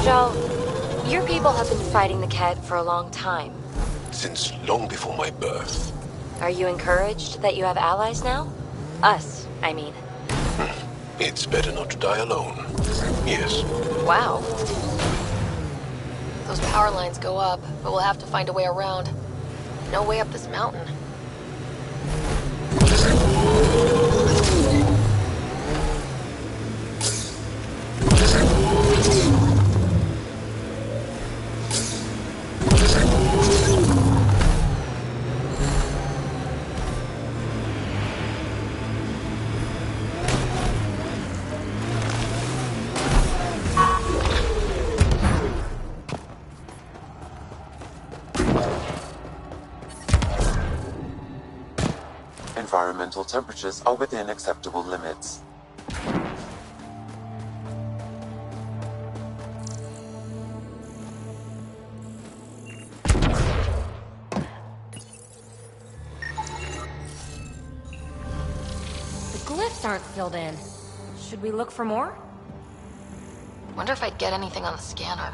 Joe, your people have been fighting the Ket for a long time. Since long before my birth. Are you encouraged that you have allies now? Us, I mean. It's better not to die alone. Yes. Wow. Those power lines go up, but we'll have to find a way around. No way up this mountain. Environmental temperatures are within acceptable limits. The glyphs aren't filled in. Should we look for more? Wonder if I'd get anything on the scanner.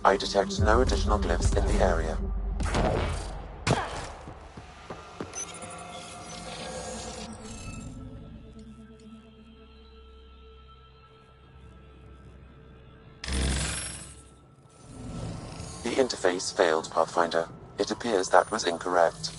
I detect no additional glyphs in the area. The interface failed, Pathfinder. It appears that was incorrect.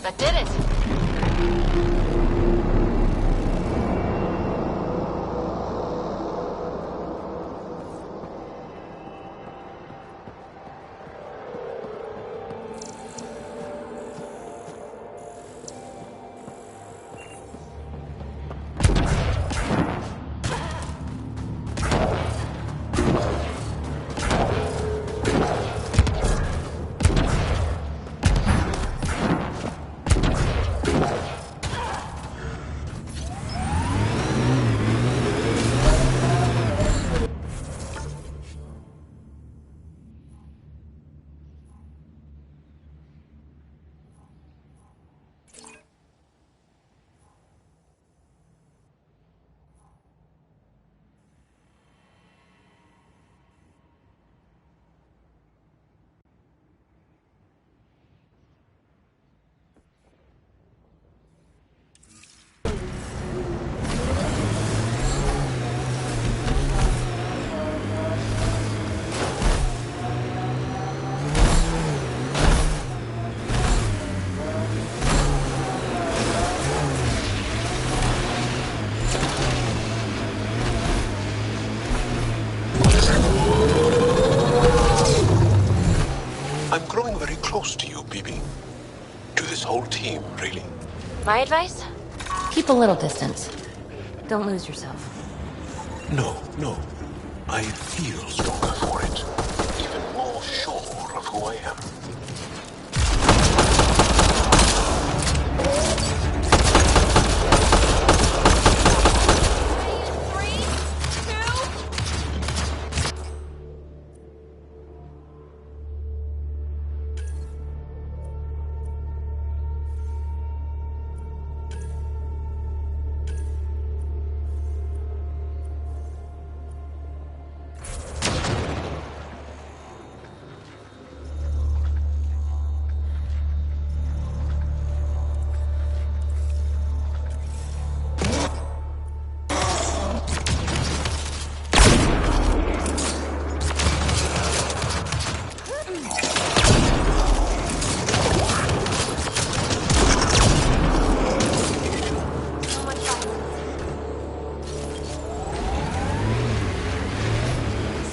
That did it! My advice? Keep a little distance. Don't lose yourself. No, no. I feel stronger for it. Even more sure of who I am.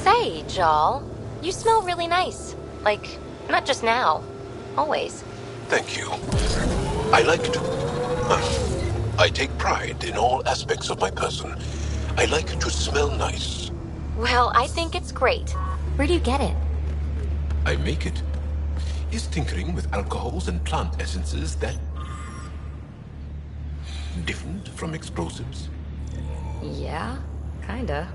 Say, Jal, you smell really nice. Like, not just now. Always. Thank you. I like to. I take pride in all aspects of my person. I like to smell nice. Well, I think it's great. Where do you get it? I make it. Is tinkering with alcohols and plant essences that different from explosives? Yeah, kinda.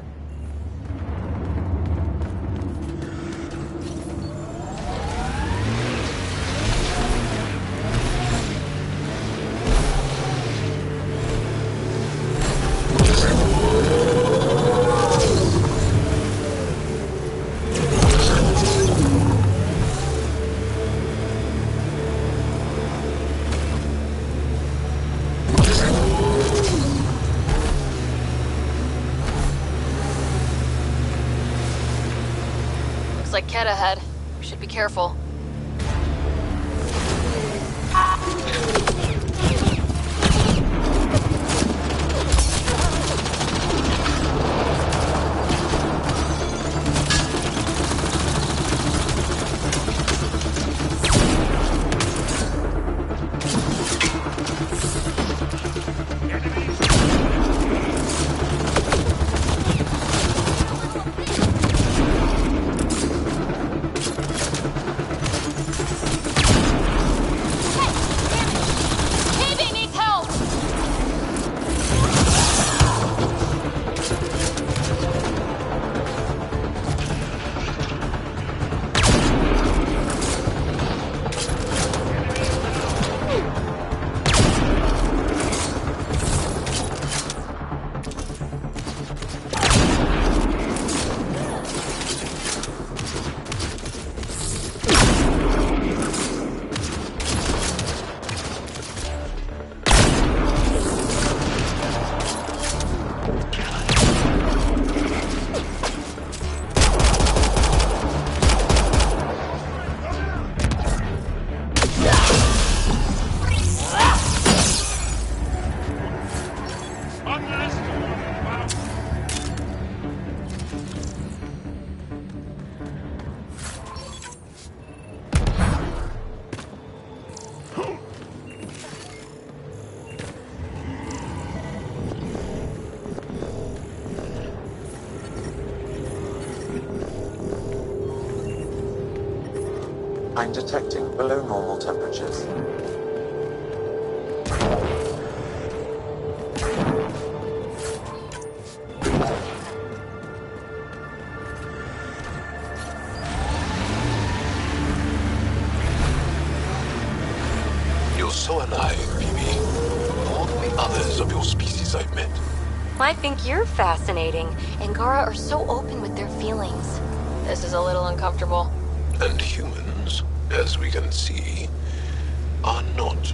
Looks like Ket ahead. We should be careful. TV needs help! I'm detecting below normal temperatures. You're so alive, Phoebe. More than the others of your species I've met. I think you're fascinating. Angara are so open with their feelings. This is a little uncomfortable. And humans, as we can see, are not.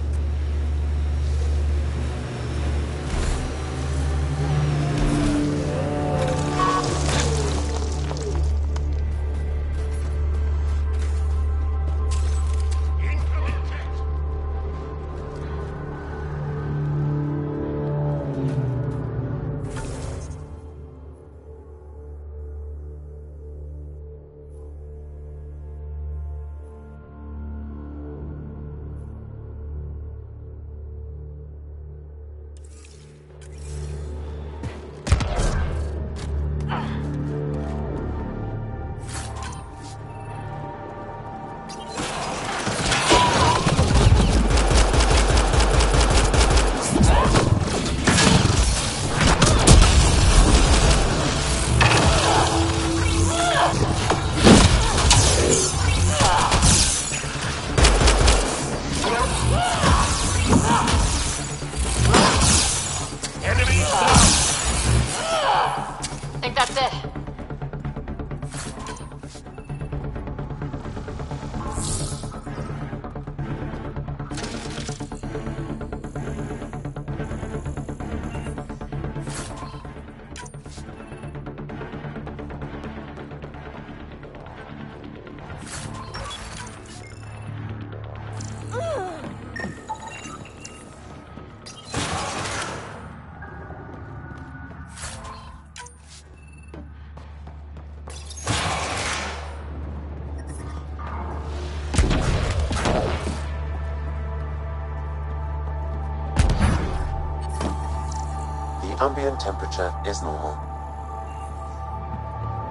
ambient temperature is normal.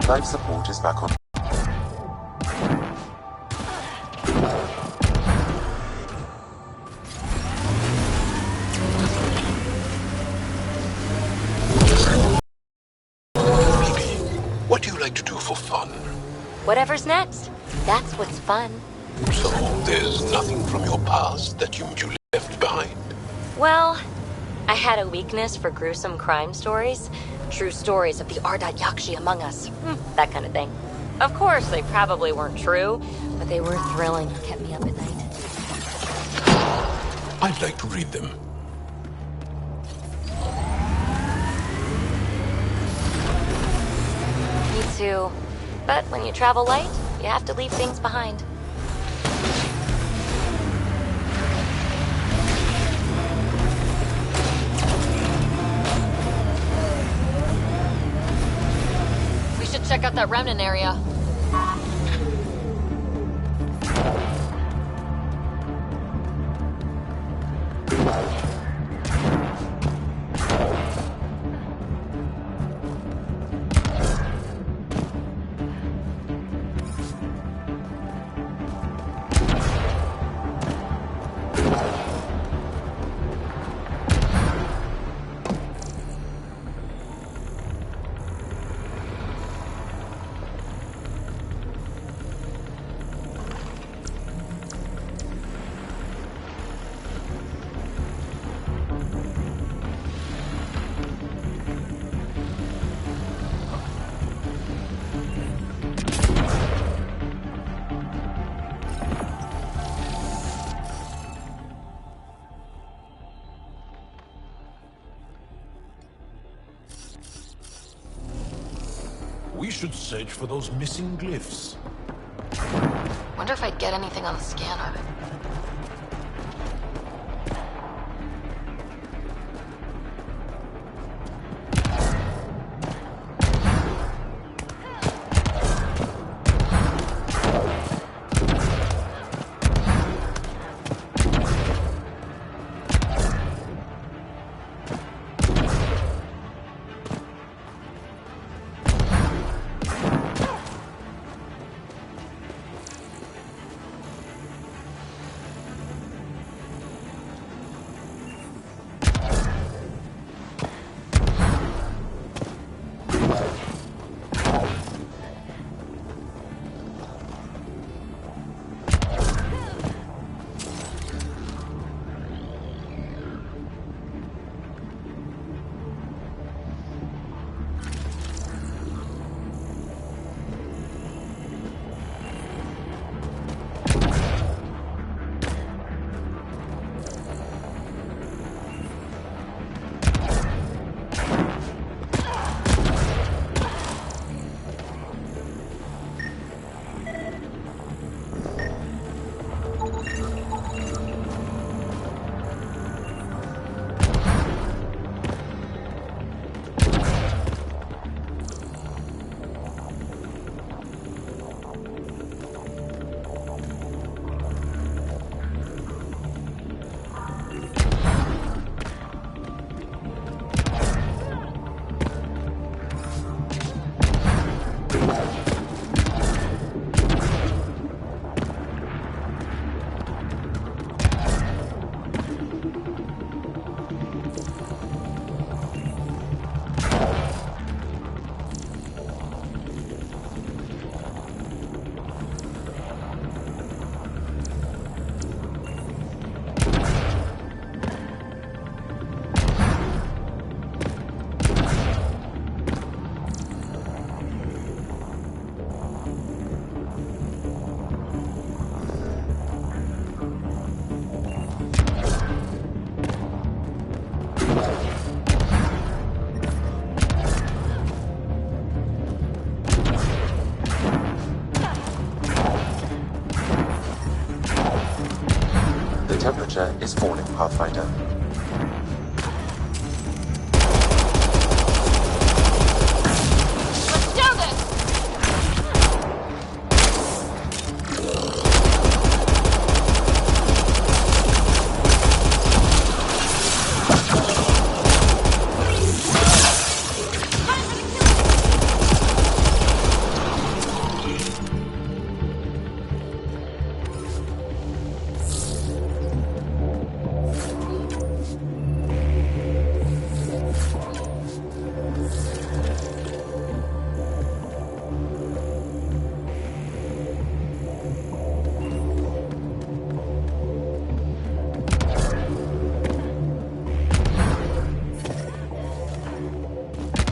Life support is back on. What do you like to do for fun? Whatever's next. That's what's fun. So, there's nothing from your past that you left behind? Well, I had a weakness for gruesome crime stories. True stories of the Ardat Yakshi among us. That kind of thing. Of course, they probably weren't true, but they were thrilling and kept me up at night. I'd like to read them. Me too. But when you travel light, you have to leave things behind. We should check out that remnant area. We should search for those missing glyphs. Wonder if I'd get anything on the scanner. Temperature is falling, Pathfinder. Let's down this!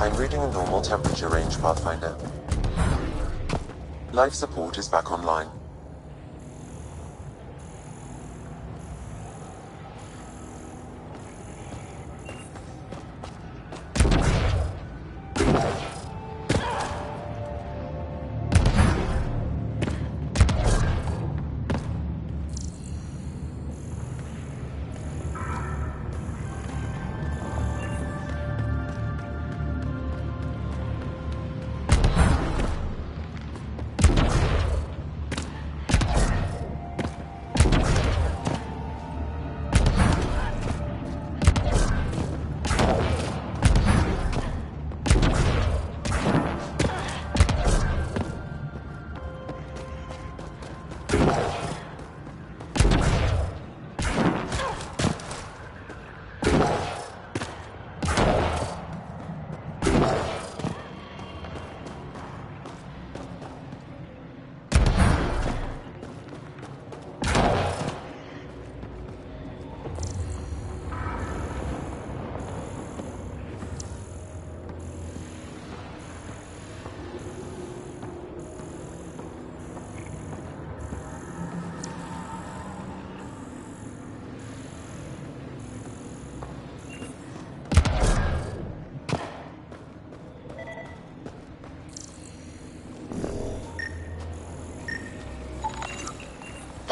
I'm reading a normal temperature range, Pathfinder. Life support is back online.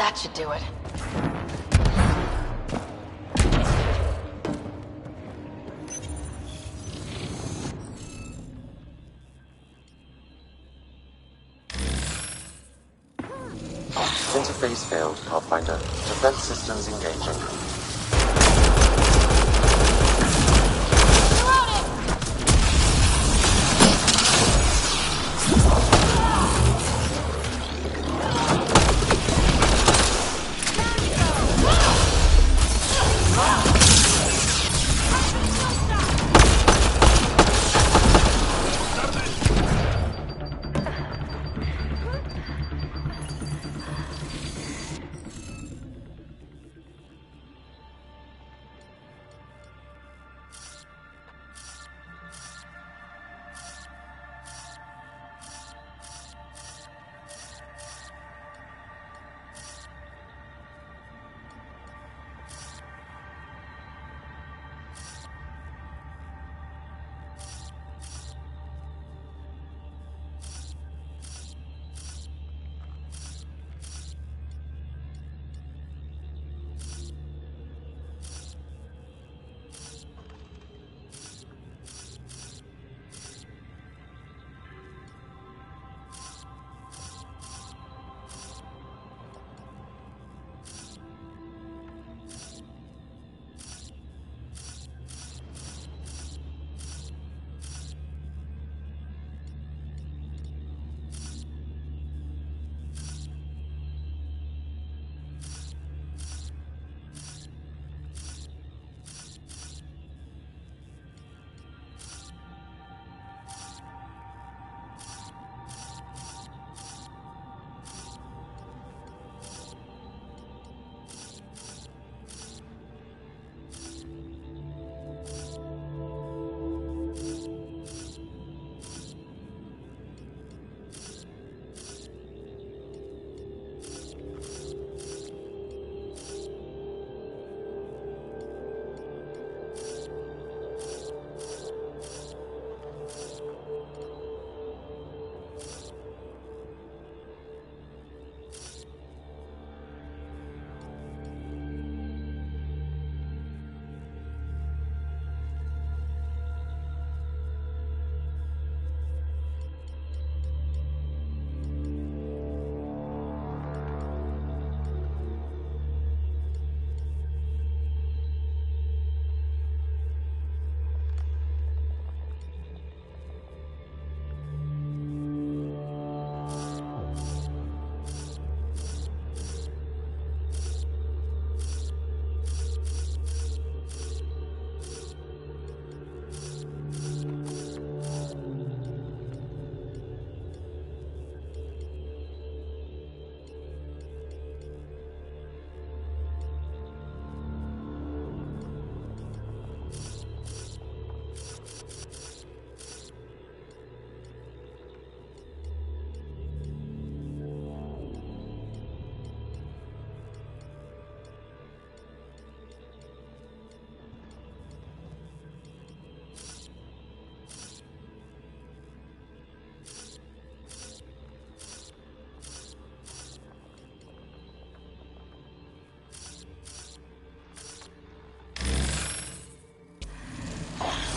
That should do it. Interface failed, Pathfinder. Defense systems engaging.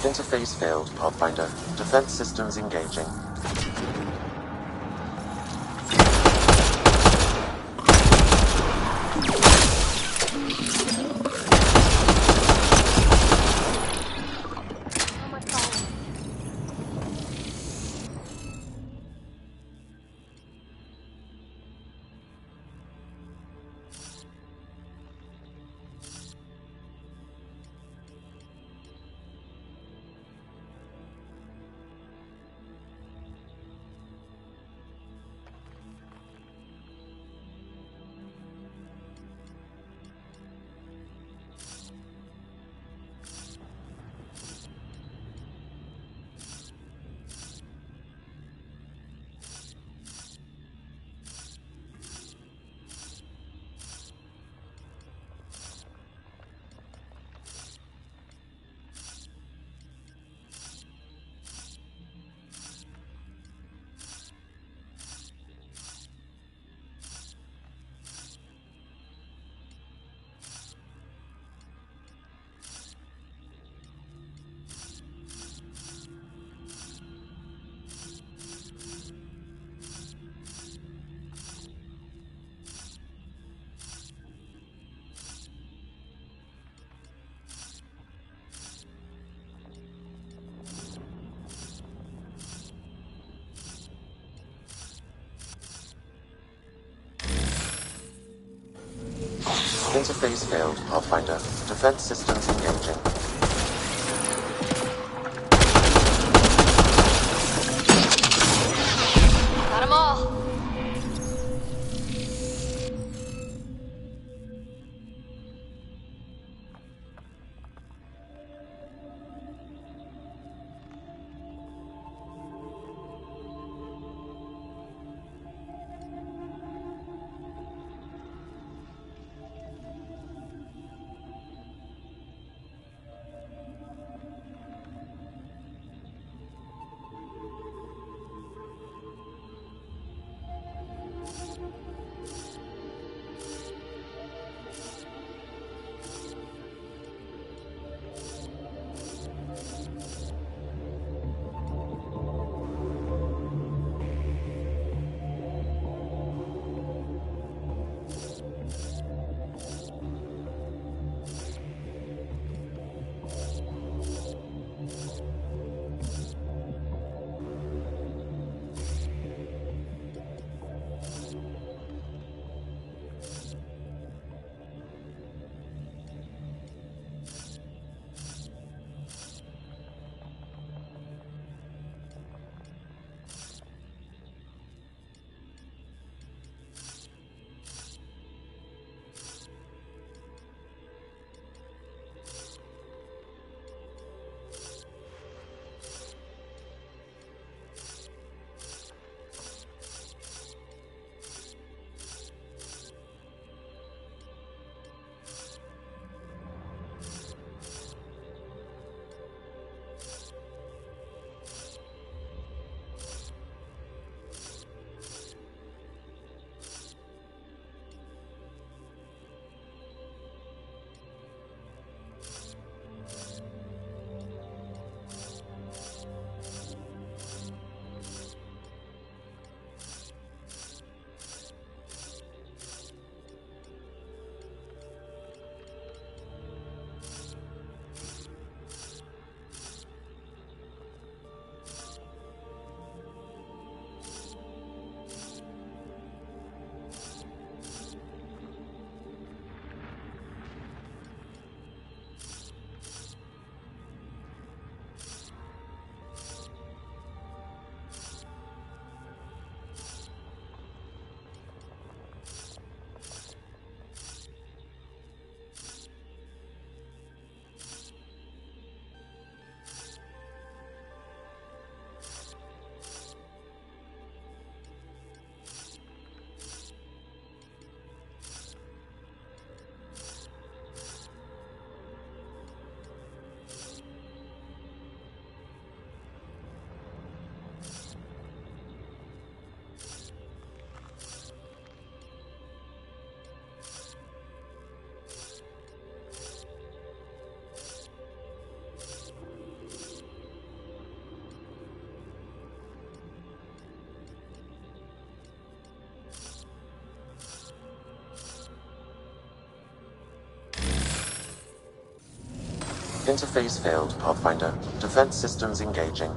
Interface failed, Pathfinder. Defense systems engaging. Interface failed, Pathfinder. Defense systems engaging. Got 'em all. Interface failed, Pathfinder. Defense systems engaging.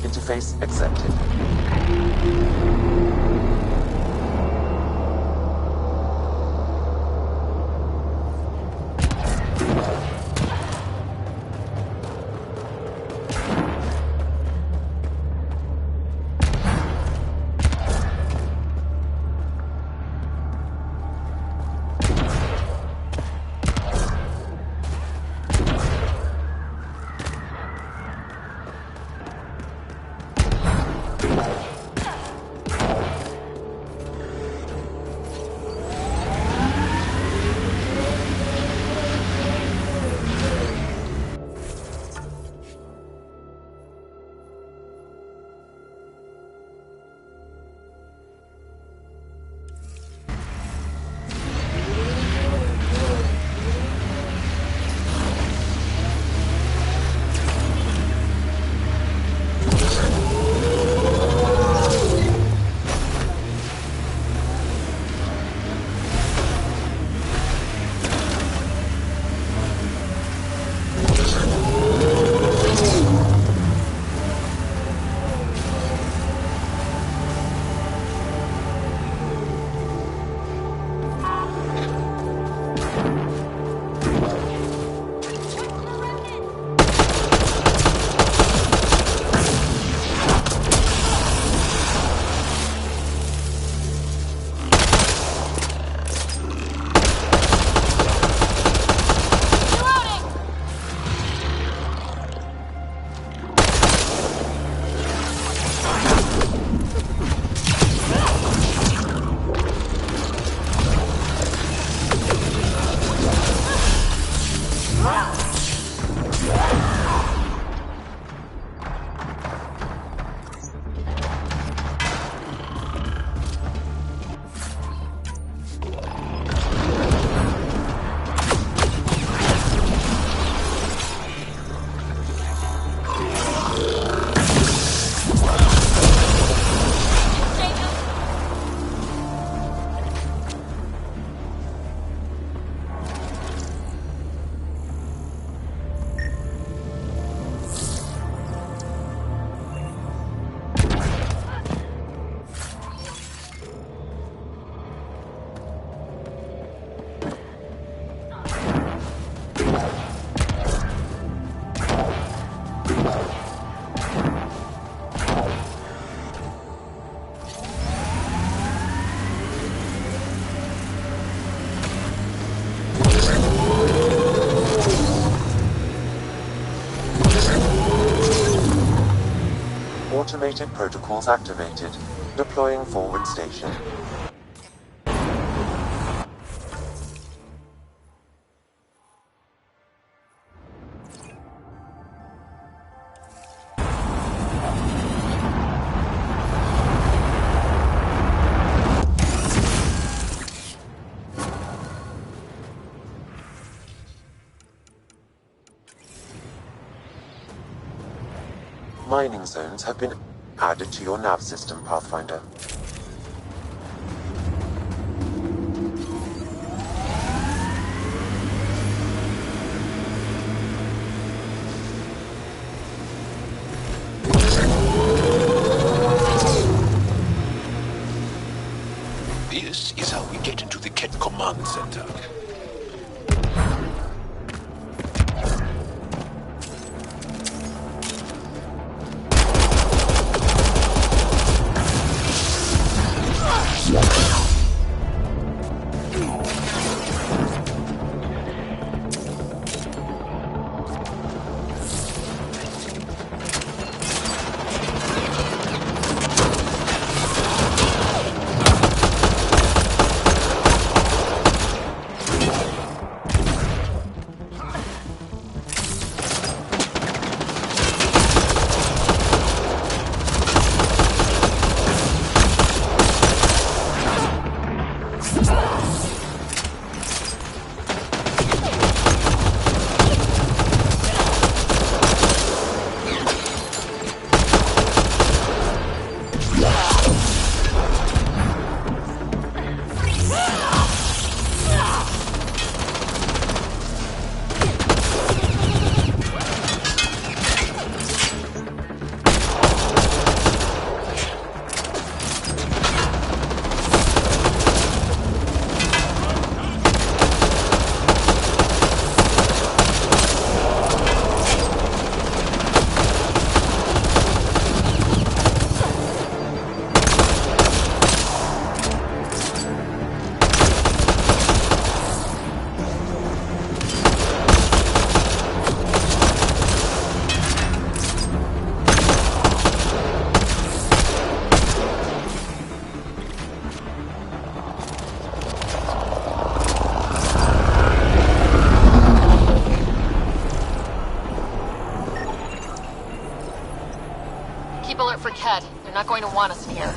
Interface accepted. Automated protocols activated. Deploying forward station. Mining zones have been added to your nav system, Pathfinder. This is how we get into the Ket Command Center. Keep alert for Ket. They're not going to want us in here.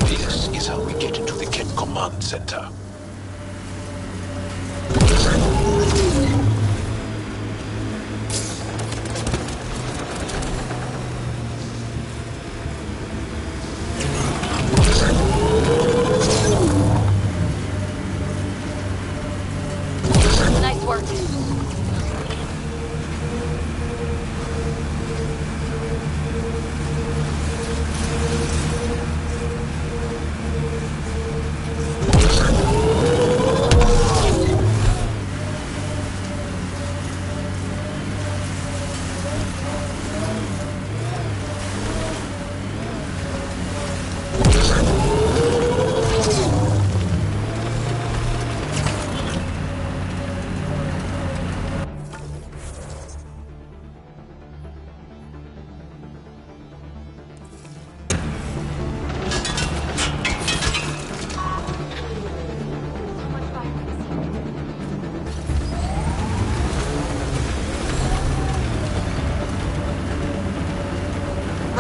This is how we get into the Ket Command Center.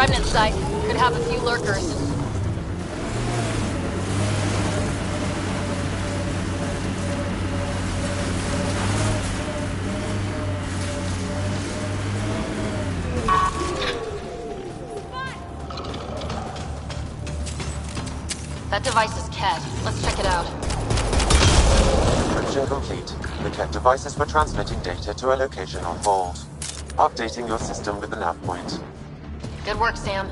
Remnant site. Could have a few lurkers. That device is Ket. Let's check it out. Encryption complete. The Ket devices were transmitting data to a location on Vault. Updating your system with the nav point. Good work, Sam.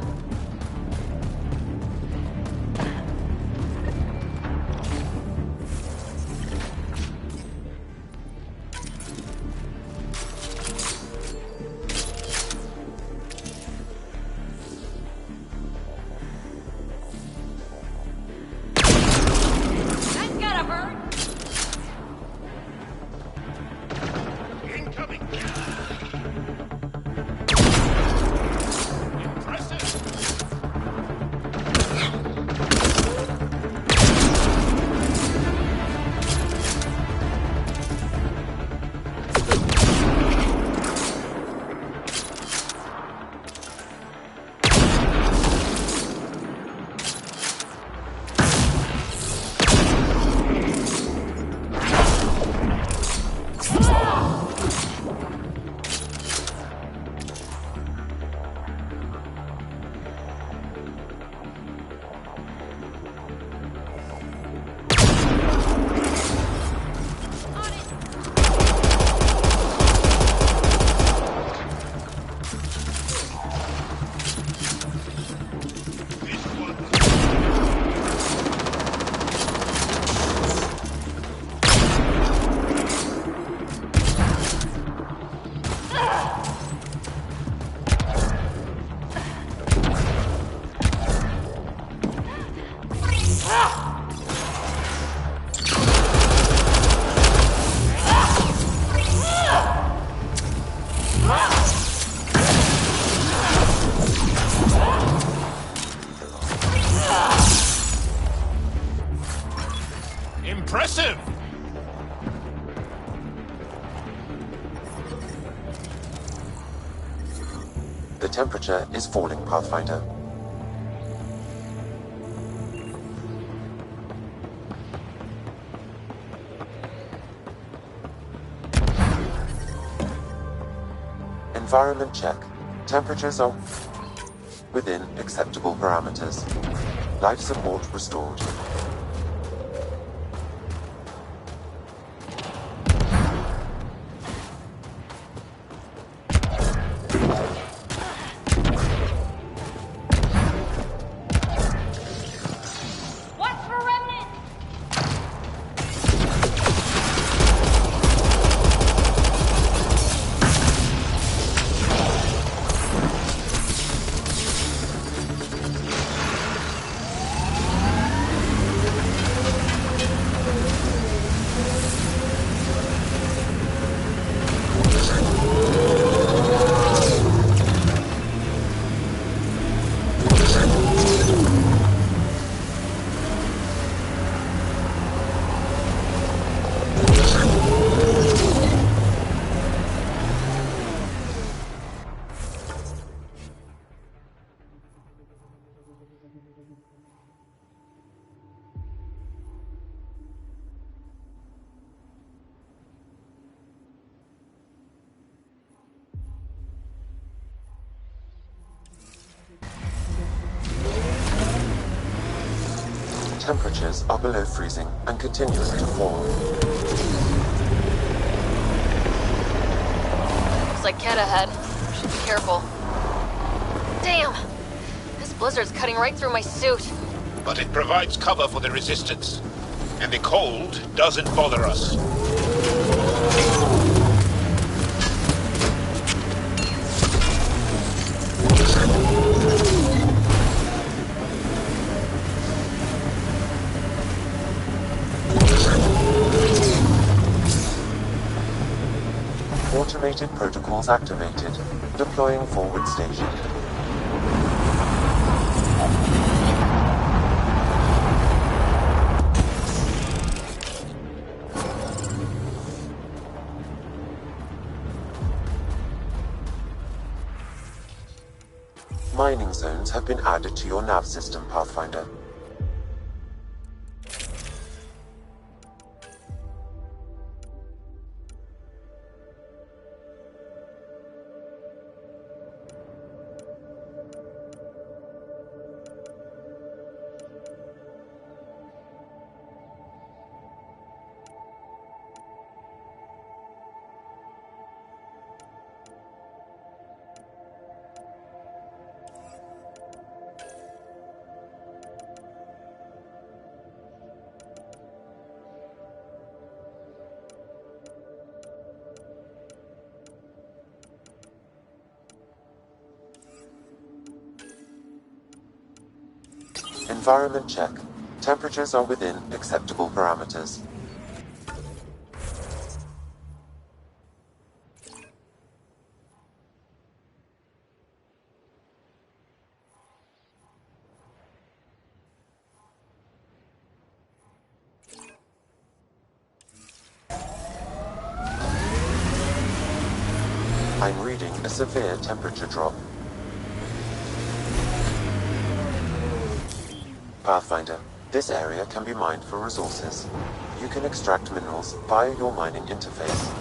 Impressive! The temperature is falling, Pathfinder. Environment check. Temperatures are within acceptable parameters. Life support restored. Temperatures are below freezing and continuing to fall. Looks like Ket ahead. Should be careful. Damn! This blizzard's cutting right through my suit. But it provides cover for the resistance. And the cold doesn't bother us. Automated protocols activated. Deploying forward station. Mining zones have been added to your nav system, Pathfinder. Environment check. Temperatures are within acceptable parameters. I'm reading a severe temperature drop. Pathfinder, this area can be mined for resources. You can extract minerals via your mining interface.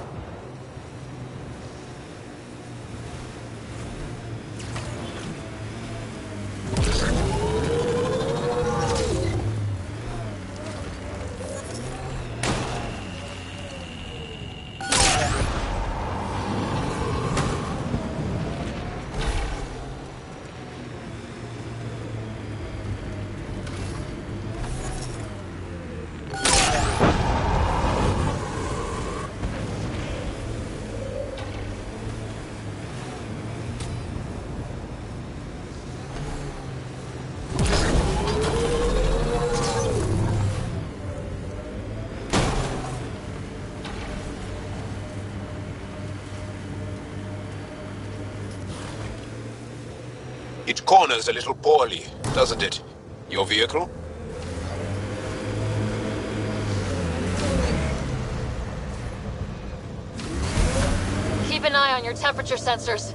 It corners a little poorly, doesn't it? Your vehicle? Keep an eye on your temperature sensors.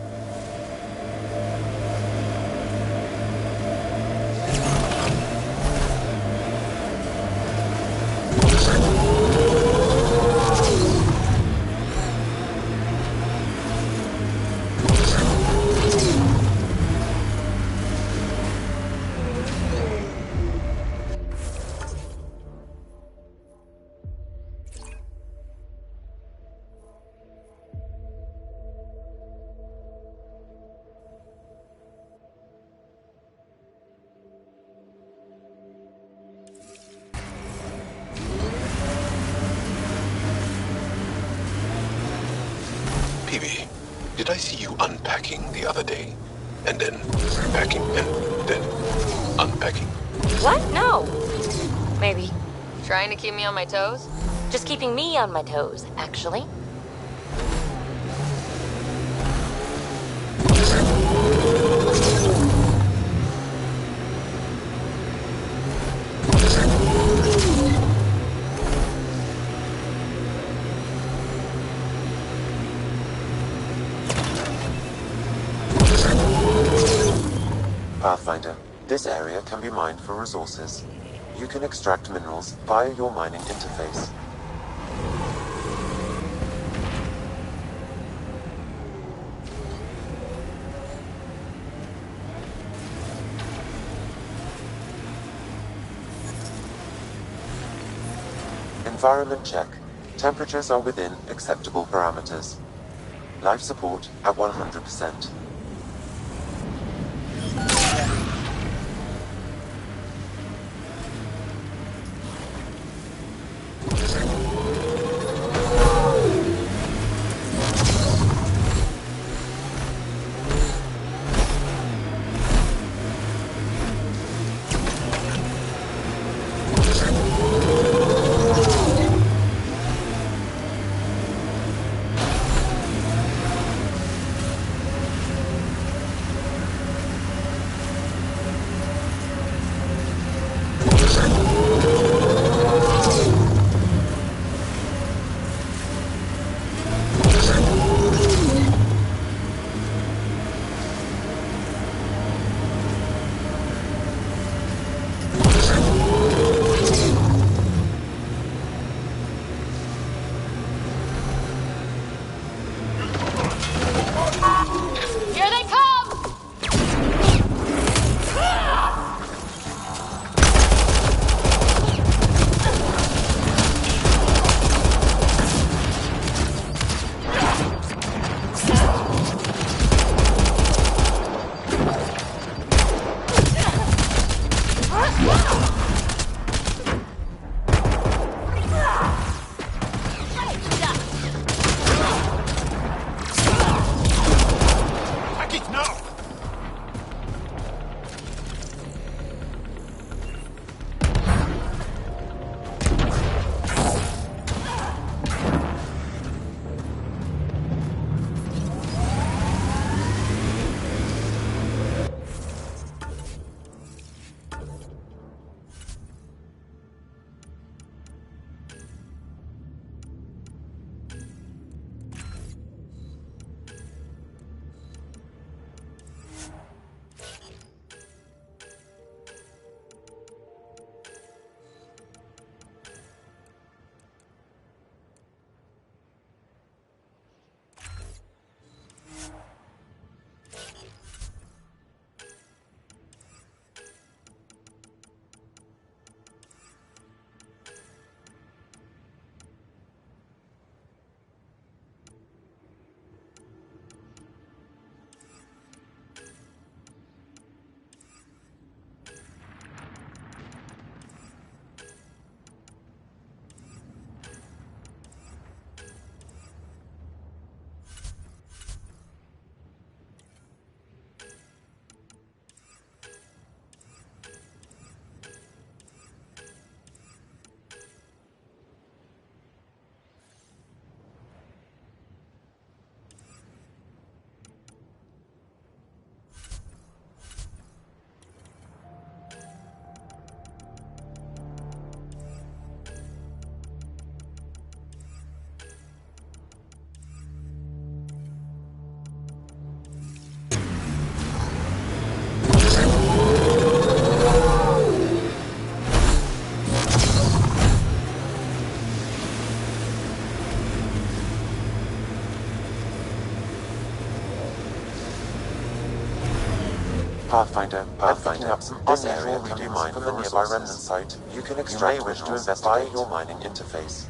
Peavy, did I see you unpacking the other day? And then packing and then unpacking? What? No. Maybe. Trying to keep me on my toes? Just keeping me on my toes, actually. Pathfinder, this area can be mined for resources. You can extract minerals via your mining interface. Environment check. Temperatures are within acceptable parameters. Life support at 100%. Pathfinder, picking up some this area can be mined from the nearby remnant site. You can extract minerals via your mining interface.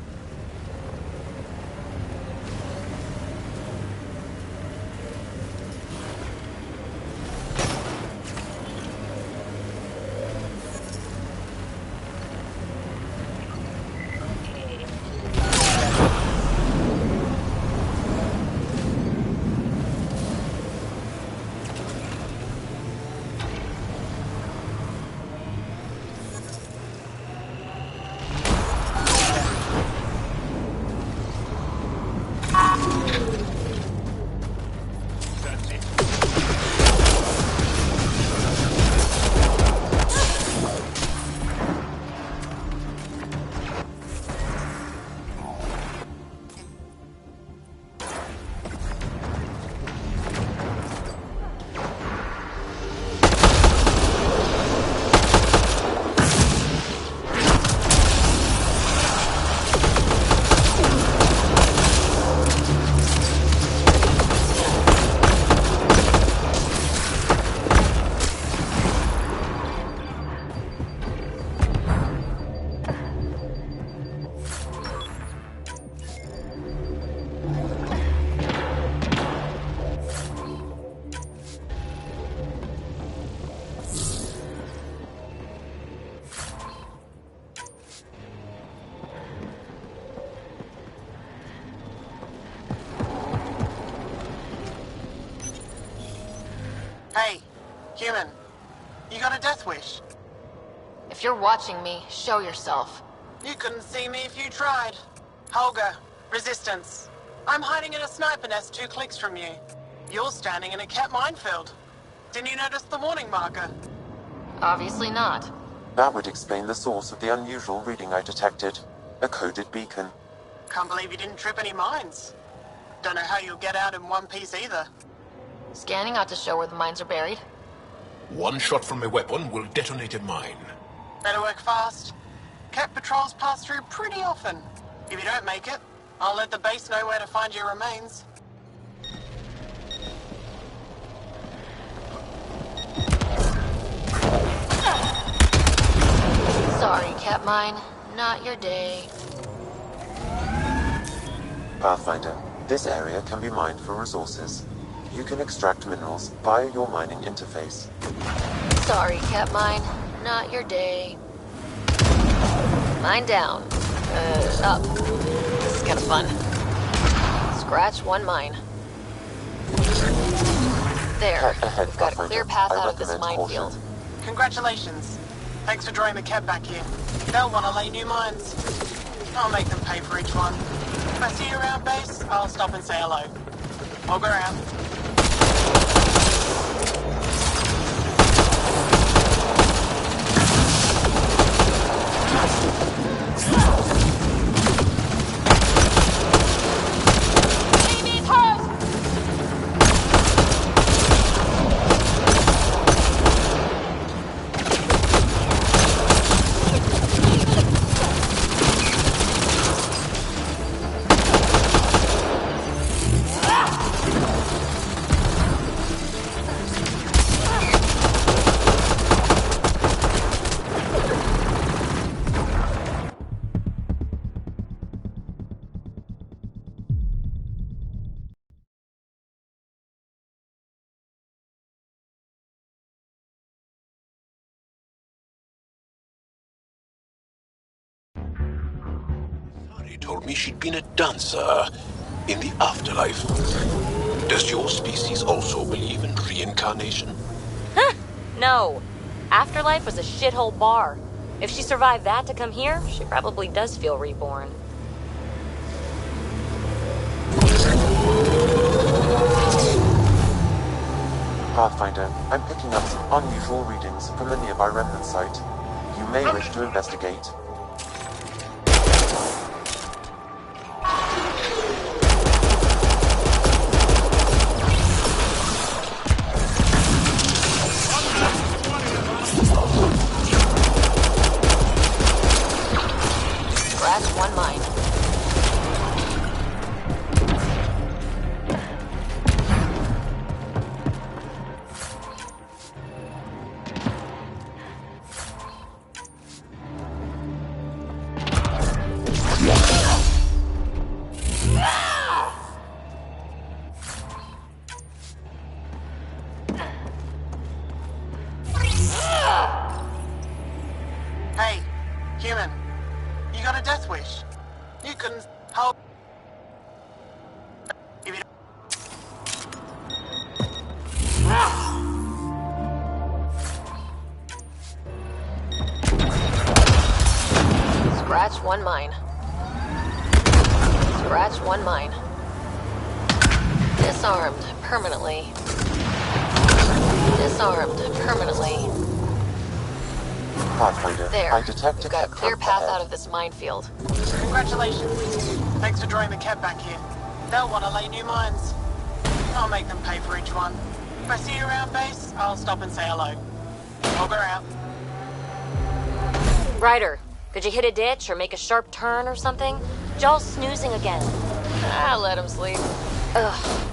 Hey, human. You got a death wish? If you're watching me, show yourself. You couldn't see me if you tried. Holger, Resistance. I'm hiding in a sniper nest 2 clicks from you. You're standing in a cat minefield. Didn't you notice the warning marker? Obviously not. That would explain the source of the unusual reading I detected. A coded beacon. Can't believe you didn't trip any mines. Don't know how you'll get out in one piece either. Scanning ought to show where the mines are buried. One shot from a weapon will detonate a mine. Better work fast. Cat patrols pass through pretty often. If you don't make it, I'll let the base know where to find your remains. Sorry, Catmine. Not your day. Pathfinder, this area can be mined for resources. You can extract minerals via your mining interface. Sorry, Catmine. Not your day. Mine down. Up. This is kind of fun. Scratch one mine. There. We've got a clear path out of this minefield. Congratulations. Thanks for drawing the cat back here. They'll want to lay new mines. I'll make them pay for each one. If I see you around base, I'll stop and say hello. I'll go around. He told me she'd been a dancer in the afterlife. Does your species also believe in reincarnation? Huh? No. Afterlife was a shithole bar. If she survived that to come here, she probably does feel reborn. Pathfinder, I'm picking up some unusual readings from the nearby remnant site. You may wish to investigate. Scratch one mine. Scratch one mine. Scratch one mine. Disarmed permanently. Disarmed permanently. Pathfinder, There. I detect a We've got a Ket clear camp path ahead. out of this minefield. Congratulations. Thanks for drawing the Ket back here. They'll want to lay new mines. I'll make them pay for each one. If I see you around base, I'll stop and say hello. Logger out. Ryder, could you hit a ditch or make a sharp turn or something? Jaw's snoozing again. Ah, let him sleep. Ugh.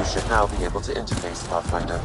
You should now be able to interface, Pathfinder.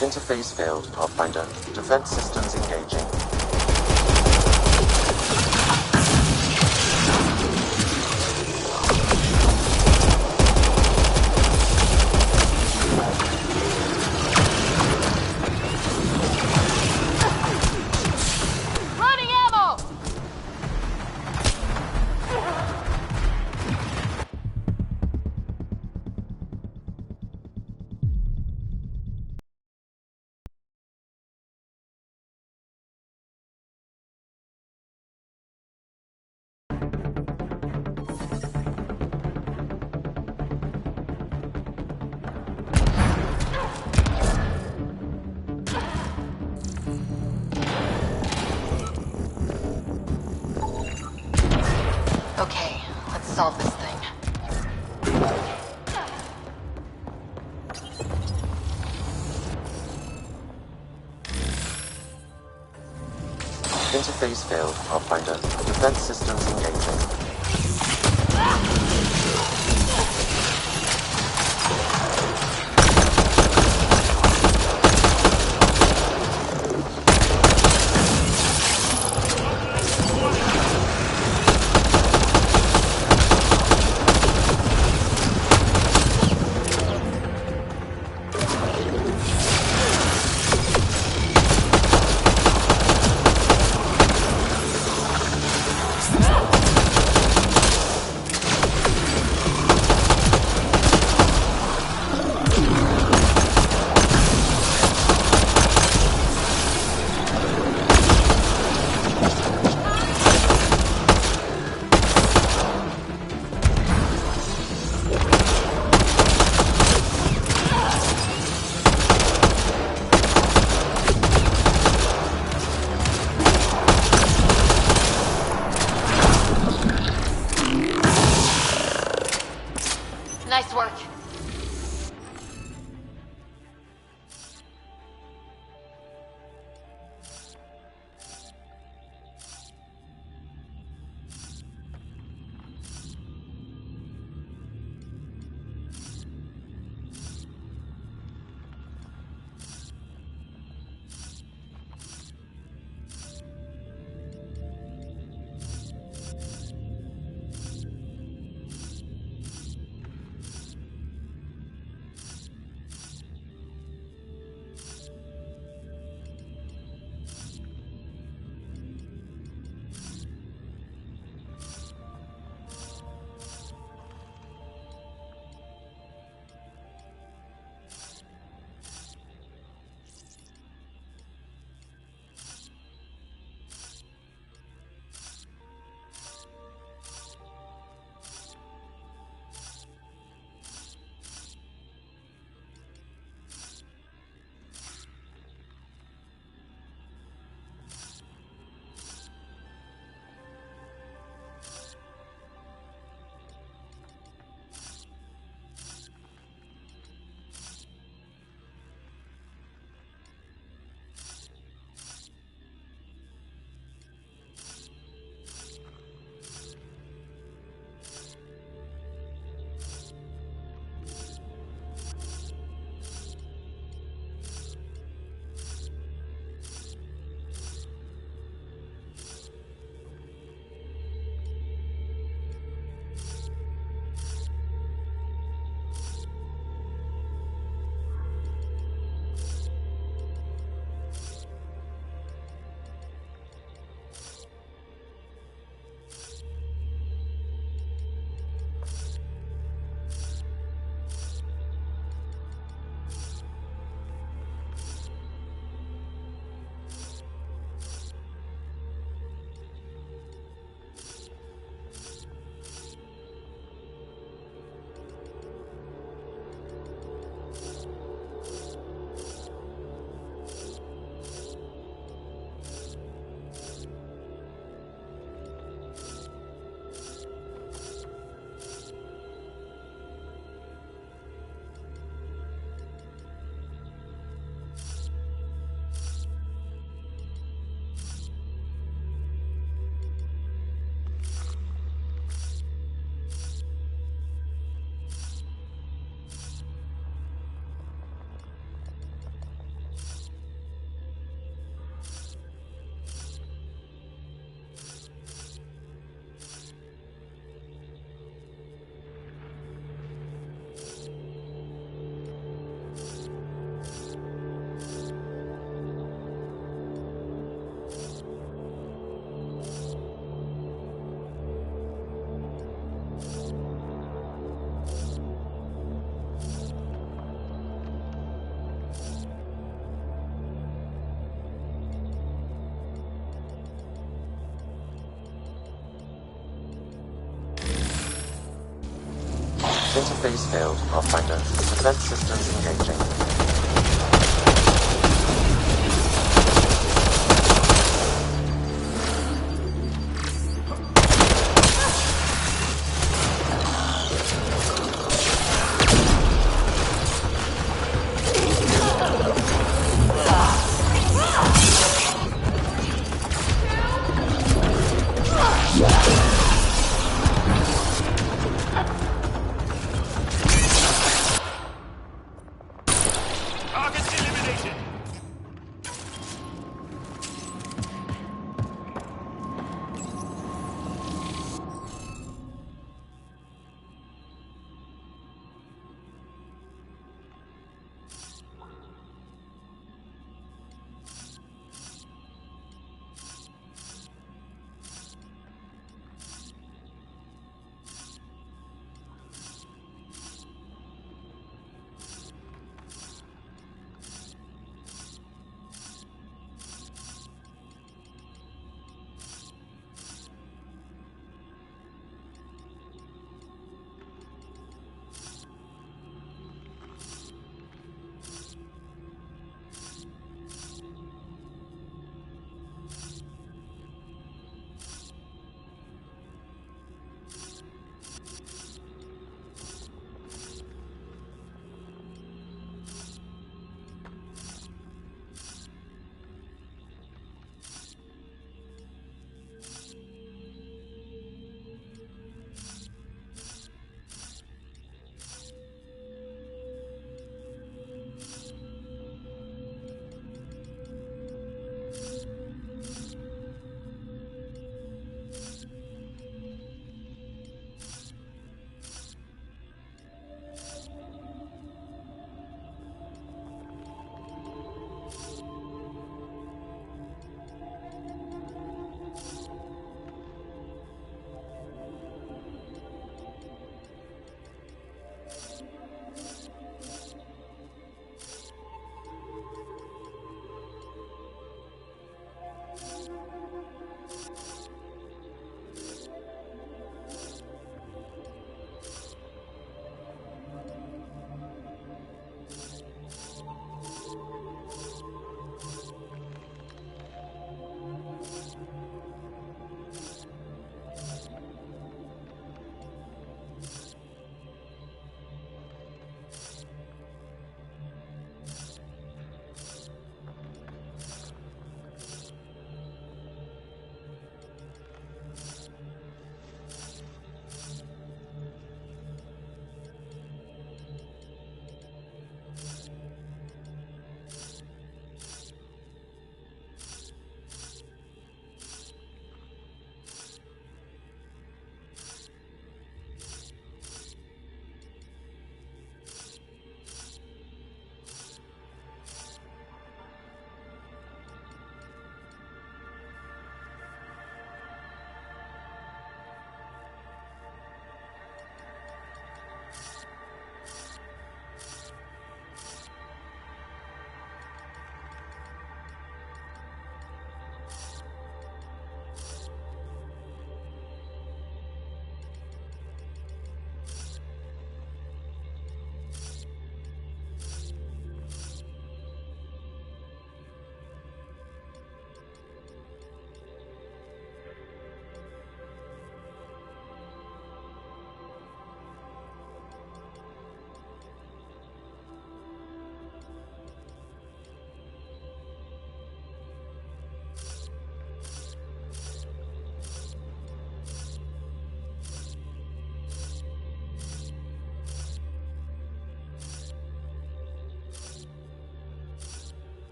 Interface failed, Pathfinder. Defense systems engaging. Running ammo! Okay, let's solve this thing. Interface failed, Pathfinder. Defense systems engaging. Nice work. Interface failed, Pathfinder. Defense systems engaging.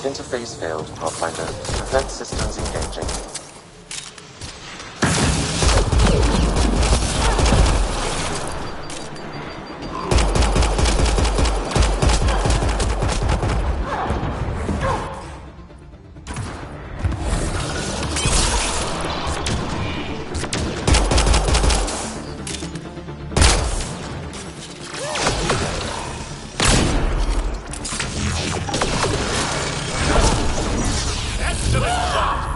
Interface failed, Pathfinder. Defense systems engaging. Excellent shot!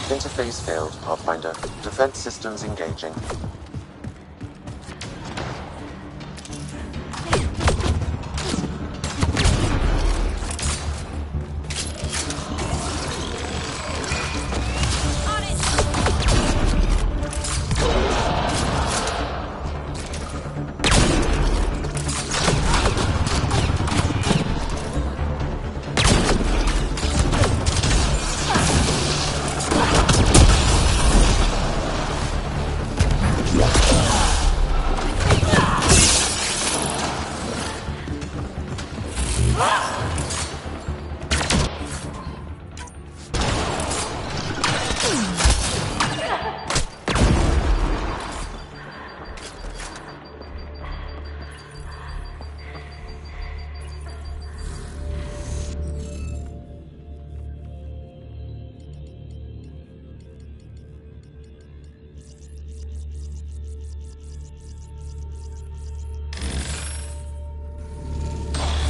Interface failed, Pathfinder. Defense systems engaging.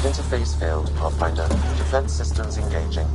Interface failed, Pathfinder. Defense systems engaging.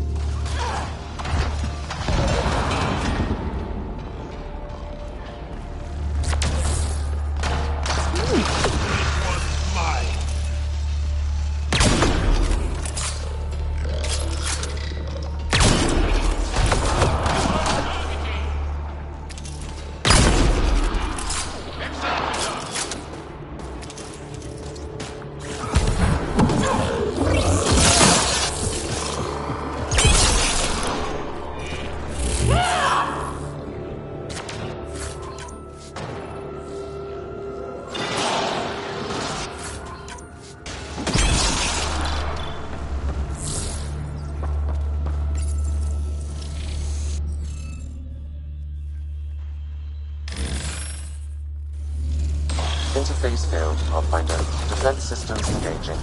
Interface failed, Pathfinder. Defense systems engaging.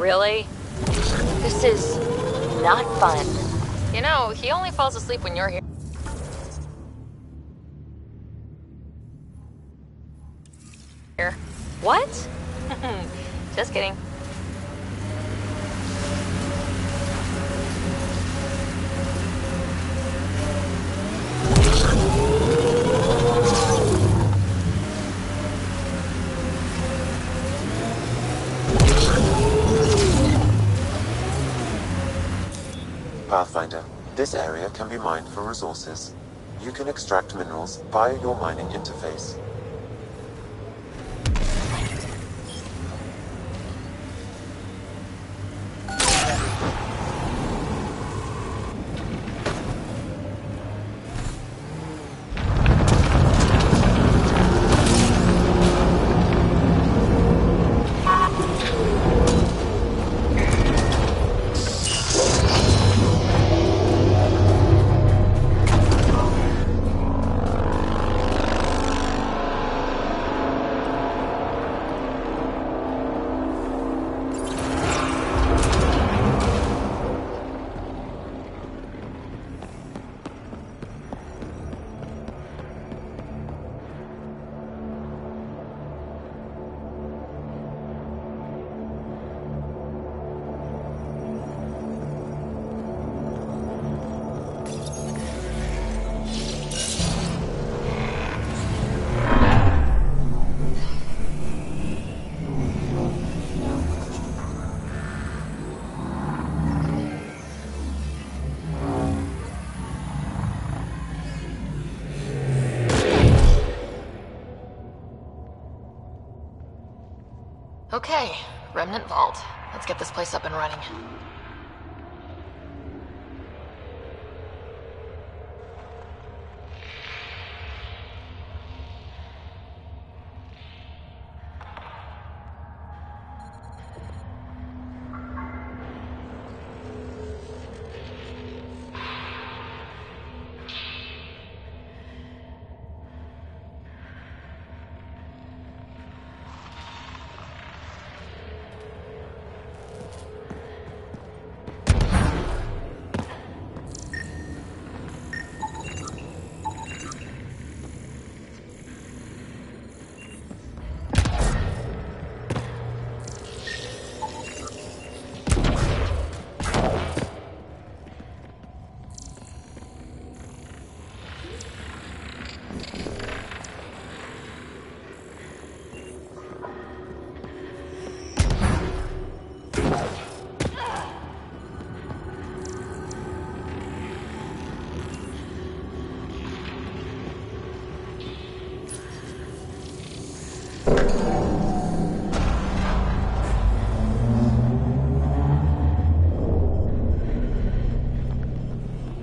Really? This is not fun. You know, he only falls asleep when you're here. What? Just kidding. Pathfinder, this area can be mined for resources. You can extract minerals via your mining interface. Okay, Remnant Vault. Let's get this place up and running.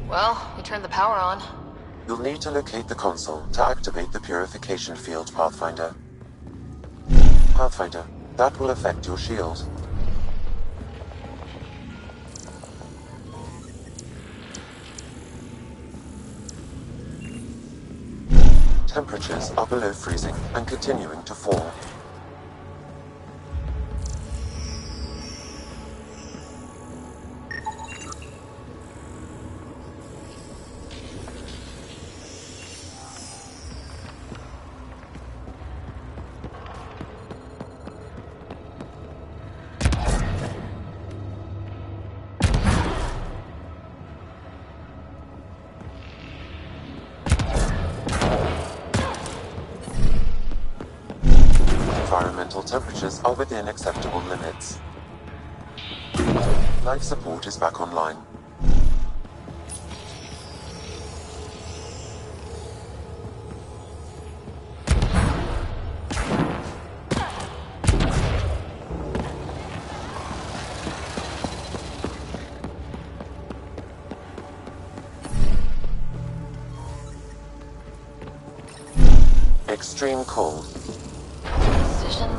Well, we turned the power on. You'll need to locate the console to activate the purification field, Pathfinder. Pathfinder, that will affect your shield. Temperatures are below freezing and continuing to fall. Environmental temperatures are within acceptable limits. Life support is back online. Extreme cold.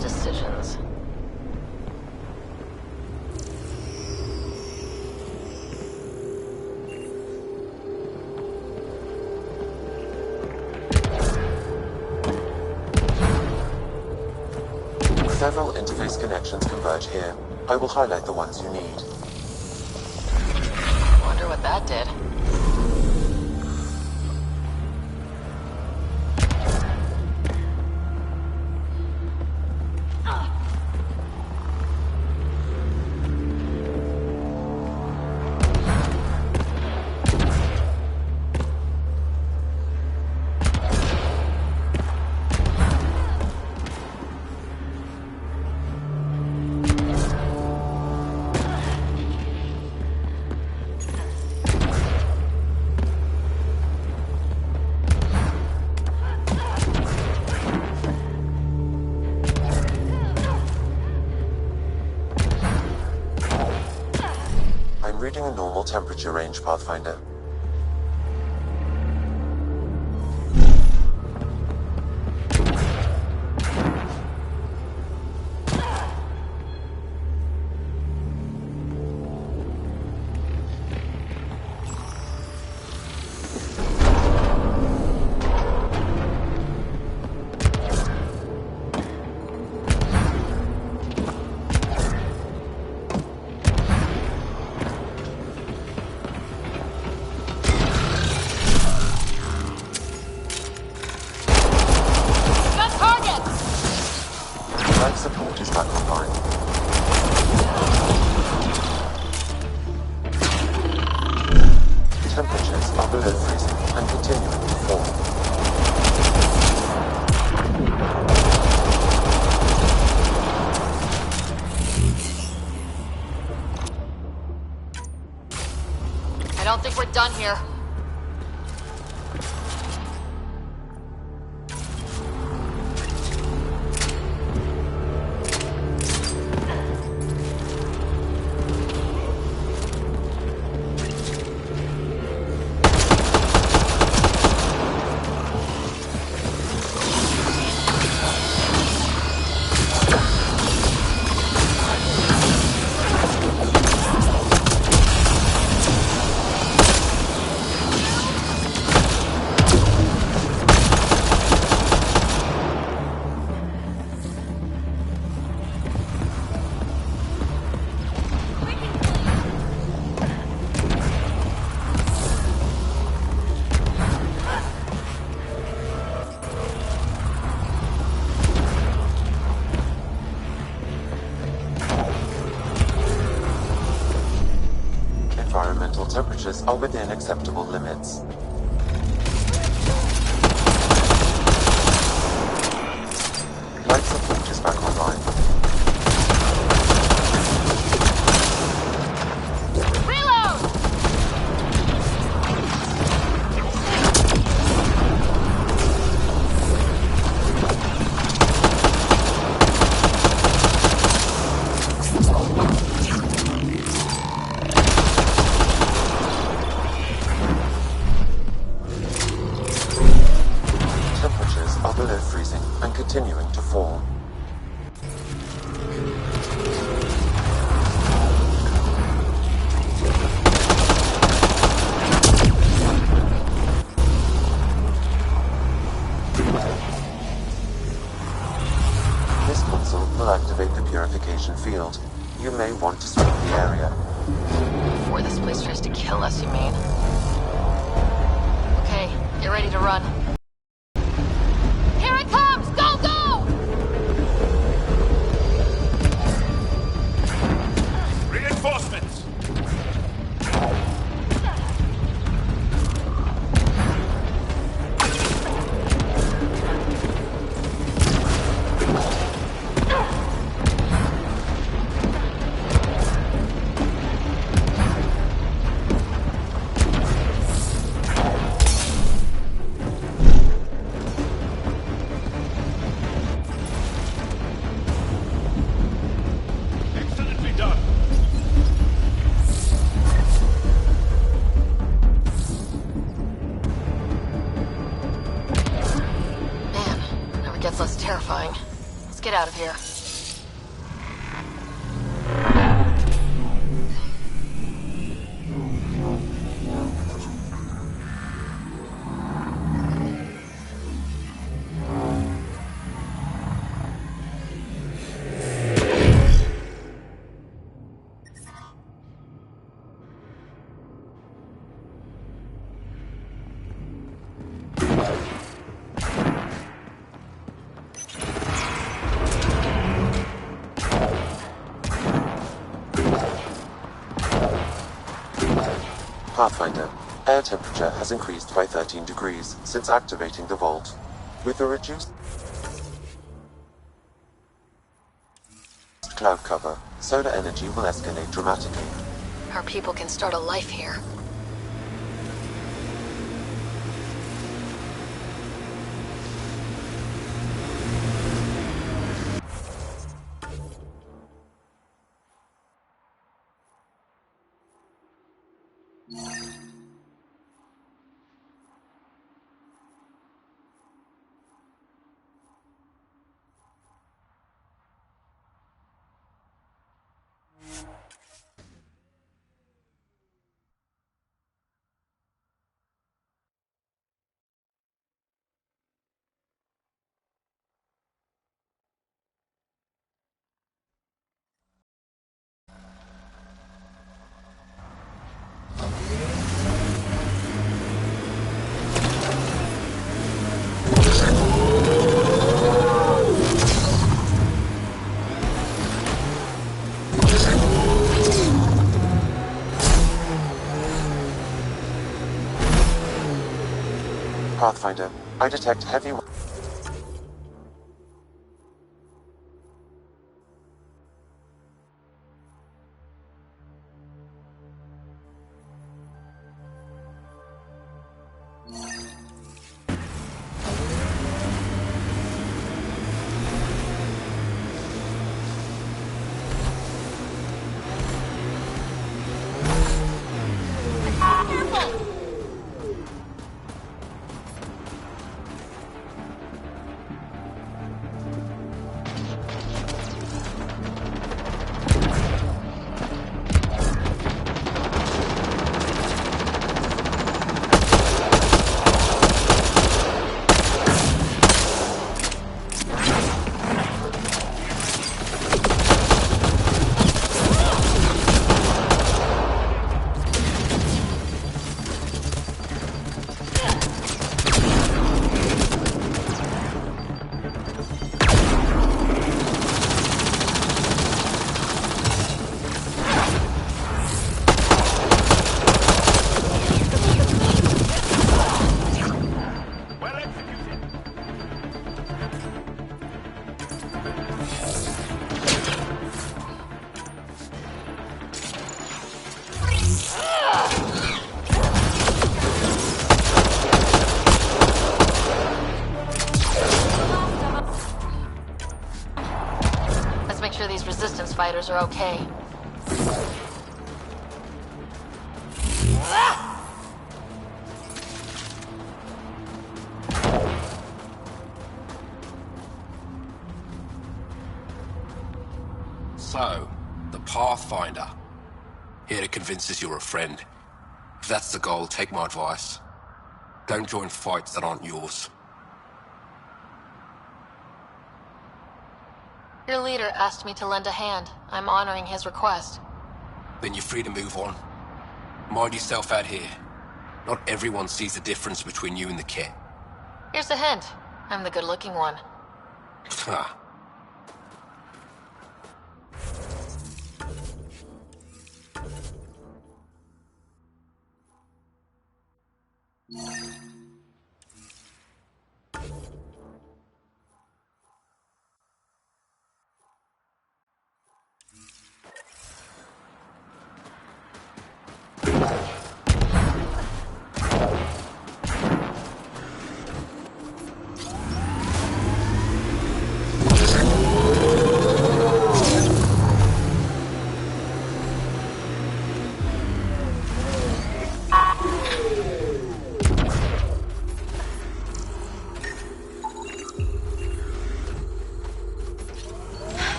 Decisions. Several interface connections converge here. I will highlight the ones you need. Wonder what that did. Reading a normal temperature range, Pathfinder. Life support is back online. Temperatures are below freezing and continuing to fall. I don't think we're done here. Environmental temperatures are within acceptable limits. Life support is back online. Temperatures are below freezing and continuing to fall. This console will activate the purification field. You may want to sweep the area. Before this place tries to kill us, you mean? Okay, get ready to run. Here it comes! Go, go! Reinforcements! Excellently done. Man, never gets less terrifying. Let's get out of here. Pathfinder, air temperature has increased by 13 degrees since activating the vault. With the reduced cloud cover, solar energy will escalate dramatically. Our people can start a life here. Pathfinder, I detect heavy... Make sure these resistance fighters are okay. So, the Pathfinder. Here to convince us you're a friend. If that's the goal, take my advice. Don't join fights that aren't yours. Your leader asked me to lend a hand. I'm honoring his request. Then you're free to move on. Mind yourself out here. Not everyone sees the difference between you and the kit. Here's a hint. I'm the good-looking one. Ha.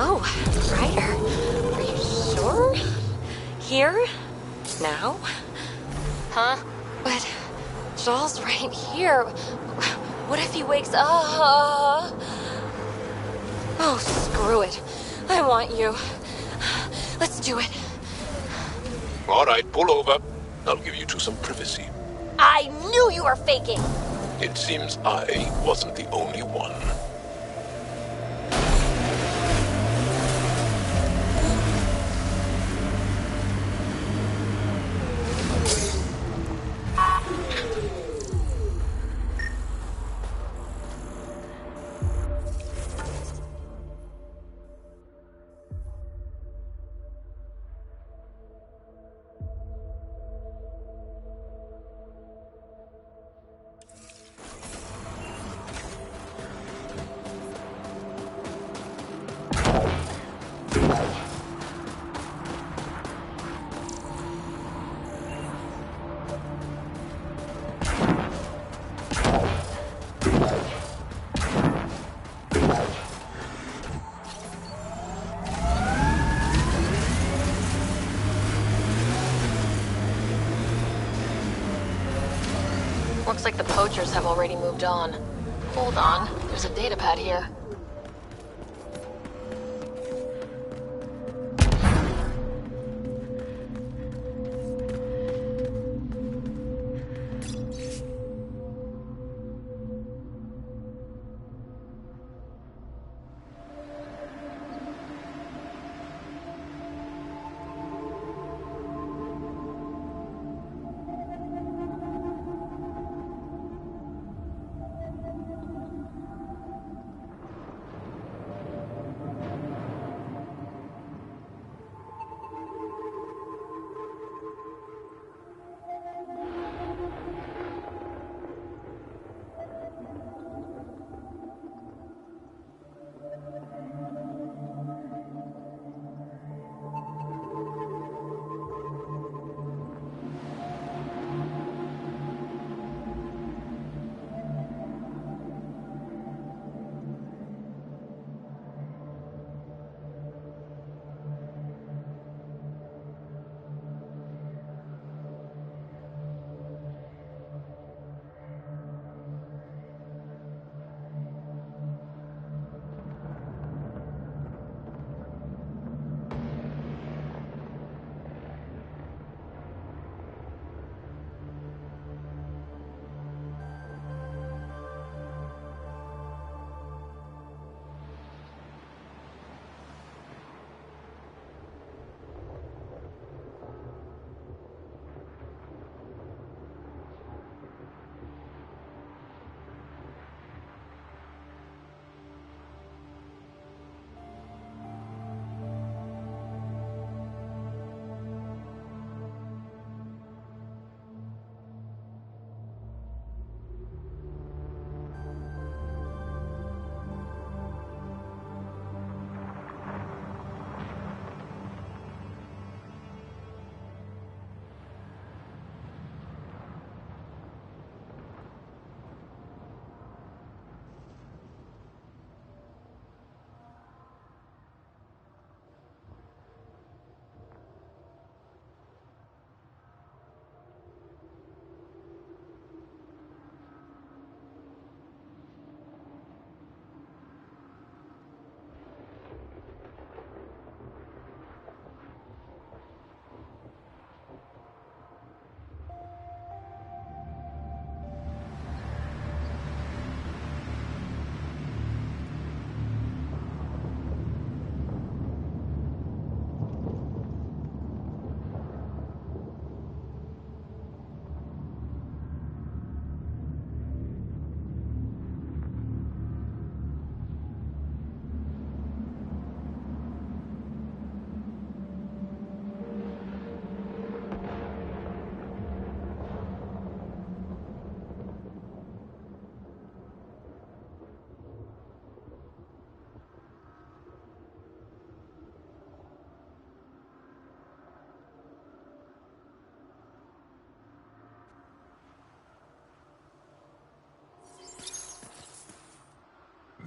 Oh, Ryder. Are you sure? Here? Now? Huh? But Joel's right here. What if he wakes up? Oh, screw it. I want you. Let's do it. All right, pull over. I'll give you two some privacy. I knew you were faking. It seems I wasn't the only one. Looks like the poachers have already moved on. Hold on, there's a datapad here.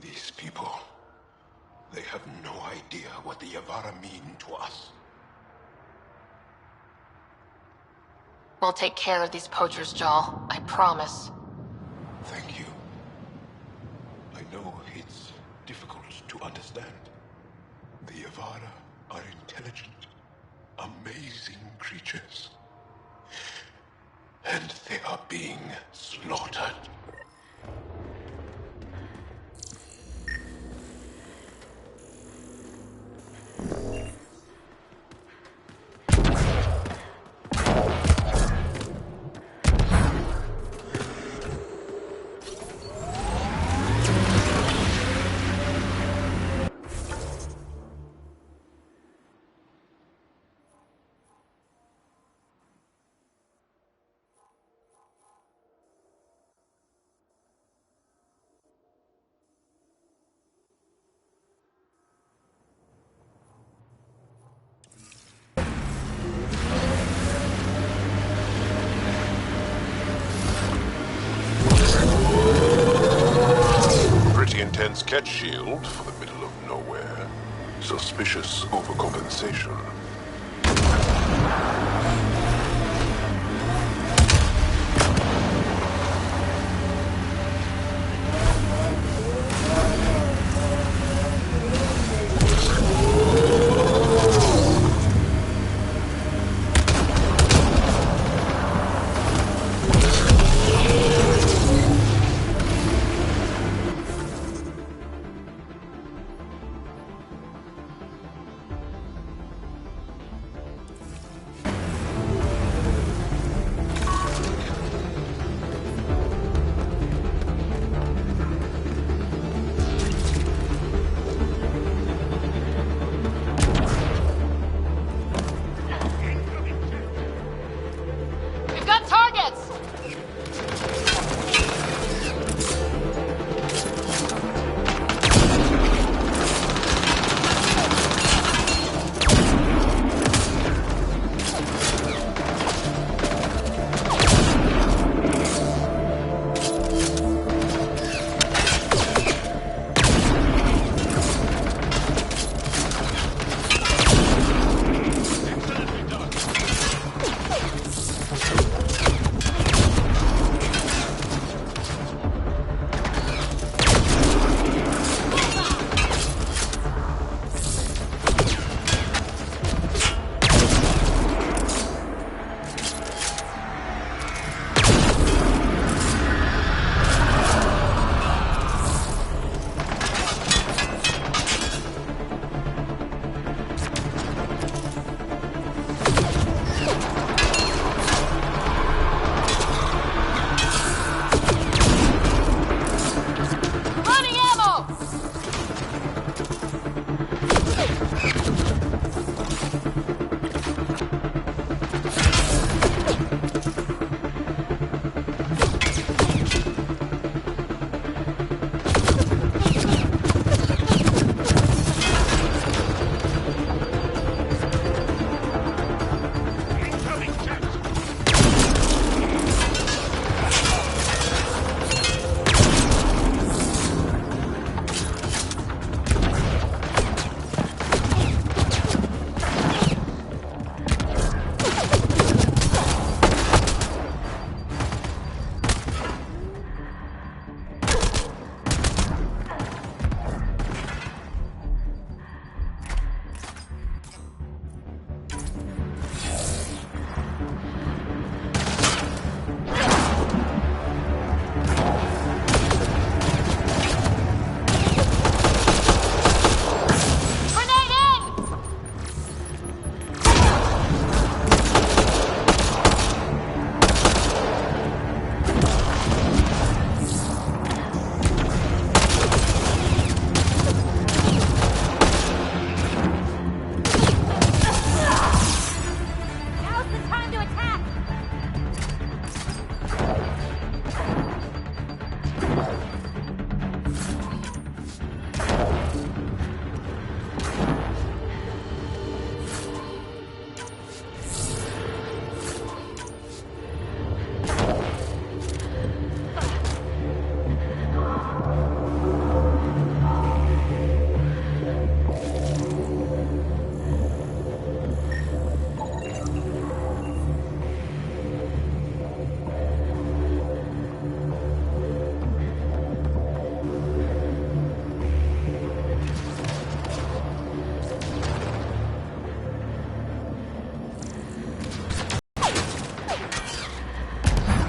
These people, they have no idea what the Yavara mean to us. We'll take care of these poachers, Jal. I promise. Thank you. I know it's difficult to understand. The Yavara are intelligent, amazing creatures. And they are being slaughtered. Intense catch shield for the middle of nowhere. Suspicious overcompensation.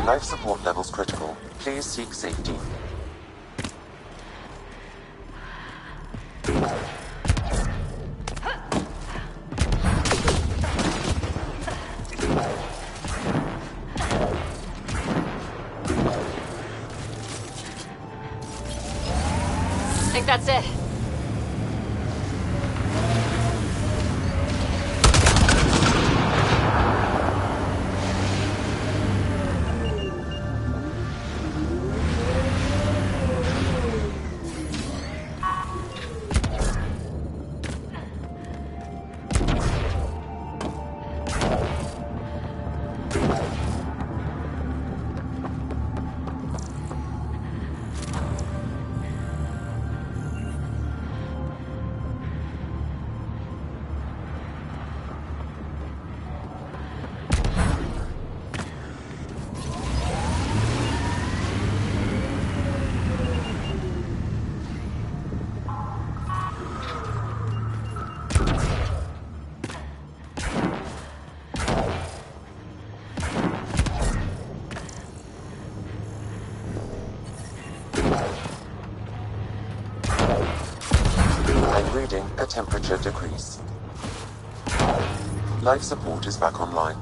Life support levels critical. Please seek safety. I think that's it. I'm reading a temperature decrease. Life support is back online.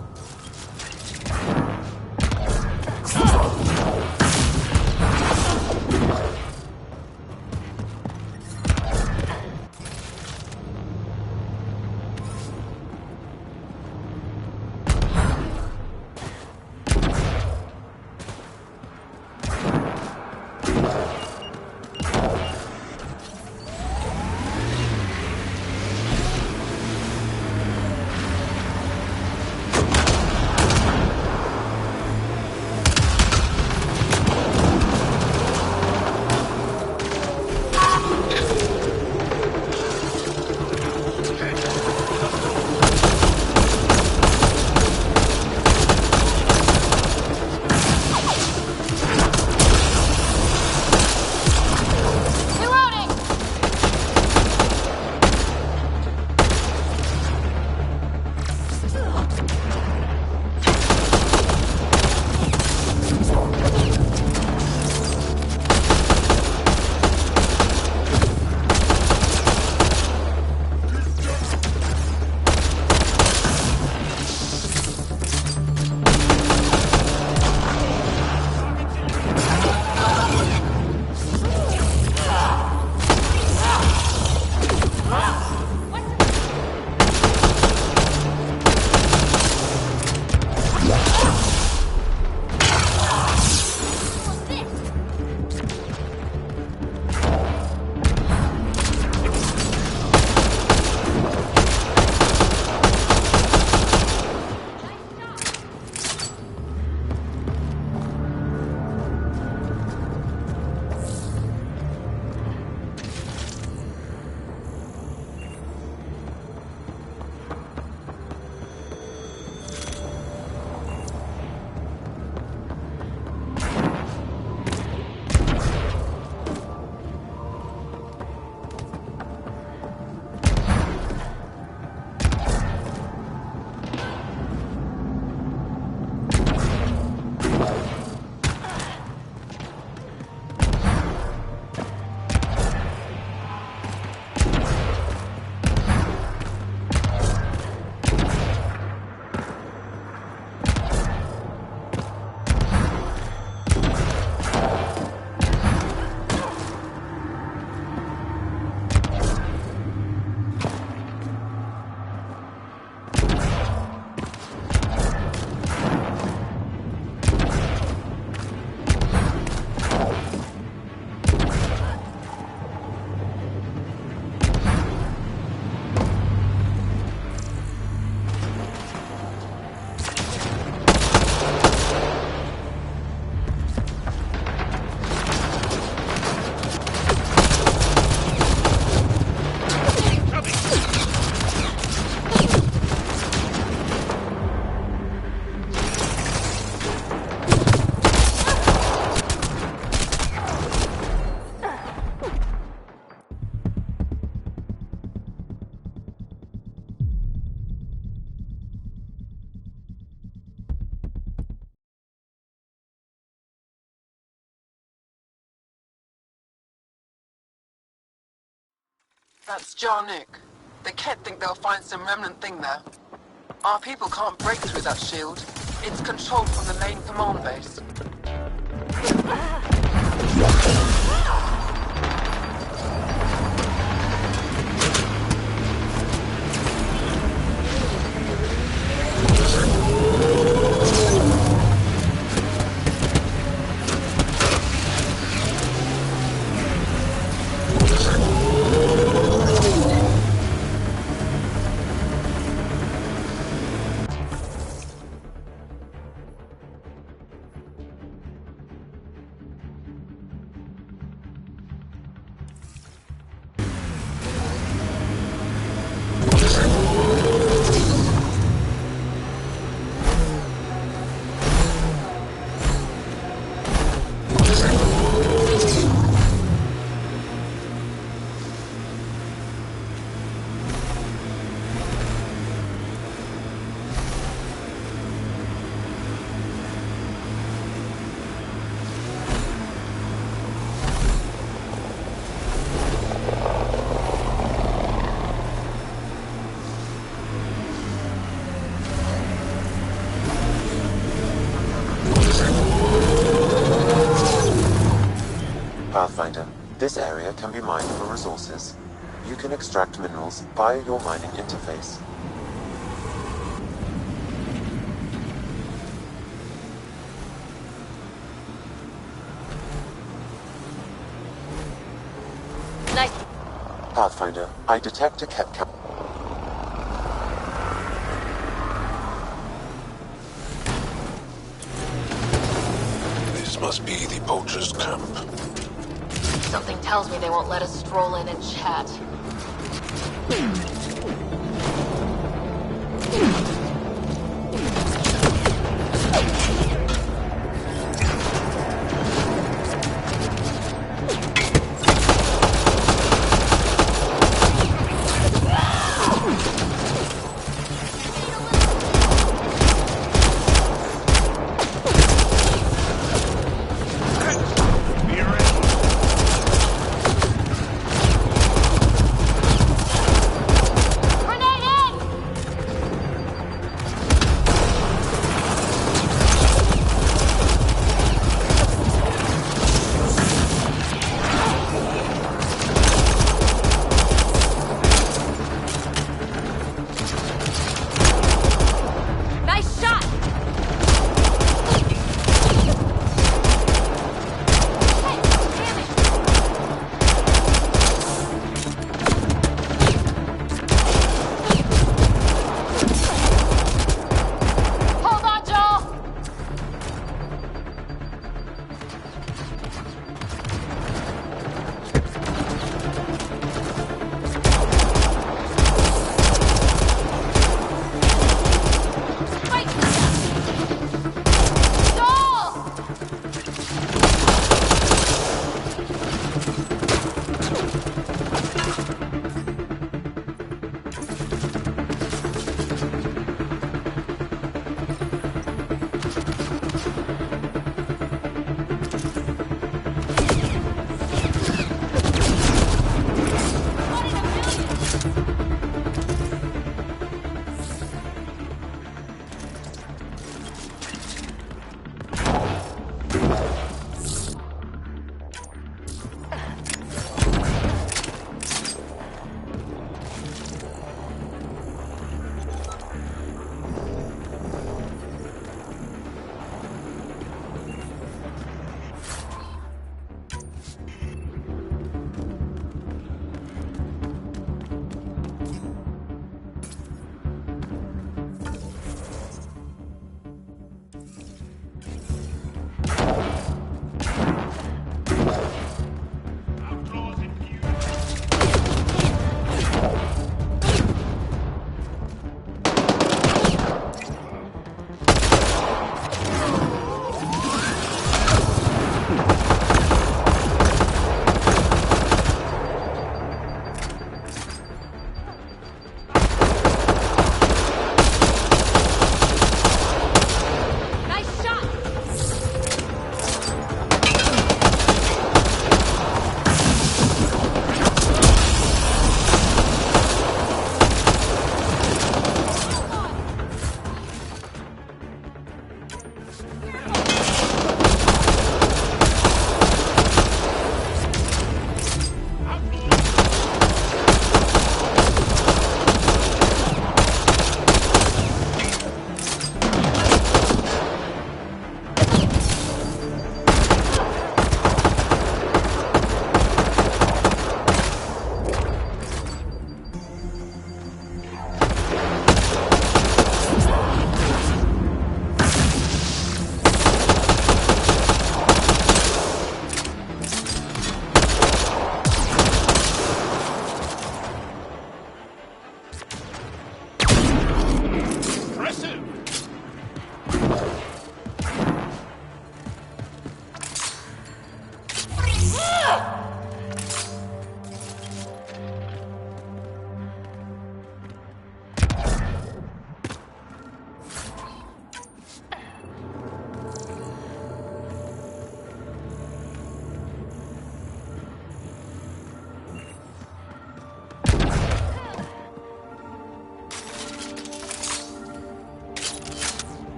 That's Jarnook. The Ket think they'll find some remnant thing there. Our people can't break through that shield. It's controlled from the main command base. Pathfinder, this area can be mined for resources. You can extract minerals via your mining interface. Nice. Pathfinder, I detect a Ket camp. This must be the poacher's camp. Something tells me they won't let us stroll in and chat.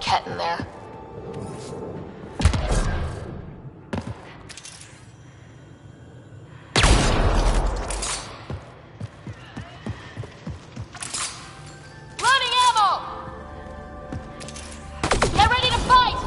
Ket in there. Loading ammo! Get ready to fight!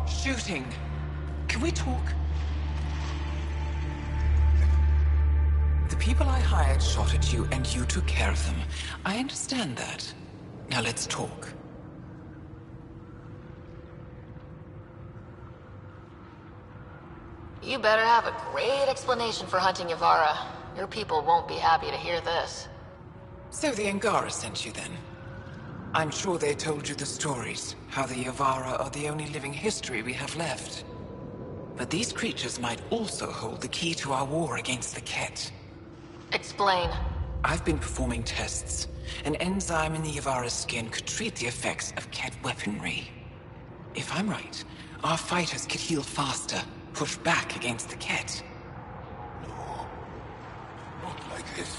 Shooting. Can we talk? The people I hired shot at you and you took care of them. I understand that. Now let's talk. You better have a great explanation for hunting Yavara. Your people won't be happy to hear this. So the Angara sent you then? I'm sure they told you the stories, how the Yavara are the only living history we have left. But these creatures might also hold the key to our war against the Ket. Explain. I've been performing tests. An enzyme in the Yavara's skin could treat the effects of Ket weaponry. If I'm right, our fighters could heal faster, push back against the Ket. Not like this.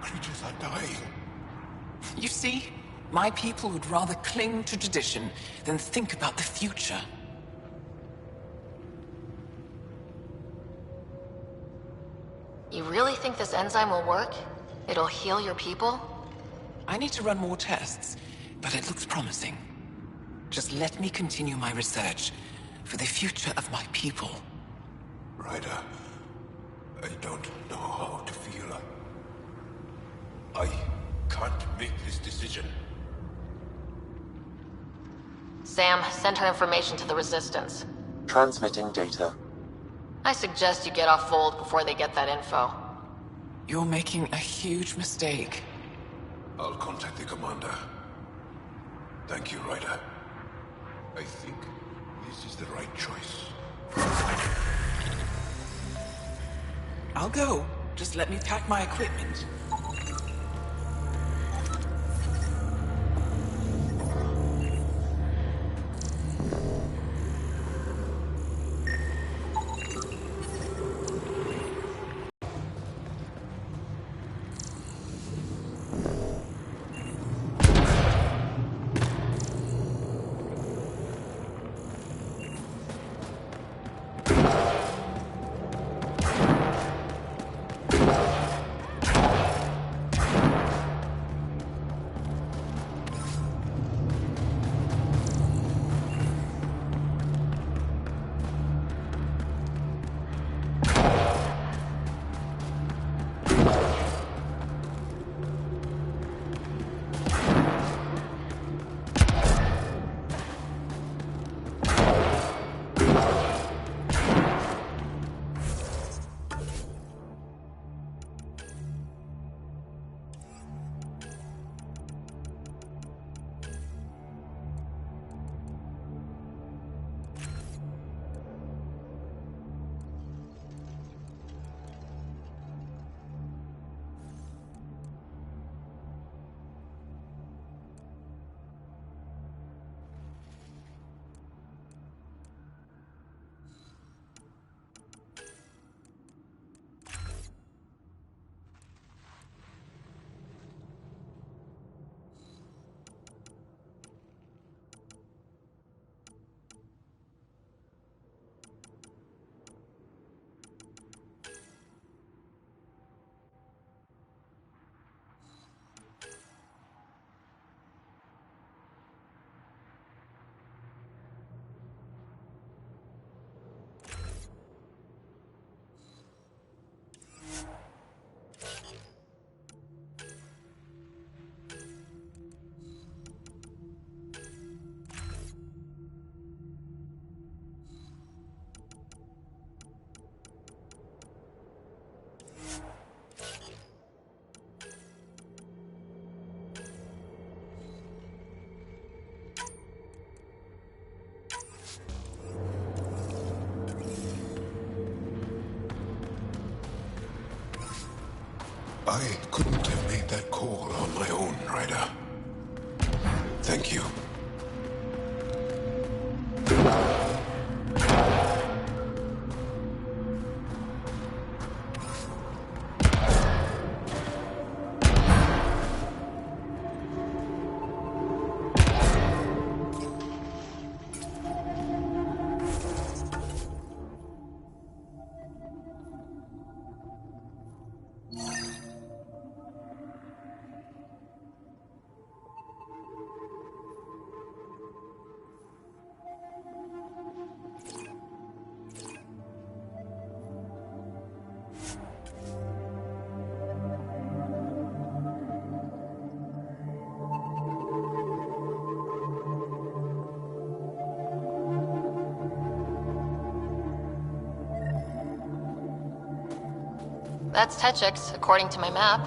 Creatures are dying. You see? My people would rather cling to tradition than think about the future. You really think this enzyme will work? It'll heal your people? I need to run more tests, but it looks promising. Just let me continue my research for the future of my people. Ryder, I don't know how to feel. I can't make this decision. Sam, send her information to the Resistance. Transmitting data. I suggest you get off Fold before they get that info. You're making a huge mistake. I'll contact the commander. Thank you, Ryder. I think this is the right choice. I'll go. Just let me pack my equipment. I couldn't have made that call on my own, Ryder. Thank you. That's Techix, according to my map.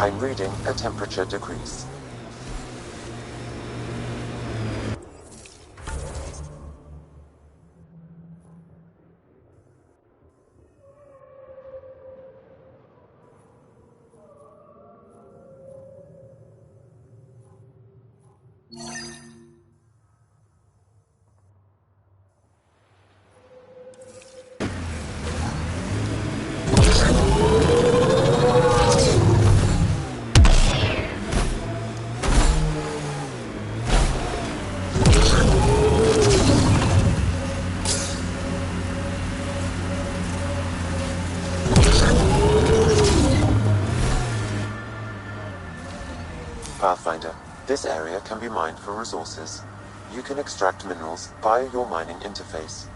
I'm reading a temperature decrease. Pathfinder, this area can be mined for resources. You can extract minerals via your mining interface.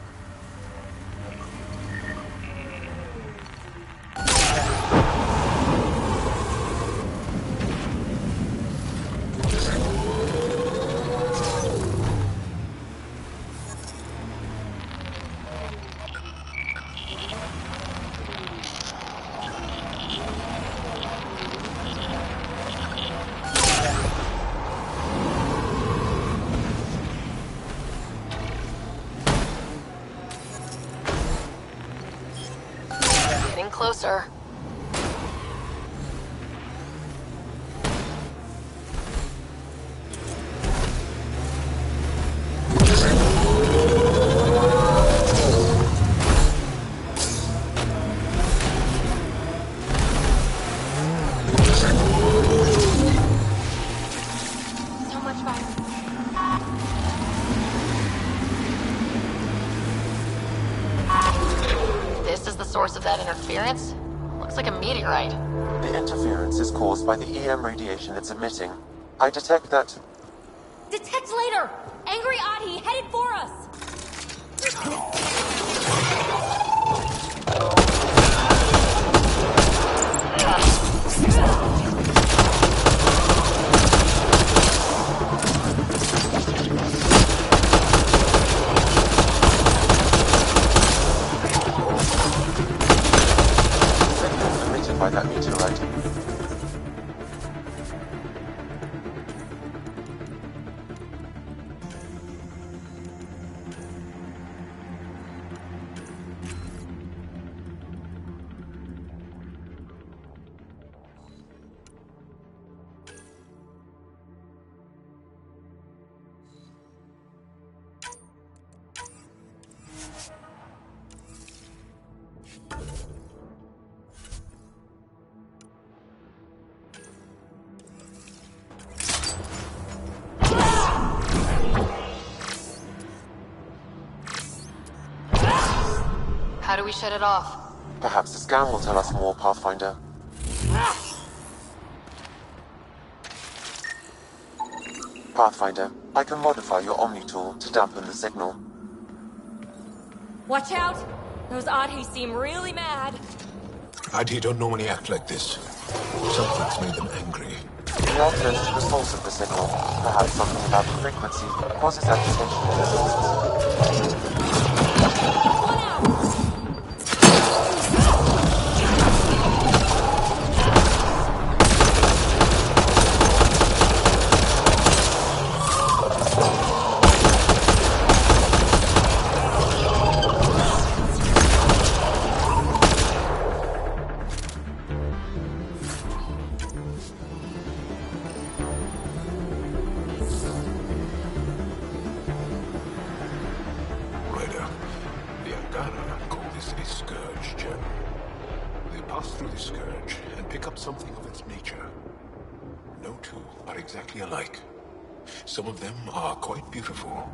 Getting closer. So much fun. This is the source of that interference? Looks like a meteorite. The interference is caused by the EM radiation it's emitting. I detect that. Detect later! Angry Ahi headed for us! Emitted by that meteorite. How do we shut it off? Perhaps the scan will tell us more, Pathfinder. Pathfinder, I can modify your Omni tool to dampen the signal. Watch out! Those Adhis seem really mad. Adhi don't normally act like this. Something's made them angry. We are close to the source of the signal. Perhaps something about the frequency causes agitation in the systems. Some of them are quite beautiful,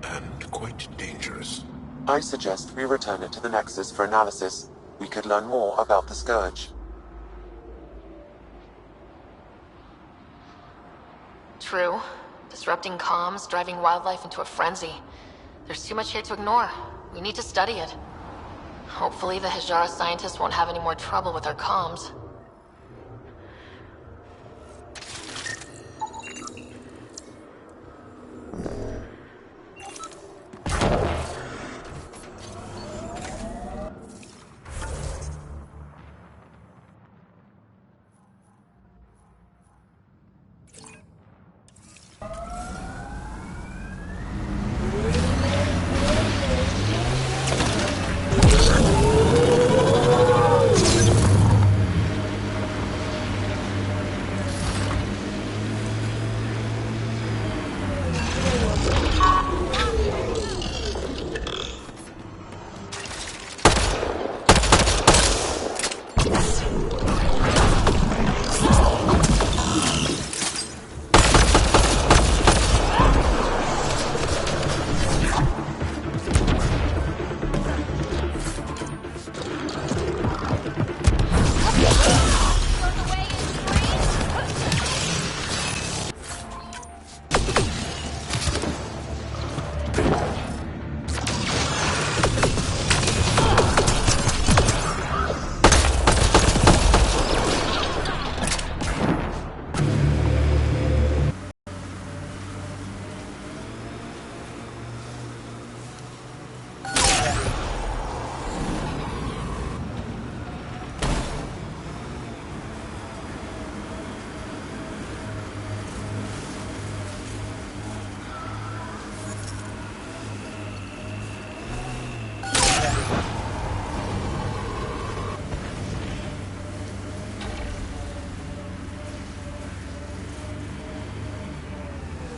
and quite dangerous. I suggest we return it to the Nexus for analysis. We could learn more about the Scourge. True. Disrupting comms, driving wildlife into a frenzy. There's too much here to ignore. We need to study it. Hopefully the Hijara scientists won't have any more trouble with our comms.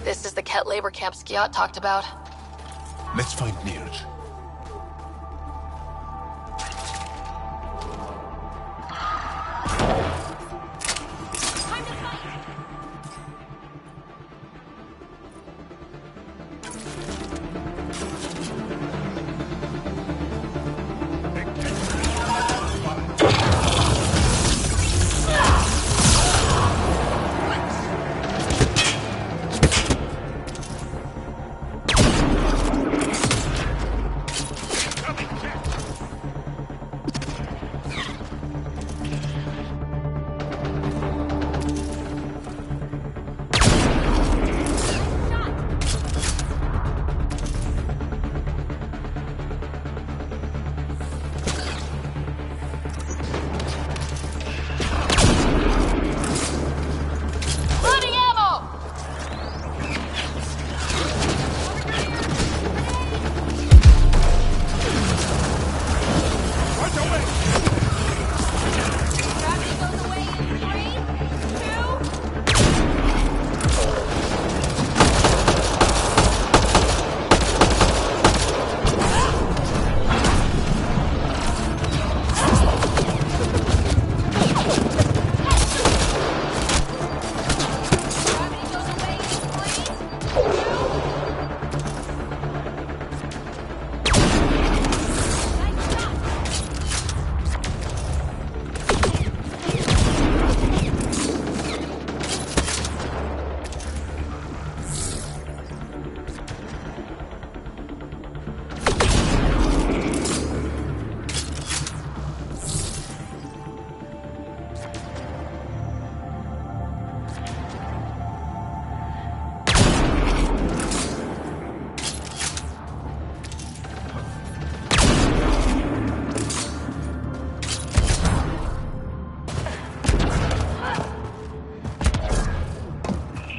This is the Ket labor camp Skiot talked about. Let's find Neerj.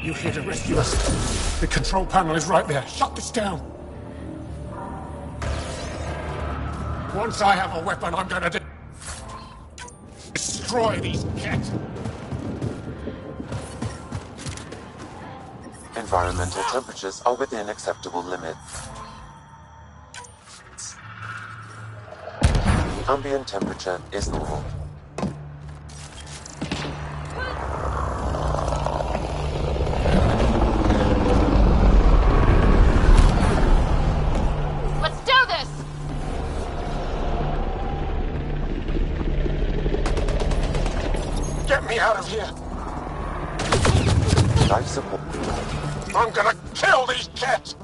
You here to rescue us? The control panel is right there. Shut this down. Once I have a weapon, I'm gonna destroy these cats. Environmental temperatures are within acceptable limits. Ambient temperature is normal. Let's do this! Get me out of here. Life support. I'm gonna kill these cats!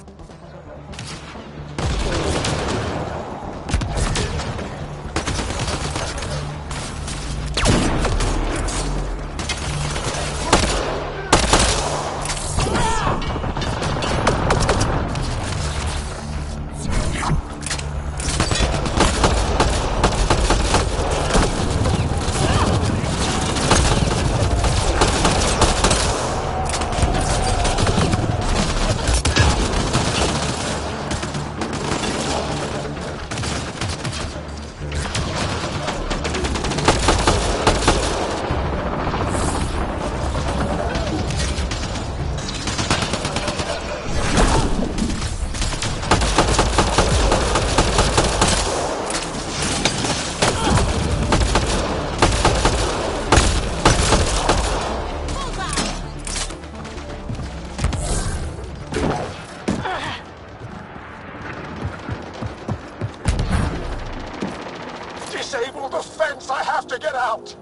Disable the fence! I have to get out!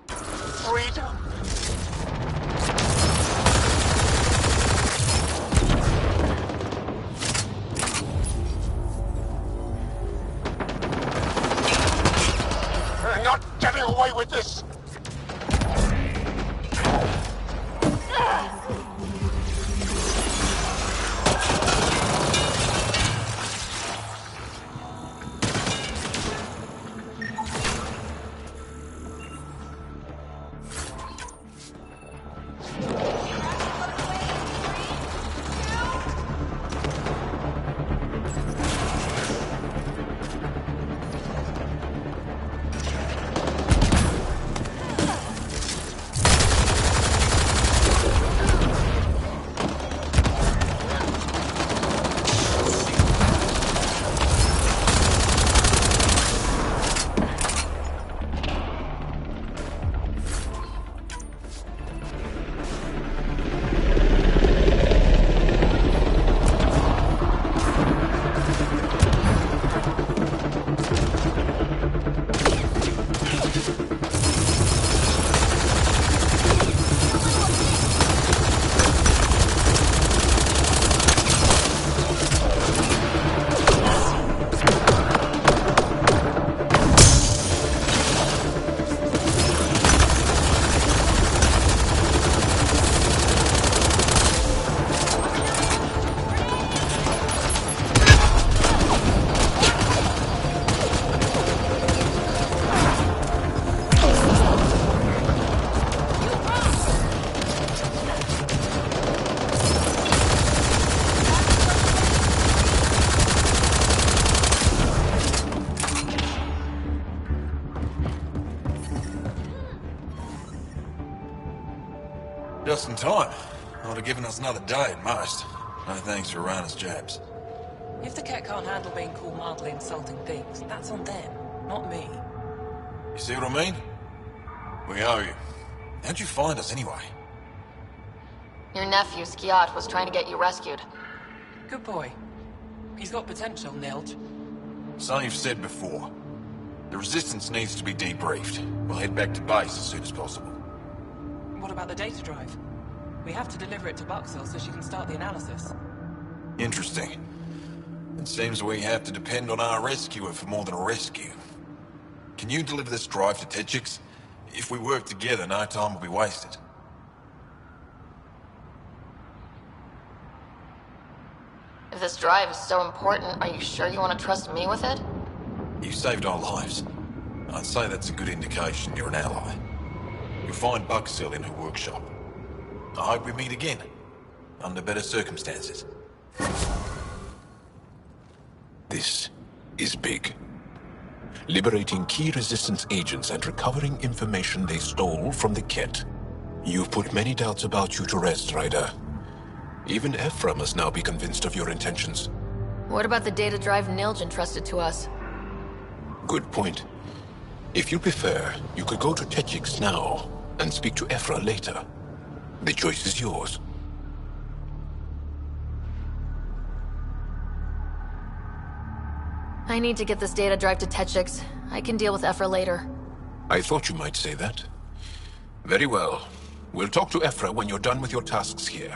Freedom! You're not getting away with this! Just in time. I would have given us another day at most. No thanks for Rana's jabs. If the Ket can't handle being called mildly insulting things, that's on them, not me. You see what I mean? We owe you. How'd you find us anyway? Your nephew, Skiat, was trying to get you rescued. Good boy. He's got potential, Nilge. Son, you've said before. The Resistance needs to be debriefed. We'll head back to base as soon as possible. What about the data drive? We have to deliver it to Buxel so she can start the analysis. Interesting. It seems we have to depend on our rescuer for more than a rescue. Can you deliver this drive to Tetchix? If we work together, no time will be wasted. If this drive is so important, are you sure you want to trust me with it? You saved our lives. I'd say that's a good indication you're an ally. You'll find Bucksill in her workshop. I hope we meet again, under better circumstances. This is big. Liberating key resistance agents and recovering information they stole from the Ket. You've put many doubts about you to rest, Ryder. Even Ephra must now be convinced of your intentions. What about the data drive Nilj entrusted to us? Good point. If you prefer, you could go to Techix now and speak to Ephra later. The choice is yours. I need to get this data drive to Techix. I can deal with Ephra later. I thought you might say that. Very well. We'll talk to Ephra when you're done with your tasks here.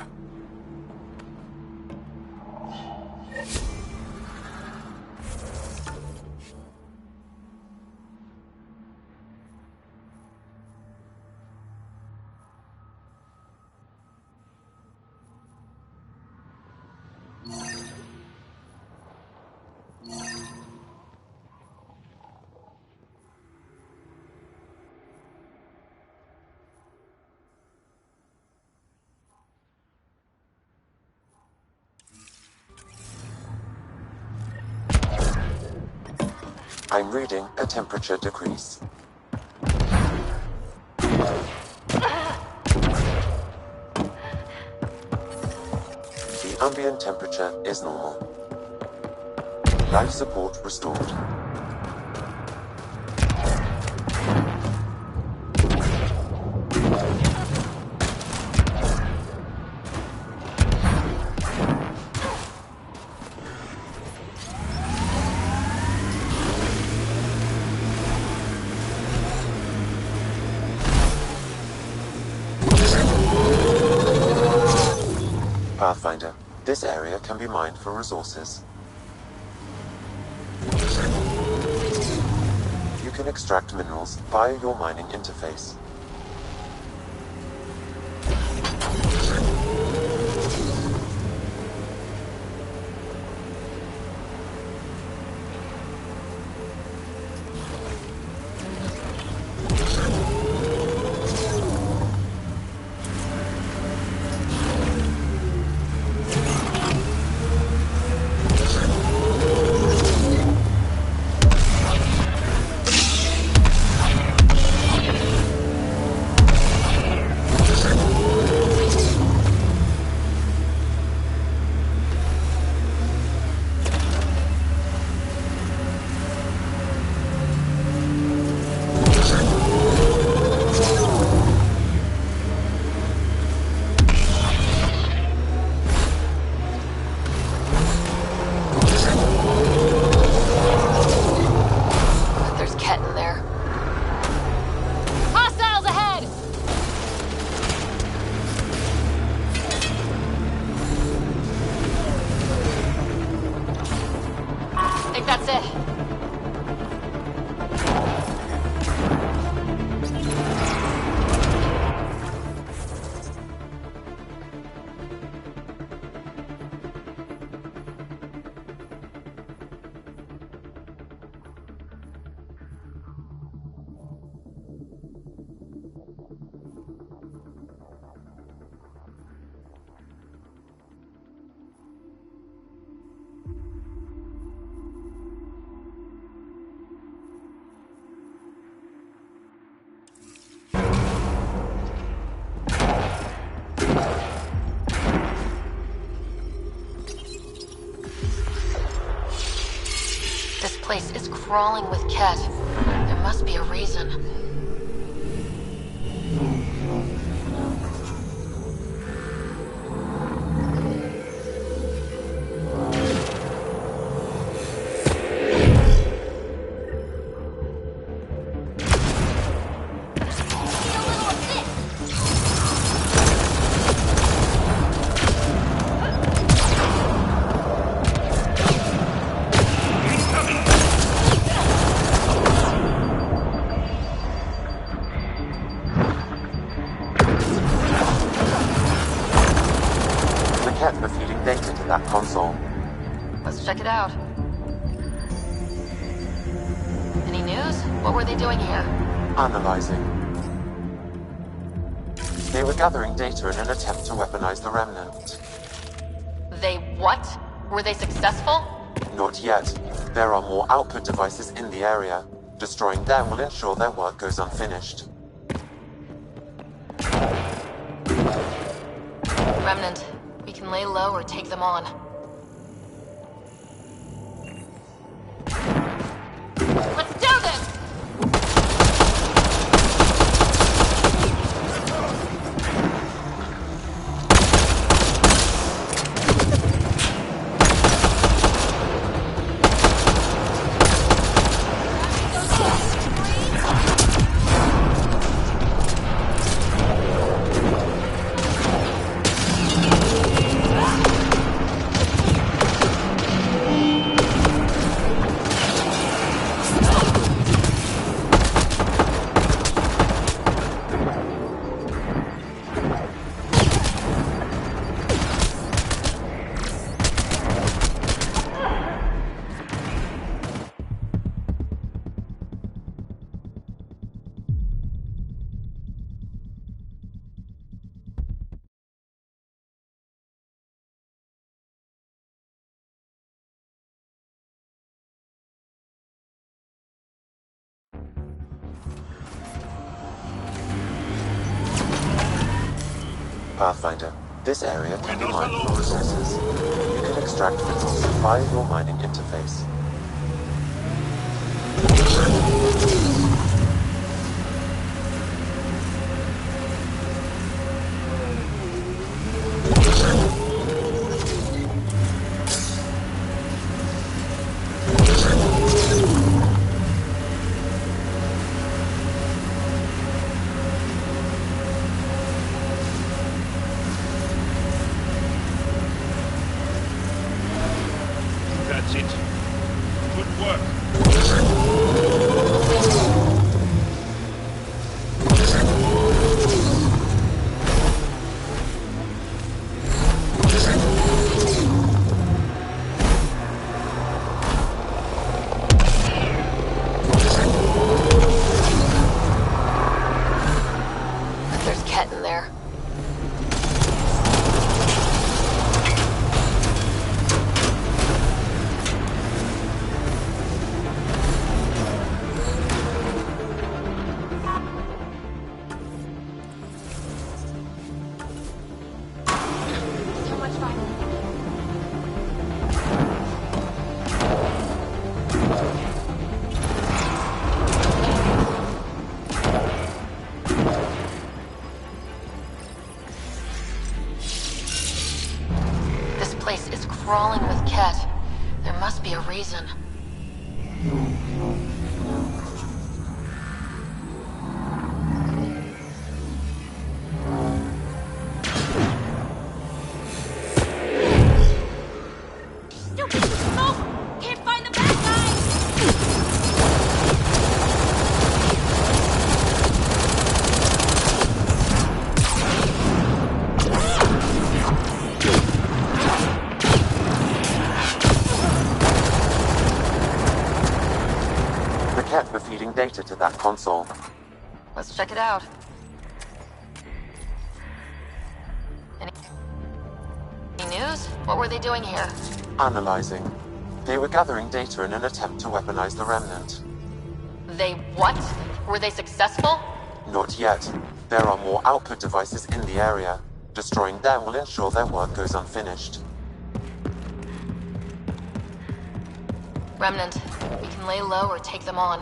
I'm reading a temperature decrease. The ambient temperature is normal. Life support restored. Pathfinder, this area can be mined for resources. You can extract minerals via your mining interface. This place is crawling with Ket. There must be a reason. Console. Let's check it out. Any news? What were they doing here? Analyzing. They were gathering data in an attempt to weaponize the Remnant. They what? Were they successful? Not yet. There are more output devices in the area. Destroying them will ensure their work goes unfinished. Remnant, we can lay low or take them on. Let's do this! Pathfinder, this area can be mined for resources. You can extract minerals via your mining interface. That's it. Good work. There's Ket in there. This place is crawling with Ket. There must be a reason. The Ket were feeding data to that console. Let's check it out. Any news? What were they doing here? Analyzing. They were gathering data in an attempt to weaponize the Remnant. They what? Were they successful? Not yet. There are more output devices in the area. Destroying them will ensure their work goes unfinished. Remnant, we can lay low or take them on.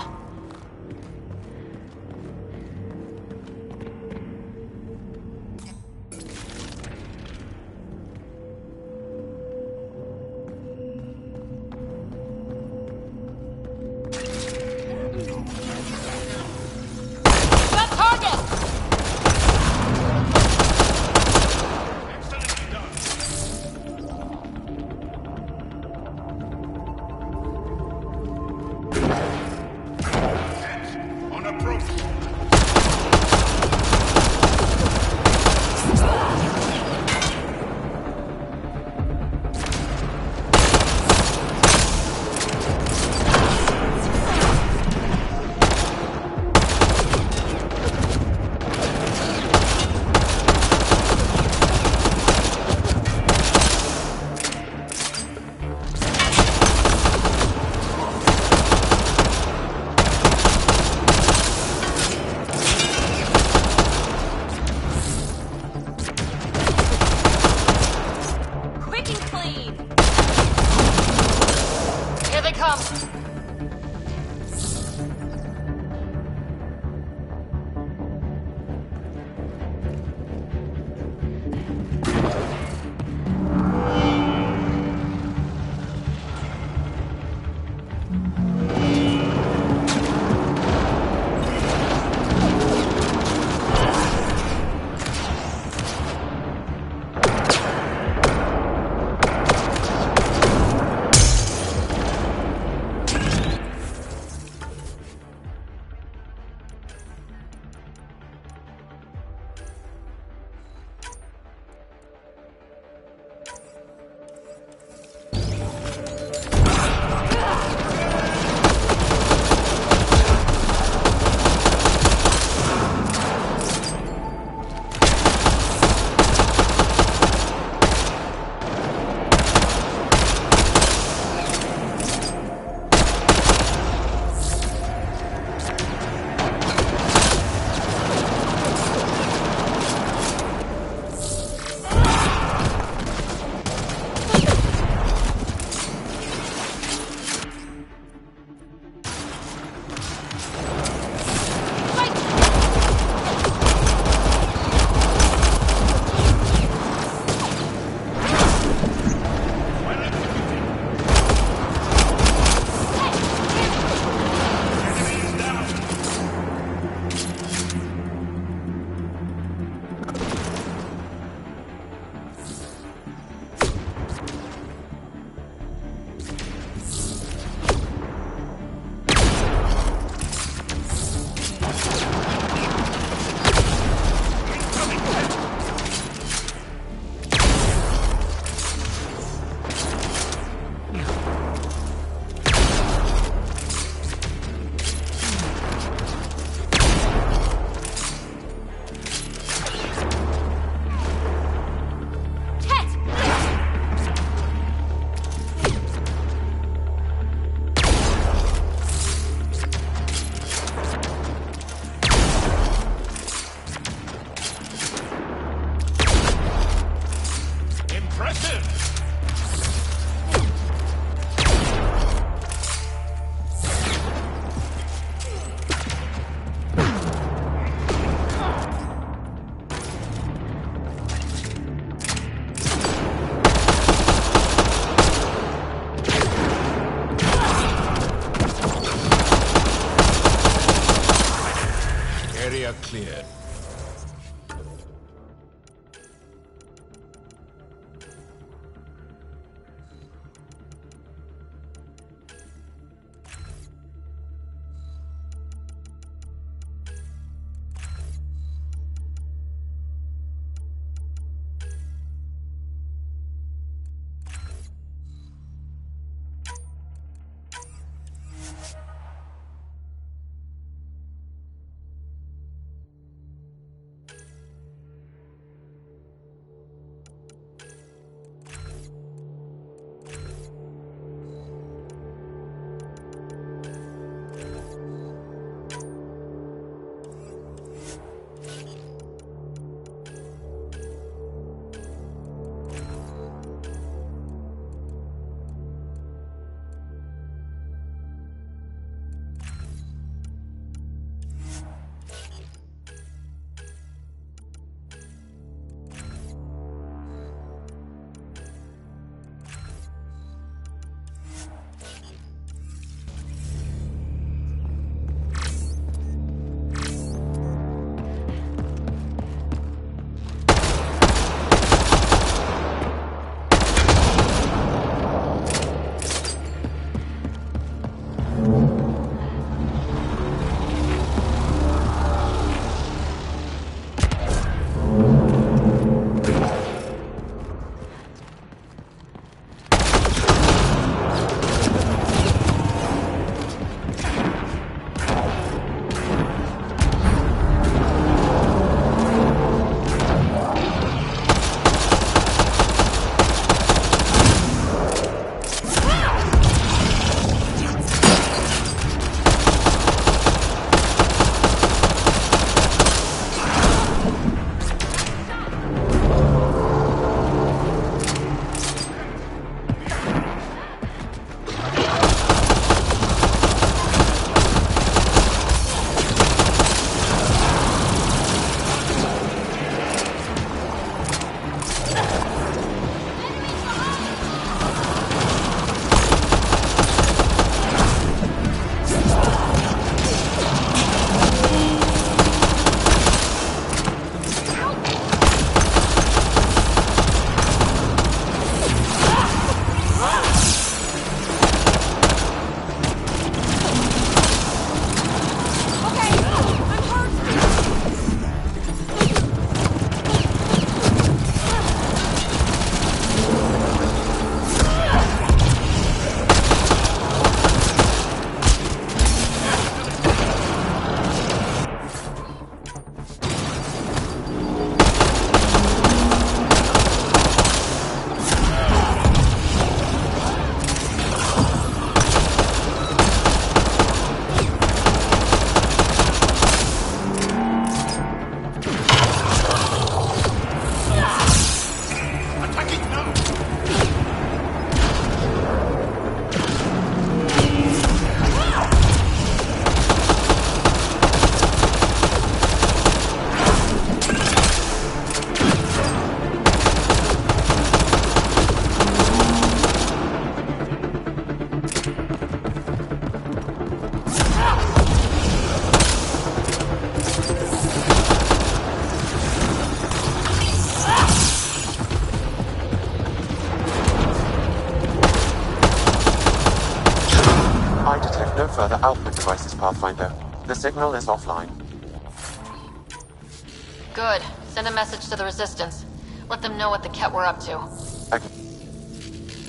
Got target! further output devices, Pathfinder. The signal is offline. Good. Send a message to the Resistance. Let them know what the Ket were up to.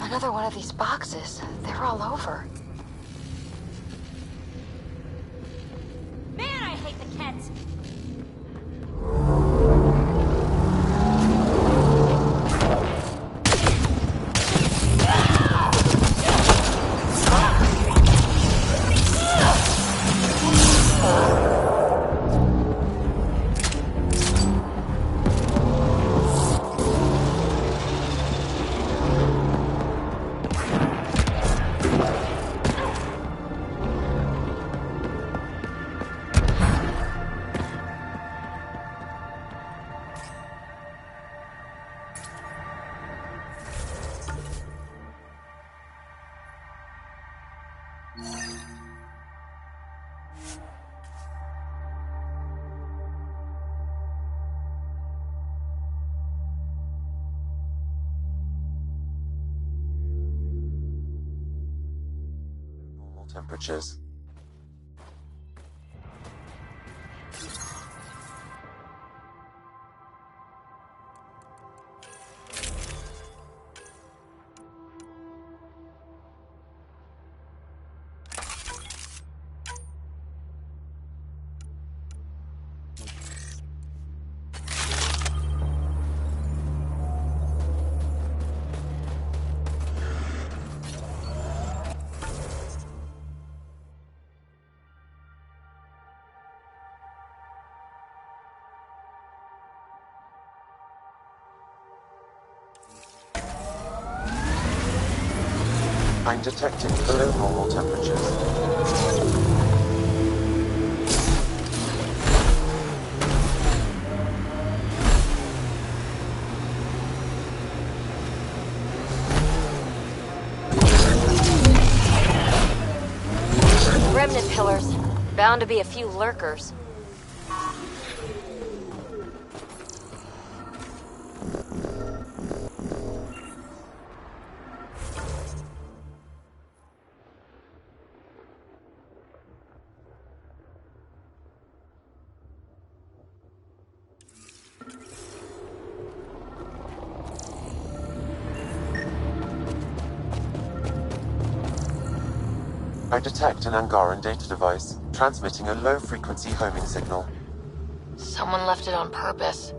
Another one of these boxes. They're all over. Man, I hate the Kets! Normal temperatures. I'm detecting below normal temperatures. Remnant pillars. Bound to be a few lurkers. I detect an Angaran data device, transmitting a low-frequency homing signal. Someone left it on purpose.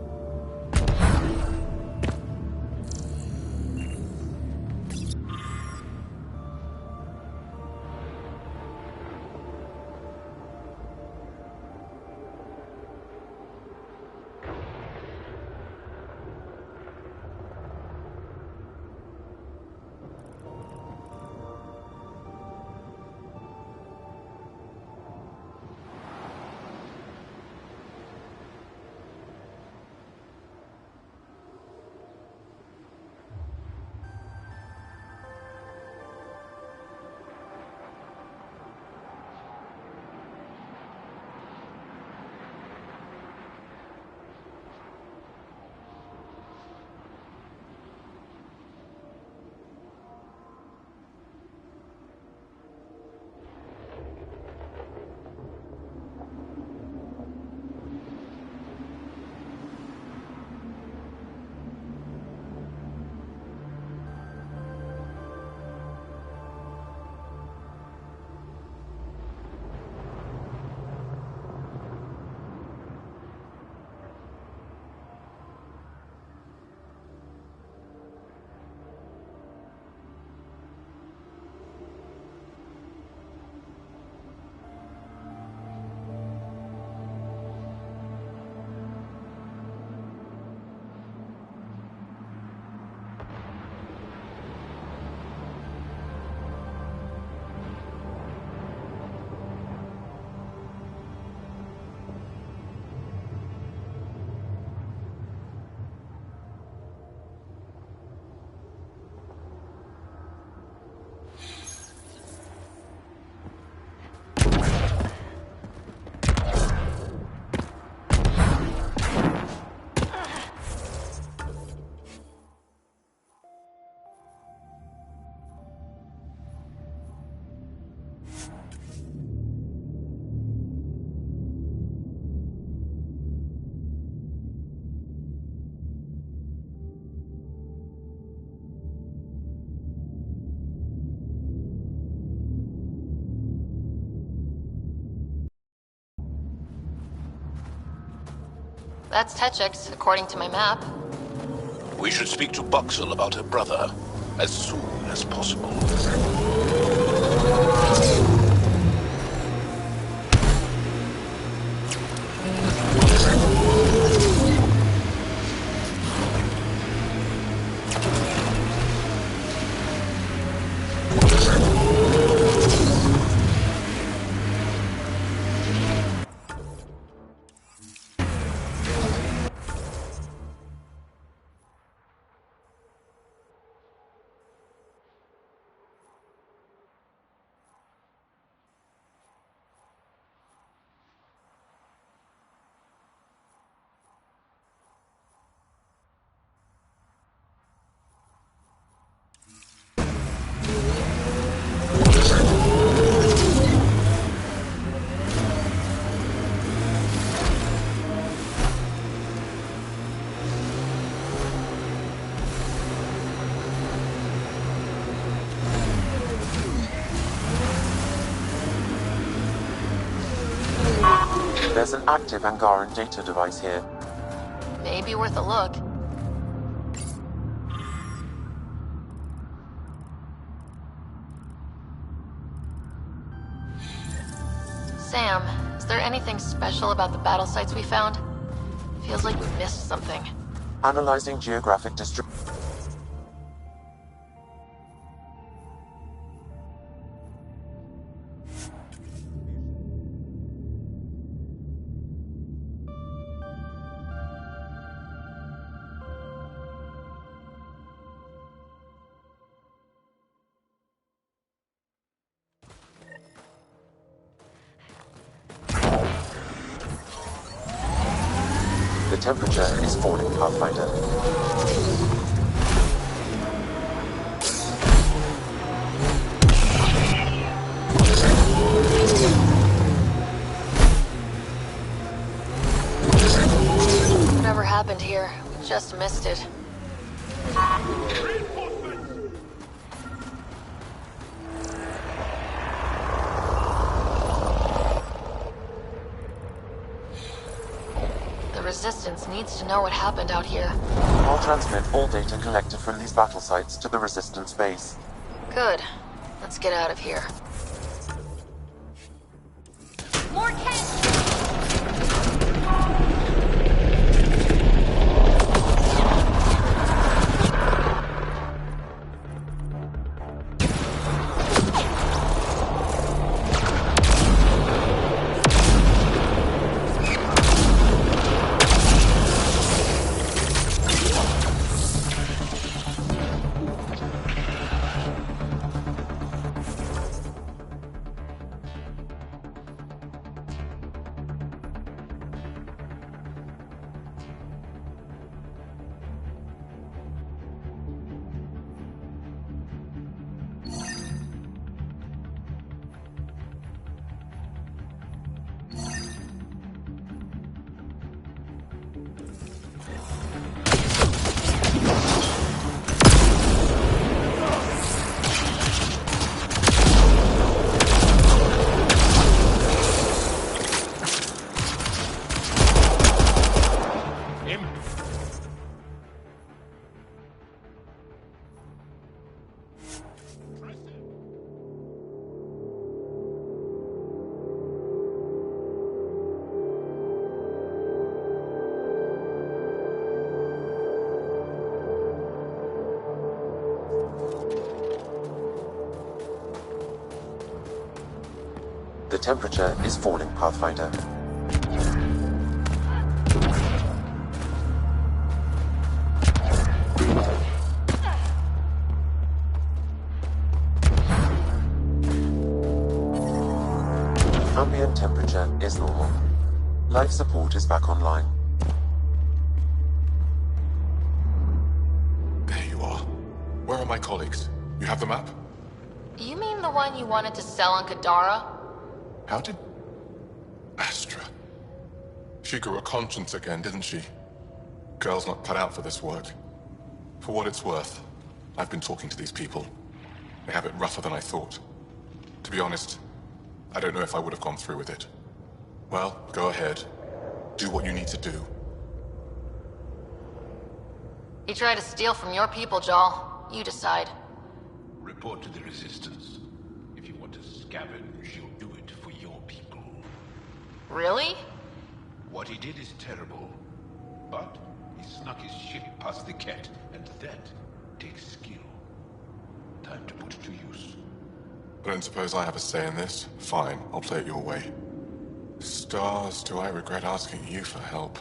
That's Techix, according to my map. We should speak to Buxel about her brother as soon as possible. There's an active Angaran data device here. Maybe worth a look. Sam, is there anything special about the battle sites we found? Feels like we missed something. Analyzing geographic distribution. The temperature is falling, Pathfinder. Whatever happened here, we just missed it. The Resistance needs to know what happened out here. I'll transmit all data collected from these battle sites to the Resistance base. Good. Let's get out of here. More cats! The temperature is falling, Pathfinder. Ambient temperature is normal. Life support is back online. There you are. Where are my colleagues? You have the map? You mean the one you wanted to sell on Kadara? How did... Astra. She grew a conscience again, didn't she? Girl's not cut out for this work. For what it's worth, I've been talking to these people. They have it rougher than I thought. To be honest, I don't know if I would have gone through with it. Well, go ahead. Do what you need to do. He tried to steal from your people, Jal. You decide. Report to the Resistance. If you want to scavenge, you'll do it for your people. Really? What he did is terrible. But he snuck his ship past the Ket, and that takes skill. Time to put it to use. I don't suppose I have a say in this. Fine, I'll play it your way. Stars, do I regret asking you for help?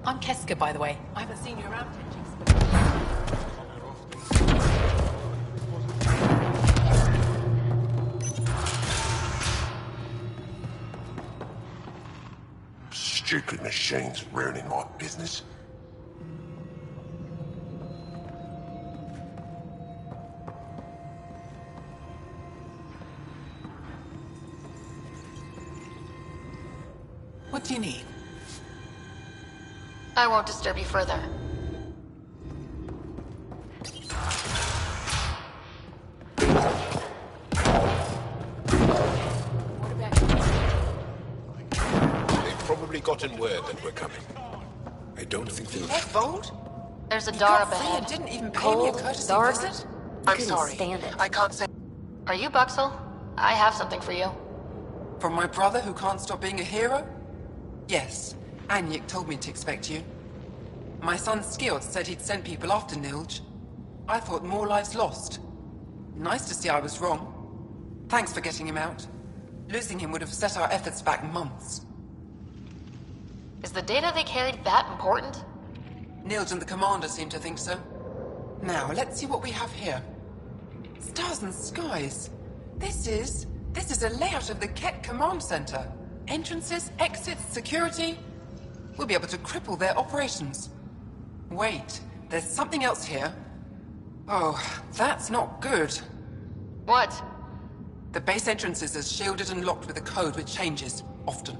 I'm Keska, by the way. I haven't seen you around ages. Stupid machines ruining my business. What do you need? I won't disturb you further. They've probably gotten word that we're coming. I don't think they'll... Vold? There's a You Dar got up free ahead. and didn't even pay me a Cold, courtesy dark. visit? I'm sorry. I can't say. Are you Buxel? I have something for you. From my brother who can't stop being a hero? Yes. Anyik told me to expect you. My son Skjord said he'd sent people after Nilj. I thought more lives lost. Nice to see I was wrong. Thanks for getting him out. Losing him would have set our efforts back months. Is the data they carried that important? Nilj and the commander seem to think so. Now, let's see what we have here. Stars and skies. This is a layout of the Ket Command Center. Entrances, exits, security. We'll be able to cripple their operations. Wait, there's something else here. Oh, that's not good. What? The base entrances are shielded and locked with a code which changes, often.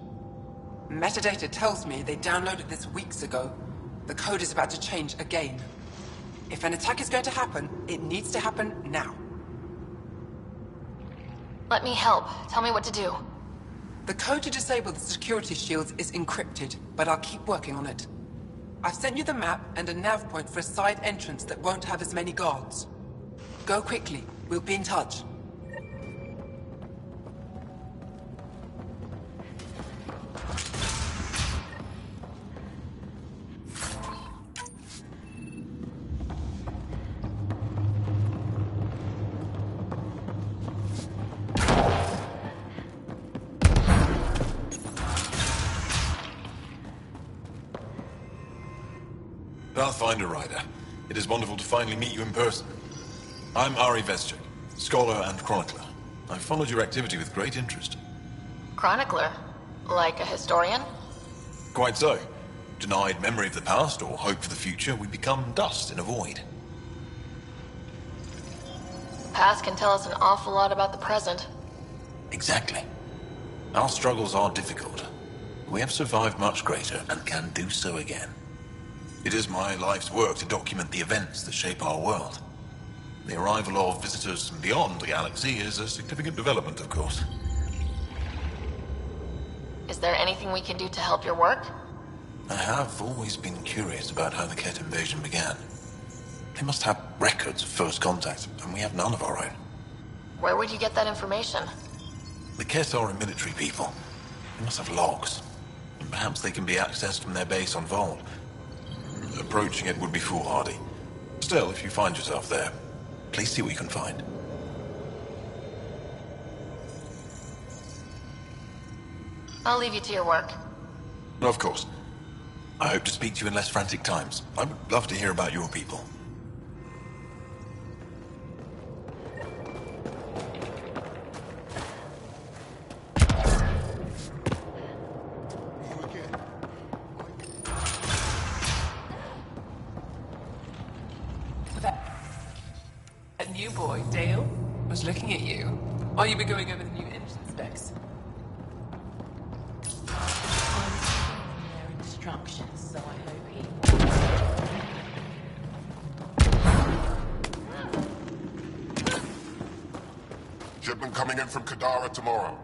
Metadata tells me they downloaded this weeks ago. The code is about to change again. If an attack is going to happen, it needs to happen now. Let me help. Tell me what to do. The code to disable the security shields is encrypted, but I'll keep working on it. I've sent you the map and a nav point for a side entrance that won't have as many guards. Go quickly. We'll be in touch. Pathfinder Rider, it is wonderful to finally meet you in person. I'm Ari Vezchik, scholar and chronicler. I've followed your activity with great interest. Chronicler? Like a historian? Quite so. Denied memory of the past or hope for the future, we become dust in a void. The past can tell us an awful lot about the present. Exactly. Our struggles are difficult. We have survived much greater and can do so again. It is my life's work to document the events that shape our world. The arrival of visitors from beyond the galaxy is a significant development, of course. Is there anything we can do to help your work? I have always been curious about how the Ket invasion began. They must have records of first contact, and we have none of our own. Where would you get that information? The Ket are a military people. They must have logs. And perhaps they can be accessed from their base on Vold. Approaching it would be foolhardy. Still, if you find yourself there, please see what you can find. I'll leave you to your work. Of course. I hope to speak to you in less frantic times. I would love to hear about your people. A new boy, Dale? I was looking at you. While you were going over the new engine specs. Their instructions, so I hope he... Shipment coming in from Kadara tomorrow.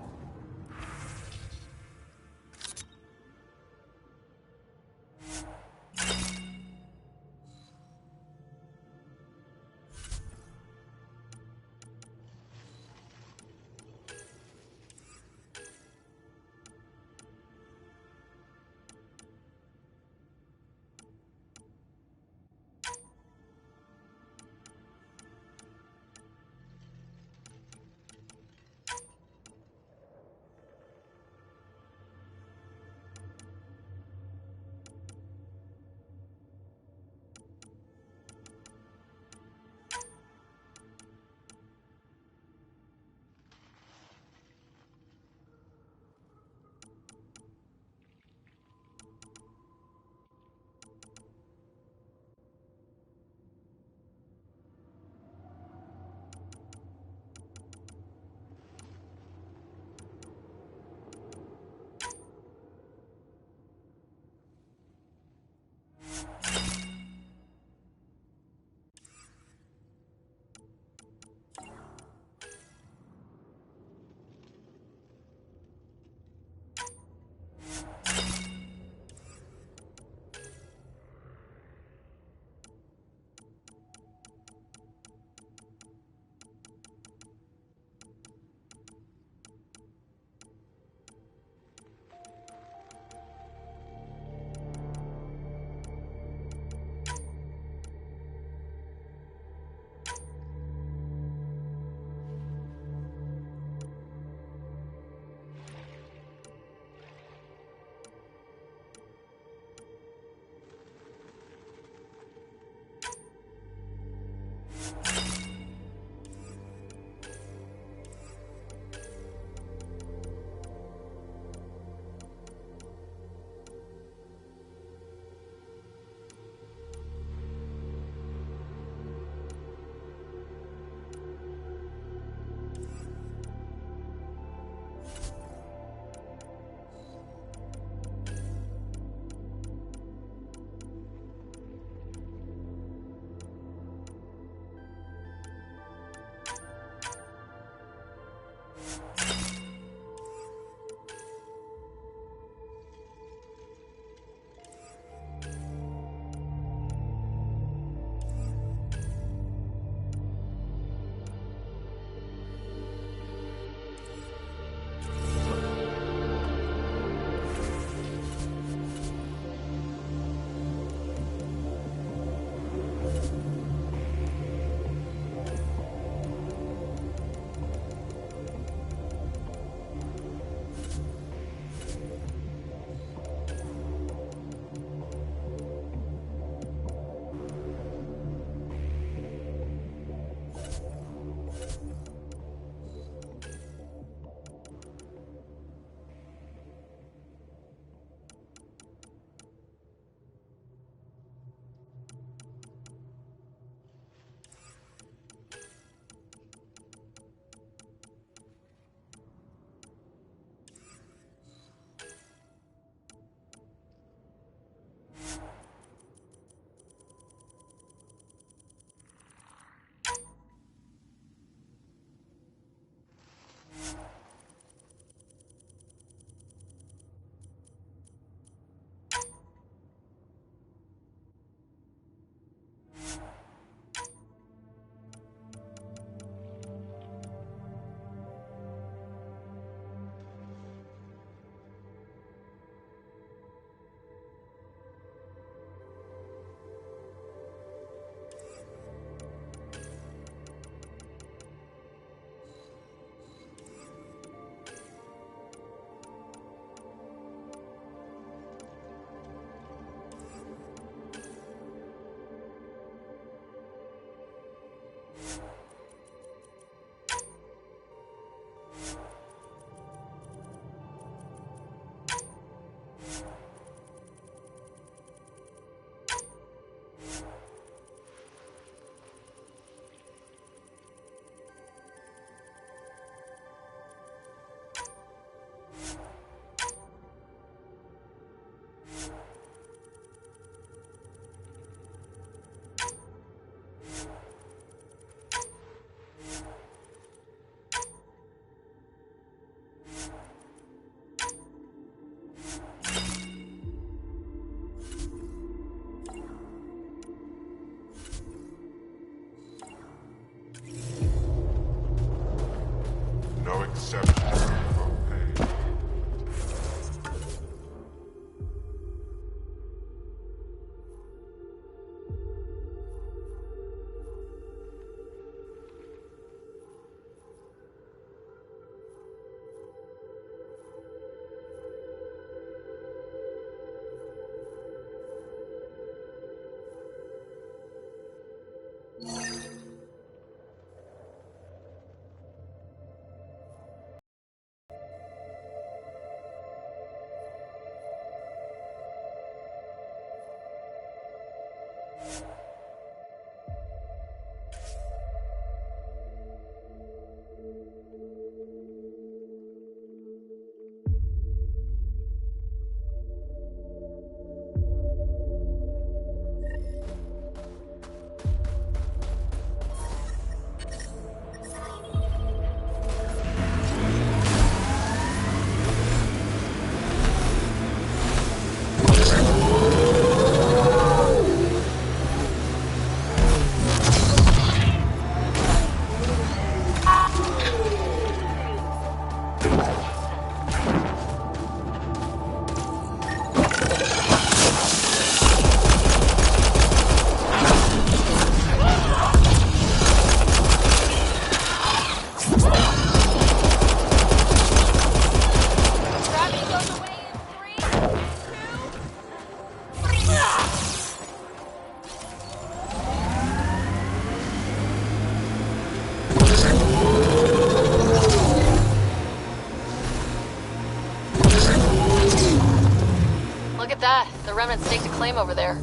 Look at that. The Remnant staked a claim over there.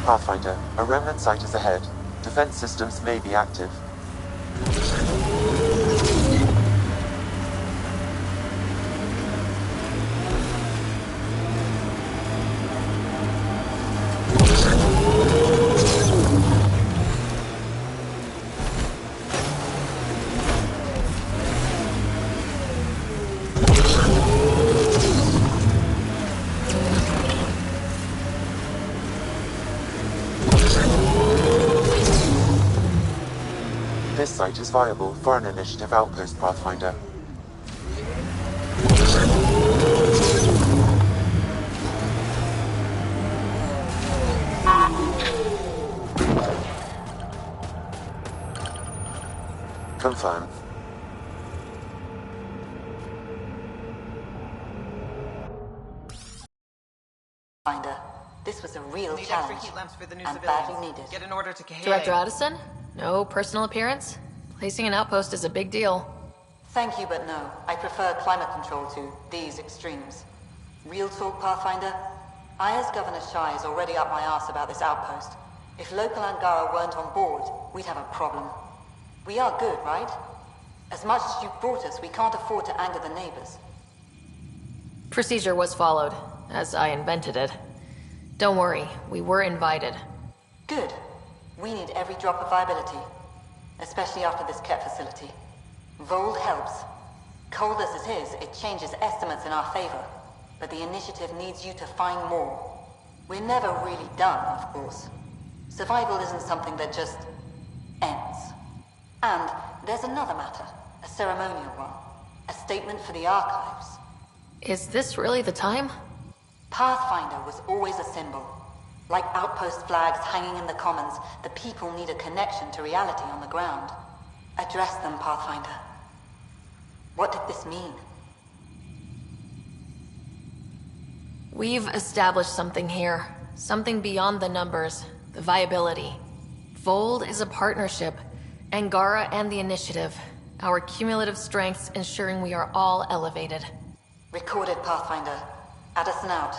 Pathfinder, a remnant site is ahead. Defense systems may be active. This site is viable for an initiative outpost, Pathfinder. Confirm. Finder, this was a real Need challenge, extra heat lamps for the new and civilians. badly needed. Get an order to Kahele. Director Addison? No personal appearance? Placing an outpost is a big deal. Thank you, but no. I prefer climate control to these extremes. Real talk, Pathfinder? I, as Governor Shai, is already up my arse about this outpost. If local Angara weren't on board, we'd have a problem. We are good, right? As much as you've brought us, we can't afford to anger the neighbors. Procedure was followed, as I invented it. Don't worry, we were invited. Good. We need every drop of viability. Especially after this Ket facility. Vold helps. Cold as it is, it changes estimates in our favor. But the initiative needs you to find more. We're never really done, of course. Survival isn't something that just ends. And there's another matter, a ceremonial one. A statement for the archives. Is this really the time? Pathfinder was always a symbol. Like outpost flags hanging in the commons, the people need a connection to reality on the ground. Address them, Pathfinder. What did this mean? We've established something here. Something beyond the numbers. The viability. Vold is a partnership. Angara and the Initiative. Our cumulative strengths ensuring we are all elevated. Recorded, Pathfinder. Addison out.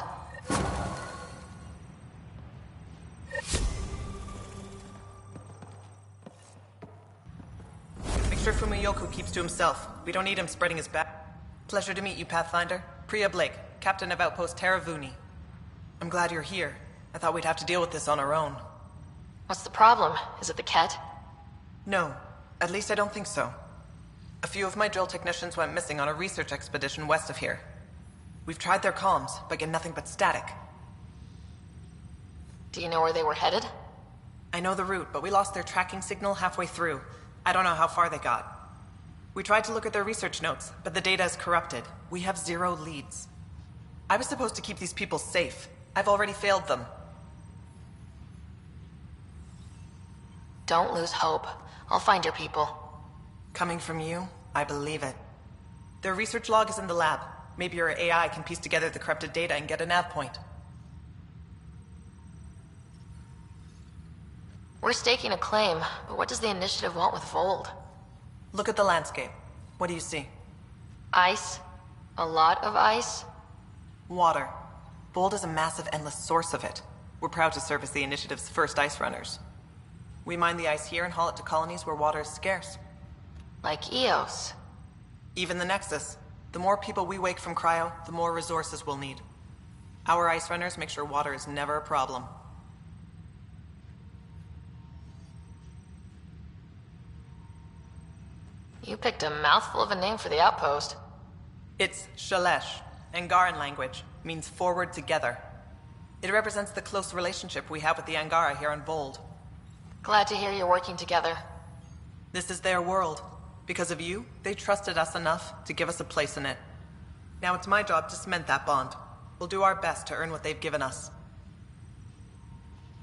Make sure Fumiyoku keeps to himself. We don't need him spreading his back. Pleasure to meet you, Pathfinder. Priya Blake, Captain of Outpost Taravuni. I'm glad you're here. I thought we'd have to deal with this on our own. What's the problem? Is it the Ket? No. At least I don't think so. A few of my drill technicians went missing on a research expedition west of here. We've tried their comms, but get nothing but static. Do you know where they were headed? I know the route, but we lost their tracking signal halfway through. I don't know how far they got. We tried to look at their research notes, but the data is corrupted. We have 0 leads. I was supposed to keep these people safe. I've already failed them. Don't lose hope. I'll find your people. Coming from you, I believe it. Their research log is in the lab. Maybe your AI can piece together the corrupted data and get a nav point. We're staking a claim, but what does the Initiative want with Vold? Look at the landscape. What do you see? Ice? A lot of ice? Water. Vold is a massive, endless source of it. We're proud to serve as the Initiative's first ice runners. We mine the ice here and haul it to colonies where water is scarce. Like Eos. Even the Nexus. The more people we wake from cryo, the more resources we'll need. Our ice runners make sure water is never a problem. You picked a mouthful of a name for the outpost. It's Shalesh. Angaran language. Means forward together. It represents the close relationship we have with the Angara here on Vold. Glad to hear you're working together. This is their world. Because of you, they trusted us enough to give us a place in it. Now it's my job to cement that bond. We'll do our best to earn what they've given us.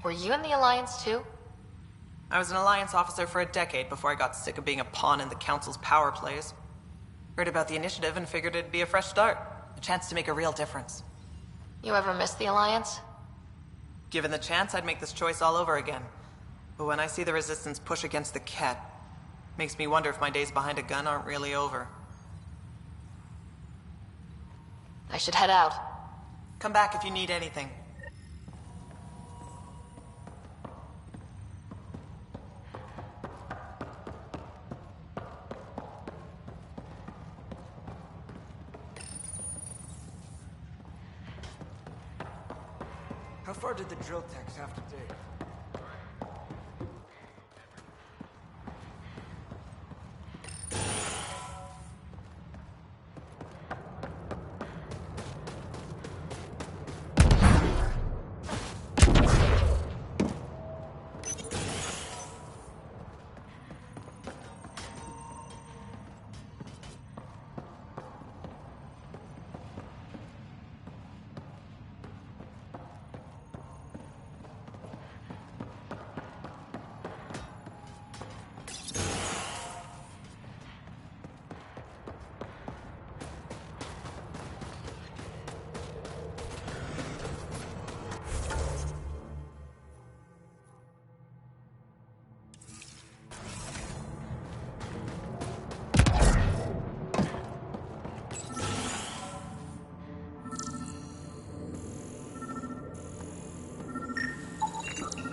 Were you in the Alliance too? I was an Alliance officer for a decade before I got sick of being a pawn in the Council's power plays. Heard about the initiative and figured it'd be a fresh start. A chance to make a real difference. You ever miss the Alliance? Given the chance, I'd make this choice all over again. But when I see the Resistance push against the Ket, makes me wonder if my days behind a gun aren't really over. I should head out. Come back if you need anything. How far did the drill techs have to dig?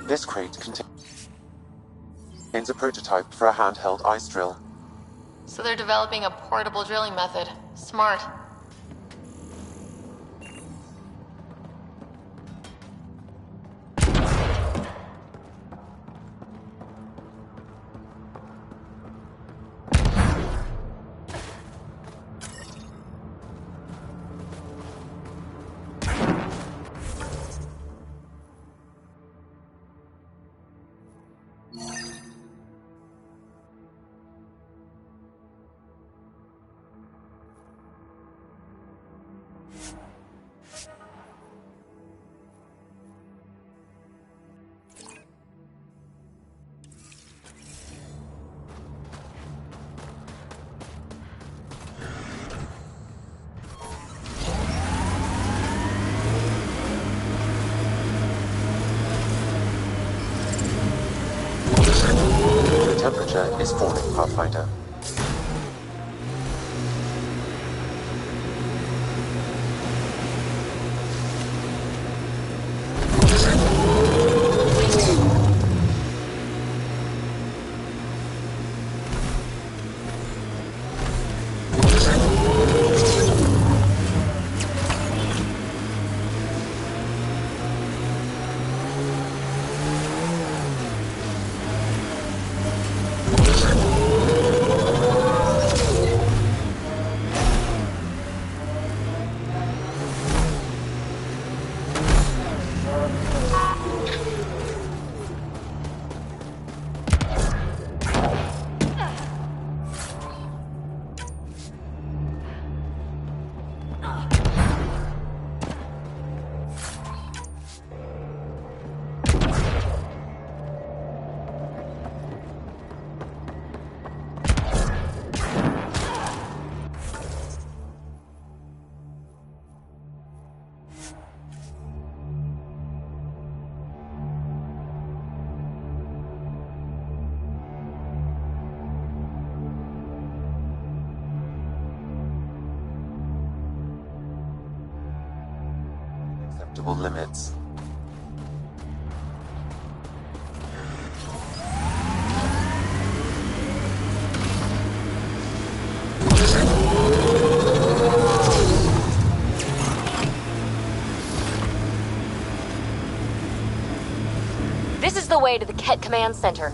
This crate contains a prototype for a handheld ice drill. So they're developing a portable drilling method. Smart. The temperature is falling, Pathfinder. Acceptable limits. This is the way to the Ket Command Center.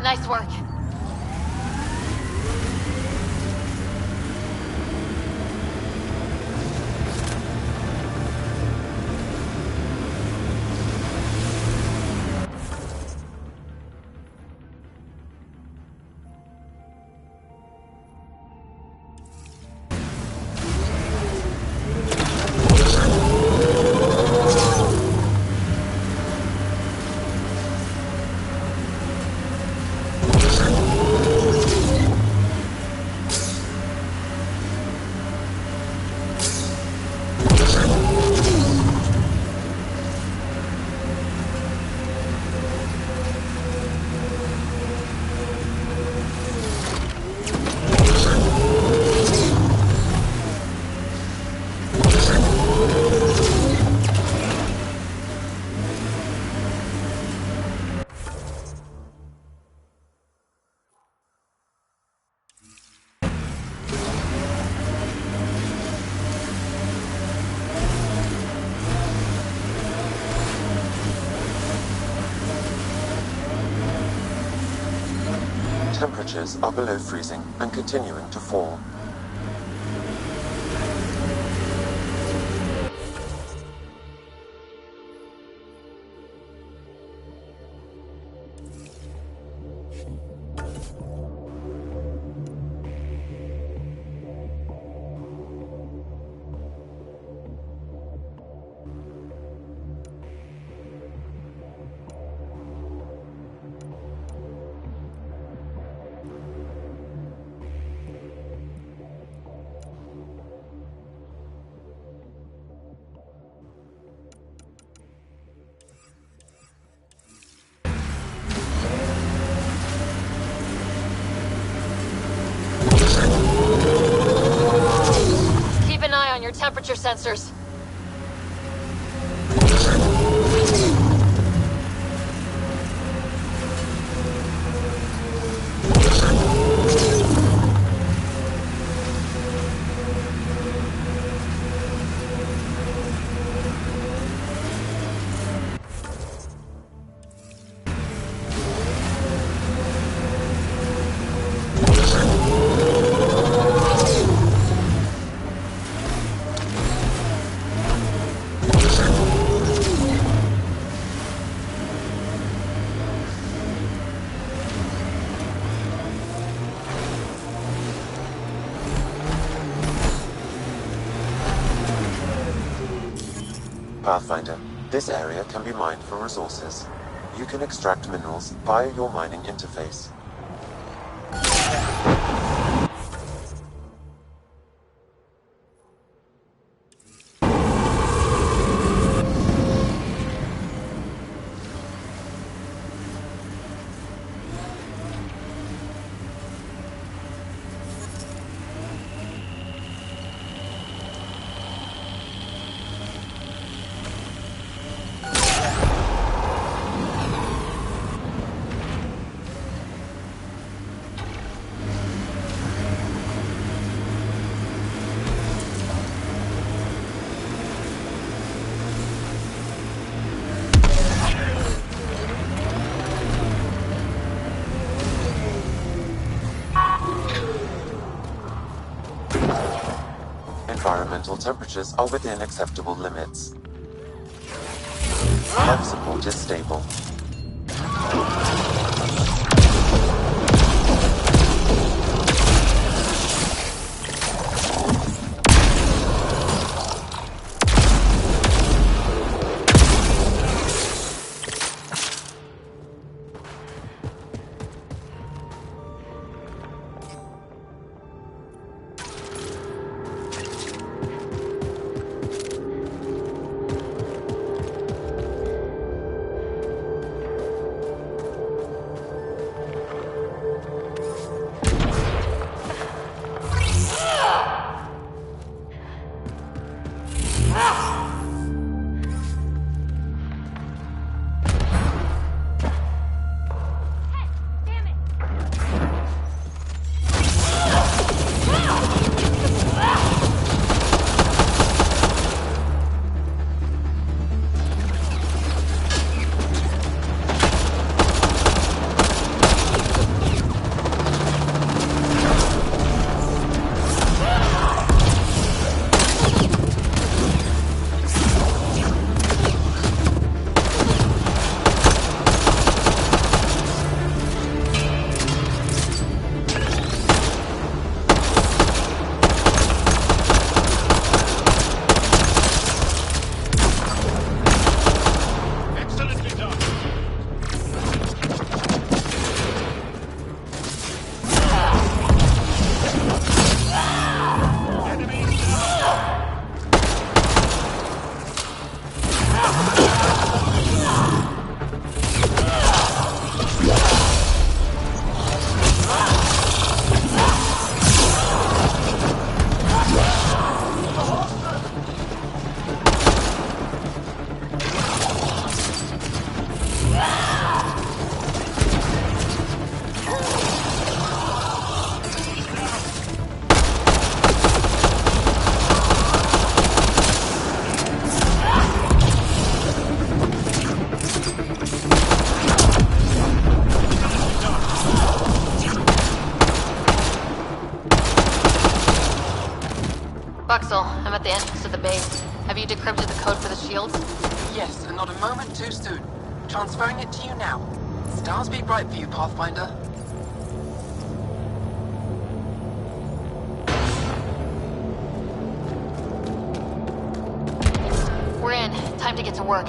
Nice work. Temperatures are below freezing and continuing to fall. Keep an eye on your temperature sensors. Pathfinder, this area can be mined for resources. You can extract minerals via your mining interface. Environmental temperatures are within acceptable limits. Life support is stable. you decrypted the code for the shields? Yes, and not a moment too soon. Transferring it to you now. Stars be bright for you, Pathfinder. We're in. Time to get to work.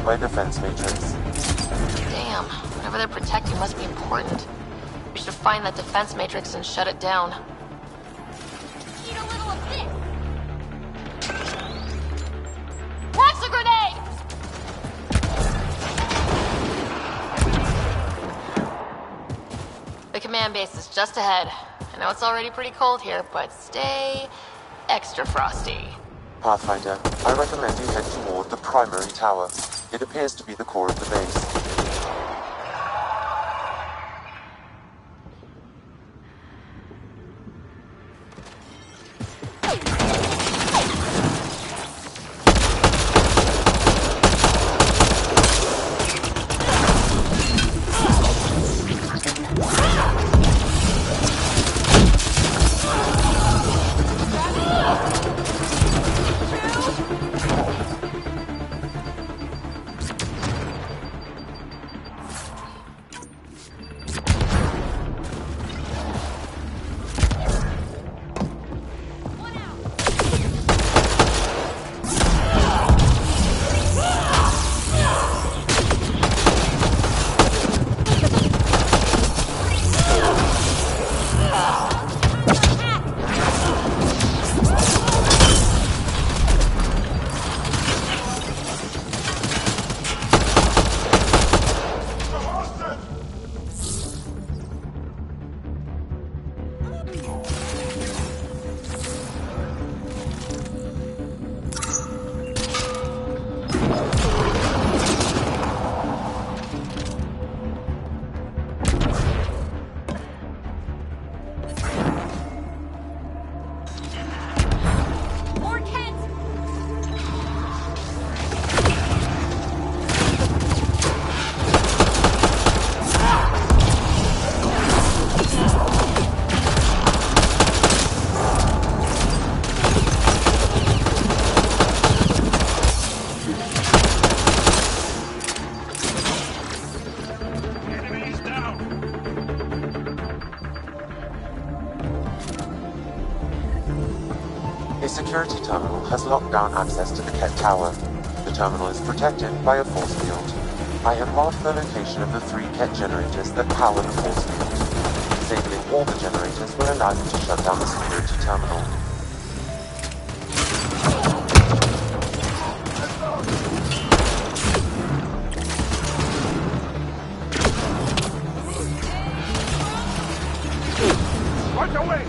by defense matrix. Damn, whatever they're protecting must be important. We should find that defense matrix and shut it down. Need a little of this. Launch the grenade! The command base is just ahead. I know it's already pretty cold here, but stay extra frosty. Pathfinder, I recommend you head toward the primary tower. It appears to be the core of the base. down access to the Ket Tower. The terminal is protected by a force field. I have marked the location of the 3 Ket generators that power the force field. Disabling all the generators will allow you to shut down the security terminal. Right away!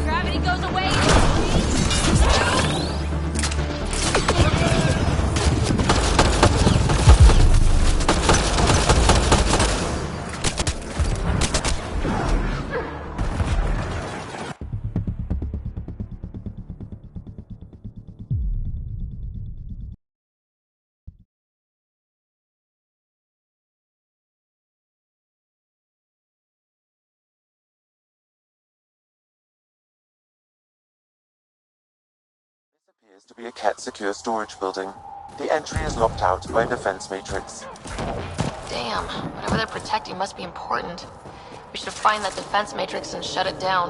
Gravity goes away. Appears to be a Ket secure storage building. The entry is locked out by a defense matrix. Damn, whatever they're protecting must be important. We should find that defense matrix and shut it down.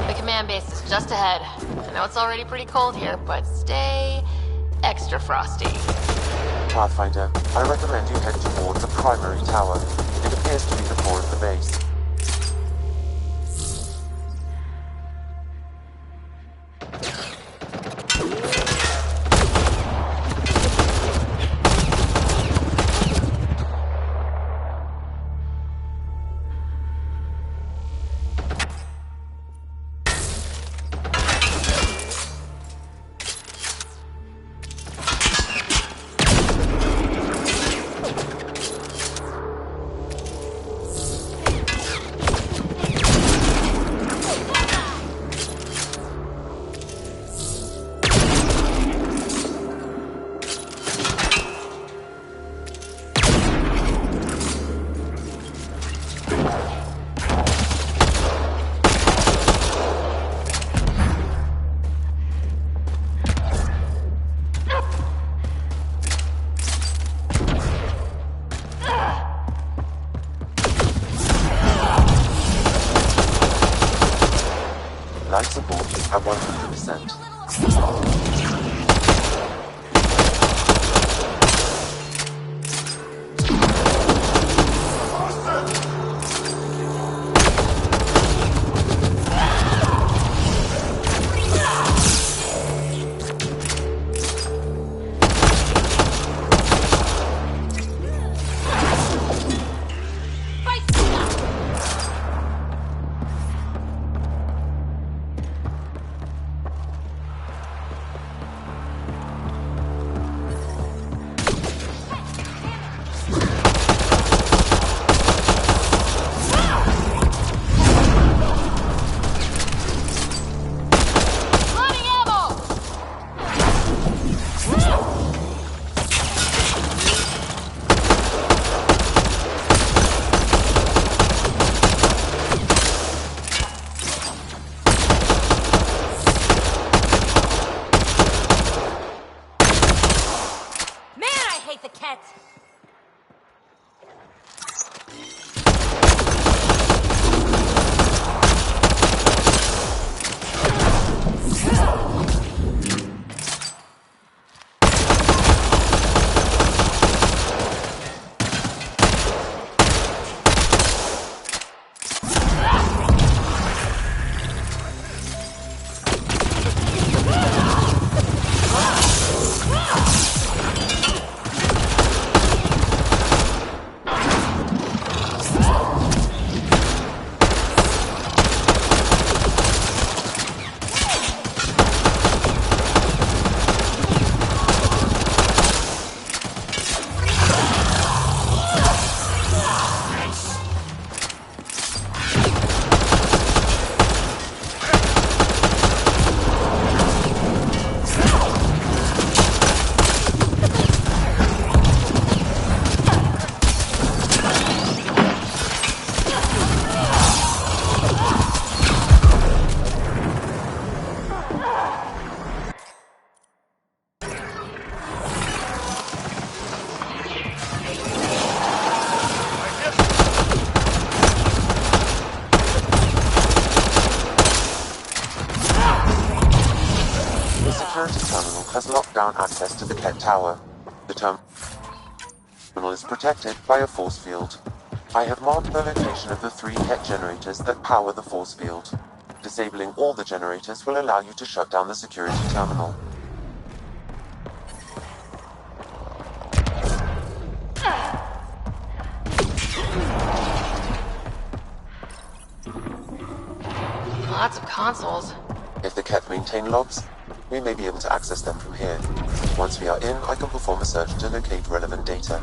The command base is just ahead. I know it's already pretty cold here, but stay extra frosty. Pathfinder, I recommend you head towards the primary tower. It appears to be the core of the base. Life support at 100%. down access to the Ket Tower. The terminal is protected by a force field. I have marked the location of the 3 Ket generators that power the force field. Disabling all the generators will allow you to shut down the security terminal. Lots of consoles. If the Ket maintain logs, we may be able to access them from here. Once we are in, I can perform a search to locate relevant data.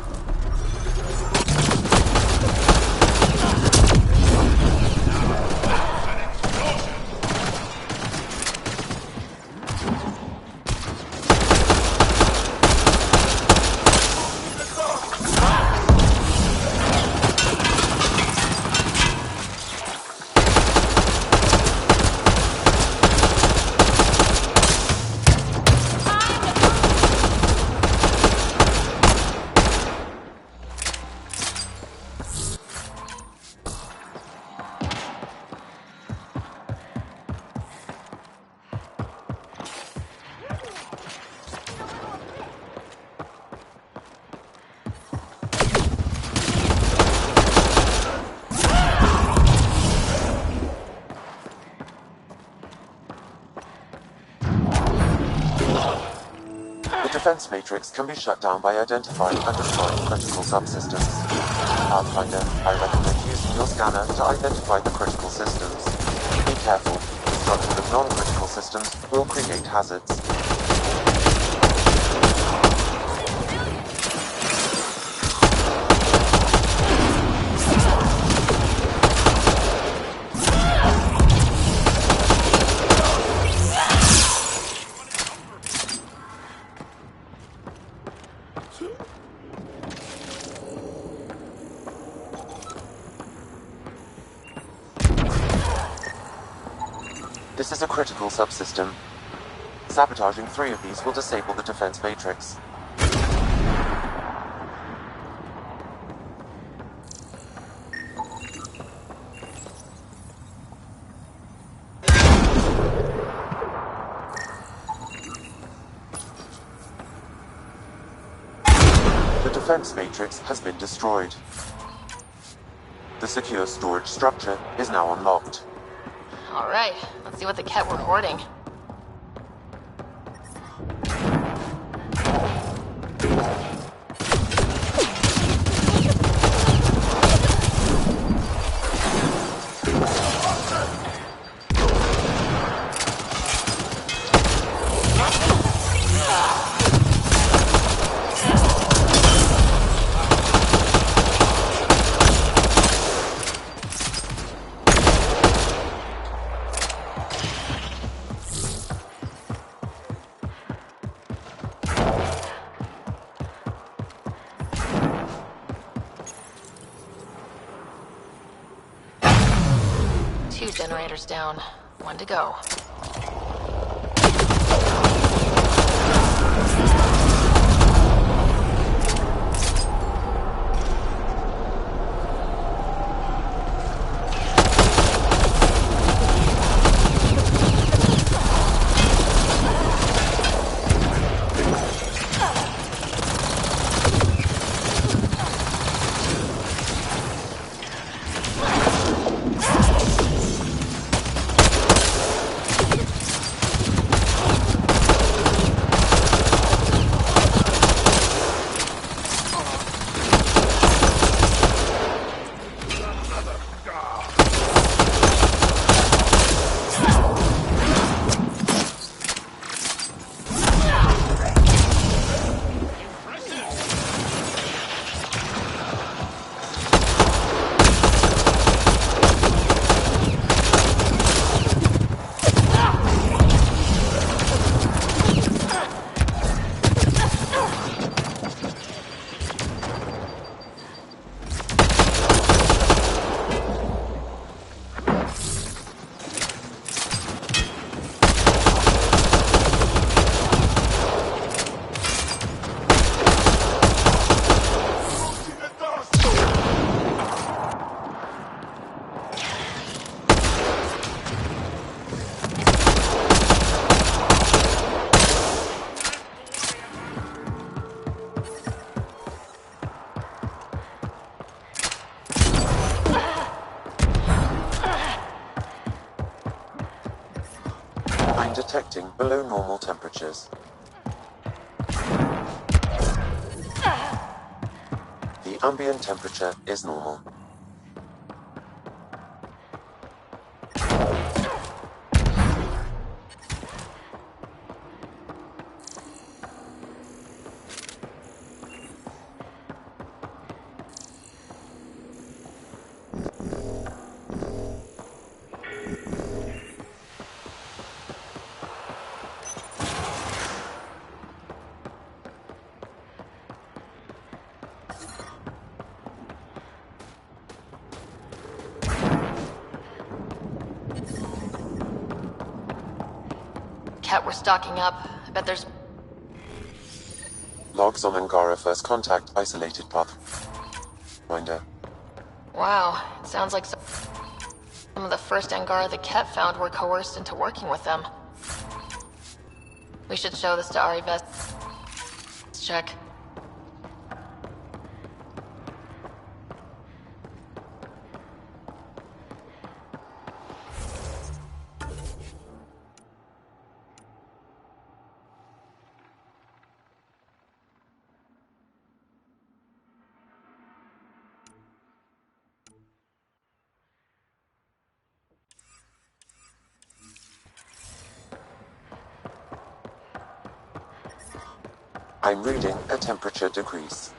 The defense matrix can be shut down by identifying and destroying critical subsystems. Pathfinder, I recommend using your scanner to identify the critical systems. Be careful, destruction of non-critical systems will create hazards. This is a critical subsystem. Sabotaging 3 of these will disable the defense matrix. The defense matrix has been destroyed. The secure storage structure is now unlocked. Alright, let's see what the Ket were hoarding. Two generators down. 1 to go. detecting below normal temperatures. The ambient temperature is normal. Cat, we're stocking up. I bet there's... Logs on Angara first contact isolated path. Finder. Wow, it sounds like some of the first Angara the Ket found were coerced into working with them. We should show this to Ari Vest. Let's check. I'm reading a temperature decrease.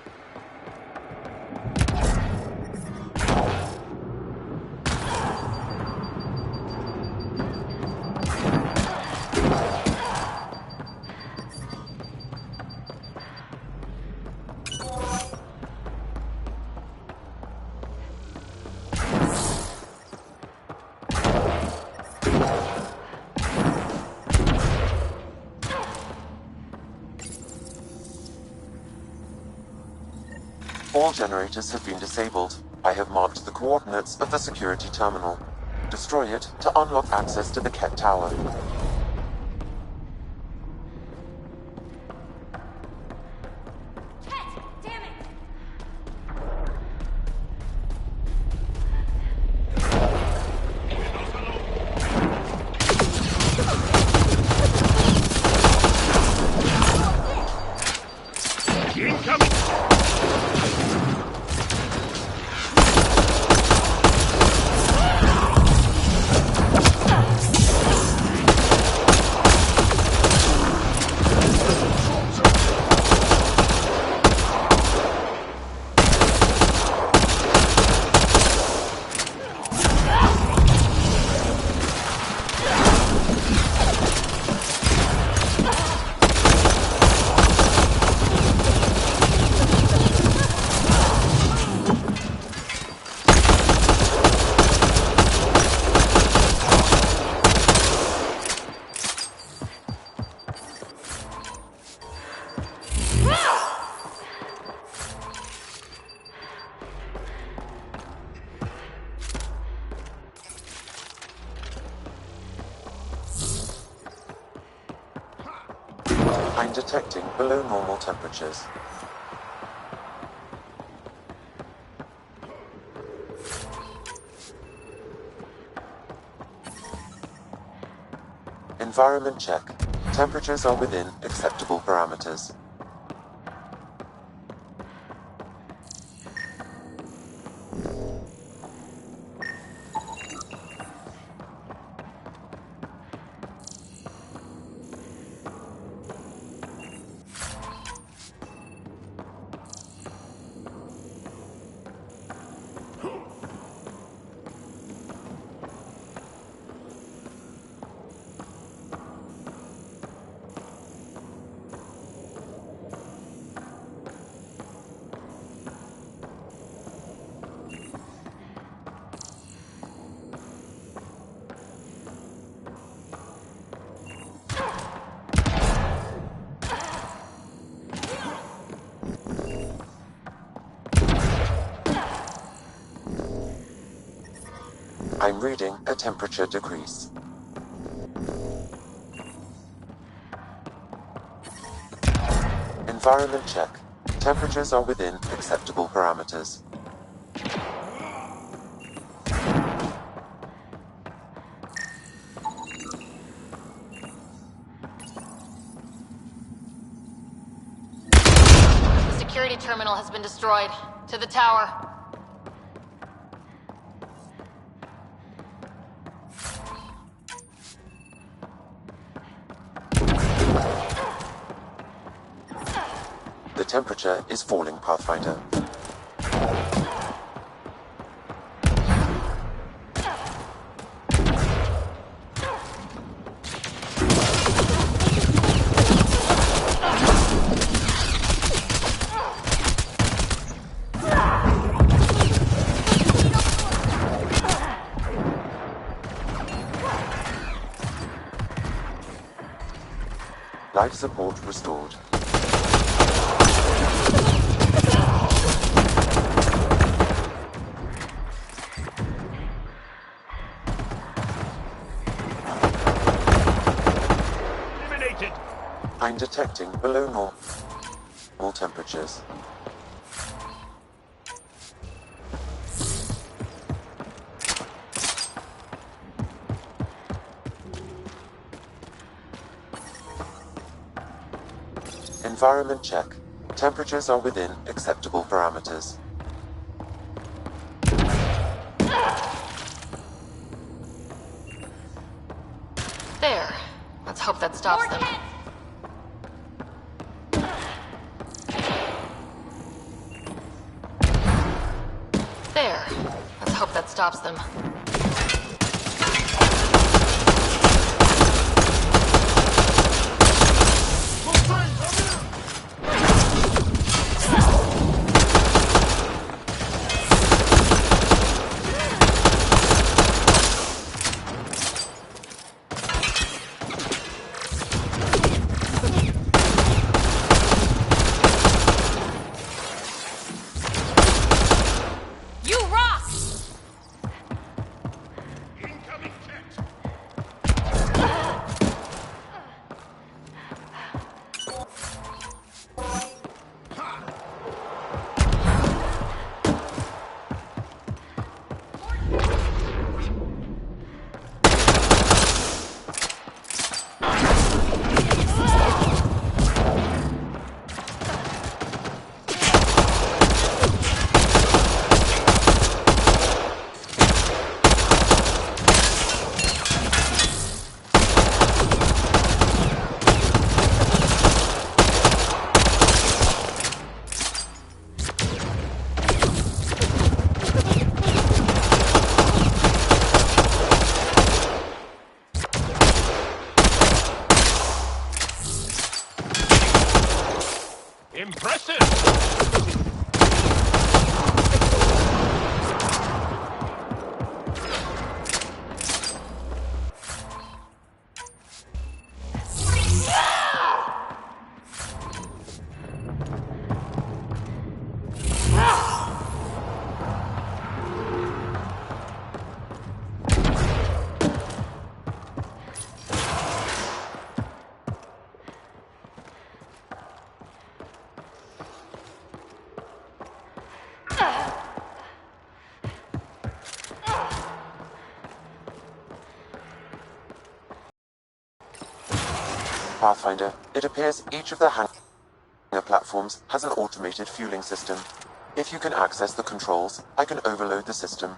All generators have been disabled. I have marked the coordinates of the security terminal. Destroy it to unlock access to the Ket Tower. I'm detecting below normal temperatures. Environment check. Temperatures are within acceptable parameters. I'm reading a temperature decrease. Environment check. Temperatures are within acceptable parameters. terminal has been destroyed. To the tower. The temperature is falling, Pathfinder. Life support restored. Eliminated! I'm detecting below normal temperatures. Environment check. Temperatures are within acceptable parameters. There. Let's hope that stops them. There. Let's hope that stops them. Pathfinder, it appears each of the hangar platforms has an automated fueling system. If you can access the controls, I can overload the system.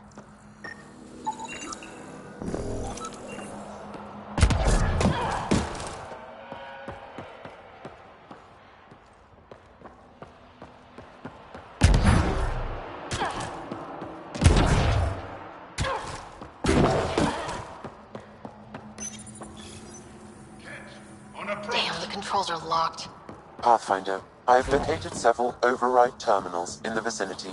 Damn, the controls are locked. Pathfinder, I have located several override terminals in the vicinity.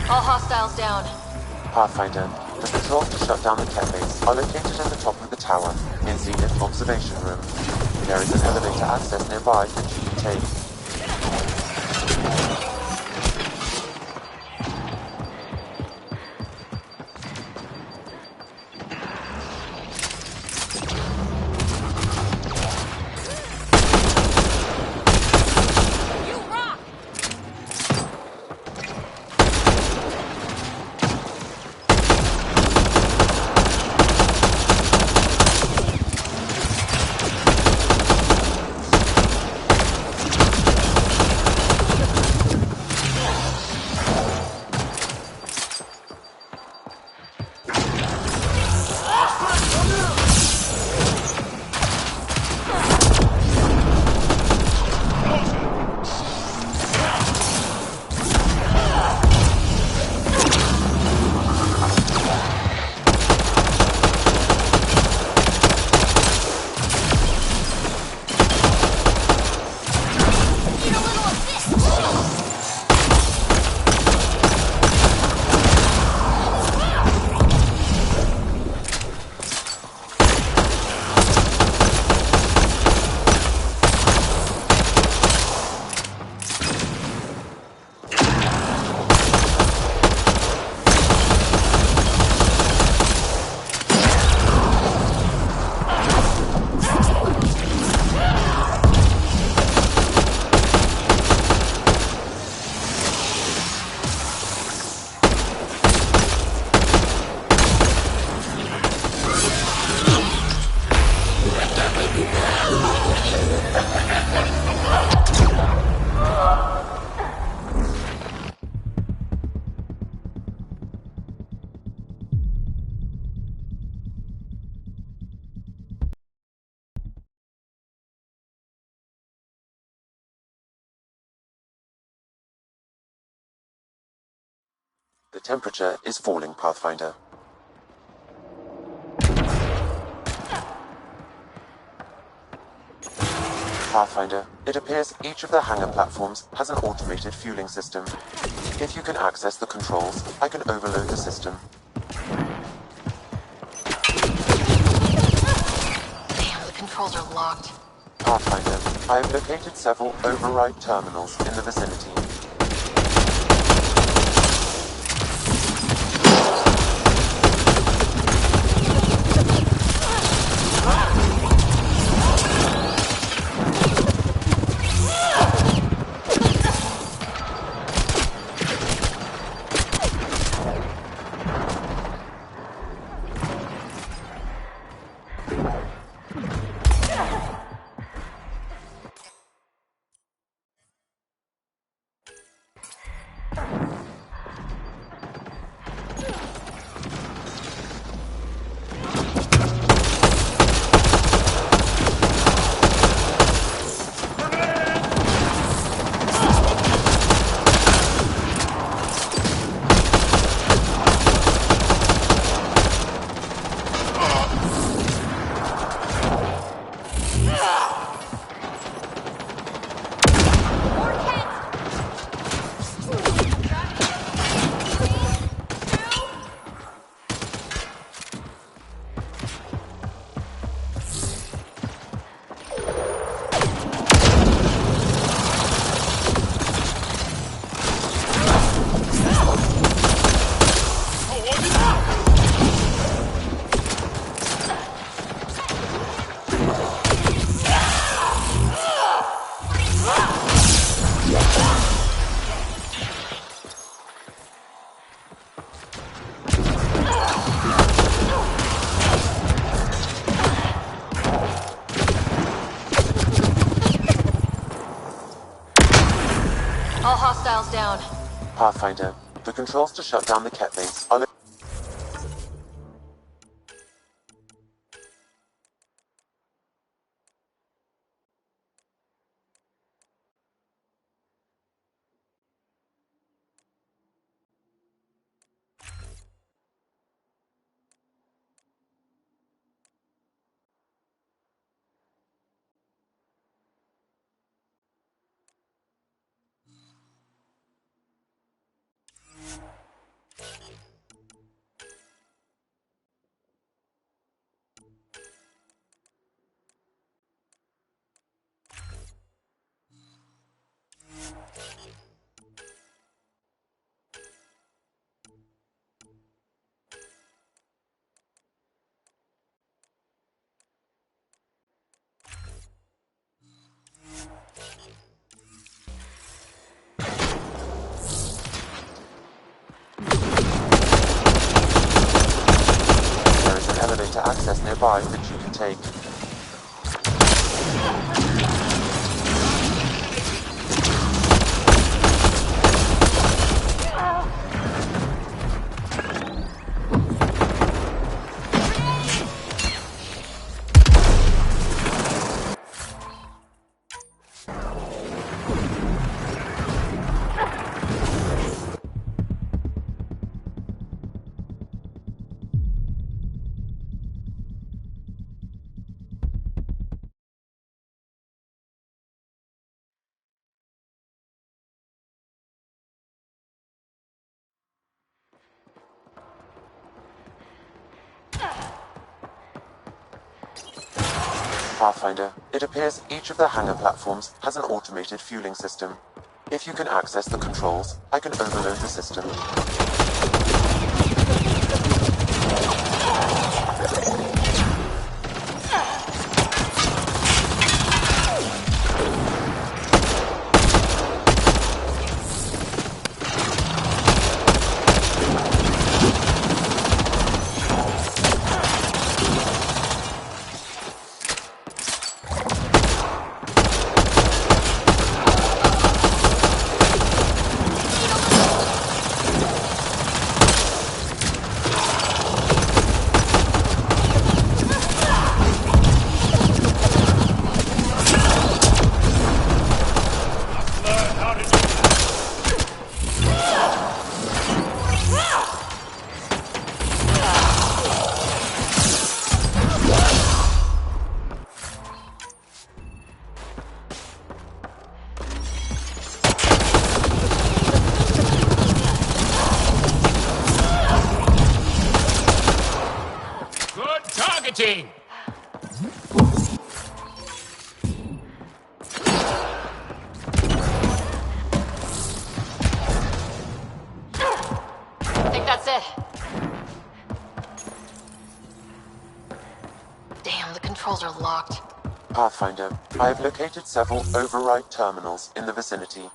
All hostiles down. Pathfinder, the controls to shut down the Ket base are located at the top of the tower, in Zenith Observation Room. There is an elevator access nearby that you can take. The temperature is falling, Pathfinder. Pathfinder, it appears each of the hangar platforms has an automated fueling system. If you can access the controls, I can overload the system. Damn, the controls are locked. Pathfinder, I have located several override terminals in the vicinity. All hostiles down. Pathfinder, the controls to shut down the Ket base are lo- . 。 . All hostiles down. Pathfinder, the controls to shut down the Ket base are... Pathfinder, the controls to shut down the Ket base are... . 。 . All hostiles down. Pathfinder, the controls to shut down the Ket base are...... nearby that you can take. Pathfinder, it appears each of the hangar platforms has an automated fueling system. If you can access the controls, I can overload the system. Targeting! I think that's it. Damn, the controls are locked. Pathfinder, I have located several override terminals in the vicinity.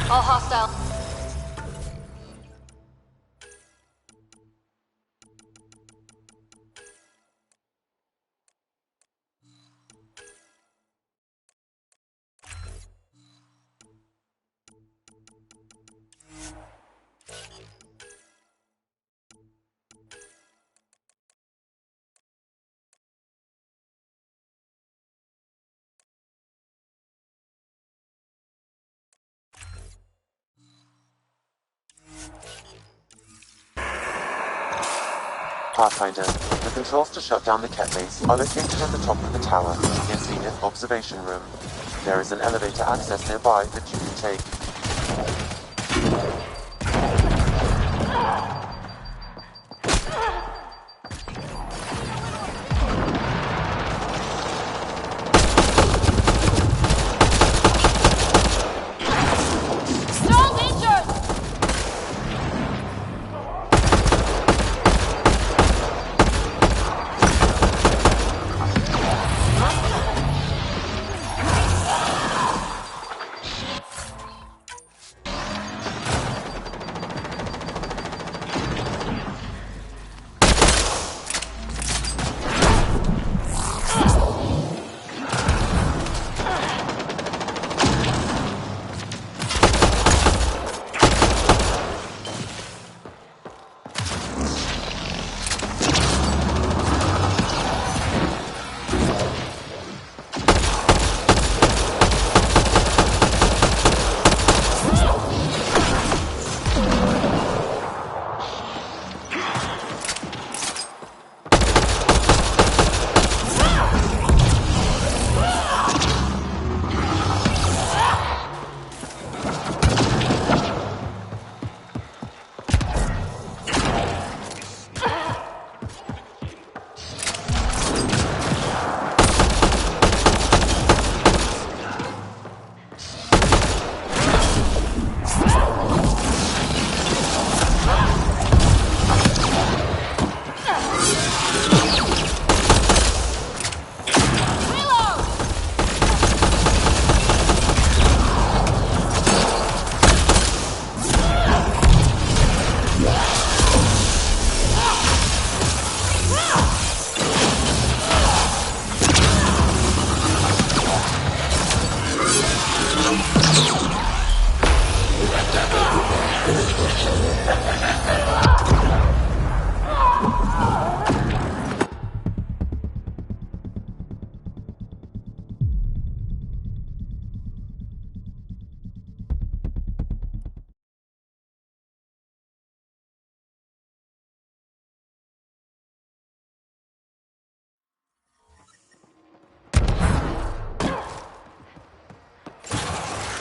All hostile. Pathfinder, the controls to shut down the Ket base are located at the top of the tower, in Zenith Observation Room. There is an elevator access nearby that you can take.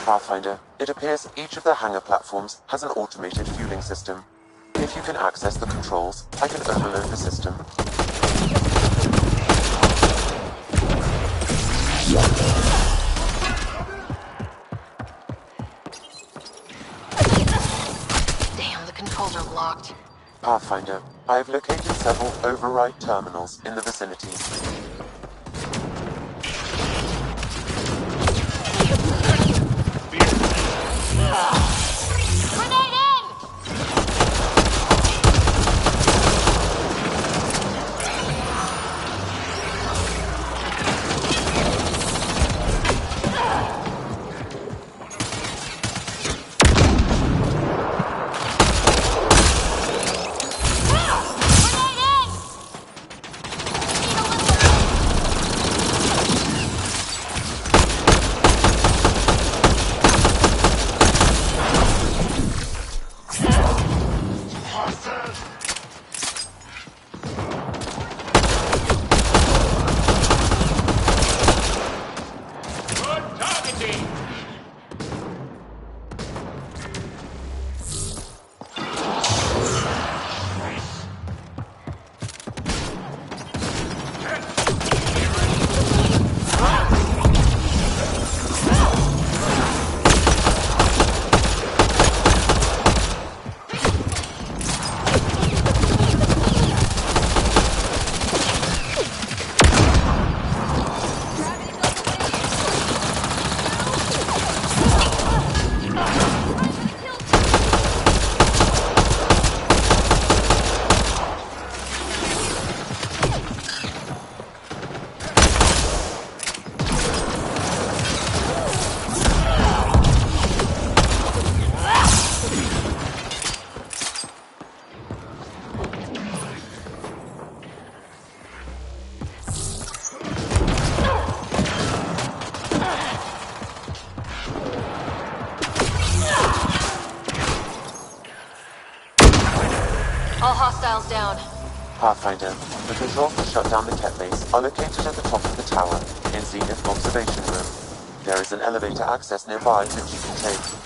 Pathfinder, it appears each of the hangar platforms has an automated fueling system. If you can access the controls, I can overload the system. Damn, the controls are locked. Pathfinder, I have located several override terminals in the vicinity. All hostiles down. Pathfinder, the controls to shut down the Ket base are located at the top of the tower, in Zenith Observation Room. There is an elevator access nearby that you can take.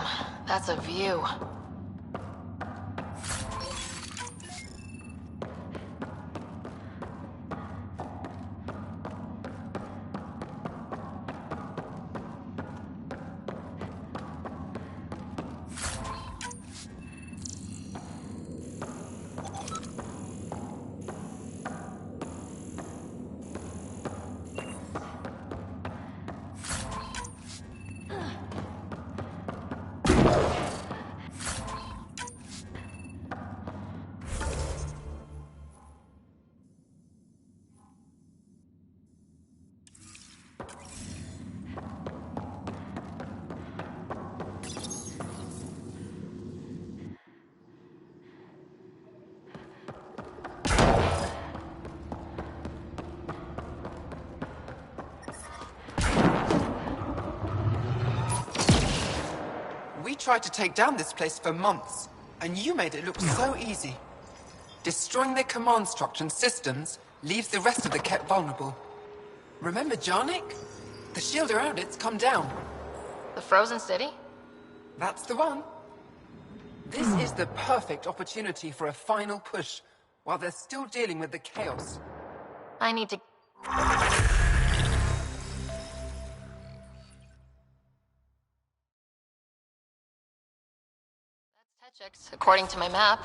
Damn, that's a view. We tried to take down this place for months, and you made it look so easy. Destroying their command structure and systems leaves the rest of the Ket vulnerable. Remember Jarnik? The shield around it's come down. The frozen city? That's the one. This is the perfect opportunity for a final push, while they're still dealing with the chaos. I need to... That's Techix, according to my map.